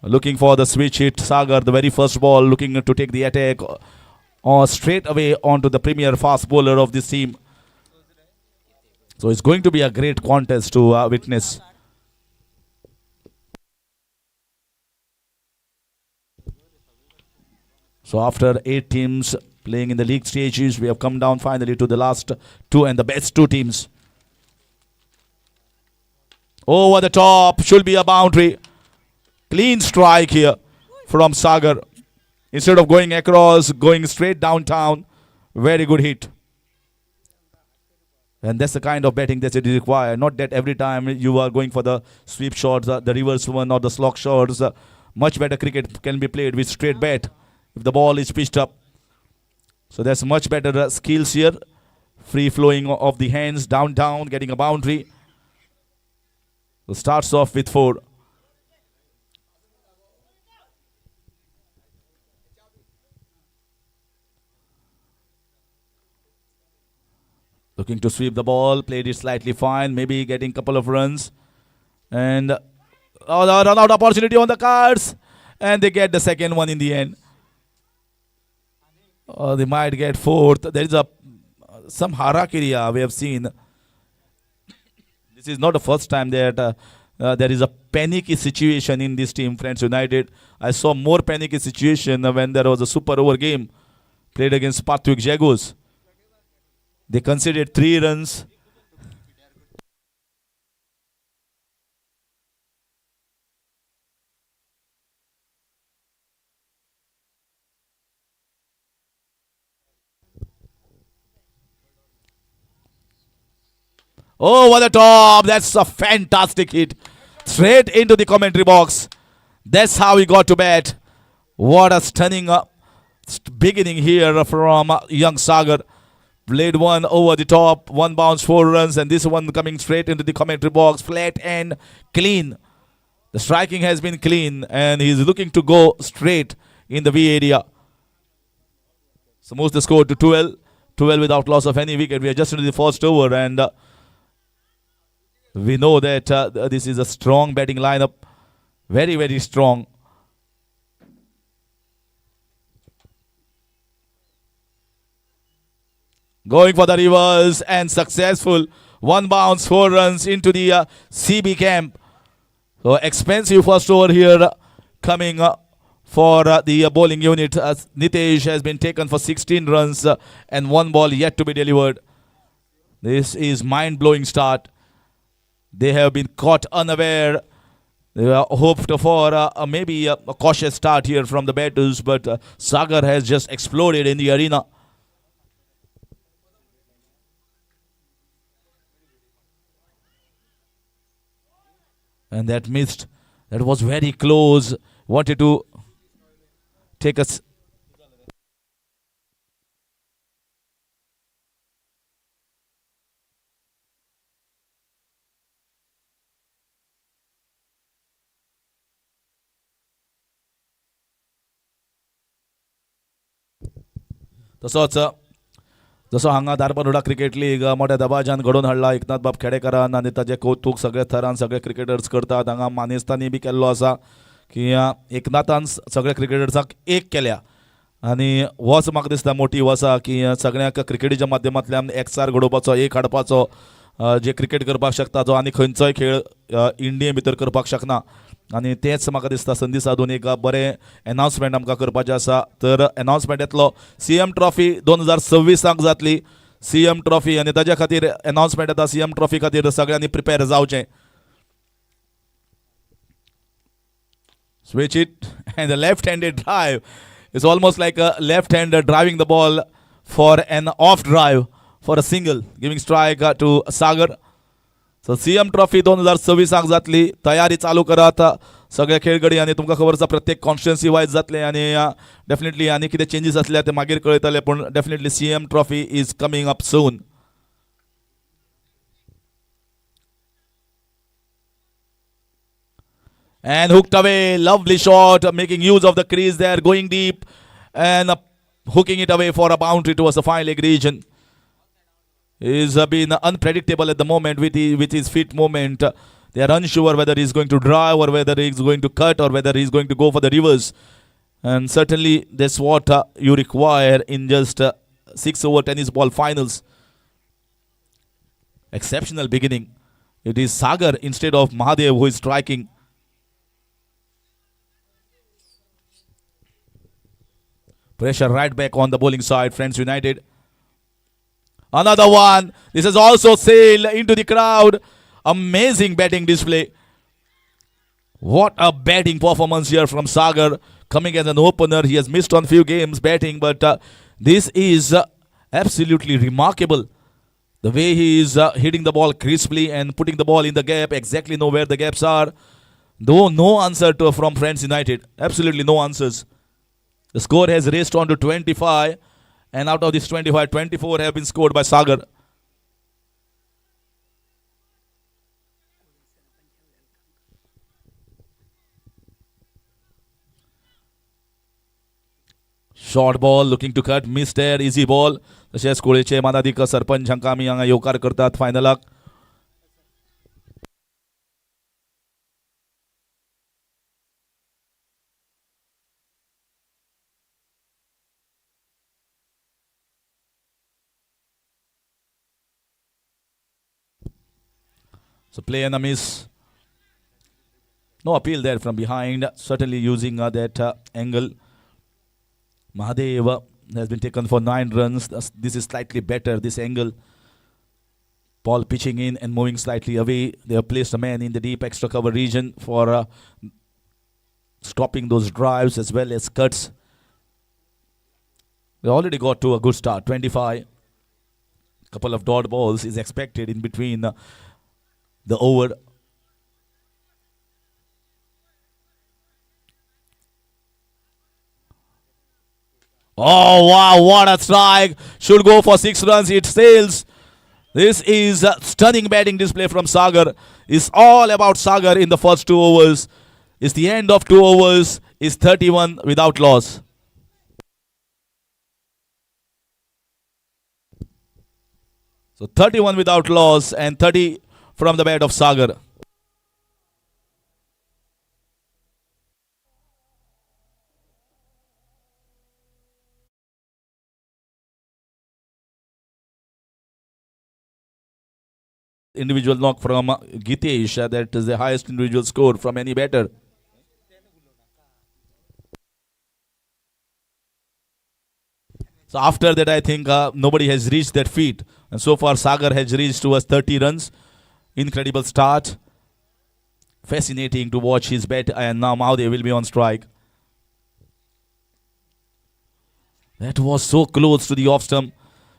Looking for the switch hit. Sagar, the very first ball, looking to take the attack straight away onto the premier fast bowler of this team. So it's going to be a great contest to witness. So after 8 teams playing in the league stages, we have come down finally to the last 2 and the best 2 teams. Over the top, should be a boundary. Clean strike here from Sagar. Instead of going across, going straight downtown. Very good hit. And that's the kind of batting that it is required. Not that every time you are going for the sweep shots, the reverse one or the slog shots. Much better cricket can be played with straight bat if the ball is pitched up. So there's much better skills here. Free flowing of the hands, down, getting a boundary. So starts off with 4. Looking to sweep the ball, played it slightly fine, maybe getting a couple of runs. And the run out opportunity on the cards. And they get the second one in the end. They might get 4th. There is some harakiri we have seen. This is not the first time that there is a panicky situation in this team, Friends United. I saw more panicky situation when there was a super over game played against Patwik Jaguars. They conceded 3 runs. Over the top. That's a fantastic hit. Straight into the commentary box. That's how he got to bat. What a stunning beginning here from young Sagar. Played one over the top, 1 bounce, 4 runs, and this one coming straight into the commentary box, flat and clean. The striking has been clean, and he's looking to go straight in the V area. So moves the score to 12. 12 without loss of any wicket. We are just into the first over, and we know that this is a strong batting lineup. Very, very strong. Going for the reverse and successful. 1 bounce, 4 runs into the CB camp. So expensive first over here coming for the bowling unit. Nitesh has been taken for 16 runs and 1 ball yet to be delivered. This is mind-blowing start. They have been caught unaware. They hoped for maybe a cautious start here from the batters, but Sagar has just exploded in the arena. And that missed. That was very close. Wanted to take us. तसोच जसो हांगा Dharbandora cricket league मोठ्या दबाज्यान घडोवन हाडला एकनाथ बाब खेडेकरान आनी ताजें कौतुक सगळ्या थरान सगळे क्रिकेटर्स करतात. हांगा मानेस्तांनी बी केल्लो आसा की एकनाथान सगळ्या क्रिकेटर्सांक एक केल्या आनी होच म्हाका दिसता मोटीव आसा की सगळ्यांक क्रिकेटीच्या माध्यमांतल्यान एकचार घडोवपाचो, एक हाडपाचो. जे क्रिकेट करपाक शकता जो आनी खंयचोय खेळ इंडिये भितर करपाक शकना. आनी तेच म्हाका दिसता संदी साधून एक बरें अनाउन्समेंट आमकां करपाचें आसा. तर अनाउन्समेंट येतलो CM ट्रॉफी 2026 जातली. CM ट्रॉफी आनी ताज्या खातीर अनाउन्समेंट येता. CM ट्रॉफी खातीर सगळ्यांनी प्रिपेर जावचें. Switch it and the left-handed drive is almost like a left-hander driving the ball for an off drive for a single, giving strike to Sagar. So CM trophy 2026 जातली. तयारी चालू करात सगळे खेळगडी आनी तुमकां खबर आसा प्रत्येक कॉन्स्टिट्युएन्सी वायज जातले आनी डेफिनेटली आनी कितें चेंजीस आसले ते मागीर कळयतले पूण definitely CM trophy is coming up soon. And hooked away, lovely shot, making use of the crease there, going deep and hooking it away for a boundary towards the fine leg region. He's been unpredictable at the moment with his feet movement. They are unsure whether he's going to drive or whether he's going to cut or whether he's going to go for the reverse. And certainly that's what you require in just 6 over tennis ball finals. Exceptional beginning. It is Sagar instead of Mahadev who is striking. Pressure right back on the bowling side, Friends United. Another one. This is also sailed into the crowd. Amazing batting display. What a batting performance here from Sagar. Coming as an opener, he has missed on few games batting, but this is absolutely remarkable. The way he is hitting the ball crisply and putting the ball in the gap, exactly know where the gaps are. Though no answer from Friends United. Absolutely no answers. The score has raced on to 25, and out of this 25, 24 have been scored by Sagar. Short ball looking to cut, missed there, easy ball. तशेंच कुळेचे मानाधिक सरपंच हांकां आमी हांगा येवकार करतात फायनलाक. So play and a miss. No appeal there from behind. Certainly using that angle. Mahadev has been taken for 9 runs. This is slightly better, this angle. Paul pitching in and moving slightly away. They have placed a man in the deep extra cover region for stopping those drives as well as cuts. They already got to a good start, 25. Couple of dot balls is expected in between the over. Oh wow, what a strike. Should go for 6 runs. It sails. This is a stunning batting display from Sagar. It's all about Sagar in the first 2 overs. It's the end of 2 overs. It's 31 without loss. So 31 without loss and 30 from the bat of Sagar. Individual knock from Gitesh. That is the highest individual score from any batter. So after that, I think nobody has reached that feat. And so far, Sagar has reached towards 30 runs. Incredible start. Fascinating to watch his bat. And now Mahadev will be on strike. That was so close to the off stump.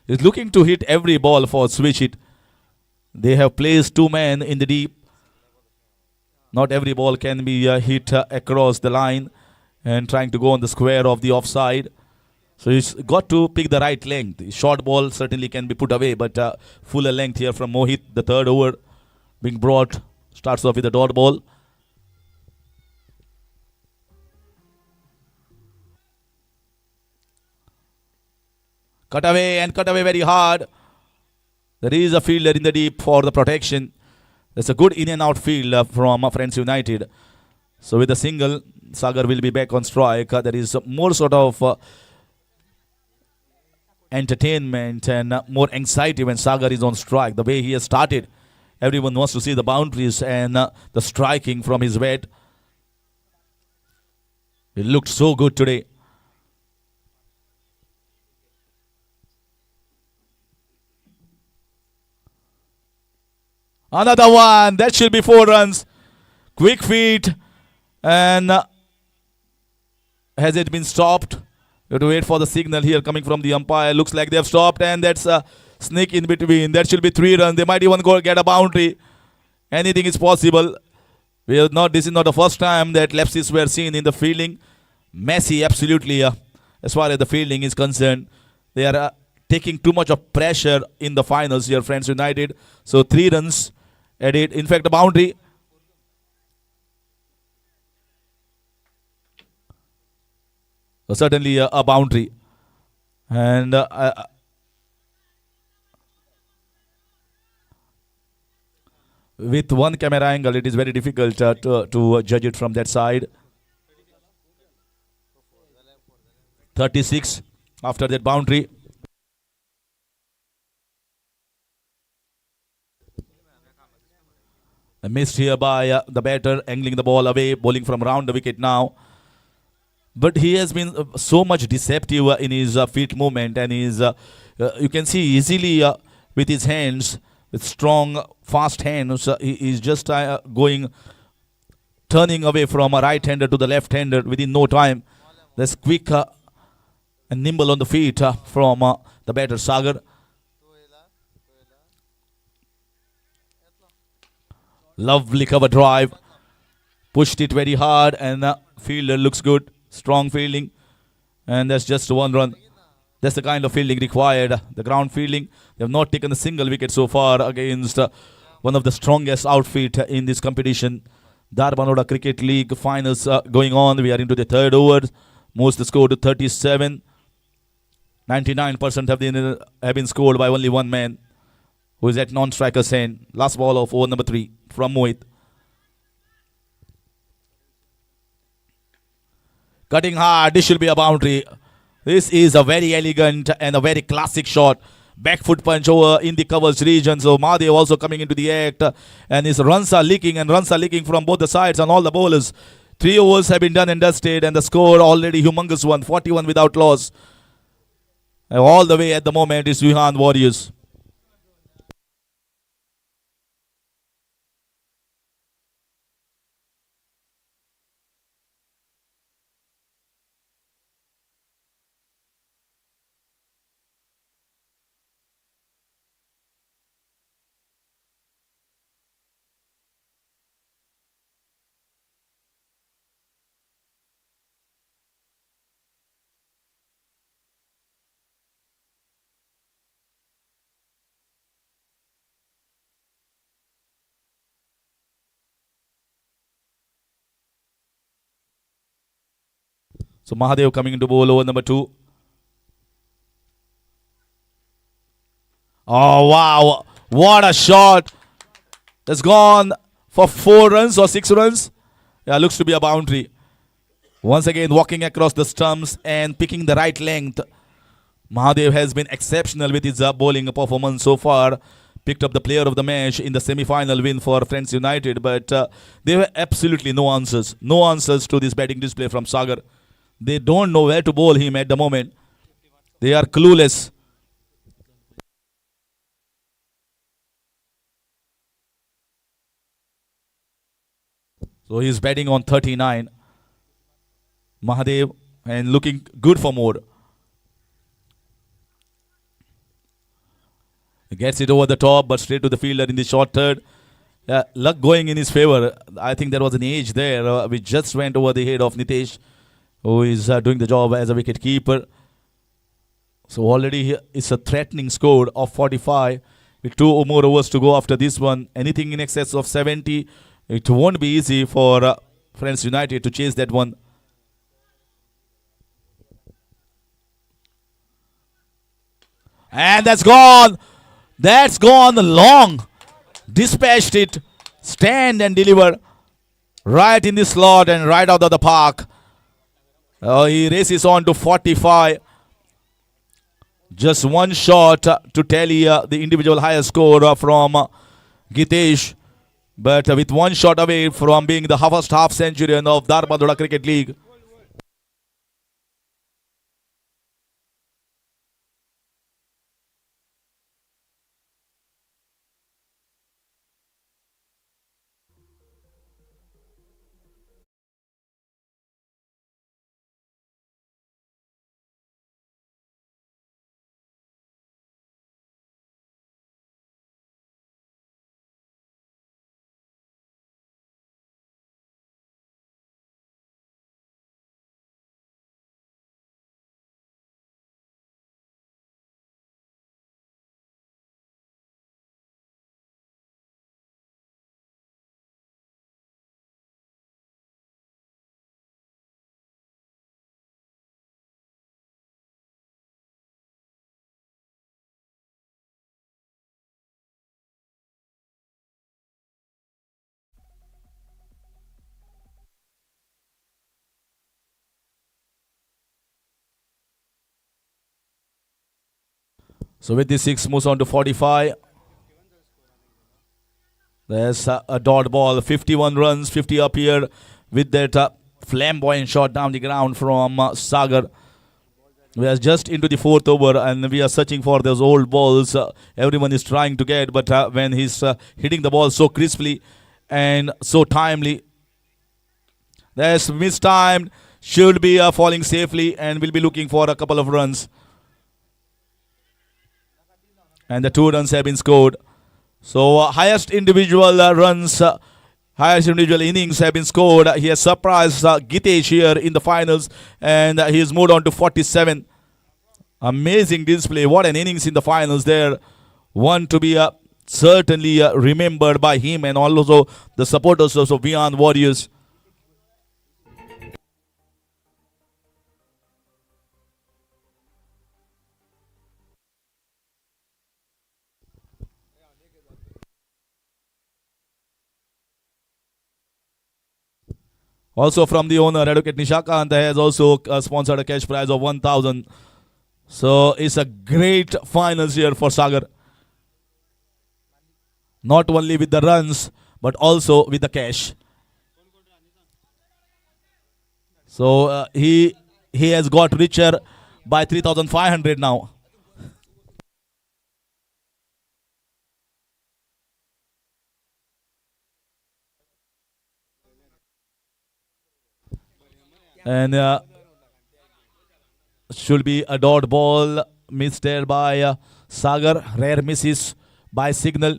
He's looking to hit every ball for switch hit. They have placed 2 men in the deep. Not every ball can be hit across the line and trying to go on the square of the offside. So he's got to pick the right length. Short ball certainly can be put away, but fuller length here from Mohit. The 3rd over being brought. Starts off with a dot ball. Cut away and cut away very hard. There is a fielder in the deep for the protection. There's a good in and out field from Friends United. So with a single, Sagar will be back on strike. There is more sort of entertainment and more anxiety when Sagar is on strike. The way he has started, everyone wants to see the boundaries and the striking from his bat. It looked so good today. Another one. That should be 4 runs. Quick feet. And has it been stopped? You have to wait for the signal here coming from the umpire. Looks like they have stopped, and that's a sneak in between. That should be 3 runs. They might even go get a boundary. Anything is possible. This is not the first time that lapses were seen in the fielding. Messy, absolutely. As far as the fielding is concerned, they are taking too much of pressure in the finals here, Friends United. So 3 runs added. In fact, a boundary. Certainly a boundary. And with one camera angle, it is very difficult to judge it from that side. 36 after that boundary. A missed here by the batter, angling the ball away, bowling from around the wicket now. But he has been so much deceptive in his feet movement, and you can see easily with his hands, with strong, fast hands, he is just turning away from a right-hander to the left-hander within no time. That's quick and nimble on the feet from the batter Sagar. Lovely cover drive. Pushed it very hard, and fielder looks good. Strong fielding. And that's just one run. That's the kind of fielding required. The ground fielding. They have not taken a single wicket so far against one of the strongest outfit in this competition. Dharbandoda Cricket League finals going on. We are into the third over. Moves the score to 37. 99% have been scored by only one man, who is at non-striker's end. Last ball of over number 3 from Mohit. Cutting hard. This should be a boundary. This is a very elegant and a very classic shot. Back foot punch over in the covers region. So Mahadev also coming into the act. And his runs are leaking, and runs are leaking from both the sides on all the bowlers. 3 overs have been done and dusted, and the score already humongous one. 41 without loss. And all the way at the moment is Vihan Warriors. So Mahadev coming into bowl over number 2. Oh, wow. What a shot. That's gone for 4 runs or 6 runs. Yeah, looks to be a boundary. Once again, walking across the stumps and picking the right length. Mahadev has been exceptional with his bowling performance so far. Picked up the player of the match in the semi-final win for Friends United. But there were absolutely no answers. No answers to this batting display from Sagar. They don't know where to bowl him at the moment. They are clueless. So he's batting on 39. Mahadev, and looking good for more. He gets it over the top, but straight to the fielder in the short third. Luck going in his favor. I think there was an edge there. We just went over the head of Nitesh, who is doing the job as a wicket keeper. So already it's a threatening score of 45 with 2 more overs to go after this one. Anything in excess of 70, it won't be easy for Friends United to chase that one. And that's gone. That's gone long. Dispatched it. Stand and deliver. Right in the slot and right out of the park. He races on to 45. Just one shot to tally the individual highest score from Gitesh. But with one shot away from being the first half centurion of Dharbandoda Cricket League. So with this 6 moves on to 45. There's a dot ball, 51 runs, 50 up here with that flamboyant shot down the ground from Sagar. We are just into the 4th over and we are searching for those old balls. Everyone is trying to get, but when he's hitting the ball so crisply and so timely, there's mistimed, should be falling safely and will be looking for a couple of runs. And the 2 runs have been scored. So highest individual runs, highest individual innings have been scored. He has surprised Gitesh here in the finals and he has moved on to 47. Amazing display. What an innings in the finals there. One to be certainly remembered by him and also the supporters of Beyond Warriors. Also from the owner, Advocate Nishakant has also sponsored a cash prize of 1,000. So it's a great finals here for Sagar. Not only with the runs, but also with the cash. So he has got richer by 3,500 now. And should be a dot ball missed there by Sagar. Rare misses by Signal.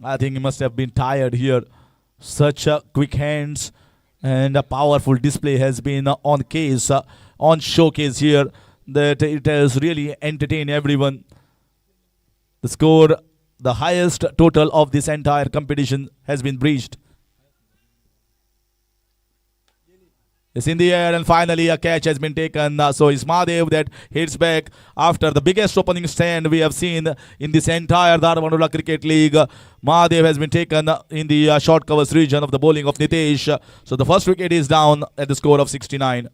I think he must have been tired here. Such quick hands and a powerful display has been on case, on showcase here, that it has really entertained everyone. The score, the highest total of this entire competition has been breached. It's in the air and finally a catch has been taken. So it's Mahadev that hits back after the biggest opening stand we have seen in this entire Dharbandoda Cricket League. Mahadev has been taken in the short covers region of the bowling of Nitesh. So the first wicket is down at the score of 69.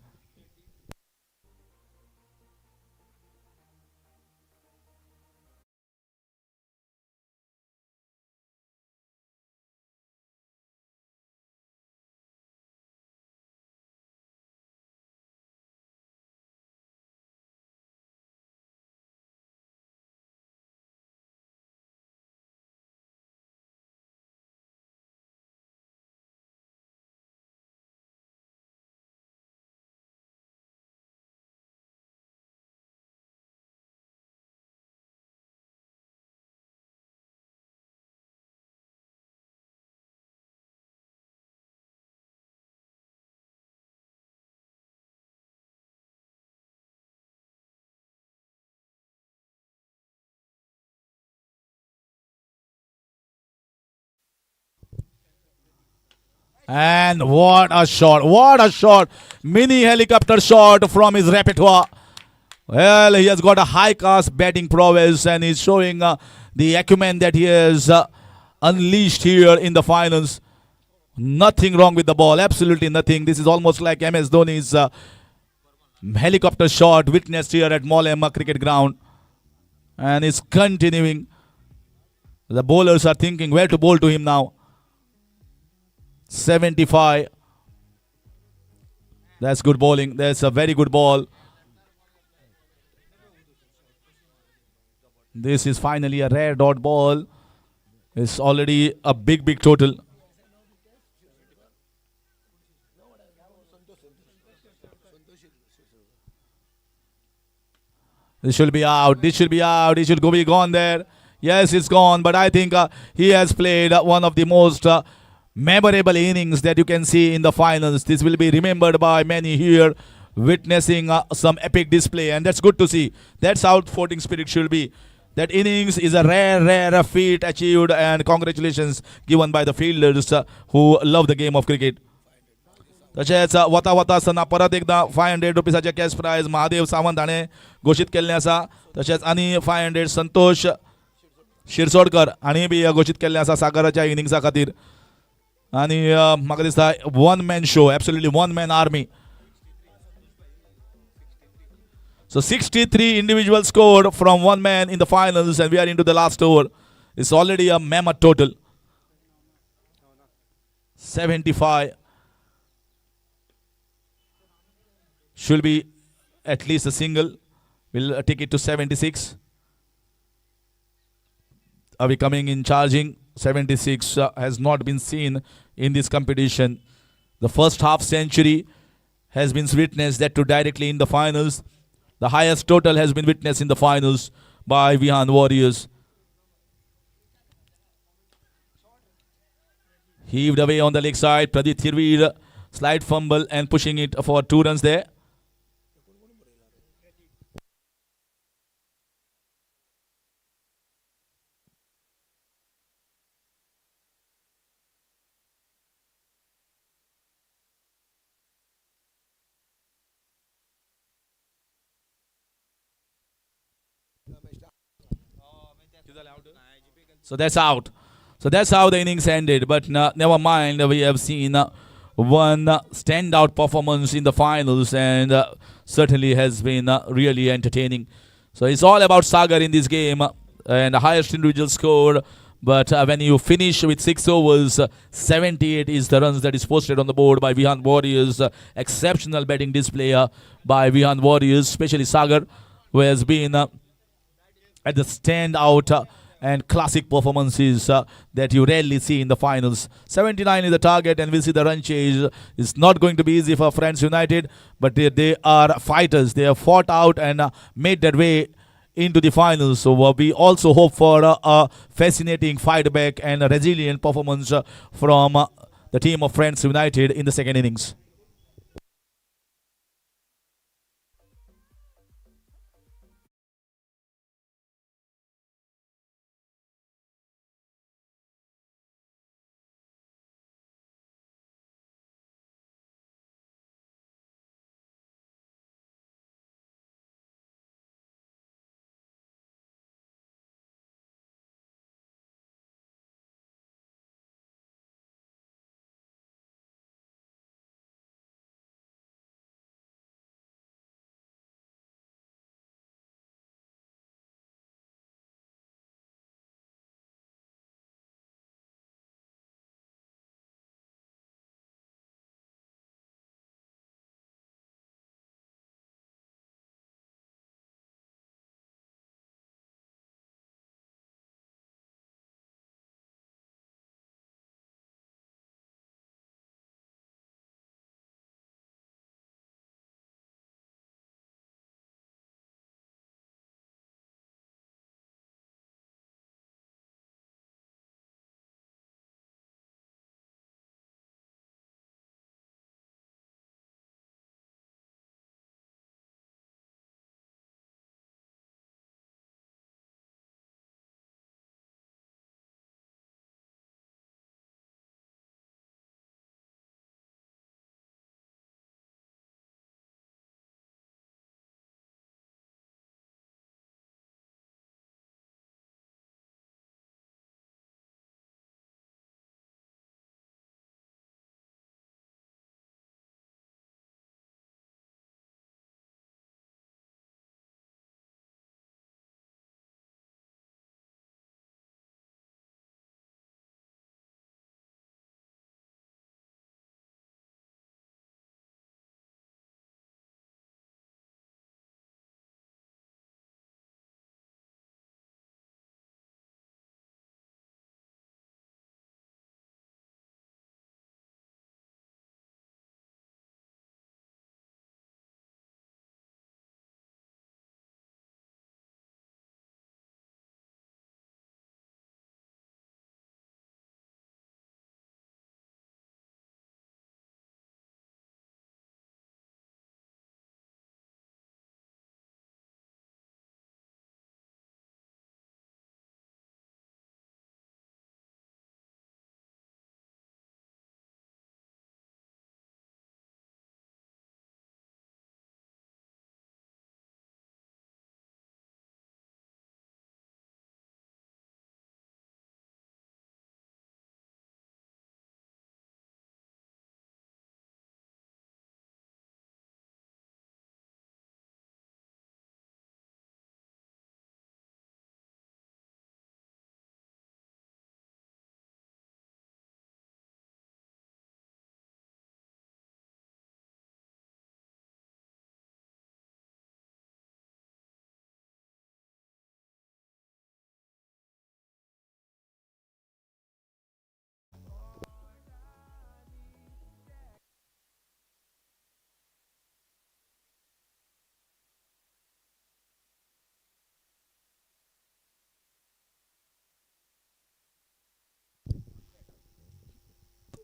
And what a shot, what a shot. Mini helicopter shot from his repertoire. Well, he has got a high-class batting prowess and he's showing the acumen that he has unleashed here in the finals. Nothing wrong with the ball, absolutely nothing. This is almost like MS Dhoni's helicopter shot witnessed here at Mollema Cricket Ground. And it's continuing. The bowlers are thinking where to bowl to him now. 75. That's good bowling. That's a very good ball. This is finally a rare dot ball. It's already a big total. This should be out. This should be out. It should be gone there. Yes, it's gone. But I think he has played one of the most memorable innings that you can see in the finals. This will be remembered by many here, witnessing some epic display, and that's good to see. That's how sporting spirit should be. That innings is a rare feat achieved, and congratulations given by the fielders who love the game of cricket. तशेंच वता वता आसतना परत एकदा 500 रुपीसाचे cash prize Mahadev Sawant हाणें घोशीत केल्लें आसा. तशेंच आनी 500 संतोष शिरसोडकर हाणें बी घोशीत केल्लें आसा सागराच्या इनिंग्सा खातीर. आणि म्हाका दिसता one man show, absolutely one man army. So 63 individual scored from one man in the finals, and we are into the last over. It's already a mammoth total. 75 should be at least a single. We'll take it to 76. Are we coming in charging? 76 has not been seen in this competition. The first half century has been witnessed that to directly in the finals. The highest total has been witnessed in the finals by Vihan Warriors. Heaved away on the leg side. Pradeep Thirveer, slide fumble and pushing it for 2 runs there. So that's out. So that's how the innings ended. But never mind, we have seen one standout performance in the finals, and certainly has been really entertaining. So it's all about Sagar in this game, and the highest individual score. But when you finish with 6 overs, 78 is the runs that is posted on the board by Vihan Warriors. Exceptional batting display by Vihan Warriors, especially Sagar, who has been at the standout and classic performances that you rarely see in the finals. 79 is the target, and we'll see the run chase. It's not going to be easy for Friends United, but they are fighters. They have fought out and made their way into the finals. So we also hope for a fascinating fight back and a resilient performance from the team of Friends United in the second innings.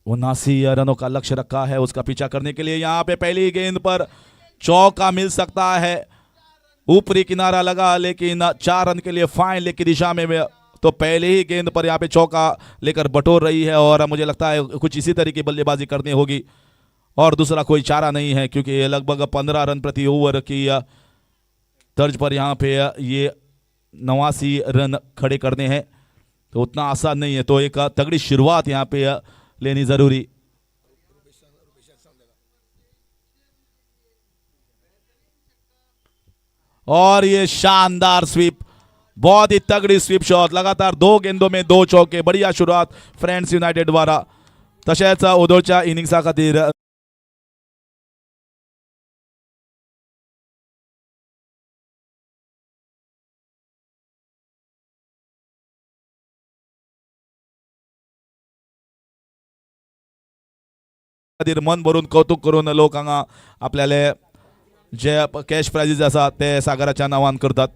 79 रनों का लक्ष्य रखा है उसका पीछा करने के लिए। यहाँ पे पहली गेंद पर चौका मिल सकता है, ऊपरी किनारा लगा, लेकिन 4 रन के लिए फाइन लेग की दिशा में तो पहले ही गेंद पर यहाँ पे चौका लेकर बटोर रही है और मुझे लगता है कुछ इसी तरह की बल्लेबाजी करनी होगी और दूसरा कोई चारा नहीं है, क्योंकि लगभग 15 रन प्रति ओवर की तर्ज पर यहाँ पे ये 89 रन खड़े करने हैं, तो उतना आसान नहीं है, तो एक तगड़ी शुरुआत यहाँ पे लेनी जरूरी। और ये शानदार स्वीप, बहुत ही तगड़ी स्वीप शॉट, लगातार 2 गेंदों में 2 चौके, बढ़िया शुरुआत फ्रेंड्स युनायटेड द्वारा। तशेंच उदोच्या इनिंग्सा खातीर मन भरून कौतुक करून लोक हांगा आपल्याले जे कॅश प्राइजीस आसा ते सागराच्या नांवान करतात।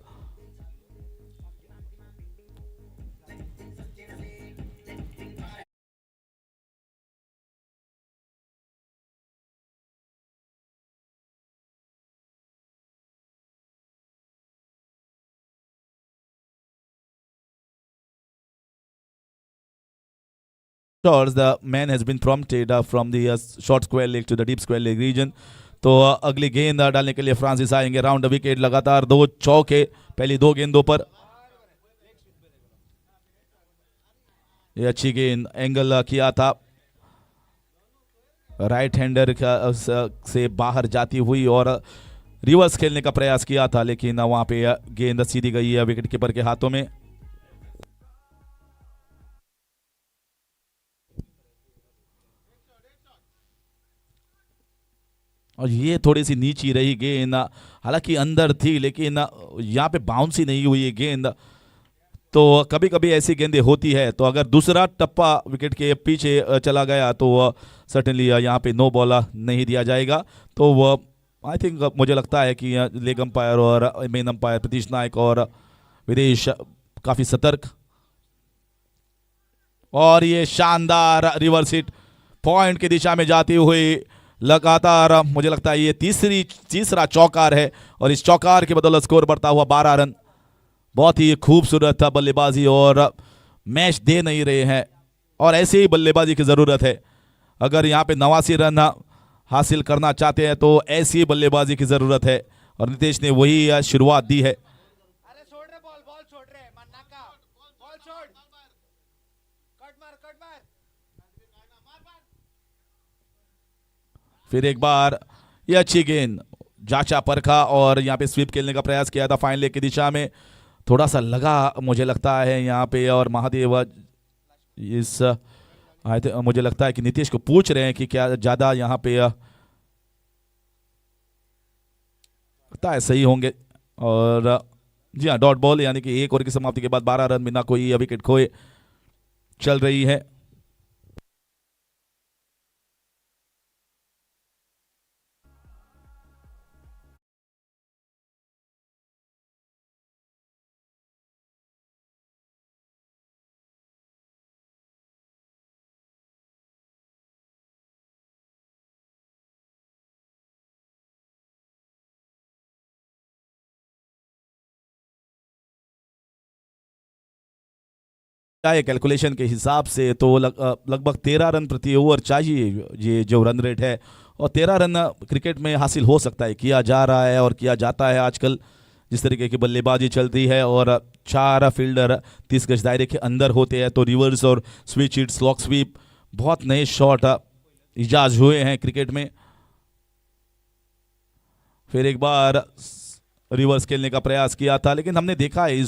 The man has been prompted from the short square leg to the deep square leg region। तो अगली गेंद डालने के लिए फ्रांसिस आएंगे। राउंड विकेट, लगातार 2 चौके पहली 2 गेंदों पर। ये अच्छी गेंद, एंगल किया था राइट हैंडर से बाहर जाती हुई और रिवर्स खेलने का प्रयास किया था, लेकिन वहां पे गेंद सीधी गई है विकेट कीपर के हाथों में। और ये थोड़ी सी नीची रही गेंद, हालांकि अंदर थी लेकिन यहाँ पे बाउंस ही नहीं हुई है गेंद। तो कभी कभी ऐसी गेंदें होती है, तो अगर दूसरा टप्पा विकेट के पीछे चला गया तो सर्टेनली यहाँ पे नो बॉल नहीं दिया जाएगा। तो आई थिंक मुझे लगता है कि लेग अंपायर और मेन अंपायर प्रतीश नायक और विदेश काफ़ी सतर्क। और ये शानदार रिवर्स हिट पॉइंट की दिशा में जाती हुई, लगातार मुझे लगता है ये तीसरा चौकार है और इस चौकार के बदौलत स्कोर बढ़ता हुआ 12 रन। बहुत ही खूबसूरत बल्लेबाजी और मैच दे नहीं रहे हैं और ऐसे ही बल्लेबाजी की ज़रूरत है। अगर यहाँ पे 89 रन हासिल करना चाहते हैं तो ऐसी ही बल्लेबाजी की ज़रूरत है और नीतीश ने वही शुरुआत दी है। फिर एक बार ये अच्छी गेंद, जांचा परखा और यहाँ पे स्वीप खेलने का प्रयास किया था फाइन लेग की दिशा में, थोड़ा सा लगा मुझे लगता है यहाँ पे। और महादेव इस मुझे लगता है कि नीतीश को पूछ रहे हैं कि क्या ज़्यादा यहाँ पे लगता है सही होंगे। और जी हाँ, डॉट बॉल, यानी कि 1 ओवर की समाप्ति के बाद 12 रन बिना कोई विकेट खोए चल रही है। कैलकुलेशन के हिसाब से तो लगभग 13 रन प्रति ओवर चाहिए ये जो रन रेट है, और 13 रन क्रिकेट में हासिल हो सकता है, किया जा रहा है और किया जाता है आजकल जिस तरीके की बल्लेबाजी चलती है। और 4 फील्डर 30 गज दायरे के अंदर होते हैं, तो रिवर्स और स्विच हिट, स्लॉक स्वीप, बहुत नए शॉट इजाज हुए हैं क्रिकेट में। फिर एक बार रिवर्स खेलने का प्रयास किया था, लेकिन हमने देखा है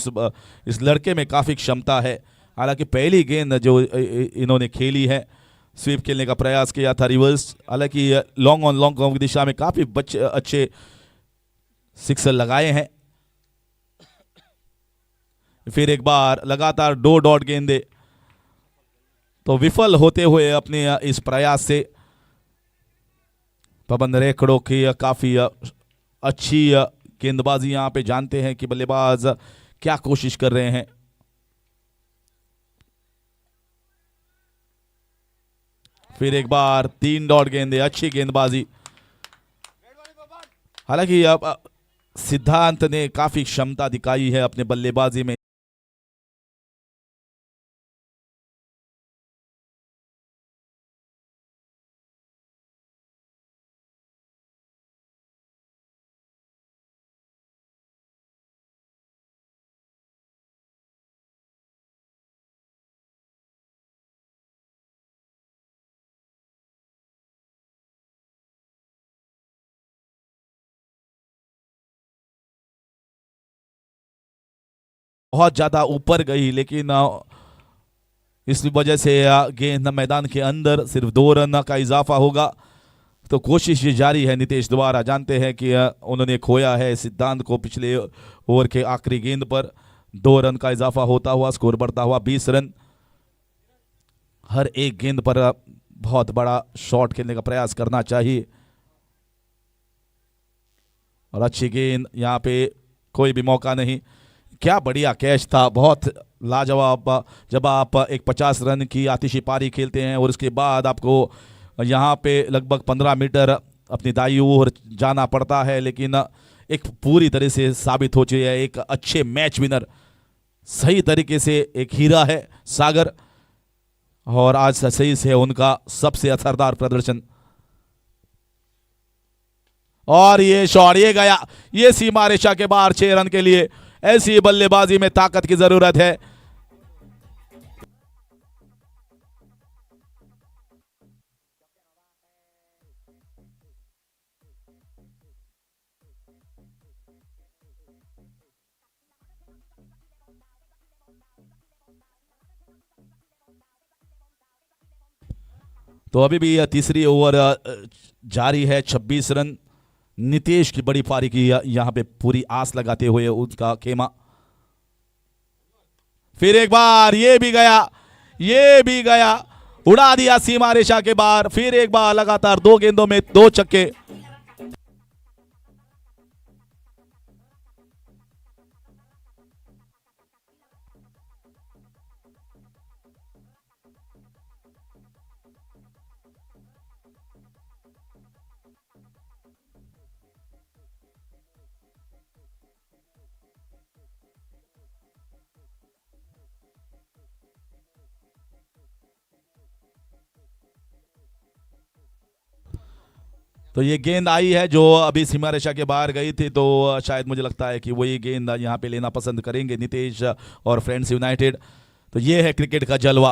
इस लड़के में काफ़ी क्षमता है। हालांकि पहली गेंद जो इन्होंने खेली है, स्वीप खेलने का प्रयास किया था रिवर्स, हालांकि लॉन्ग ऑन लॉन्ग की दिशा में काफ़ी अच्छे सिक्सर लगाए हैं। फिर एक बार लगातार 2 डॉट गेंदे, तो विफल होते हुए अपने इस प्रयास से पवन रेखड़ों की काफ़ी अच्छी गेंदबाजी यहाँ पे जानते हैं कि बल्लेबाज क्या कोशिश कर रहे हैं। फिर एक बार 3 डॉट गेंदे, अच्छी गेंदबाजी। हालांकि अब सिद्धांत ने काफी क्षमता दिखाई है अपने बल्लेबाजी में। बहुत ज्यादा ऊपर गई, लेकिन इस वजह से गेंद मैदान के अंदर सिर्फ 2 रन का इजाफा होगा। तो कोशिश ये जारी है नीतीश द्वारा। जानते हैं कि उन्होंने खोया है सिद्धांत को पिछले ओवर के आखिरी गेंद पर। 2 रन का इजाफा होता हुआ स्कोर बढ़ता हुआ 20 रन। हर एक गेंद पर बहुत बड़ा शॉट खेलने का प्रयास करना चाहिए। और अच्छी गेंद, यहाँ पे कोई भी मौका नहीं। क्या बढ़िया कैच था, बहुत लाजवाब। जब आप एक 50 रन की आतिशी पारी खेलते हैं और उसके बाद आपको यहाँ पे लगभग 15 मीटर अपनी दाई ओर जाना पड़ता है, लेकिन एक पूरी तरह से साबित हो चुकी है एक अच्छे मैच विनर। सही तरीके से एक हीरा है सागर, और आज सही से उनका सबसे असरदार प्रदर्शन। और ये शॉट, ये गया, ये सीमा रेखा के बाहर 6 रन के लिए। ऐसी बल्लेबाजी में ताकत की जरूरत है। तो अभी भी यह तीसरी ओवर जारी है। 26 रन। नीतीश की बड़ी पारी की यहां पे पूरी आस लगाते हुए उसका खेमा। फिर एक बार ये भी गया, ये भी गया, उड़ा दिया सीमा रेखा के बाहर। फिर एक बार लगातार 2 गेंदों में 2 छक्के। तो ये गेंद आई है जो अभी सीमा रेखा के बाहर गई थी, तो शायद मुझे लगता है कि वही गेंद यहाँ पे लेना पसंद करेंगे नीतीश और फ्रेंड्स यूनाइटेड। तो ये है क्रिकेट का जलवा,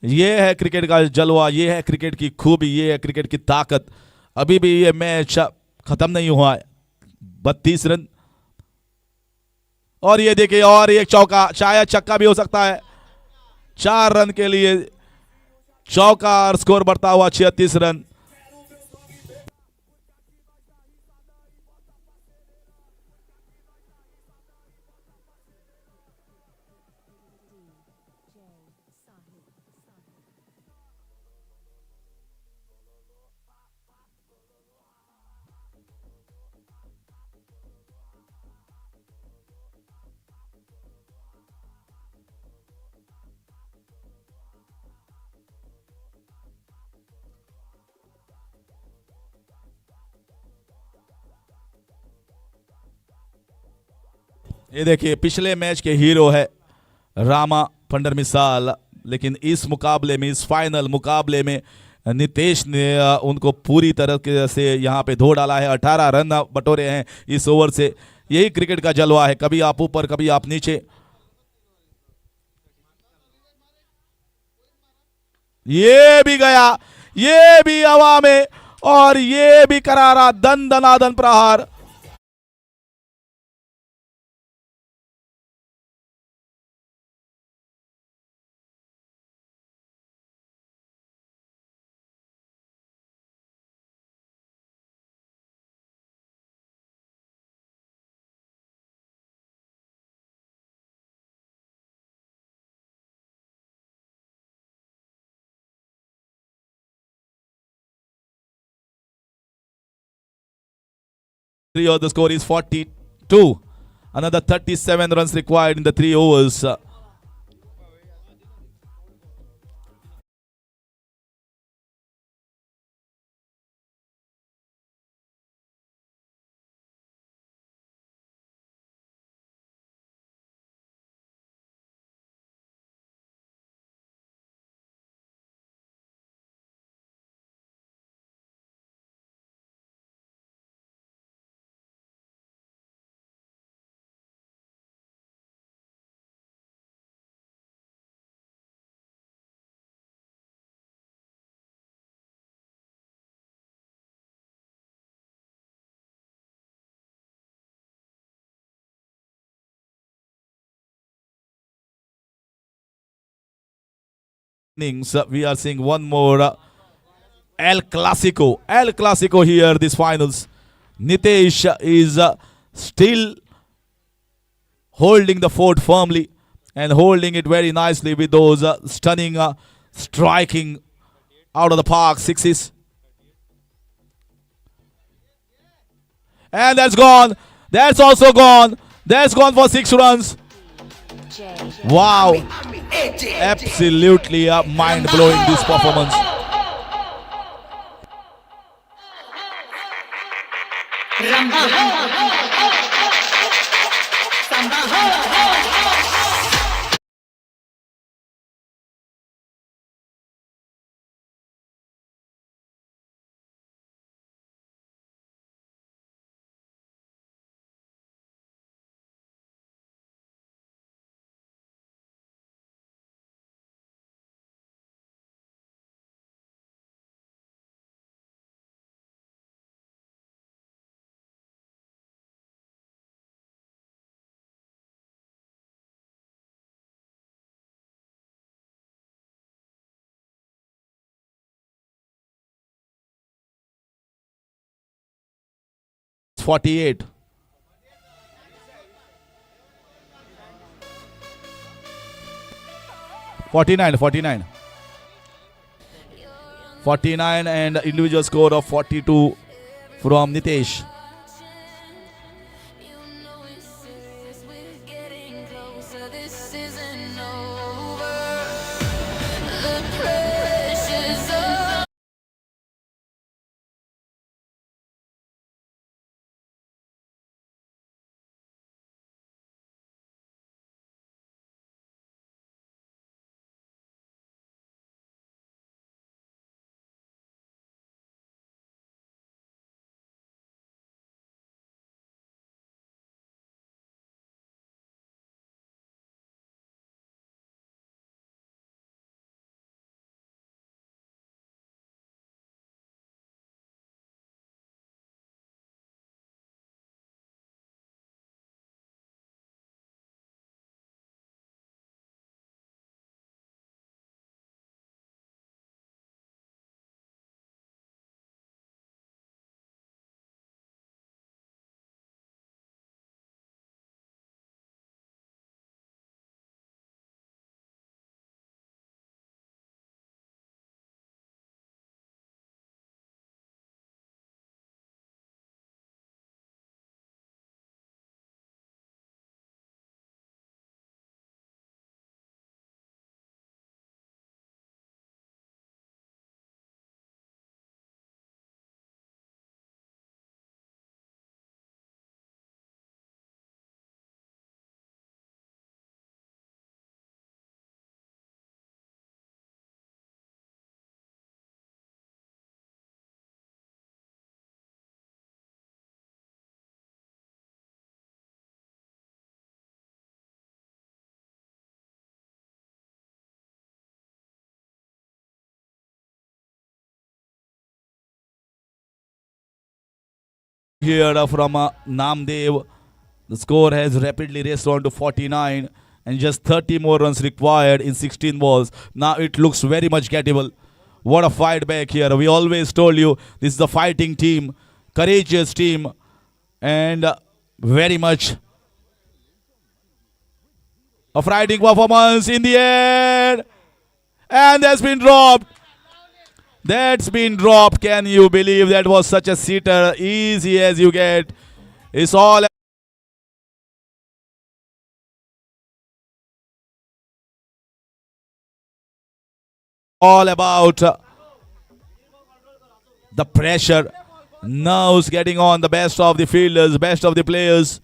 ये है क्रिकेट का जलवा, ये है क्रिकेट की खूबी, ये है क्रिकेट की ताकत। अभी भी ये मैच खत्म नहीं हुआ है। 32 रन। और ये देखिए, और एक चौका, शायद छक्का भी हो सकता है। 4 रन के लिए चौका और स्कोर बढ़ता हुआ 36 रन। ये देखिए, पिछले मैच के हीरो है रामा फंडर मिसाल, लेकिन इस मुकाबले में, इस फाइनल मुकाबले में नीतीश ने उनको पूरी तरह से यहाँ पे धो डाला है। 18 रन बटोरे हैं इस ओवर से। यही क्रिकेट का जलवा है, कभी आप ऊपर कभी आप नीचे। ये भी गया, ये भी हवा में, और ये भी करारा दन दनादन प्रहार। The score is 42. Another 37 runs required in the 3 overs. innings, we are seeing one more El Clasico here, this finals. Nitesh is still holding the fort firmly and holding it very nicely with those stunning striking out of the park sixes. And that's gone. That's also gone. That's gone for 6 runs. Wow. Absolutely mind-blowing, this performance. It's 48. Forty-nine and individual score of 42 from Nitesh. Here from Namdev, the score has rapidly raced on to 49 and just 30 more runs required in 16 balls. Now it looks very much gettable. What a fight back here. We always told you this is a fighting team, courageous team, and very much a fighting performance in the end. And that's been dropped. That's been dropped. Can you believe that was such a sitter? Easy as you get. It's all about the pressure. Nerves getting on the best of the fielders, best of the players.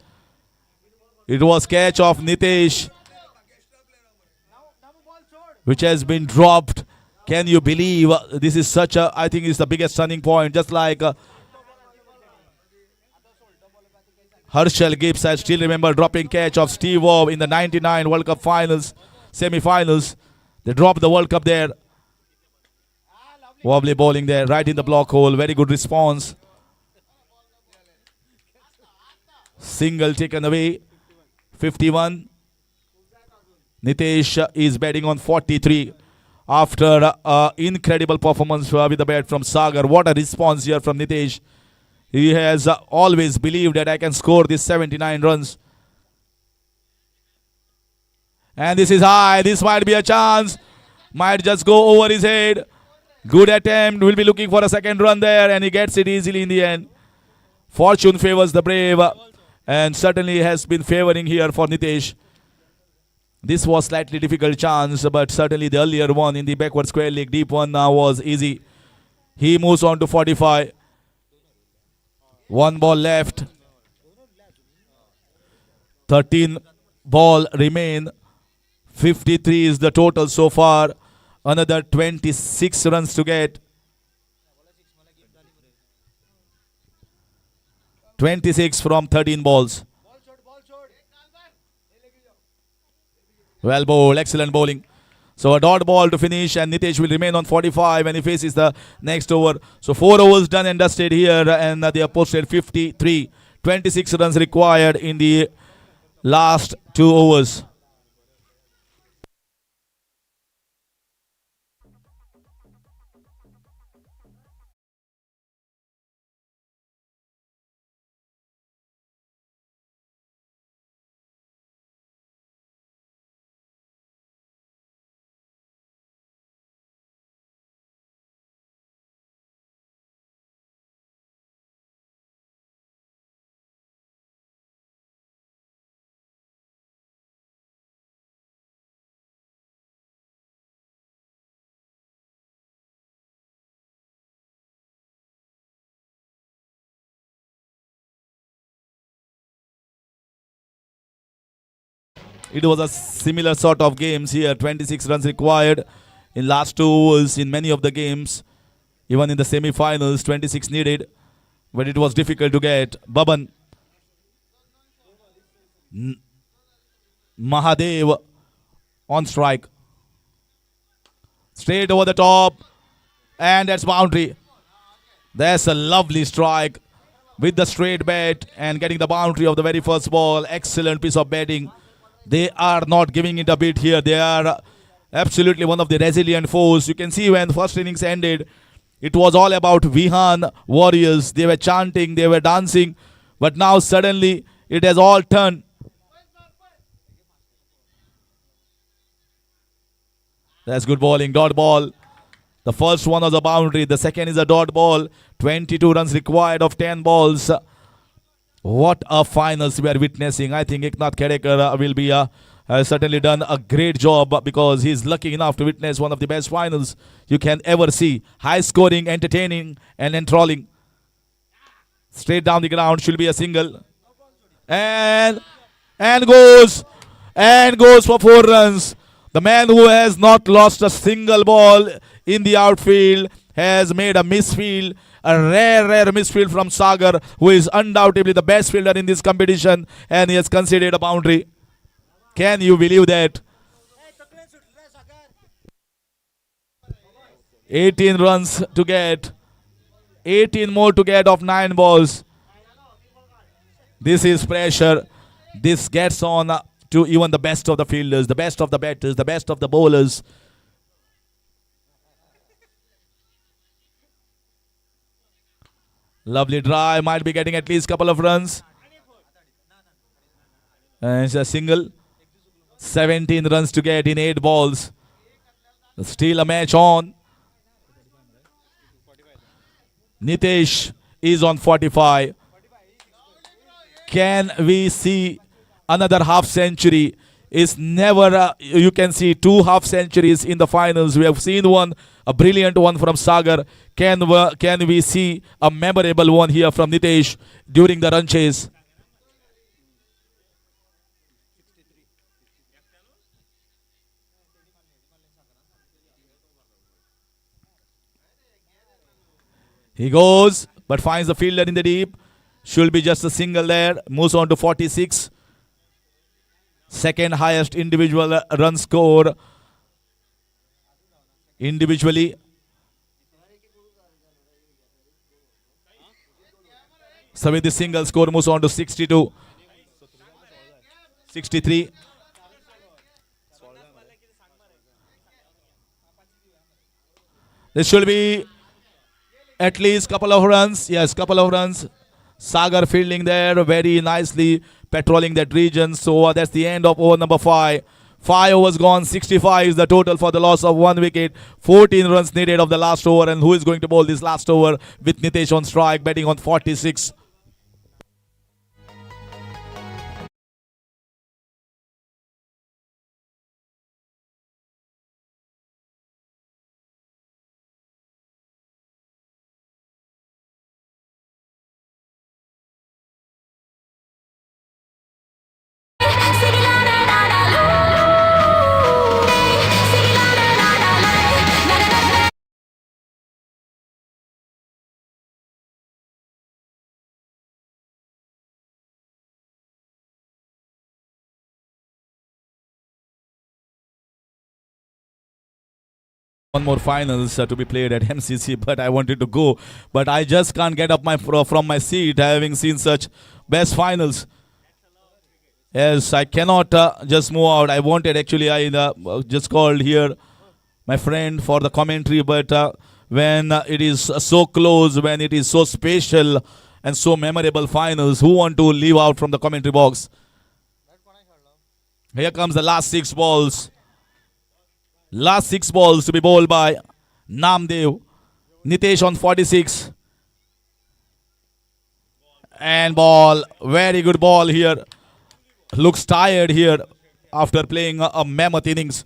It was catch of Nitesh, which has been dropped. Can you believe this is such a, I think it's the biggest turning point. Just like Herschel Gibbs, I still remember dropping catch of Steve Waugh in the 99 World Cup finals, semi-finals. They dropped the World Cup there. Wobbly bowling there, right in the block hole. Very good response. Single taken away. 51. Nitesh is batting on 43. after incredible performance with the bat from Sagar. What a response here from Nitesh. He has always believed that I can score these 79 runs. And this is high. This might be a chance. Might just go over his head. Good attempt. Will be looking for a second run there, and he gets it easily in the end. Fortune favors the brave, and certainly has been favoring here for Nitesh. This was slightly difficult chance, but certainly the earlier one in the backward square leg deep one now was easy. He moves on to 45. One ball left. 13 ball remain. 53 is the total so far. Another 26 runs to get. 26 from 13 balls. Well bowled, excellent bowling. So a dot ball to finish, and Nitesh will remain on 45 when he faces the next over. So 4 overs done and dusted here, and they have posted 53. 26 runs required in the last 2 overs. It was a similar sort of games here. 26 runs required in last 2 overs in many of the games. Even in the semifinals, 26 needed, but it was difficult to get. Baban, Mahadev on strike. Straight over the top, and that's boundary. That's a lovely strike with the straight bat and getting the boundary of the very first ball. Excellent piece of batting. They are not giving it a bit here. They are absolutely one of the resilient foes. You can see when the first innings ended, it was all about Vihan Warriors. They were chanting, they were dancing, but now suddenly it has all turned. That's good bowling, dot ball. The first one was a boundary, the second is a dot ball. 22 runs required of 10 balls. What a finals we are witnessing. I think Eknath Khedekar will be has certainly done a great job, because he's lucky enough to witness one of the best finals you can ever see. High scoring, entertaining, and enthralling. Straight down the ground, should be a single. And goes for 4 runs. The man who has not lost a single ball in the outfield has made a misfield. A rare misfield from Sagar, who is undoubtedly the best fielder in this competition, and he has conceded a boundary. Can you believe that? 18 runs to get. 18 more to get of 9 balls. This is pressure. This gets on to even the best of the fielders, the best of the batters, the best of the bowlers. Lovely drive, might be getting at least a couple of runs. And it's a single. 17 runs to get in 8 balls. Still a match on. Nitesh is on 45. Can we see another half century? Is never, you can see 2 half centuries in the finals. We have seen one, a brilliant one from Sagar. Can we see a memorable one here from Nitesh during the run chase? He goes, but finds the fielder in the deep. Should be just a single there. Moves on to 46. Second highest individual run score individually. So with the single score moves on to 62. 63. This should be at least couple of runs. Yes, couple of runs. Sagar fielding there very nicely, patrolling that region. So that's the end of over number 5. 5 overs gone, 65 is the total for the loss of 1 wicket. 14 runs needed of the last over. And who is going to bowl this last over with Nitesh on strike, batting on 46? One more finals to be played at MCC, but I wanted to go, but I just can't get up from my seat having seen such best finals. Yes, I cannot just move out. I wanted actually, I just called here my friend for the commentary, but when it is so close, when it is so special and so memorable finals, who want to leave out from the commentary box? Here comes the last 6 balls. Last 6 balls to be bowled by Namdev. Nitesh on 46. And ball. Very good ball here. Looks tired here after playing a mammoth innings.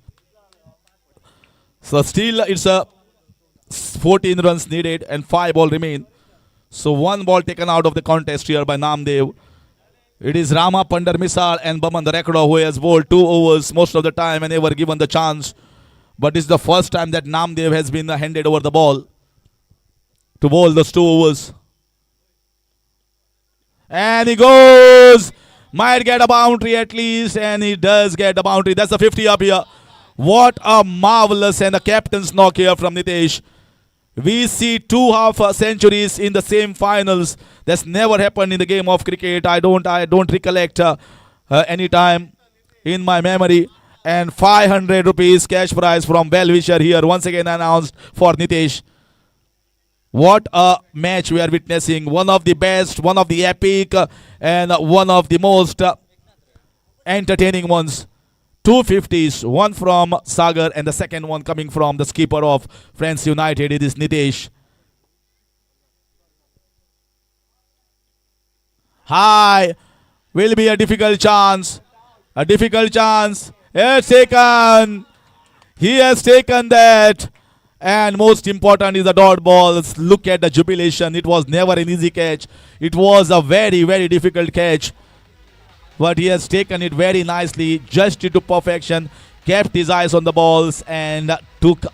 So still it's a 14 runs needed and 5 balls remain. So 1 ball taken out of the contest here by Namdev. It is Rama Pandar Misal and Baman Rekdo who has bowled 2 overs most of the time whenever given the chance. But it's the first time that Namdev has been handed over the ball to bowl those 2 overs. And he goes. Might get a boundary at least. And he does get a boundary. That's a 50 up here. What a marvelous and a captain's knock here from Nitesh. We see 2 half centuries in the same finals. That's never happened in the game of cricket. I don't recollect any time in my memory. And 500 rupees cash prize from Well-Wisher here once again announced for Nitesh. What a match we are witnessing. One of the best, one of the epic, and one of the most entertaining ones. 250s, one from Sagar and the second one coming from the skipper of Friends United. It is Nitesh. High. Will be a difficult chance. A difficult chance. It's taken. He has taken that. And most important is the dot balls. Look at the jubilation. It was never an easy catch. It was a very, very difficult catch. But he has taken it very nicely, just to perfection, kept his eyes on the balls and took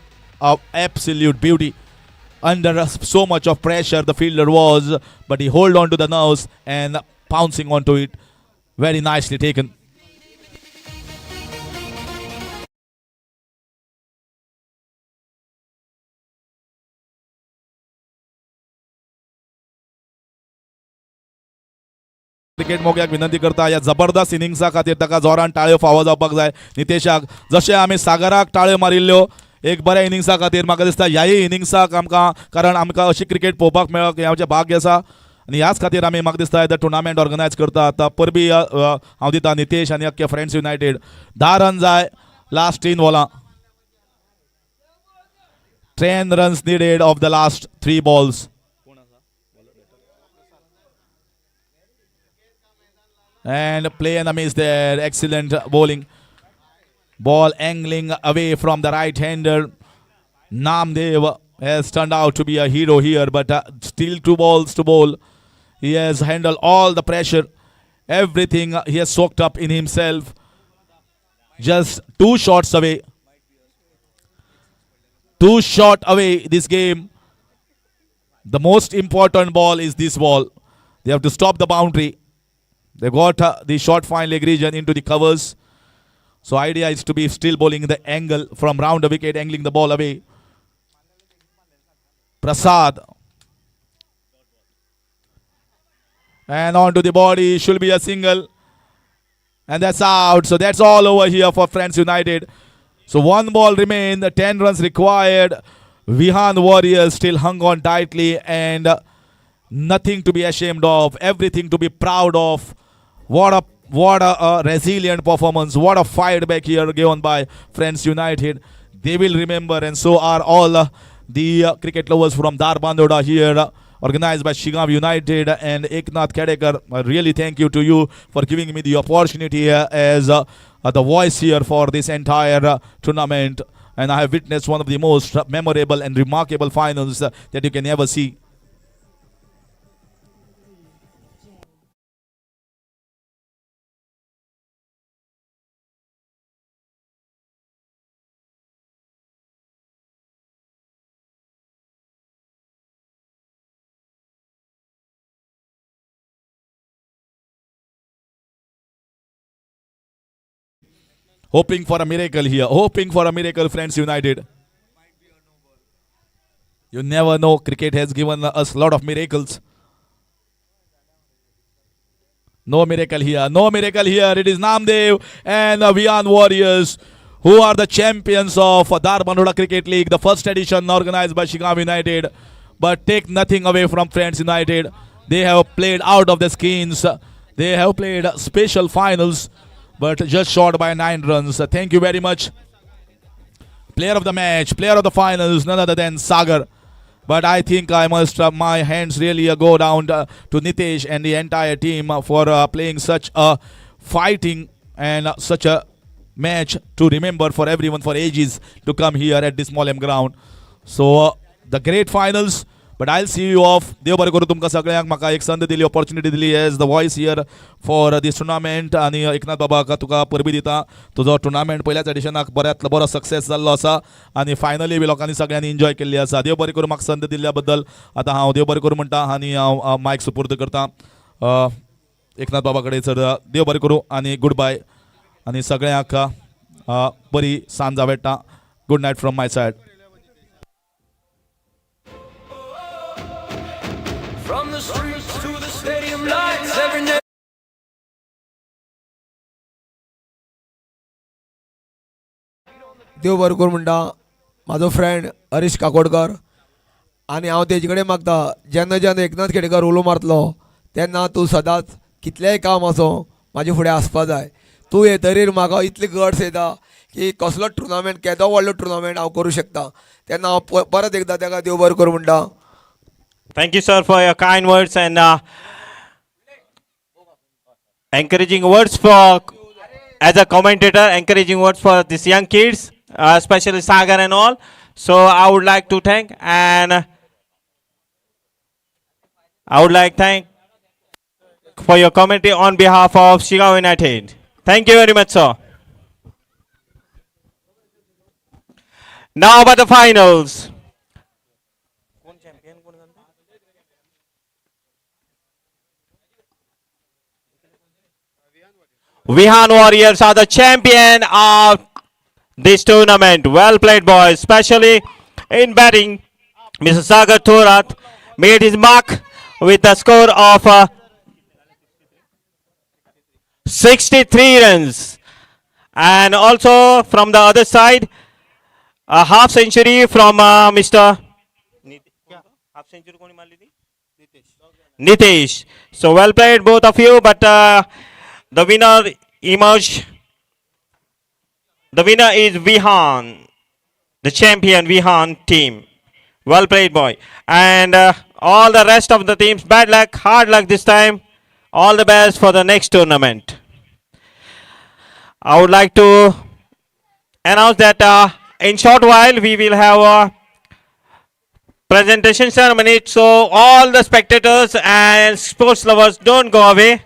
absolute beauty. Under so much of pressure the fielder was, but he held on to the nerves and pouncing onto it. Very nicely taken. Cricket मोग्याक विनंती करता या जबरदस्त इनिंग्सा खातीर ताका जोरान टाळयो फावो जावपाक जाय नितेशाक. जशें आमी सागराक टाळयो मारिल्ल्यो एक बऱ्या इनिंग्सा खातीर म्हाका दिसता ह्याय इनिंग्साक आमकां कारण आमकां अशी क्रिकेट पळोवपाक मेळप ह्याचें भाग्य आसा आनी ह्याच खातीर आमी म्हाका दिसता द टुर्नामेंट ऑर्गनायज करता. आतां परबी हांव दिता नितेश आनी अख्खे फ्रेंड्स युनायटेड 10 रन जाय last 3 बॉलां. 10 runs needed of the last 3 balls. And play and miss there. Excellent bowling. Ball angling away from the right-hander. Namdev has turned out to be a hero here, but still 2 balls to bowl. He has handled all the pressure. Everything he has soaked up in himself. Just 2 shots away. 2 shot away this game. The most important ball is this ball. They have to stop the boundary. They got the short fine leg region into the covers. So idea is to be still bowling the angle from round the wicket, angling the ball away. Prasad. And onto the body. Should be a single. And that's out. So that's all over here for Friends United. So 1 ball remained. 10 runs required. Vihan Warriors still hung on tightly and nothing to be ashamed of, everything to be proud of. What a resilient performance. What a fight back here given by Friends United. They will remember, and so are all the cricket lovers from Dharbandoda here, organized by Shigao United and Eknath Kedekar. Really thank you to you for giving me the opportunity as the voice here for this entire tournament. And I have witnessed one of the most memorable and remarkable finals that you can ever see. Hoping for a miracle here. Hoping for a miracle, Friends United. You never know. Cricket has given us a lot of miracles. No miracle here. No miracle here. It is Namdev and the Vian Warriors who are the champions of Dharbandoda Cricket League, the first edition organized by Shigao United. But take nothing away from Friends United. They have played out of the skins. They have played special finals, but just short by 9 runs. Thank you very much. Player of the match, player of the finals, none other than Sagar. But I think I must, my hands really go down to Nitesh and the entire team for playing such a fighting and such a match to remember for everyone for ages to come here at this Mollem ground. So the great finals. But I'll see you off. देव बरें करूं तुमकां सगळ्यांक म्हाका एक संद दिली opportunity दिली as the voice here for this tournament आनी एकनाथ बाबाक तुका परबी दिता तुजो टुर्नामेंट पयल्याच एडिशनाक बऱ्यांतलो बरो सक्सेस जाल्लो आसा आनी फायनली बी लोकांनी सगळ्यांनी एन्जॉय केल्ली आसा देव बरें करूं म्हाका संद दिल्ल्या बद्दल आतां हांव देव बरें करूं म्हणटा आनी हांव मायक सुपूर्द करता एकनाथ बाबा कडेन सर देव बरें करूं आनी गूड बाय आनी सगळ्यांक बरी सांज आवडटा good night from my side From the streets to the stadium lights every night. देव बरें करूं म्हणटा म्हाजो फ्रेंड हरीश काकोडकर आनी हांव तेजे कडेन मागता जेन्ना जेन्ना एकनाथ खेडेकर उलो मारतलो तेन्ना तूं सदांच कितलेंय काम आसूं म्हाजे फुडें आसपा जाय तूं येतरीर म्हाका इतले गट्स येता की कसलो टुर्नामेंट केदो व्हडलो टुर्नामेंट हांव करूं शकता तेन्ना हांव परत एकदां ताका देव बरें करूं म्हणटा. Thank you, sir, for your kind words and encouraging words for, as a commentator, encouraging words for these young kids, especially Sagar and all. So I would like to thank and for your commentary on behalf of Shigao United. Thank you very much, sir. Now about the finals. Vihan Warriors are the champion of this tournament. Well played, boys. Especially in batting, Mr. Sagar Thorat made his mark with a score of 63 runs. And also from the other side, a half century from Mr. Nitesh. So well played, both of you, but the winner emerged. The winner is Vihan, the champion Vihan team. Well played, boy. And all the rest of the teams, bad luck, hard luck this time. All the best for the next tournament. I would like to announce that in short while we will have a presentation ceremony. So all the spectators and sports lovers, don't go away.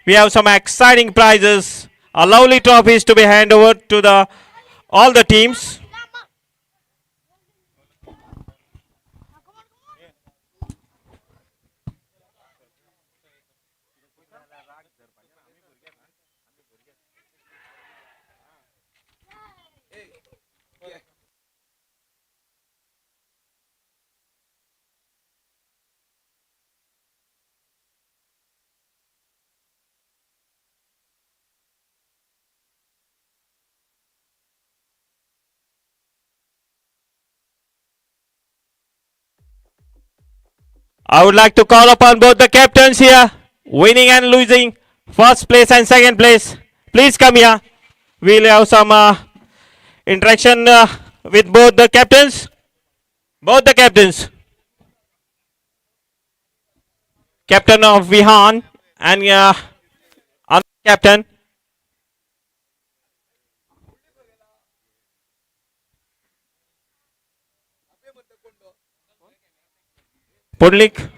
We have some exciting prizes, lovely trophies to be handed over to all the teams. I would like to call upon both the captains here, winning and losing, first place and second place. Please come here. We'll have some interaction with both the captains. Both the captains. Captain of Vihan and other captain. Pudlik.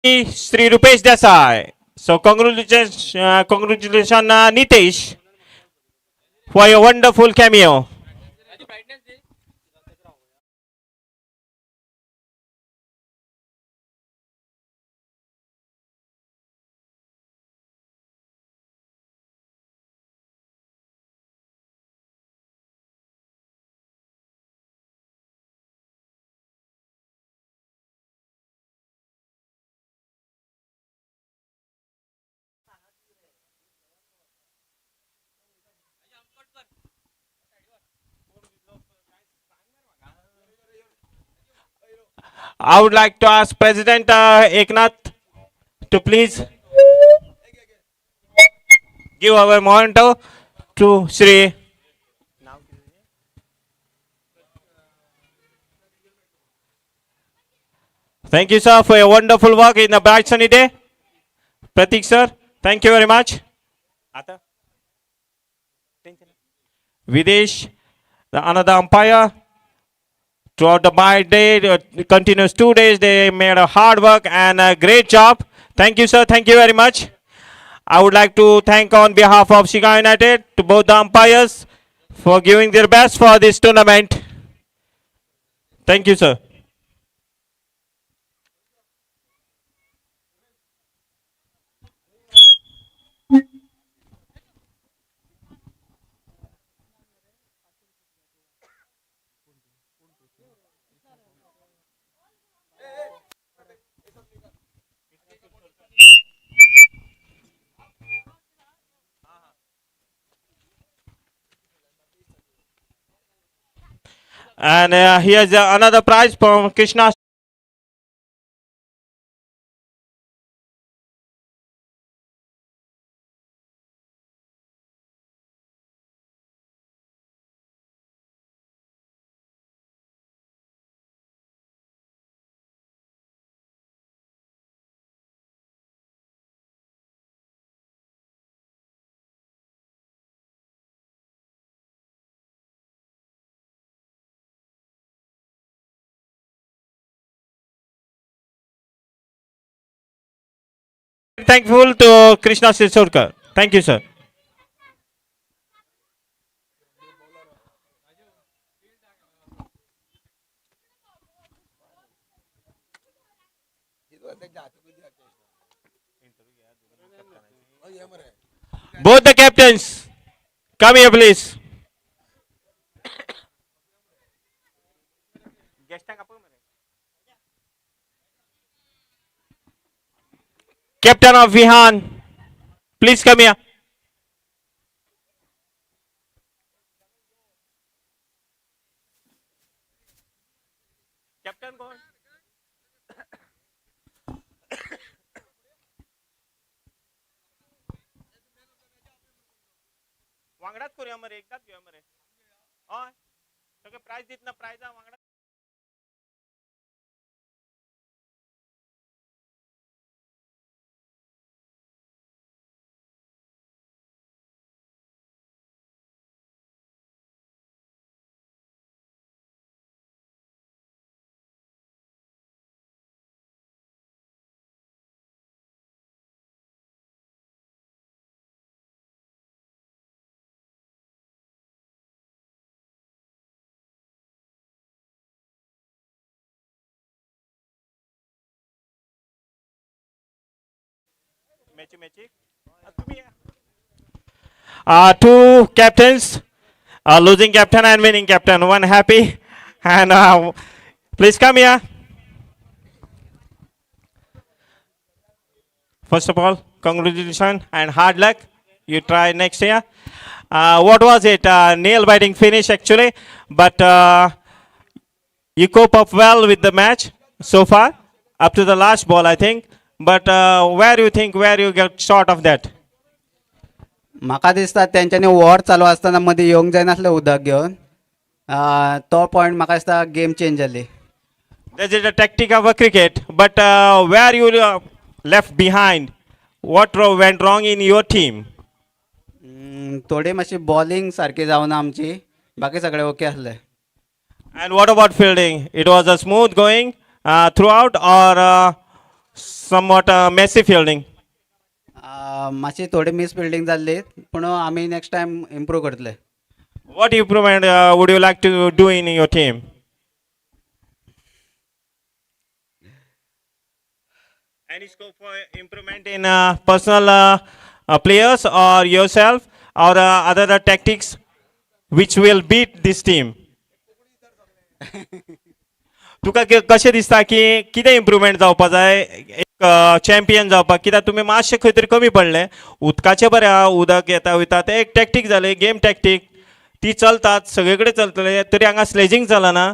Sri Rupesh Desai. So congratulations, Nitesh, for your wonderful cameo. I would like to ask President Eknath to please give our memento to Sri. Thank you, sir, for your wonderful work in the bright sunny day. Pratik, sir, thank you very much. Videsh, another umpire. Throughout the my day, continuous 2 days, they made a hard work and a great job. Thank you, sir. Thank you very much. I would like to thank on behalf of Shigao United to both the umpires for giving their best for this tournament. Thank you, sir. And here's another prize from Krishna. Thankful to Krishna Sisurkar. Thank you, sir. Both the captains, come here, please. Captain of Vihan, please come here. Captain, go. वांगडाच करूया मरे एकदाच घेऊया मरे हय सगळे prize दितना प्राइजा वांगडा Two captains, losing captain and winning captain. One happy, and please come here. First of all, congratulations and hard luck. You try next year. What was it? Nail-biting finish actually, but you cope up well with the match so far, up to the last ball, I think. But where you get short of that? म्हाका दिसता तेंच्यांनी war चालू आसतना मदीं येवंक जायनासलें उदक घेवन तो पॉयंट म्हाका दिसता गेम चेंज जाली. This is the tactic of a cricket, but where you left behind? What went wrong in your team? थोडी मातशी बॉलिंग सारकी जावना आमची, बाकी सगळें ओके आसलें. And what about fielding? It was a smooth going throughout, or somewhat messy fielding? मातशी थोडी मिस फिल्डिंग जाल्ली पूण आमी नेक्स्ट टायम इम्प्रूव करतले. What improvement would you like to do in your team? Any scope for improvement in personal players or yourself, or other tactics which will beat this team? तुका कशें दिसता की कितें improvement जावपा जाय एक champion जावपाक, कित्याक तुमी मातशे खंय तरी कमी पडले. उदकाचे बरें आहा, उदक येता वयता तें एक टॅक्टीक जालें, गेम टॅक्टीक ती चलतात सगळे कडेन चलतले, तरी हांगा स्लेजिंग चलना.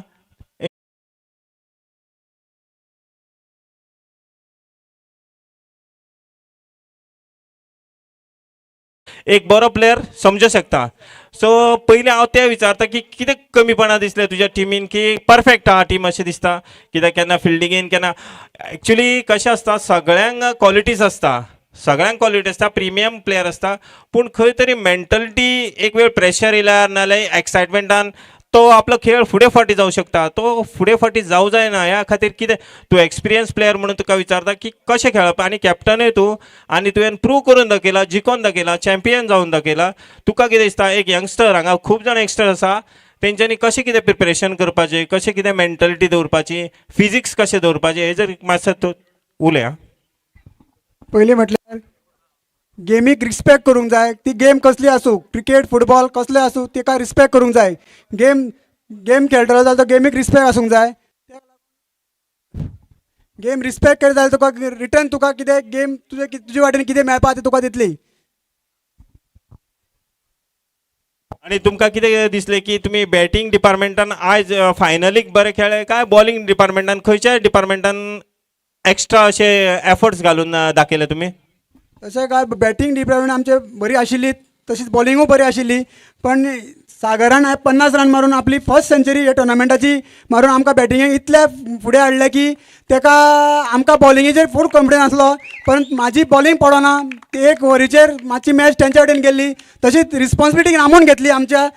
एक बरो प्लेयर समजू शकता. सो पयलीं हांव तें विचारता की कितें कमीपणां दिसले तुज्या टिमीन की परफेक्ट आहा टीम अशें दिसता, कित्याक केन्ना फिल्डिंगेन केन्ना एक्चुली कशें आसता सगळ्यांक क्वॉलिटीज आसता, सगळ्यांक क्वॉलिटी आसता, प्रिमियम प्लेयर आसता, पूण खंय तरी मेंटलिटी एक वेळ प्रेशर येयल्यार नाजाल्यार एक्सायटमेंटान तो आपलो खेळ फुडें फाटी जावं शकता. तो फुडें फाटी जावं जायना ह्या खातीर कितें तूं एक्सपिरियन्स प्लेयर म्हणून तुका विचारता की कशें खेळप, आनी कॅप्टनूय तूं, आनी तुवें प्रूव करून दाखयला, जिखोवन दाखयला, चॅम्पियन जावन दाखयला. तुका कितें दिसता एक यंगस्टर, हांगा खूब जाण यंगस्टर आसा, तेंच्यांनी कशें कितें प्रिपरेशन करपाचें, कशें कितें मेंटलिटी दवरपाची, फिजिक्स कशें दवरपाचें, हे जर मातसो तूं उलय. पयलीं म्हटल्यार गेमीक रिस्पेक्ट करूंक जाय. ती गेम कसली आसूं, क्रिकेट फुटबॉल कसले आसूं, ताका रिस्पेक्ट करूंक जाय. गेम खेळटलो जाल्यार तो गेमीक रिस्पेक्ट आसूंक जाय. गेम रिस्पेक्ट केली जाल्यार तुका रिटर्न तुका कितें गेम तुजे वाटेन कितें मेळपा ती तुका दितली. आणि तुमकां कितें दिसलें की तुमी बॅटींग डिपार्टमेंटान आयज फायनलीक बरें खेळ्ळे काय बॉलिंग डिपार्टमेंटान खंयच्याय डिपार्टमेंटान एक्स्ट्रा अशे एफर्ट्स घालून दाखयले तुमी? तशें काय बॅटींग डिपार्टमेंट आमचे बरी आशिल्ली, तशीच बॉलिंगूय बरी आशिल्ली, पण सागरान 50 रन मारून आपली फर्स्ट सेंचुरी ह्या टुर्नामेंटाची मारून आमकां बॅटिंगेक इतले फुडें हाडले की ताका आमकां बॉलिंगेचेर फूल कॉन्फिडन्स आसलो, पण म्हाजी बॉलिंग पडना. ती एक ओव्हरीचेर मातशी मॅच तेंच्या कडेन गेल्ली, तशीच रिस्पॉन्सिबिलिटी आमून घेतली आमच्या.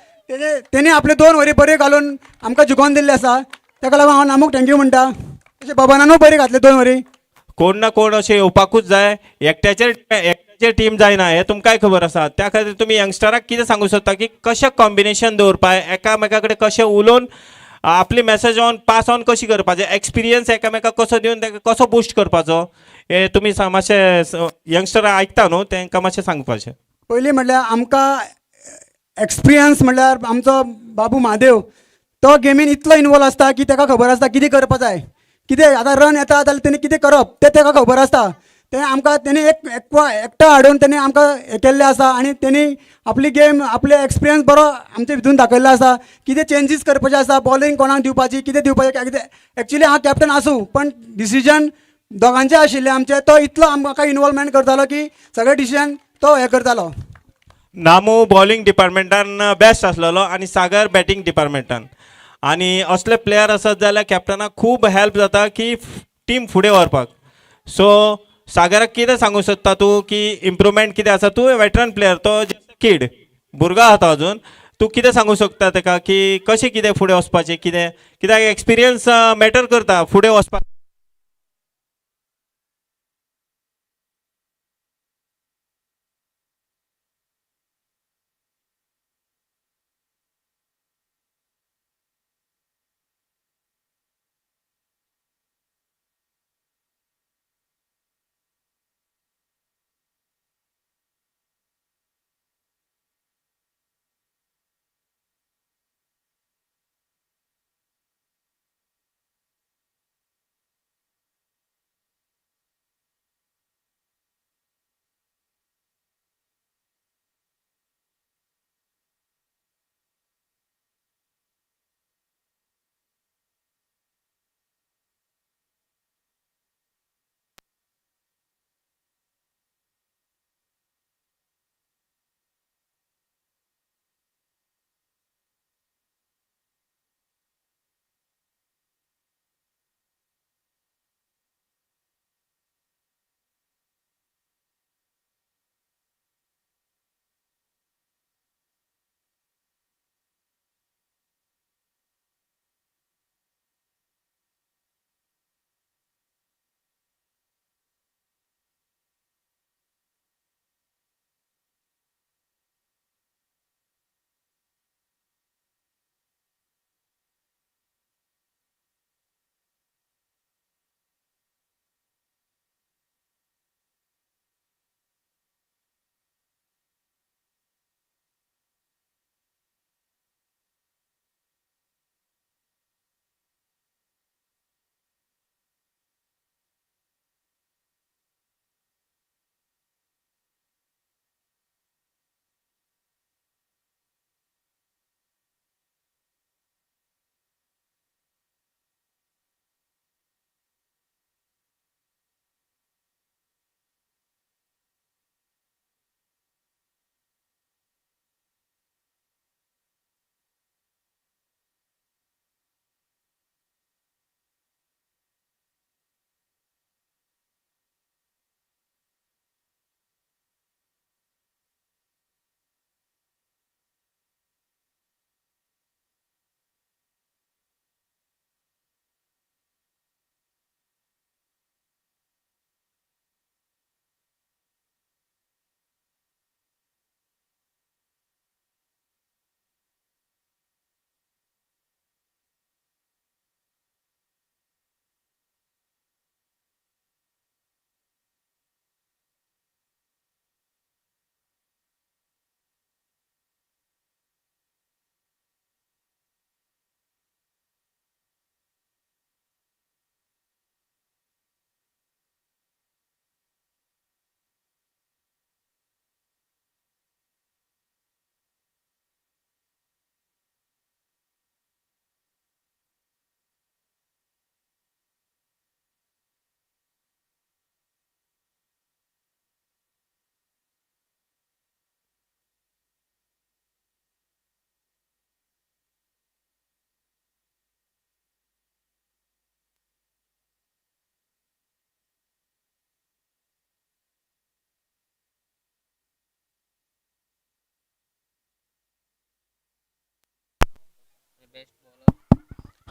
तेणी आपले 2 ओव्हरी बऱ्यो घालून आमकां जिखोवन दिल्ले आसा, ताका लागून हांव नामूक थँक्यू म्हणटा. तशें बबनानूय बरी घातली 2 ओव्हरी. कोण ना कोण अशें येवपाकूच जाय, एकट्याचेर टीम जायना हें तुमकांय खबर आसा. त्या खातीर तुमी यंगस्टराक कितें सांगूं सोदता की कशें कॉम्बिनेशन दवरपाक, एकामेका कडेन कशें उलोवन आपली मॅसेज ऑन पास ऑन कशी करपाचें, एक्सपिरियन्स एकामेकाक कसो दिवन ताका कसो बुस्ट करपाचो, हे तुमी मातशें यंगस्टर आयकता न्हू तांकां मातशें सांगपाचें. पयलीं म्हटल्यार आमकां एक्सपिरियन्स म्हटल्यार आमचो बाबू महादेव तो गेमीन इतलो इनवॉल्व आसता की ताका खबर आसता कितें करपा जाय, कितें आतां रन येता जाल्यार तेणी कितें करप तें ताका खबर आसता. तें आमकां तेणी एकटो हाडून तेणी आमकां हें केल्लें आसा, आनी तेणी आपली गेम आपले एक्सपिरियन्स बरो आमचे भितून दाखयल्लो आसा. कितें चेंजीस करपाचे आसा, बॉलिंग कोणाक दिवपाची, कितें दिवपाचें, कितें एक्चुली हांव कॅप्टन आसूं पण डिसिजन दोगांचें आशिल्लें आमचें. तो इतलो आमकां इनवॉल्वमेंट करतालो की सगळे डिसिजन तो हें करतालो. नामू बॉलिंग डिपार्टमेंटान बेस्ट आसलेलो आनी सागर बॅटींग डिपार्टमेंटान, आनी असले प्लेयर आसत जाल्यार कॅप्टनाक खूब हेल्प जाता की टीम फुडें व्हरपाक. सो सागराक कितें सांगूं सोदता तूं की इम्प्रुवमेंट कितें आसा? तूं वेटरन प्लेयर, तो किड भुरगो आसा तो अजून, तूं कितें सांगूं शकता ताका की कशें कितें फुडें वचपाचें, कितें कित्याक एक्सपिरियन्स मॅटर करता फुडें वचपाक.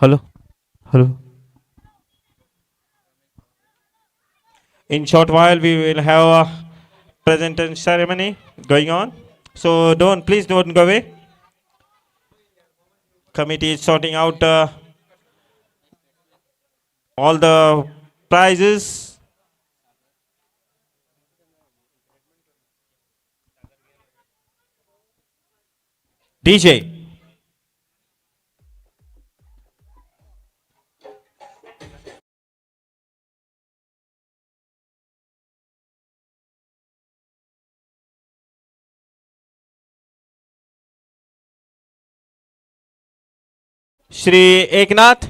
Hello. Hello. In short while, we will have a presentation ceremony going on. So please don't go away. Committee is sorting out all the prizes. DJ. Shri Eknath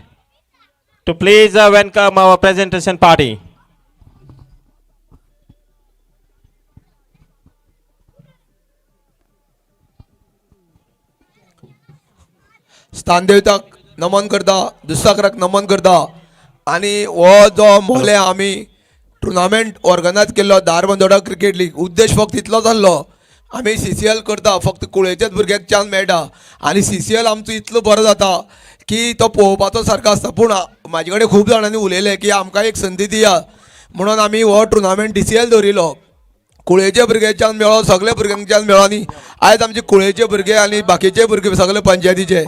to please welcome our presentation party. स्थानदेवताक नमन करता, दुसराक नमन करता आणि हो जो मोले आमी tournament organise केल्लो Dharbandora cricket league उद्देश फक्त इतलोच आसलो आमी CCL करता फक्त कुळेच्याच भुरग्याक चान्स मेळटा आनी CCL आमचो इतलो बरो जाता की तो पळोवपाचो सारको आसता पूण म्हाजे कडेन खूब जाणांनी उलयलें की आमकां एक संदी दिया म्हणून आमी हो टुर्नामेंट DCL दवरिल्लो कुळेचे भुरगे चान्स मेळ्ळो सगळे भुरग्यांक चान्स मेळ्ळो आनी आयज आमचे कुळेचे भुरगे आनी बाकीचे भुरगे सगळे पंचायतीचे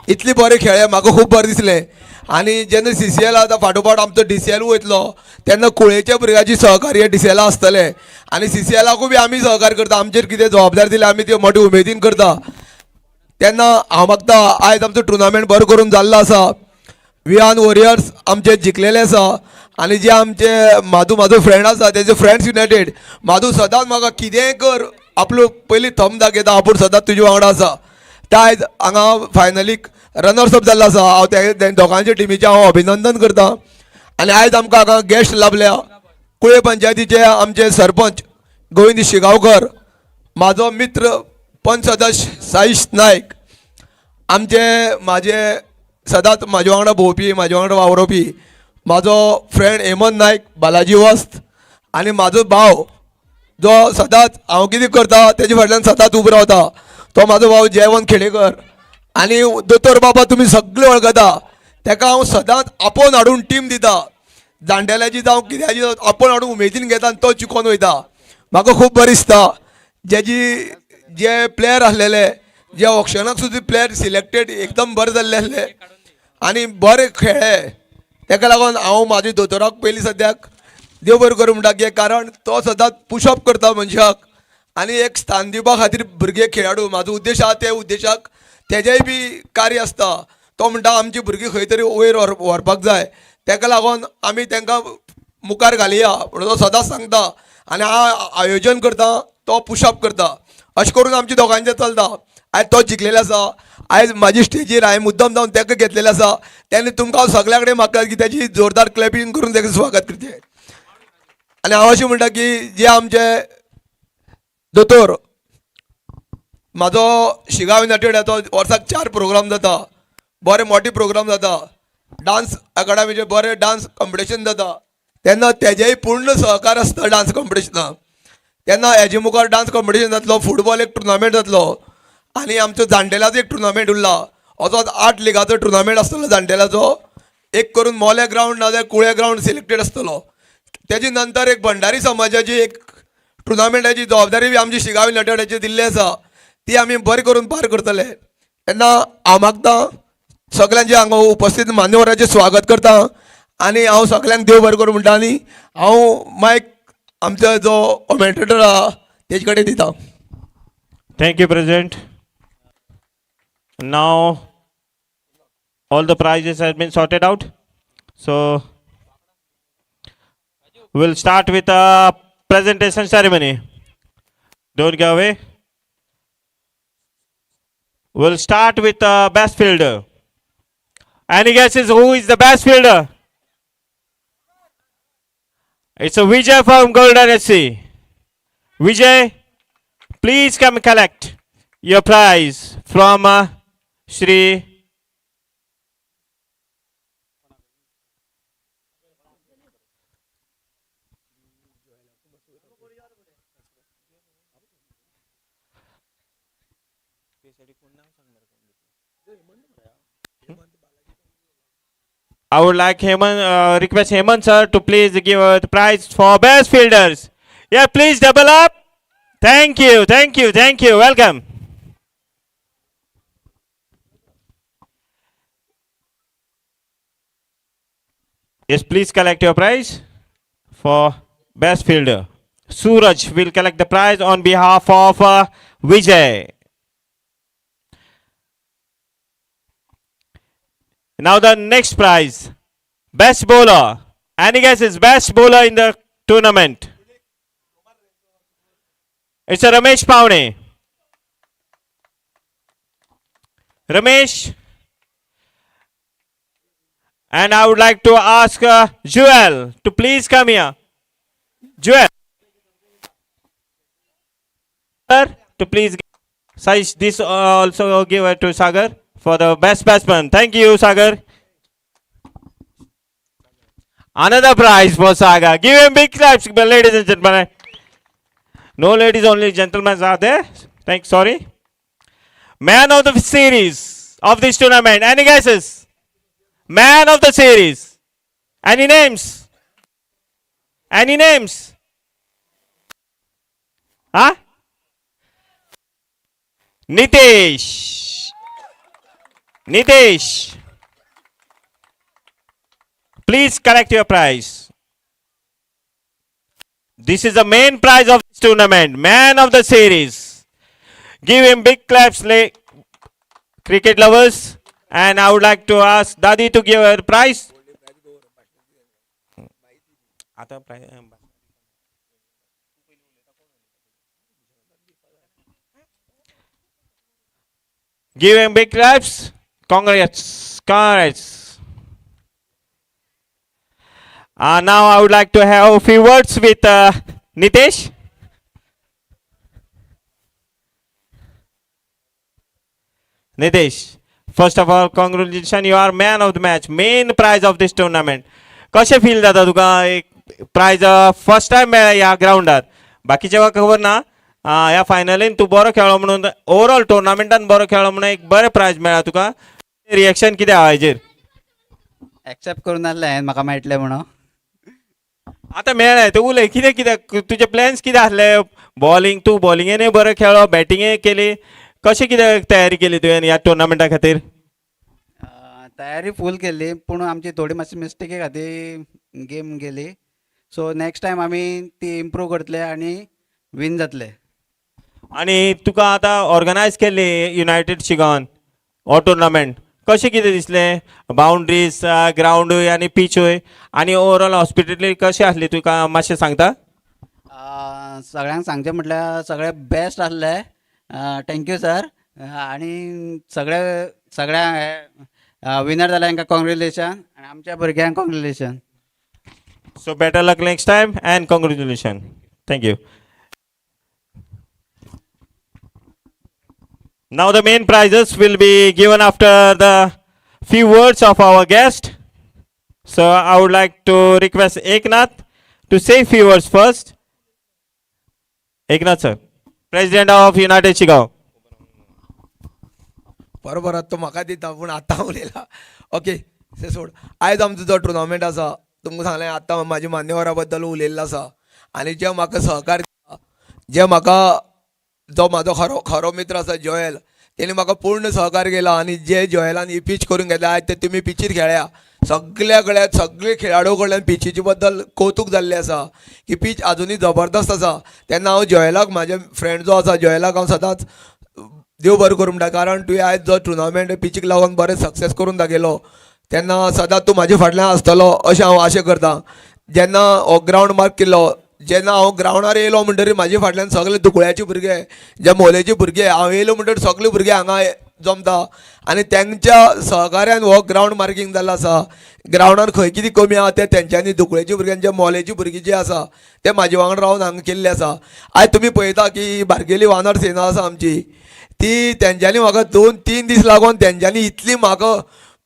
इतले बरे खेळ्ळे म्हाका खूब बरें दिसलें आनी जेन्ना CCL आतां फाटोफाट आमचो DCL वयतलो तेन्ना कुळेच्या भुरग्याची सहकार्य DCL आसतलें आनी CCLाकूय बी आमी सहकार्य करता आमचेर कितें जबाबदारी दिल्या आमी त्यो मोठे उमेदीन करता तेन्ना हांव मागता आयज आमचो टुर्नामेंट बरो करून जाल्लो आसा विहान वॉरियर्स आमचे जिखलेले आसा आनी जे आमचे म्हाजो फ्रेंड आसा तेजे फ्रेंड्स युनायटेड म्हाजो सदांच म्हाका कितेंय कर आपलो पयलीं थंब दाखयता आपूण सदांच तुजे वांगडा आसा ते आयज हांगा फायनलीक रनर्स अप जाल्लो आसा हांव ते दोगांच्या टिमीचें हांव अभिनंदन करता आनी आयज आमकां हांगा गेस्ट लाभल्या कुळे पंचायतीचे आमचे सरपंच गोविंद शिगांवकर म्हाजो मित्र पंच सदस्य साईश नायक म्हाजे सदांच म्हाजे वांगडा भोंवपी म्हाजे वांगडा वावरपी म्हाजो फ्रेंड हेमंत नायक बालाजी वस्त आनी म्हाजो भाव जो सदांच हांव कितें करता तेजे फाटल्यान सदांच उबो रावता तो म्हाजो भाव जयवंत खेडेकर आनी दोतोर बाबा तुमी सगळे वळखता ताका हांव सदांच आपोवन हाडून टीम दिता जाणटेल्याची जावं कित्याची आपोवन हाडून उमेदीन घेता आनी तो जिखोन वयता म्हाका खूब बरें दिसता जे प्लेयर आसलेले जे ऑप्शनाक सुद्दां प्लेयर सिलेक्टेड एकदम बरे जाल्ले आसले आनी बरे खेळ्ळे ताका लागून हांव म्हाज्या दोतोराक पयलीं सद्याक देव बरें करूं म्हणटा कित्याक कारण तो सदांच पुशअप करता मनशाक आनी एक स्थान दिवपा खातीर भुरगे खेळाडू म्हाजो उद्देश आसा त्या उद्देशाक तेजेंय बी कार्य आसता तो म्हणटा आमची भुरगीं खंय तरी वयर व्हरपाक जाय ताका लागून आमी तांकां मुखार घालया म्हणून तो सदांच सांगता आनी हांव आयोजन करता तो पुशअप करता अशें करून आमच्या दोगांचें चलता आयज तो जिखलेलो आसा आयज म्हाजी स्टेजीर हांवें मुद्दम जावन ताका घेतलेलो आसा तेन्ना तुमकां हांव सगळ्या कडेन म्हाका की ताची जोरदार क्लॅपिंग करून ताका स्वागत करचें आनी हांव अशें म्हणटा की जे आमचे दोतोर म्हाजो शिगांव युनायटेड तो वर्साक 4 प्रोग्राम जाता बरे मोठे प्रोग्राम जाता डान्स अकाडेमीचे बरे डान्स कॉम्पिटिशन जाता तेन्ना तेजेय पूर्ण सहकार आसता डान्स कॉम्पिटिशनाक तेन्ना हेजे मुखार डान्स कॉम्पिटिशन जातलो फुटबॉल एक टुर्नामेंट जातलो आनी आमचो जाणटेल्याचो एक टुर्नामेंट उरला असो 8 लिगाचो टुर्नामेंट आसतलो जाणटेल्याचो एक करून मोले ग्रावंड नाजाल्यार कुळे ग्रावंड सिलेक्टेड आसतलो तेजे नंतर एक भंडारी समाजाची एक टुर्नामेंटाची जबाबदारी बी आमची शिगांव युनायटेडाची दिल्ली आसा ती आमी बरें करून पार करतले तेन्ना हांव मागता सगळ्यांचे हांगा उपस्थित मान्यवरांचें स्वागत करता आनी हांव सगळ्यांक देव बरें करूं म्हणटा आनी हांव मायक आमचो जो कॉमेंटेटर आहा तेजे कडेन दिता. Thank you, President. Now all the prizes have been sorted out. So we'll start with a presentation ceremony. Don't go away. We'll start with the best fielder. Any guesses who is the best fielder? It's a Vijay from Golden SC. Vijay, please come collect your prize from Shri I would like request Hemant sir to please give the prize for best fielders. Yeah, please double up. Thank you, thank you, thank you. Welcome. Yes, please collect your prize for best fielder. Suraj will collect the prize on behalf of Vijay. Now the next prize, best bowler. Any guesses? Best bowler in the tournament. It's a Ramesh Paune. Ramesh. And I would like to ask Joel to please come here. Joel. To please. Saish, this also give it to Sagar for the best batsman. Thank you, Sagar. Another prize for Sagar. Give him big claps, ladies and gentlemen. No ladies, only gentlemen are there. Sorry. Man of the series of this tournament. Any guesses? Man of the series. Any names? Any names? Huh? Nitesh. Nitesh. Please collect your prize. This is the main prize of this tournament. Man of the series. Give him big claps, cricket lovers. And I would like to ask Dadi to give her the prize. Give him big claps. Congrats. Congrats. Now I would like to have a few words with Nitesh. Nitesh, first of all, congratulations, you are man of the match, main prize of this tournament. कसे feel जाता तुका एक prize first time मेळ्ळा ह्या ग्राउंडार बाकीच्या खबर ना ह्या फायनलीन तू बरो खेळ्ळो म्हणून ओवरऑल टुर्नामेंटान बरो खेळ्ळो म्हणून एक बरे प्राइज मेळ्ळा तुका रिएक्शन कितें आहा हेजेर एक्सेप्ट करून नासलें हांवें म्हाका मेळटलें म्हणून आतां मेळ्ळें तें उलय कितें कितें तुजे प्लॅन्स कितें आसले बॉलिंग तू बॉलिंगेनूय बरो खेळ्ळो बॅटिंगेय केली कशी कितें तयारी केली तुवें ह्या टुर्नामेंटा खातीर तयारी फूल केल्ली पूण आमची थोडी मातशी मिस्टेकी खातीर गेम गेली सो नेक्स्ट टायम आमी ती इम्प्रूव करतले आनी विन जातले आनी तुका आतां ऑर्गनायज केल्ली युनायटेड शिगांवान हो टुर्नामेंट कशें कितें दिसलें बाउंड्रीज ग्राउंडूय आनी पिचूय आनी ओवरऑल हॉस्पिटली कशी आसली तुका मातशें सांगता सगळ्यांक सांगचें म्हटल्यार सगळें बेस्ट आसले थँक्यू सर आनी सगळ्या विनर जाल्या हांकां कॉंग्रेच्युलेशन आनी आमच्या भुरग्यांक congratulation So better luck next time and congratulations. Thank you. Now the main prizes will be given after the few words of our guest. So I would like to request Eknath to say few words first. Eknath sir, President of United Shigao. बरोबर तो म्हाका दिता पूण आतां उलयला okay से सोड आयज आमचो जो टुर्नामेंट आसा तुमकां सांगलें आतां म्हाज्या मान्यवरा बद्दल उलयल्लो आसा आनी जे म्हाका सहकार जे म्हाका जो म्हाजो खरो मित्र आसा जोयल तेणी म्हाका पूर्ण सहकार केला आनी जे जोयलान ही पीच करून घेतल्या आयज ते तुमी पिचीर खेळ्या सगळे खेळाडू कडल्यान पिचीचे बद्दल कौतूक जाल्लें आसा की पीच आजुनूय जबरदस्त आसा तेन्ना हांव जोयलाक म्हाजे फ्रेंड जो आसा जोयलाक हांव सदांच देव बरें करूं म्हणटा कारण तुवें आयज जो टुर्नामेंट पिचीक लागून बरें सक्सेस करून दाखयलो तेन्ना सदांच तूं म्हाज्या फाटल्यान आसतलो अशें हांव आशा करतां जेन्ना हो ग्रावंड मार्क केल्लो जेन्ना हांव ग्रावंडार येयलो म्हणटरीर म्हाज्या फाटल्यान सगळे दुकुळ्याचे भुरगे जे मोलेचे भुरगे हांव येयलो म्हणटरीर सगळे भुरगे हांगा जमता आनी तेंच्या सहकार्यान हो ग्रावंड मार्कींग जाल्लो आसा ग्रावंडार खंय कितें कमी आहा तें तेंच्यांनी दुकुळ्याच्या भुरग्यांचे मोलेची भुरगीं जी आसा ते म्हाजे वांगडा रावन हांगा केल्ले आसा आयज तुमी पळयता की बारकेली वानर सेना आसा आमची ती तेंच्यांनी म्हाका 2-3 दीस लागून तेंच्यांनी इतली म्हाका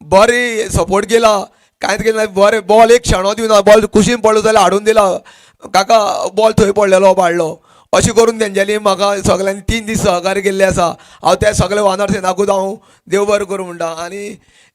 बरी सपोर्ट केला कांयच केलें ना बरें बॉल एक क्षणो दिवना बॉल कुशीन पडलो जाल्यार हाडून दिला काका बॉल थंय पडलेलो पाडलो अशें करून तेंच्यांनी म्हाका सगळ्यांनी 3 दीस सहकार्य केल्लें आसा हांव त्या सगळे वानर सेनाकूच हांव देव बरें करूं म्हणटा आनी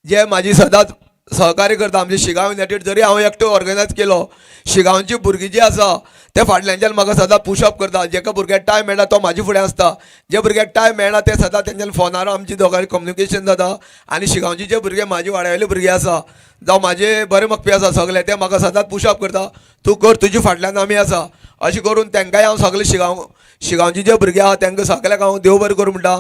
जे म्हाजी सदांच सहकार्य करता आमचे शिगांव युनायटेड जरी हांव एकटो ऑर्गनायज केलो शिगांवची भुरगीं जी आसा ते फाटल्यानच्यान म्हाका सदां पुशअप करता जेका भुरग्याक टायम मेळना तो म्हाजे फुडें आसता जे भुरग्याक टायम मेळना ते सदां तेंच्यान फोनार आमची दोगांय कम्युनिकेशन जाता आनी शिगांवचे जे भुरगे म्हाजे वाड्यावयले भुरगे आसा जावं म्हाजे बरे मगपी आसा सगळे ते म्हाका सदांच पुशअप करता तूं कर तुजे फाटल्यान आमी आसा अशें करून तेंकांय हांव सगळे शिगांवचे जे भुरगे आहा तेंकां सगळ्याक हांव देव बरें करूं म्हणटा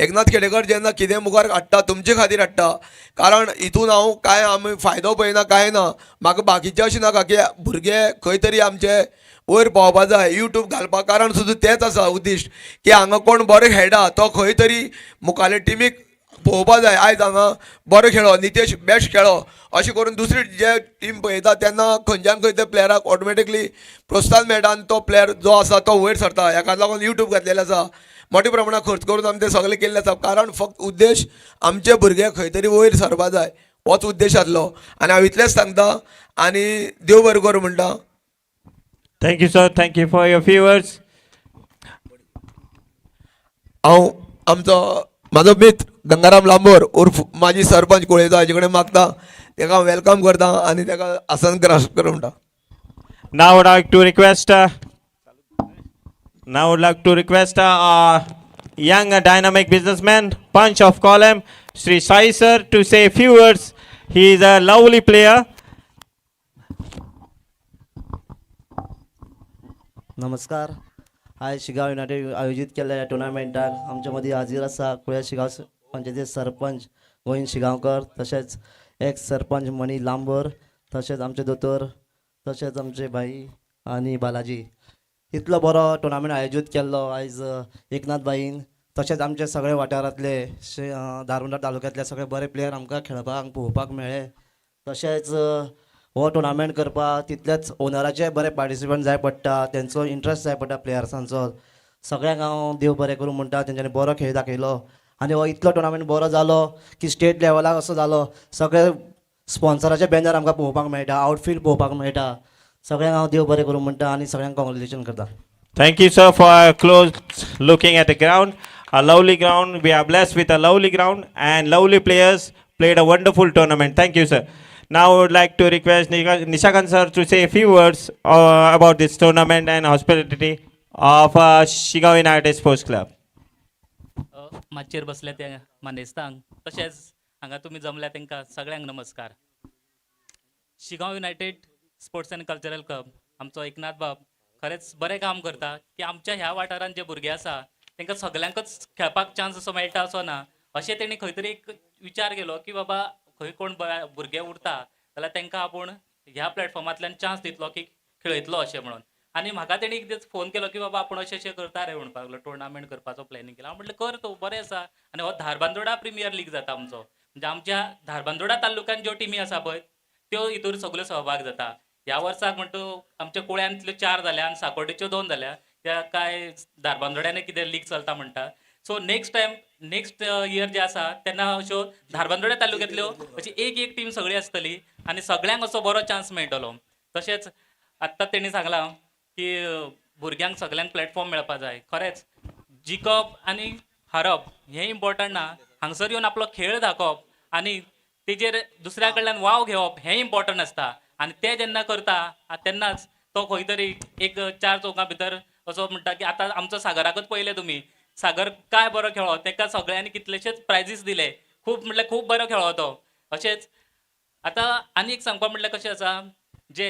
एकनाथ खेडेकर जेन्ना कितें मुखार हाडटा तुमचे खातीर हाडटा कारण हितून हांव काय आमी फायदो पळयना काय ना म्हाका बाकीचें अशें नाका की भुरगे खंय तरी आमचे वयर पावपा जाय यूट्यूब घालपा कारण सुद्दां तेंच आसा उद्दिश्ट की हांगा कोण बरो खेळटा तो खंय तरी मुखाले टिमीक पळोवपा जाय आयज हांगा बरो खेळ्ळो नितेश बेस्ट खेळ्ळो अशें करून दुसरी जे टीम पळयता तेन्ना खंयच्यान खंय त्या प्लेयराक ऑटोमॅटिकली प्रोत्साहन मेळटा आनी तो प्लेयर जो आसा तो वयर सरता हेका लागून यूट्यूब घातलेलें आसा मोठ्या प्रमाणात खर्च करून आमी ते सगळे केल्ले आसा कारण फक्त उद्देश आमचे भुरगे खंय तरी वयर सरपा जाय होच उद्देश आसलो आनी हांव इतलेंच सांगता आनी देव बरें करूं म्हणटा. Thank you, sir. Thank you for your few words. हांव आमचो म्हाजो मित्र गंगाराम लांबोर उर्फ माजी सरपंच कोळयेचो हाजे कडेन मागता तेका वेलकम करता आनी तेका आसन ग्रास करूं म्हणटा. Now would like to request. Now would like to request a young dynamic businessman, punch of column, Sri Sai sir, to say a few words. He is a lovely player. नमस्कार. आयज Shigaon United आयोजीत केल्ल्या टुर्नामेंटाक आमचे मदीं हाजीर आसा कुळ्या शिगांव पंचायतीचे सरपंच गोविंद शिगांवकर तशेंच एक्स सरपंच मणी लांबर तशेंच आमचे दोतोर तशेंच आमचे भाई आनी बालाजी. इतलो बरो टुर्नामेंट आयोजीत केल्लो आयज एकनाथ भाईन तशेंच आमचे सगळे वाठारांतले धारबांदोडा तालुक्यांतले सगळे बरे प्लेयर आमकां खेळपाक पळोवपाक मेळ्ळे. तशेंच हो टुर्नामेंट करपाक तितलेच ओनराचे बरे पार्टिसिपंट जाय पडटा तेंचो इंट्रस्ट जाय पडटा प्लेयर्सांचो. सगळ्यांक हांव देव बरें करूं म्हणटा तेंच्यांनी बरो खेळ दाखयलो आनी हो इतलो टुर्नामेंट बरो जालो की स्टेट लेवलाक असो जालो सगळे स्पॉन्सराचे बॅनर आमकां पळोवपाक मेळटा आउटफील्ड पळोवपाक मेळटा. सगळ्यांक हांव देव बरें करूं म्हणटा आनी सगळ्यांक कॉंग्रेच्युलेशन करता. Thank you, sir, for close looking at the ground. A lovely ground. We are blessed with a lovely ground and lovely players played a wonderful tournament. Thank you, sir. Now I would like to request Nishakant sir to say a few words about this tournament and hospitality of Shigao United Sports Club. माचयेर बसल्या त्या मानेस्तांक तशेंच हांगा तुमी जमल्या तांकां सगळ्यांक नमस्कार. Shigaon United sports and cultural club आमचो एकनाथ बाब खरेंच बरें काम करता की आमच्या ह्या वाठारांत जे भुरगे आसा तांकां सगळ्यांकच खेळपाक चान्स असो मेळटा असो ना. अशें तेणी खंय तरी एक विचार केलो की बाबा खंय कोण भुरगे उरता जाल्यार तांकां आपूण ह्या प्लॅटफॉर्मांतल्यान चान्स दितलो की खेळयतलो अशें म्हणून. आनी म्हाका तेणी कितें फोन केलो की बाबा आपूण अशें करता रे म्हणपाक लागलो टुर्नामेंट करपाचो प्लॅनिंग केला. हांव म्हटलें कर तूं बरें आसा. आनी हो धारबांदोडा प्रिमियर लीग जाता आमचो म्हणजे आमच्या धारबांदोडा तालुक्यान ज्यो टिमी आसा पळय त्यो हितूर सगळ्यो सहभाग जाता. ह्या वर्साक म्हणटा आमच्या कुळ्यांतल्यो 4 जाल्या आनी साकोड्डेच्यो 2 जाल्या त्या काय धारबांदोड्यान कितें लीग चलता म्हणटा. सो नेक्स्ट इयर जे आसा तेन्ना अश्यो धारबांदोडा तालुक्यांतल्यो अशी एक टीम सगळी आसतली आनी सगळ्यांक असो बरो चान्स मेळटलो. तशेंच आत्तां तेणी सांगलां की भुरग्यांक सगळ्यांक प्लॅटफॉर्म मेळपा जाय. खरेंच जिखप आनी हारप हें इम्पॉर्टंट ना. हांगसर येवन आपलो खेळ दाखोवप आनी तेजेर दुसऱ्या कडल्यान वाव घेवप हें इम्पॉर्टंट आसता. आनी ते जेन्ना करता तेन्नाच तो खंय तरी एक 4 चौकां भितर असो म्हणटा की आतां आमचो सागराकच पळयले तुमी सागर काय बरो खेळ्ळो ताका सगळ्यांनी कितलेशेच प्रायजीस दिले. खूब बरो खेळ्ळो तो. अशेंच आतां आनी एक सांगपाक म्हटल्यार कशें आसा जे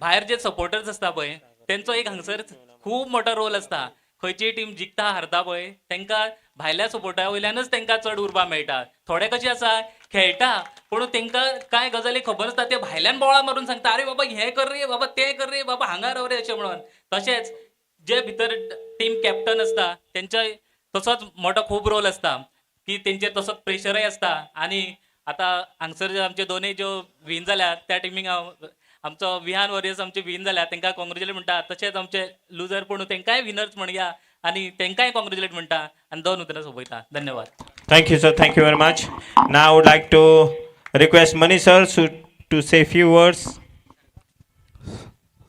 भायर जे सपोर्टर्स आसता पळय तेंचो एक हांगसर खूब मोठो रोल आसता. खंयची टीम जिखता हारता पळय तांकां भायल्या सपोर्टा वयल्यानच तांकां चड उर्बा मेळटा. थोडे कशें आसा खेळटा पूण तांकां कांय गजाली खबर आसता ते भायल्यान बोळा मारून सांगता अरे बाबा हें कर रे बाबा तें कर रे बाबा हांगा राव रे अशें म्हणून. तशेंच जे भितर टीम कॅप्टन आसता तेंच्या तसोच मोठो खूब रोल आसता की तेंचेर तसोच प्रेशरय आसता. आनी आतां हांगसर आमचे दोनूय ज्यो विन जाल्यात त्या टिमीक हांव आमचो विहान वॉरियर्स आमचे विन जाल्यात तांकां कॉंग्रेच्युलेट म्हणटा. तशेंच आमचे लुजर पूण तांकांय विनर्स म्हणया आनी तांकांय कॉंग्रेच्युलेट म्हणटा आनी 2 उतरां सोंपयता. धन्यवाद. Thank you, sir. Thank you very much. Now I would like to request Mani sir to say a few words.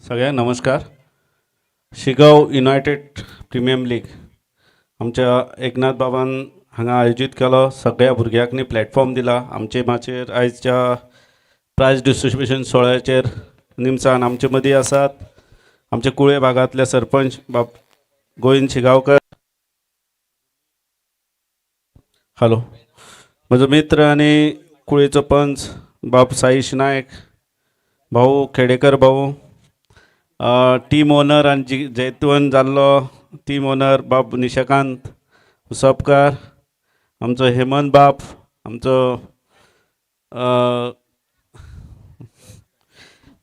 सगळ्यांक नमस्कार. शिगांव युनायटेड प्रिमियम लीग आमच्या एकनाथ बाबान हांगा आयोजीत केलो. सगळ्या भुरग्यांक प्लॅटफॉर्म दिला. आमचे माचयेर आयजच्या प्रायज डिस्ट्रिब्युशन सोहळ्याचेर निमसान आमचे मदीं आसात आमचे कुळे भागांतले सरपंच बाब गोविंद शिगांवकर. हॅलो. म्हजो मित्र आनी कुळेचो पंच बाब साईश नायक, भाऊ खेडेकर भाऊ, टीम ओनर आनी जैतवन जाल्लो टीम ओनर बाब निशकांत उसपकार, आमचो हेमंत बाब, आमचो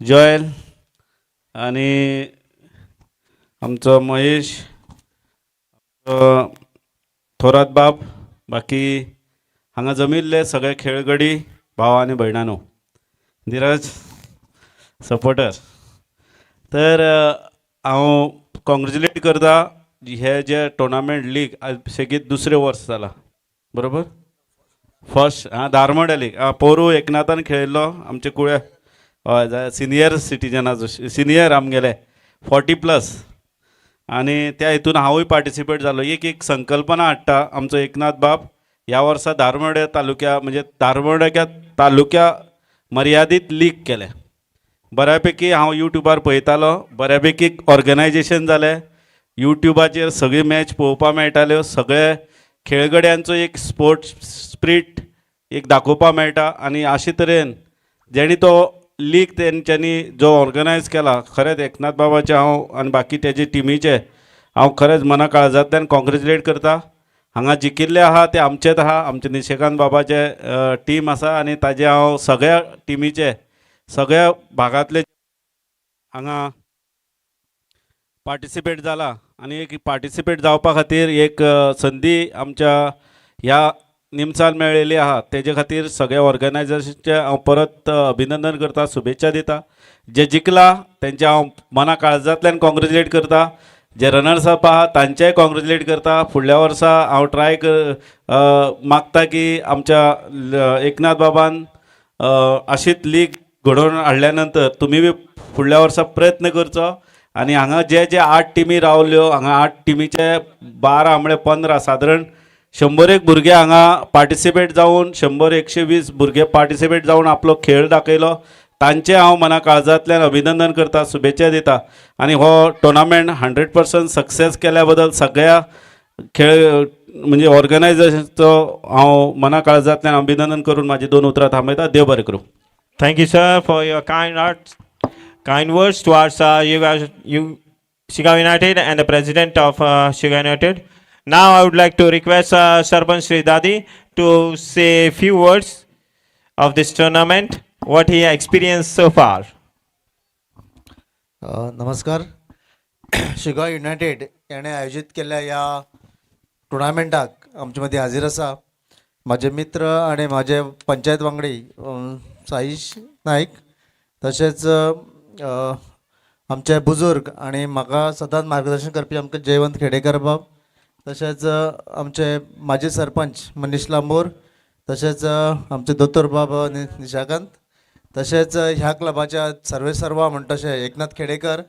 जॉयल आनी आमचो महेश, थोरात बाब, बाकी हांगा जमिल्ले सगळे खेळगडी भाव आनी भयणानो, धीरज सपोर्टर. तर हांव कॉंग्रेच्युलेट करता हे जे टुर्नामेंट लीग आज सेगीत दुसरें वर्स जाला बरोबर. फर्स्ट धारमोंडा लीग पोरू एकनाथान खेळिल्लो आमचे कुळे हय सिनियर सिटीजनाचो सिनियर आमगेले 40+ आनी त्या हितून हांवूय पार्टिसिपेट जालो. एक संकल्पना हाडटा आमचो एकनाथ बाब ह्या वर्सा धारमोंड्या तालुक्या म्हणजे धारमोंड्या तालुक्या मर्यादीत लीग केले. बऱ्यापैकी हांव यूट्यूबार पळयतालो, बऱ्यापैकी ऑर्गनायजेशन जालें, यूट्यूबाचेर सगळी मॅच पळोवपाक मेळटाल्यो, सगळे खेळगड्यांचो एक स्पोर्ट्स स्पिरीट एक दाखोवपाक मेळटा. आनी अशे तरेन जेणी तो लीग तेंच्यांनी जो ऑर्गनायज केला खरेंच एकनाथ बाबाचे हांव आनी बाकी तेजे टिमीचे हांव खरेंच मना काळजांतल्यान कॉंग्रेच्युलेट करता. हांगा जिकिल्ले आहा ते आमचेच आहा, आमचे निशकांत बाबाचे टीम आसा आनी ताजे हांव सगळ्या टिमीचे सगळ्या भागांतले हांगा पार्टिसिपेट जाला आनी एक पार्टिसिपेट जावपा खातीर एक संदी आमच्या ह्या निमसाल मेळिल्ली आहा तेजे खातीर सगळ्या ऑर्गनायजर्सचे हांव परत अभिनंदन करता, शुभेच्छा दिता. जे जिखला तेंचे हांव मना काळजांतल्यान कॉंग्रेच्युलेट करता. जे रनर्स अप आहा तांचेय कॉंग्रेच्युलेट करता. फुडल्या वर्सा हांव ट्राय मागता की आमच्या एकनाथ बाबान अशीच लीग घडोवन हाडल्या नंतर तुमी बी फुडल्या वर्सा प्रयत्न करचो. आनी हांगा जे 8 टिमी रावल्यो हांगा 8 टिमीचे 12 म्हळ्यार 15 सादारण 100 भुरगे हांगा पार्टिसिपेट जावन 100-120 भुरगे पार्टिसिपेट जावन आपलो खेळ दाखयलो. तांचे हांव मना काळजांतल्यान अभिनंदन करता, शुभेच्छा दिता. आनी हो टुर्नामेंट 100% सक्सेस केल्या बद्दल सगळ्या खेळ म्हणजे ऑर्गनायझेशनचो हांव मना काळजांतल्यान अभिनंदन करून म्हाजी 2 उतरां थांबयता. देव बरें करूं. Thank you, sir, for your kind words towards Shigao United and the president of Shigao United. Now I would like to request Sarpanch Sri Dadi to say a few words of this tournament, what he experienced so far. नमस्कार. Shigaon United याने आयोजित केल्या या टुर्नामेंटाक आमचे मदीं हाजीर आसा माझे मित्र आणि माझे पंचायत वांगडी साईश नाईक, तशेंच आमचे बुजुर्ग आणि म्हाका सदांच मार्गदर्शन करपी आमकां जयवंत खेडेकर बाब, तशेंच आमचे माजी सरपंच मनीश लांबोर, तशेंच आमचे दोतोर बाब निशाकांत, तशेंच ह्या क्लबाच्या सर्वेसर्वा म्हणटा तशें एकनाथ खेडेकर,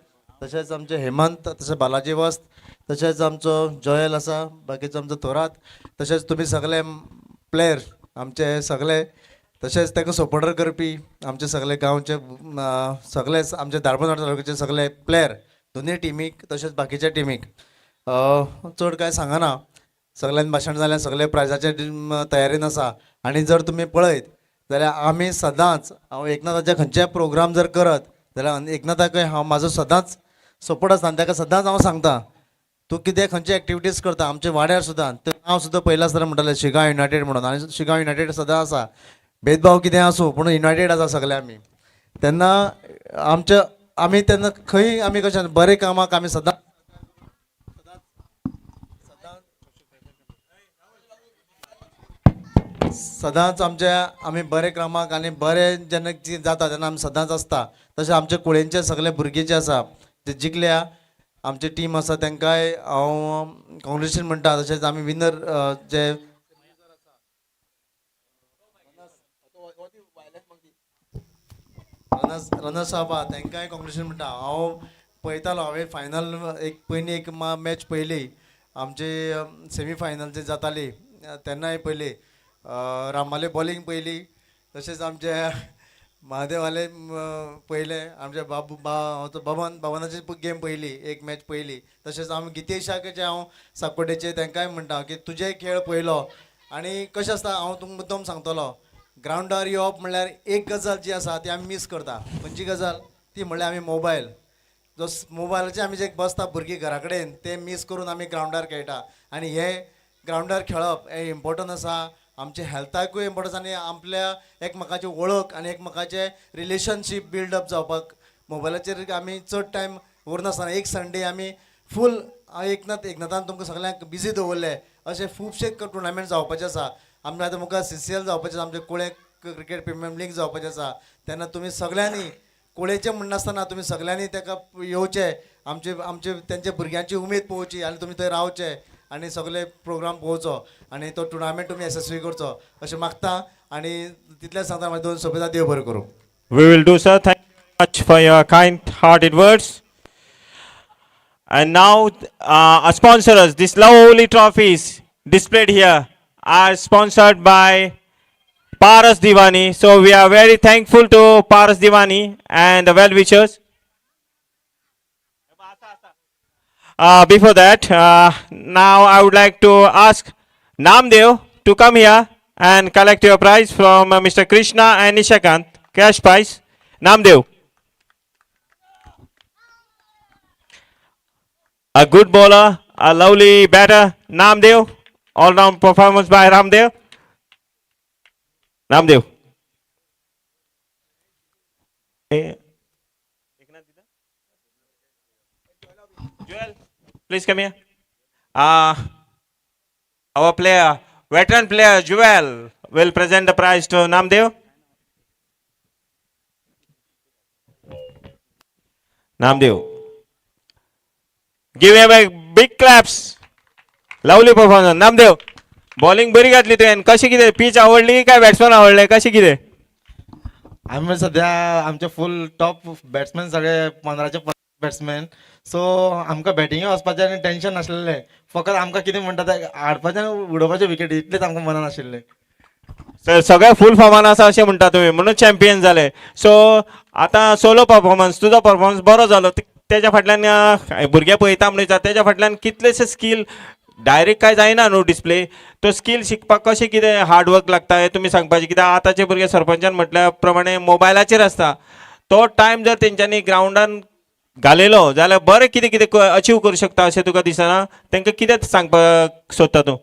तशेंच आमचे हेमंत, तशें बालाजी वस्त, तशेंच आमचो जॉयल आसा, बाकीचो आमचो थोरात, तशेंच तुमी सगळे प्लेयर आमचे सगळे, तशेंच ताका सपोर्टर करपी आमचे सगळे गांवचे सगळे आमचे धारबांदोडा तालुक्याचे सगळे प्लेयर दोनूय टिमीक तशेंच बाकीच्या टिमीक चड कांय सांगना. सगळ्यांनी भाशण जालें, सगळे प्रायजाचे तयारेन आसा. आनी जर तुमी पळयत जाल्यार आमी सदांच हांव एकनाथाचे खंयचेय प्रोग्राम जर करत जाल्यार एकनाथाक हांव म्हाजो सदांच सपोर्ट आसता आनी ताका सदांच हांव सांगता तूं कितें खंयचे एक्टिविटीज करता. आमचे वाड्यार सुद्दां हांव सुद्दां पयला आसतना म्हणटालें शिगांव युनायटेड म्हणून, आनी शिगांव युनायटेड सदां आसा. भेदभाव कितें आसूं पूण युनायटेड आसा सगळे आमी. तेन्ना आमी तेन्ना खंय आमी कशें बरें कामाक आमी सदांच आमी बरे कामाक आनी बरें जेन्ना जाता तेन्ना आमी सदांच आसता. तशें आमचे कुळेंचे सगळे भुरगे जे आसा जे जिखल्या आमची टीम आसा तांकांय हांव कॉंग्रेच्युलेशन म्हणटा. तशेंच आमी विनर जे रनर्स आहा तांकांय कॉंग्रेच्युलेशन म्हणटा. हांव पळयतालो, हांवें फायनल पयलीं एक मॅच पयली आमची सेमीफायनल जी जाताली तेन्नाय पयली रामाले बॉलिंग पयली. तशेंच आमचे महादेवाले पहिले आमच्या बाबानाची गेम पयली एक मॅच पयली. तशेंच हांव गितेशाचे हांव साकोडेचे तांकांय म्हणटा की तुजे खेळ पयलो आनी कशें आसता हांव तुमकां मुद्दम सांगतलो. ग्रावंडार येवप म्हणल्यार एक गजाल जी आसा ती आमी मिस करता. खंयची गजाल ती म्हणल्यार आमी मोबायल. जो मोबायलाचेर आमी जे बसता भुरगीं घरा कडेन ते मिस करून आमी ग्रावंडार खेळटा आनी हे ग्रावंडार खेळप हे इम्पॉर्टंट आसा. आमच्या हेल्थाकूय इम्पॉर्टन्स आनी आपल्या एकमेकाची वळख आनी एकमेकाचे रिलेशनशीप बिल्डअप जावपाक मोबायलाचेर आमी चड टायम उरनासतना एक संडे आमी फूल एकनाथान तुमकां सगळ्यांक बिजी दवरले. अशे खुबशे टुर्नामेंट जावपाचे आसा. आमी आतां मुखार CCL जावपाचें आमचे कुळे क्रिकेट प्रिमियर लीग जावपाचें आसा. तेन्ना तुमी सगळ्यांनी कुळेचें म्हणनासतना तुमी सगळ्यांनी ताका येवचे. आमचे तेंच्या भुरग्यांची उमेद पळोवची आनी तुमी थंय रावचे आनी सगळे प्रोग्राम पळोवचो आनी तो टुर्नामेंट तुमी यशस्वी करचो अशें मागता. आनी तितलेंच सांगता म्हाजे 2 शब्दां देव बरें करूं. We will do, sir. Thank you very much for your kind-hearted words. And now, our sponsors, these lovely trophies displayed here are sponsored by Paras Divani. So we are very thankful to Paras Divani and the well-wishers. Before that, now I would like to ask Namdev to come here and collect your prize from Mr. Krishna and Nishakant. Cash prize. Namdev. A good bowler, a lovely batter, Namdev. All-round performance by Ramdev. Namdev. Joel, please come here. Our player, veteran player Joel, will present the prize to Namdev. Namdev. Give him a big claps. Lovely performance. Namdev. Bowling बरी घातली तुवें. कशी कितें peach आवडली काय batsman आवडले कशी कितें? आमी सध्या आमचे फूल टॉप बॅट्समॅन सगळे 15चे 15 बॅट्समॅन. सो आमकां बॅटिंगे वचपाचें आनी टेन्शन नासलेलें. फकत आमकां कितें म्हणटा तें हाडपाचें आनी उडोवपाचें विकेट इतलेंच आमकां मनान आशिल्लें. सर सगळे फूल फॉर्मान आसा अशें म्हणटा तुमी म्हणून चॅम्पियन जाले. सो आतां सोलो परफॉर्मन्स तुजो परफॉर्मन्स बरो जालो. तेच्या फाटल्यान भुरगे पळयता म्हणटा तेच्या फाटल्यान कितलेशे स्कील डायरेक्ट काय जायना न्हू डिस्प्ले. तो स्कील शिकपाक कशें कितें हार्डवर्क लागता हें तुमी सांगपाचें. कित्याक आतांचे भुरगे सरपंचान म्हटल्या प्रमाणे मोबायलाचेर आसता. तो टायम जर तेंच्यांनी ग्रावंडान घालेलो जाल्यार बरें कितें कितें अचीव करूं शकता अशें तुका दिसना. तांकां कितें सांगपाक सोदता तूं?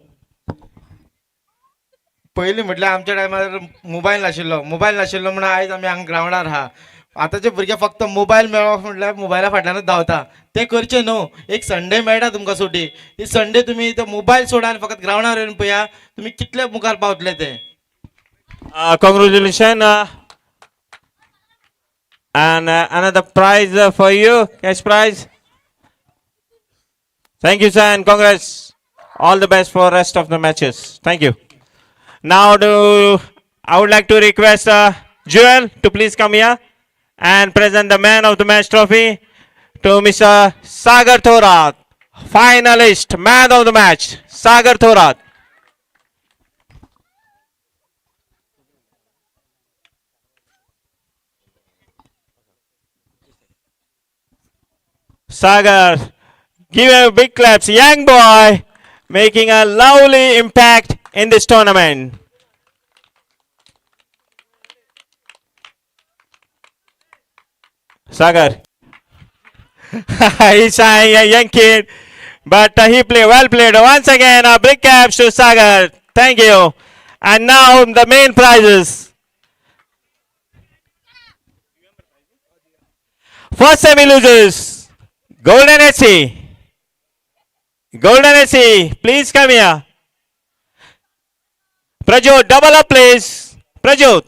पयलीं म्हटल्यार आमच्या टायमार मोबायल नाशिल्लो म्हणून आयज आमी हांगा ग्रावंडार आहा. आतांचे भुरगे फक्त मोबायल मेळप म्हटल्यार मोबायला फाटल्यानूच धांवता. ते करचे न्हू. एक संडे मेळटा तुमकां सुटी. ती संडे तुमी तो मोबायल सोडा आनी फकत ग्रावंडार येवन पळया तुमी कितले मुखार पावतले ते. Congratulations. And another prize for you, cash prize. Thank you, sir, and congrats. All the best for rest of the matches. Thank you. Now, I would like to request Joel to please come here and present the man of the match trophy to Mr. Sagar Thorat, finalist, man of the match, Sagar Thorat. Sagar, give a big claps. Young boy making a lovely impact in this tournament. Sagar. He's a young kid, but he well played. Once again, a big caps to Sagar. Thank you. And now the main prizes. First semi losers. Golden SC. Golden SC, please come here. Prajot, double up please. Prajot.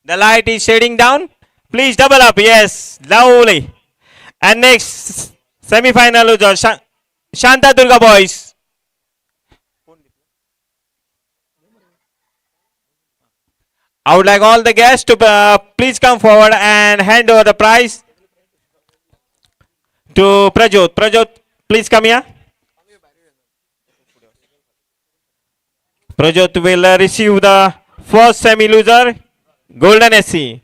The light is shading down. Please double up. Yes, lovely. And next, semi-final loser, Shanta Durga boys. I would like all the guests to please come forward and hand over the prize to Prajot. Prajot, please come here. Prajot will receive the first semi-loser, Golden SC.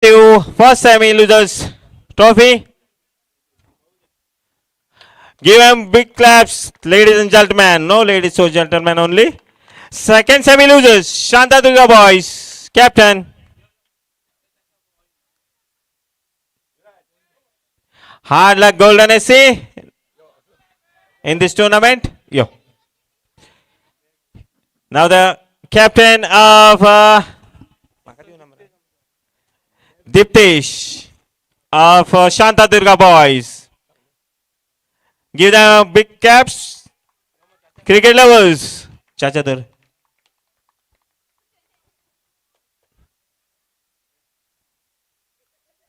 To first semi losers trophy. Give them big claps, ladies and gentlemen. No ladies, so gentlemen only. Second semi losers, Shanta Durga boys, captain. Hard luck, Golden SC in this tournament. Yo. Now the captain of Diptesh of Shanta Durga boys. Give them big caps. Cricket lovers. Chacha Dur.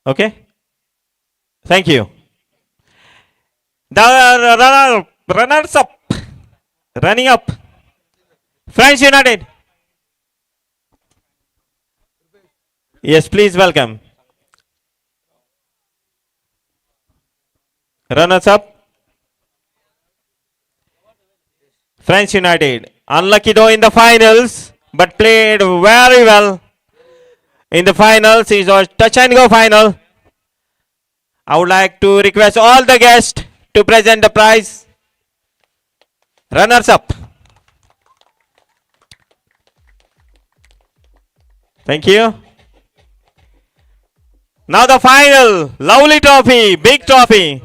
Okay. Thank you. The runners up. Running up. Friends United. Yes, please welcome. Runners up. Friends United. Unlucky though in the finals, but played very well. In the finals, it was touch and go final. I would like to request all the guests to present the prize. Runners up. Thank you. Now the final. Lovely trophy. Big trophy.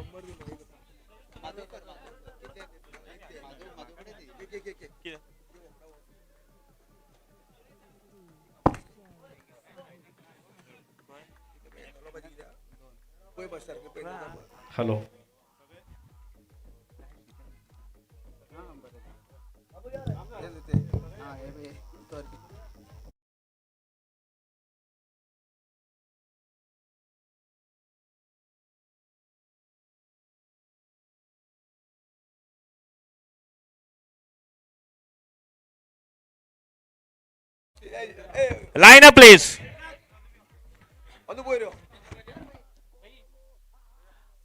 Hello. Line up, please.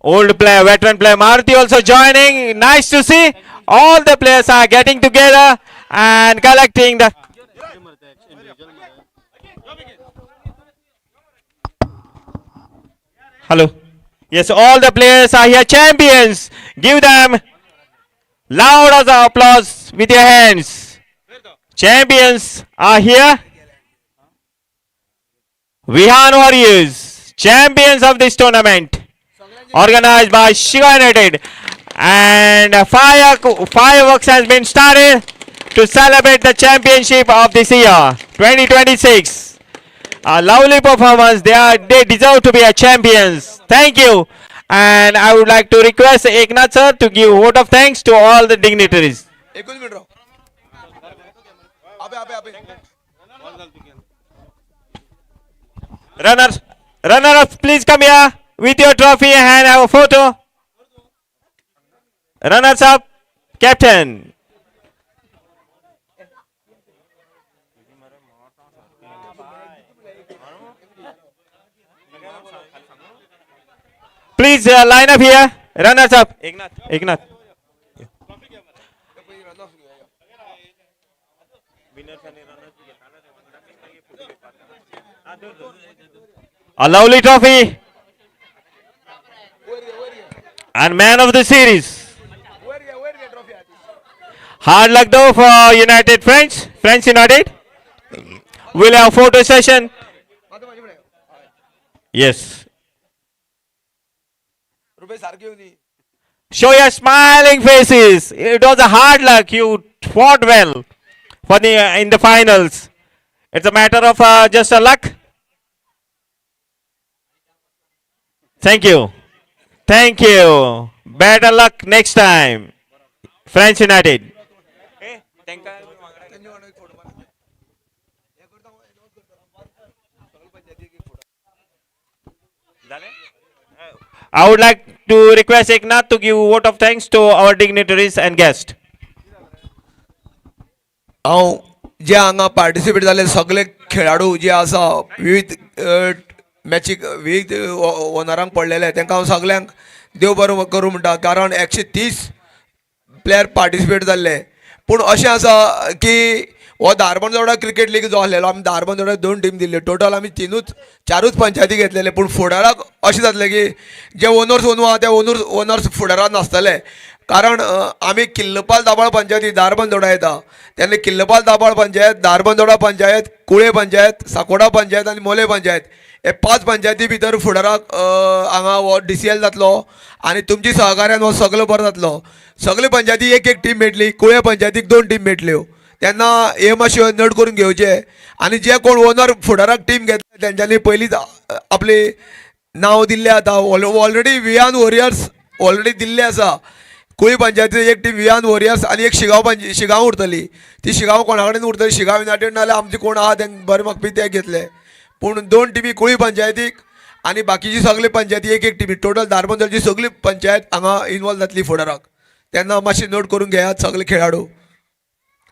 Old player, veteran player, Maruti also joining. Nice to see. All the players are getting together and collecting the. Hello. Yes, all the players are here. Champions. Give them loud applause with your hands. Champions are here. Vihan Warriors, champions of this tournament, organized by Shigao United, and fireworks has been started to celebrate the championship of this year, 2026. A lovely performance. They deserve to be a champions. Thank you, and I would like to request Eknath sir to give vote of thanks to all the dignitaries. Runners, please come here with your trophy and have a photo. Runners up, captain. Please line up here. Runners up. Eknath. A lovely trophy. And man of the series. Hard luck though for United Friends United. We'll have photo session. Yes. Show your smiling faces. It was a hard luck. You fought well for the in the finals. It's a matter of just a luck. Thank you. Thank you. Better luck next time. Friends United. I would like to request Eknath to give vote of thanks to our dignitaries and guests. हांव जे हांगा participate जाले सगळे खेळाडू जे आसा विविध मॅचीक विविध ओनरांक पडलेले तांकां हांव सगळ्यांक देव बरो करूं म्हणटा कारण 130 प्लेयर पार्टिसिपेट जाल्ले पूण अशें आसा की हो धारबांदोडा क्रिकेट लीग जो आसलेलो आमी धारबांदोडा 2 टीम दिल्ल्यो टोटल आमी 4च पंचायती घेतलेले पूण फुडाराक अशें जातलें की जे ओनर्स ओनवा ते ओनर्स फुडाराक नासतले कारण आमी किल्लपाल दाबाळ पंचायती धारबांदोडा येता तेन्ना किल्लपाल दाबाळ पंचायत धारबांदोडा पंचायत कुळे पंचायत साकोडा पंचायत आनी मोले पंचायत हे 5 पंचायती भितर फुडाराक हांगा हो DCL जातलो आनी तुमची सहकार्यान हो सगळो बरो जातलो सगळे पंचायती एक टीम मेळटली कुळे पंचायतीक 2 टीम मेळटल्यो तेन्ना हे मातशें नोट करून घेवचे आनी जे कोण ओनर फुडाराक टीम घेतले तेंच्यांनी पयलींच आपले नांव दिल्लें आतां ऑलरेडी वियान वॉरियर्स ऑलरेडी दिल्ले आसा कुळी पंचायतीची एक टीम वियान वॉरियर्स आनी एक शिगांव उरतली ती शिगांव कोणा कडेन उरतली शिगांव युनायटेड नाल्यार आमचे कोण आहा तेंक बरें मागपी ते घेतले पूण 2 टिमी कुळी पंचायतीक आनी बाकीची सगळे पंचायती एक टिमी टोटल धारबांदोडाची सगळी पंचायत हांगा इनवॉल्व जातली फुडाराक तेन्ना मातशें नोट करून घेयात सगळे खेळाडू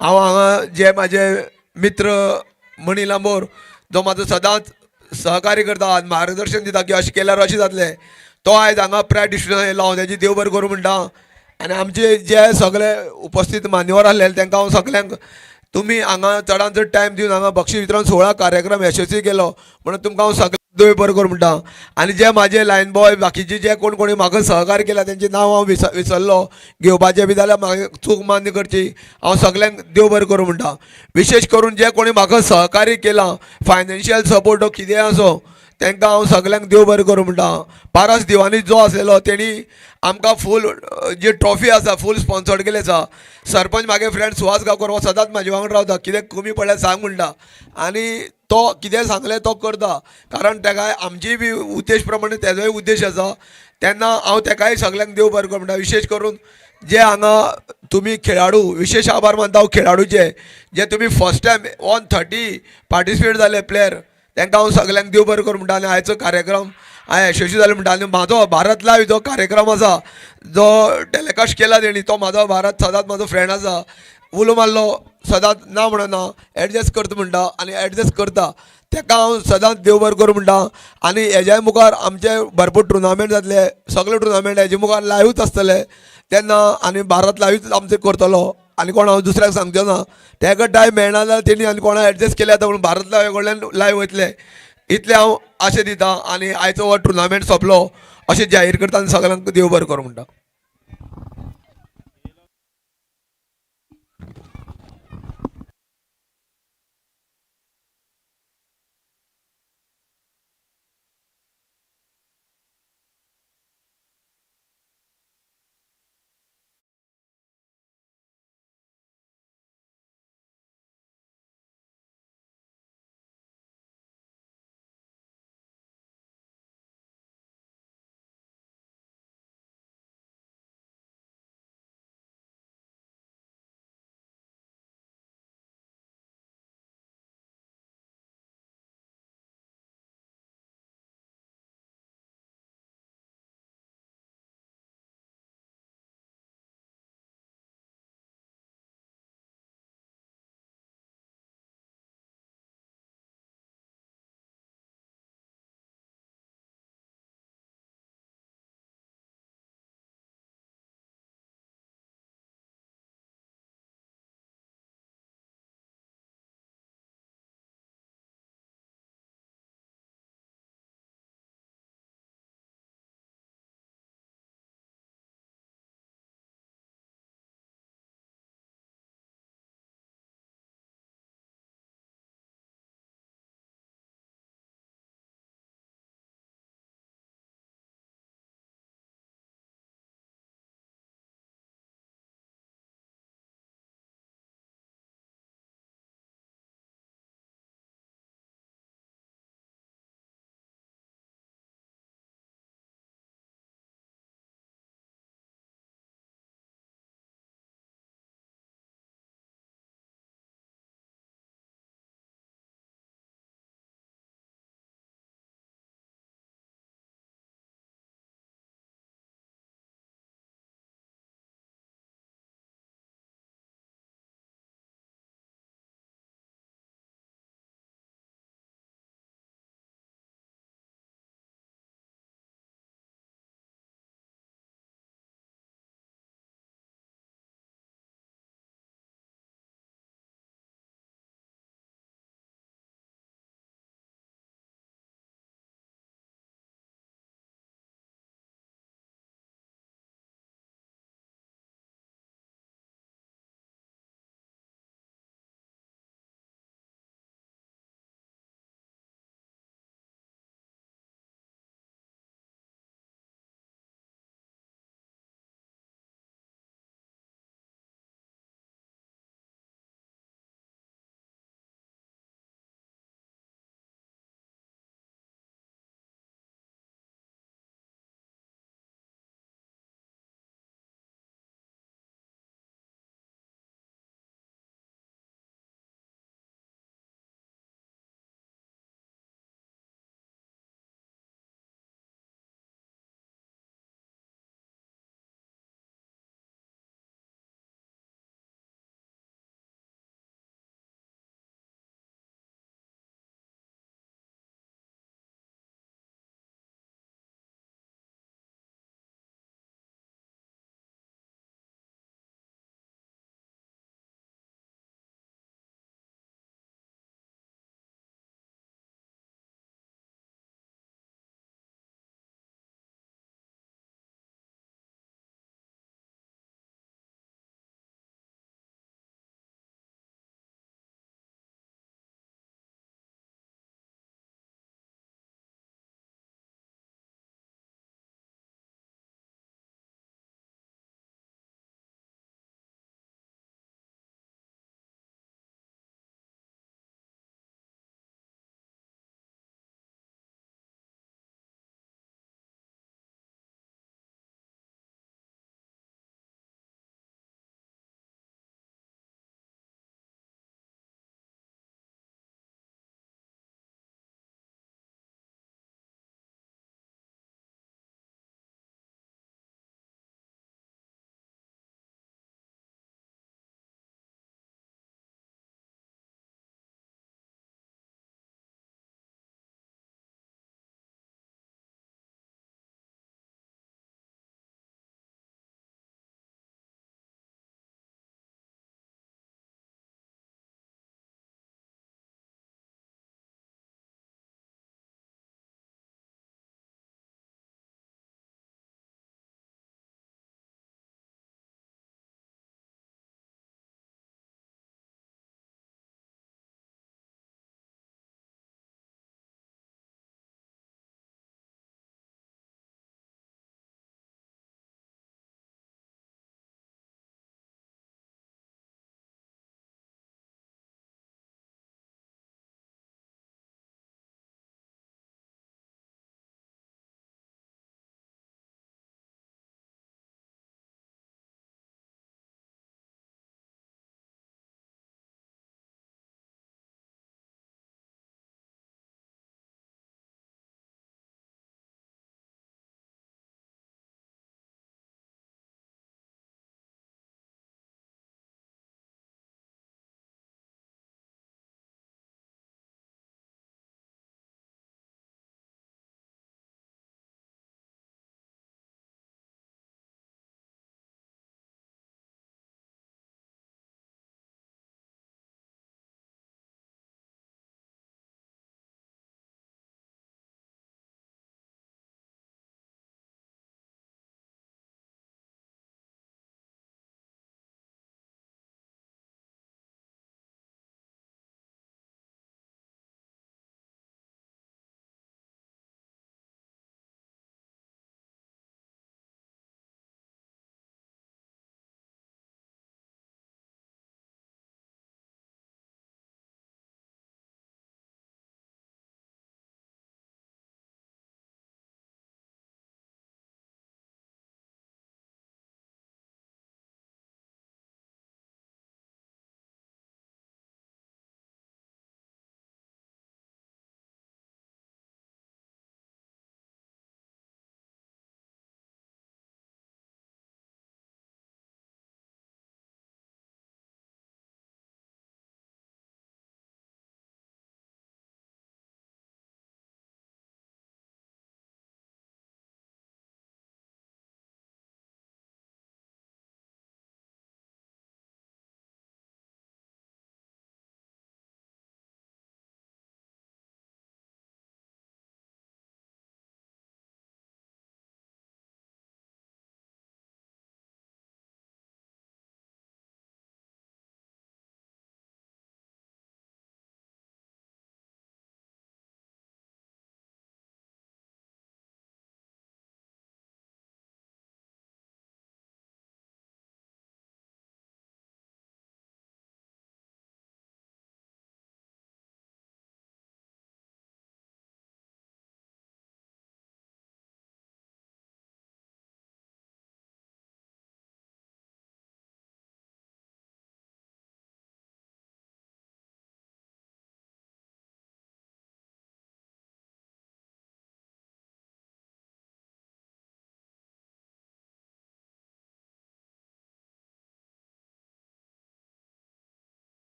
हांव हांगा जे म्हाजे मित्र मणी लांबोर जो म्हाजो सदांच सहकार्य करता आनी मार्गदर्शन दिता की अशें केल्यार अशें जातलें तो आयज हांगा प्रायज डिस्ट्रिब्युशन येयलो तेजी देव बरें करूं म्हणटा आनी आमचे जे सगळे उपस्थित मान्यवर आसलेले तांकां हांव सगळ्यांक तुमी हांगा चडांत चड टायम दिवन हांगा बक्षीस वितरण सोहळा कार्यक्रम यशस्वी केलो म्हणून तुमकां हांव सगळ्यांक देव बरें करूं म्हणटा आनी जे म्हाजे लायन बॉय बाकीचे जे कोण कोणी म्हाका सहकार्य केला तेंचें नांव हांव विसरलो घेवपाचें बी जाल्यार म्हाका चूक मान्य करची हांव सगळ्यांक देव बरें करूं म्हणटा विशेश करून जे कोणी म्हाका सहकार्य केलां फायनान्शियल सपोर्ट कितें आसो तांकां हांव सगळ्यांक देव बरें करूं म्हणटा पारस दिवानी जो आसलेलो तेणी आमकां फूल जी ट्रॉफी आसा फूल स्पॉन्सर्ड केली आसा सरपंच म्हागे फ्रेंड सुहास गांवकर हो सदांच म्हाजे वांगडा रावता कितें कमी पडल्यार सांग म्हणटा आनी तो कितें सांगलें तो करता कारण ताका आमची बी उद्देश प्रमाणे तेजोय उद्देश आसा तेन्ना हांव ताकाय सगळ्यांक देव बरें करूं म्हणटा विशेश करून जे हांगा तुमी खेळाडू विशेश आभार मानता हांव खेळाडूचे जे तुमी फर्स्ट टायम 130 पार्टिसिपेट जाले प्लेयर तांकां हांव सगळ्यांक देव बरें करूं म्हणटा आनी आयचो कार्यक्रम हांवें यशस्वी जालो म्हणटा आनी म्हाजो भारत लायव्ह जो कार्यक्रम आसा जो टॅलिकास्ट केला तेणी तो म्हाजो भारत सदांच म्हाजो फ्रेंड आसा उलो मारलो सदांच ना म्हणना एडजस्ट करता म्हणटा आनी एडजस्ट करता ताका हांव सदांच देव बरें करूं म्हणटा आनी हेज्या मुखार आमचे भरपूर टुर्नामेंट जातले सगळे टुर्नामेंट हेजे मुखार लायव्हच आसतले तेन्ना आनी भारत लायव्हच आमचे करतलो आनी कोण हांव दुसऱ्याक सांगचो ना ताका टायम मेळना जाल्यार तेणी आनी कोणा एडजस्ट केले म्हणून भारत लायव्ह कडल्यान लायव्ह वयतले इतले हांव आशे दिता आनी आयचो हो टुर्नामेंट सोंपलो अशें जाहीर करता आनी सगळ्यांक देव बरें करूं म्हणटा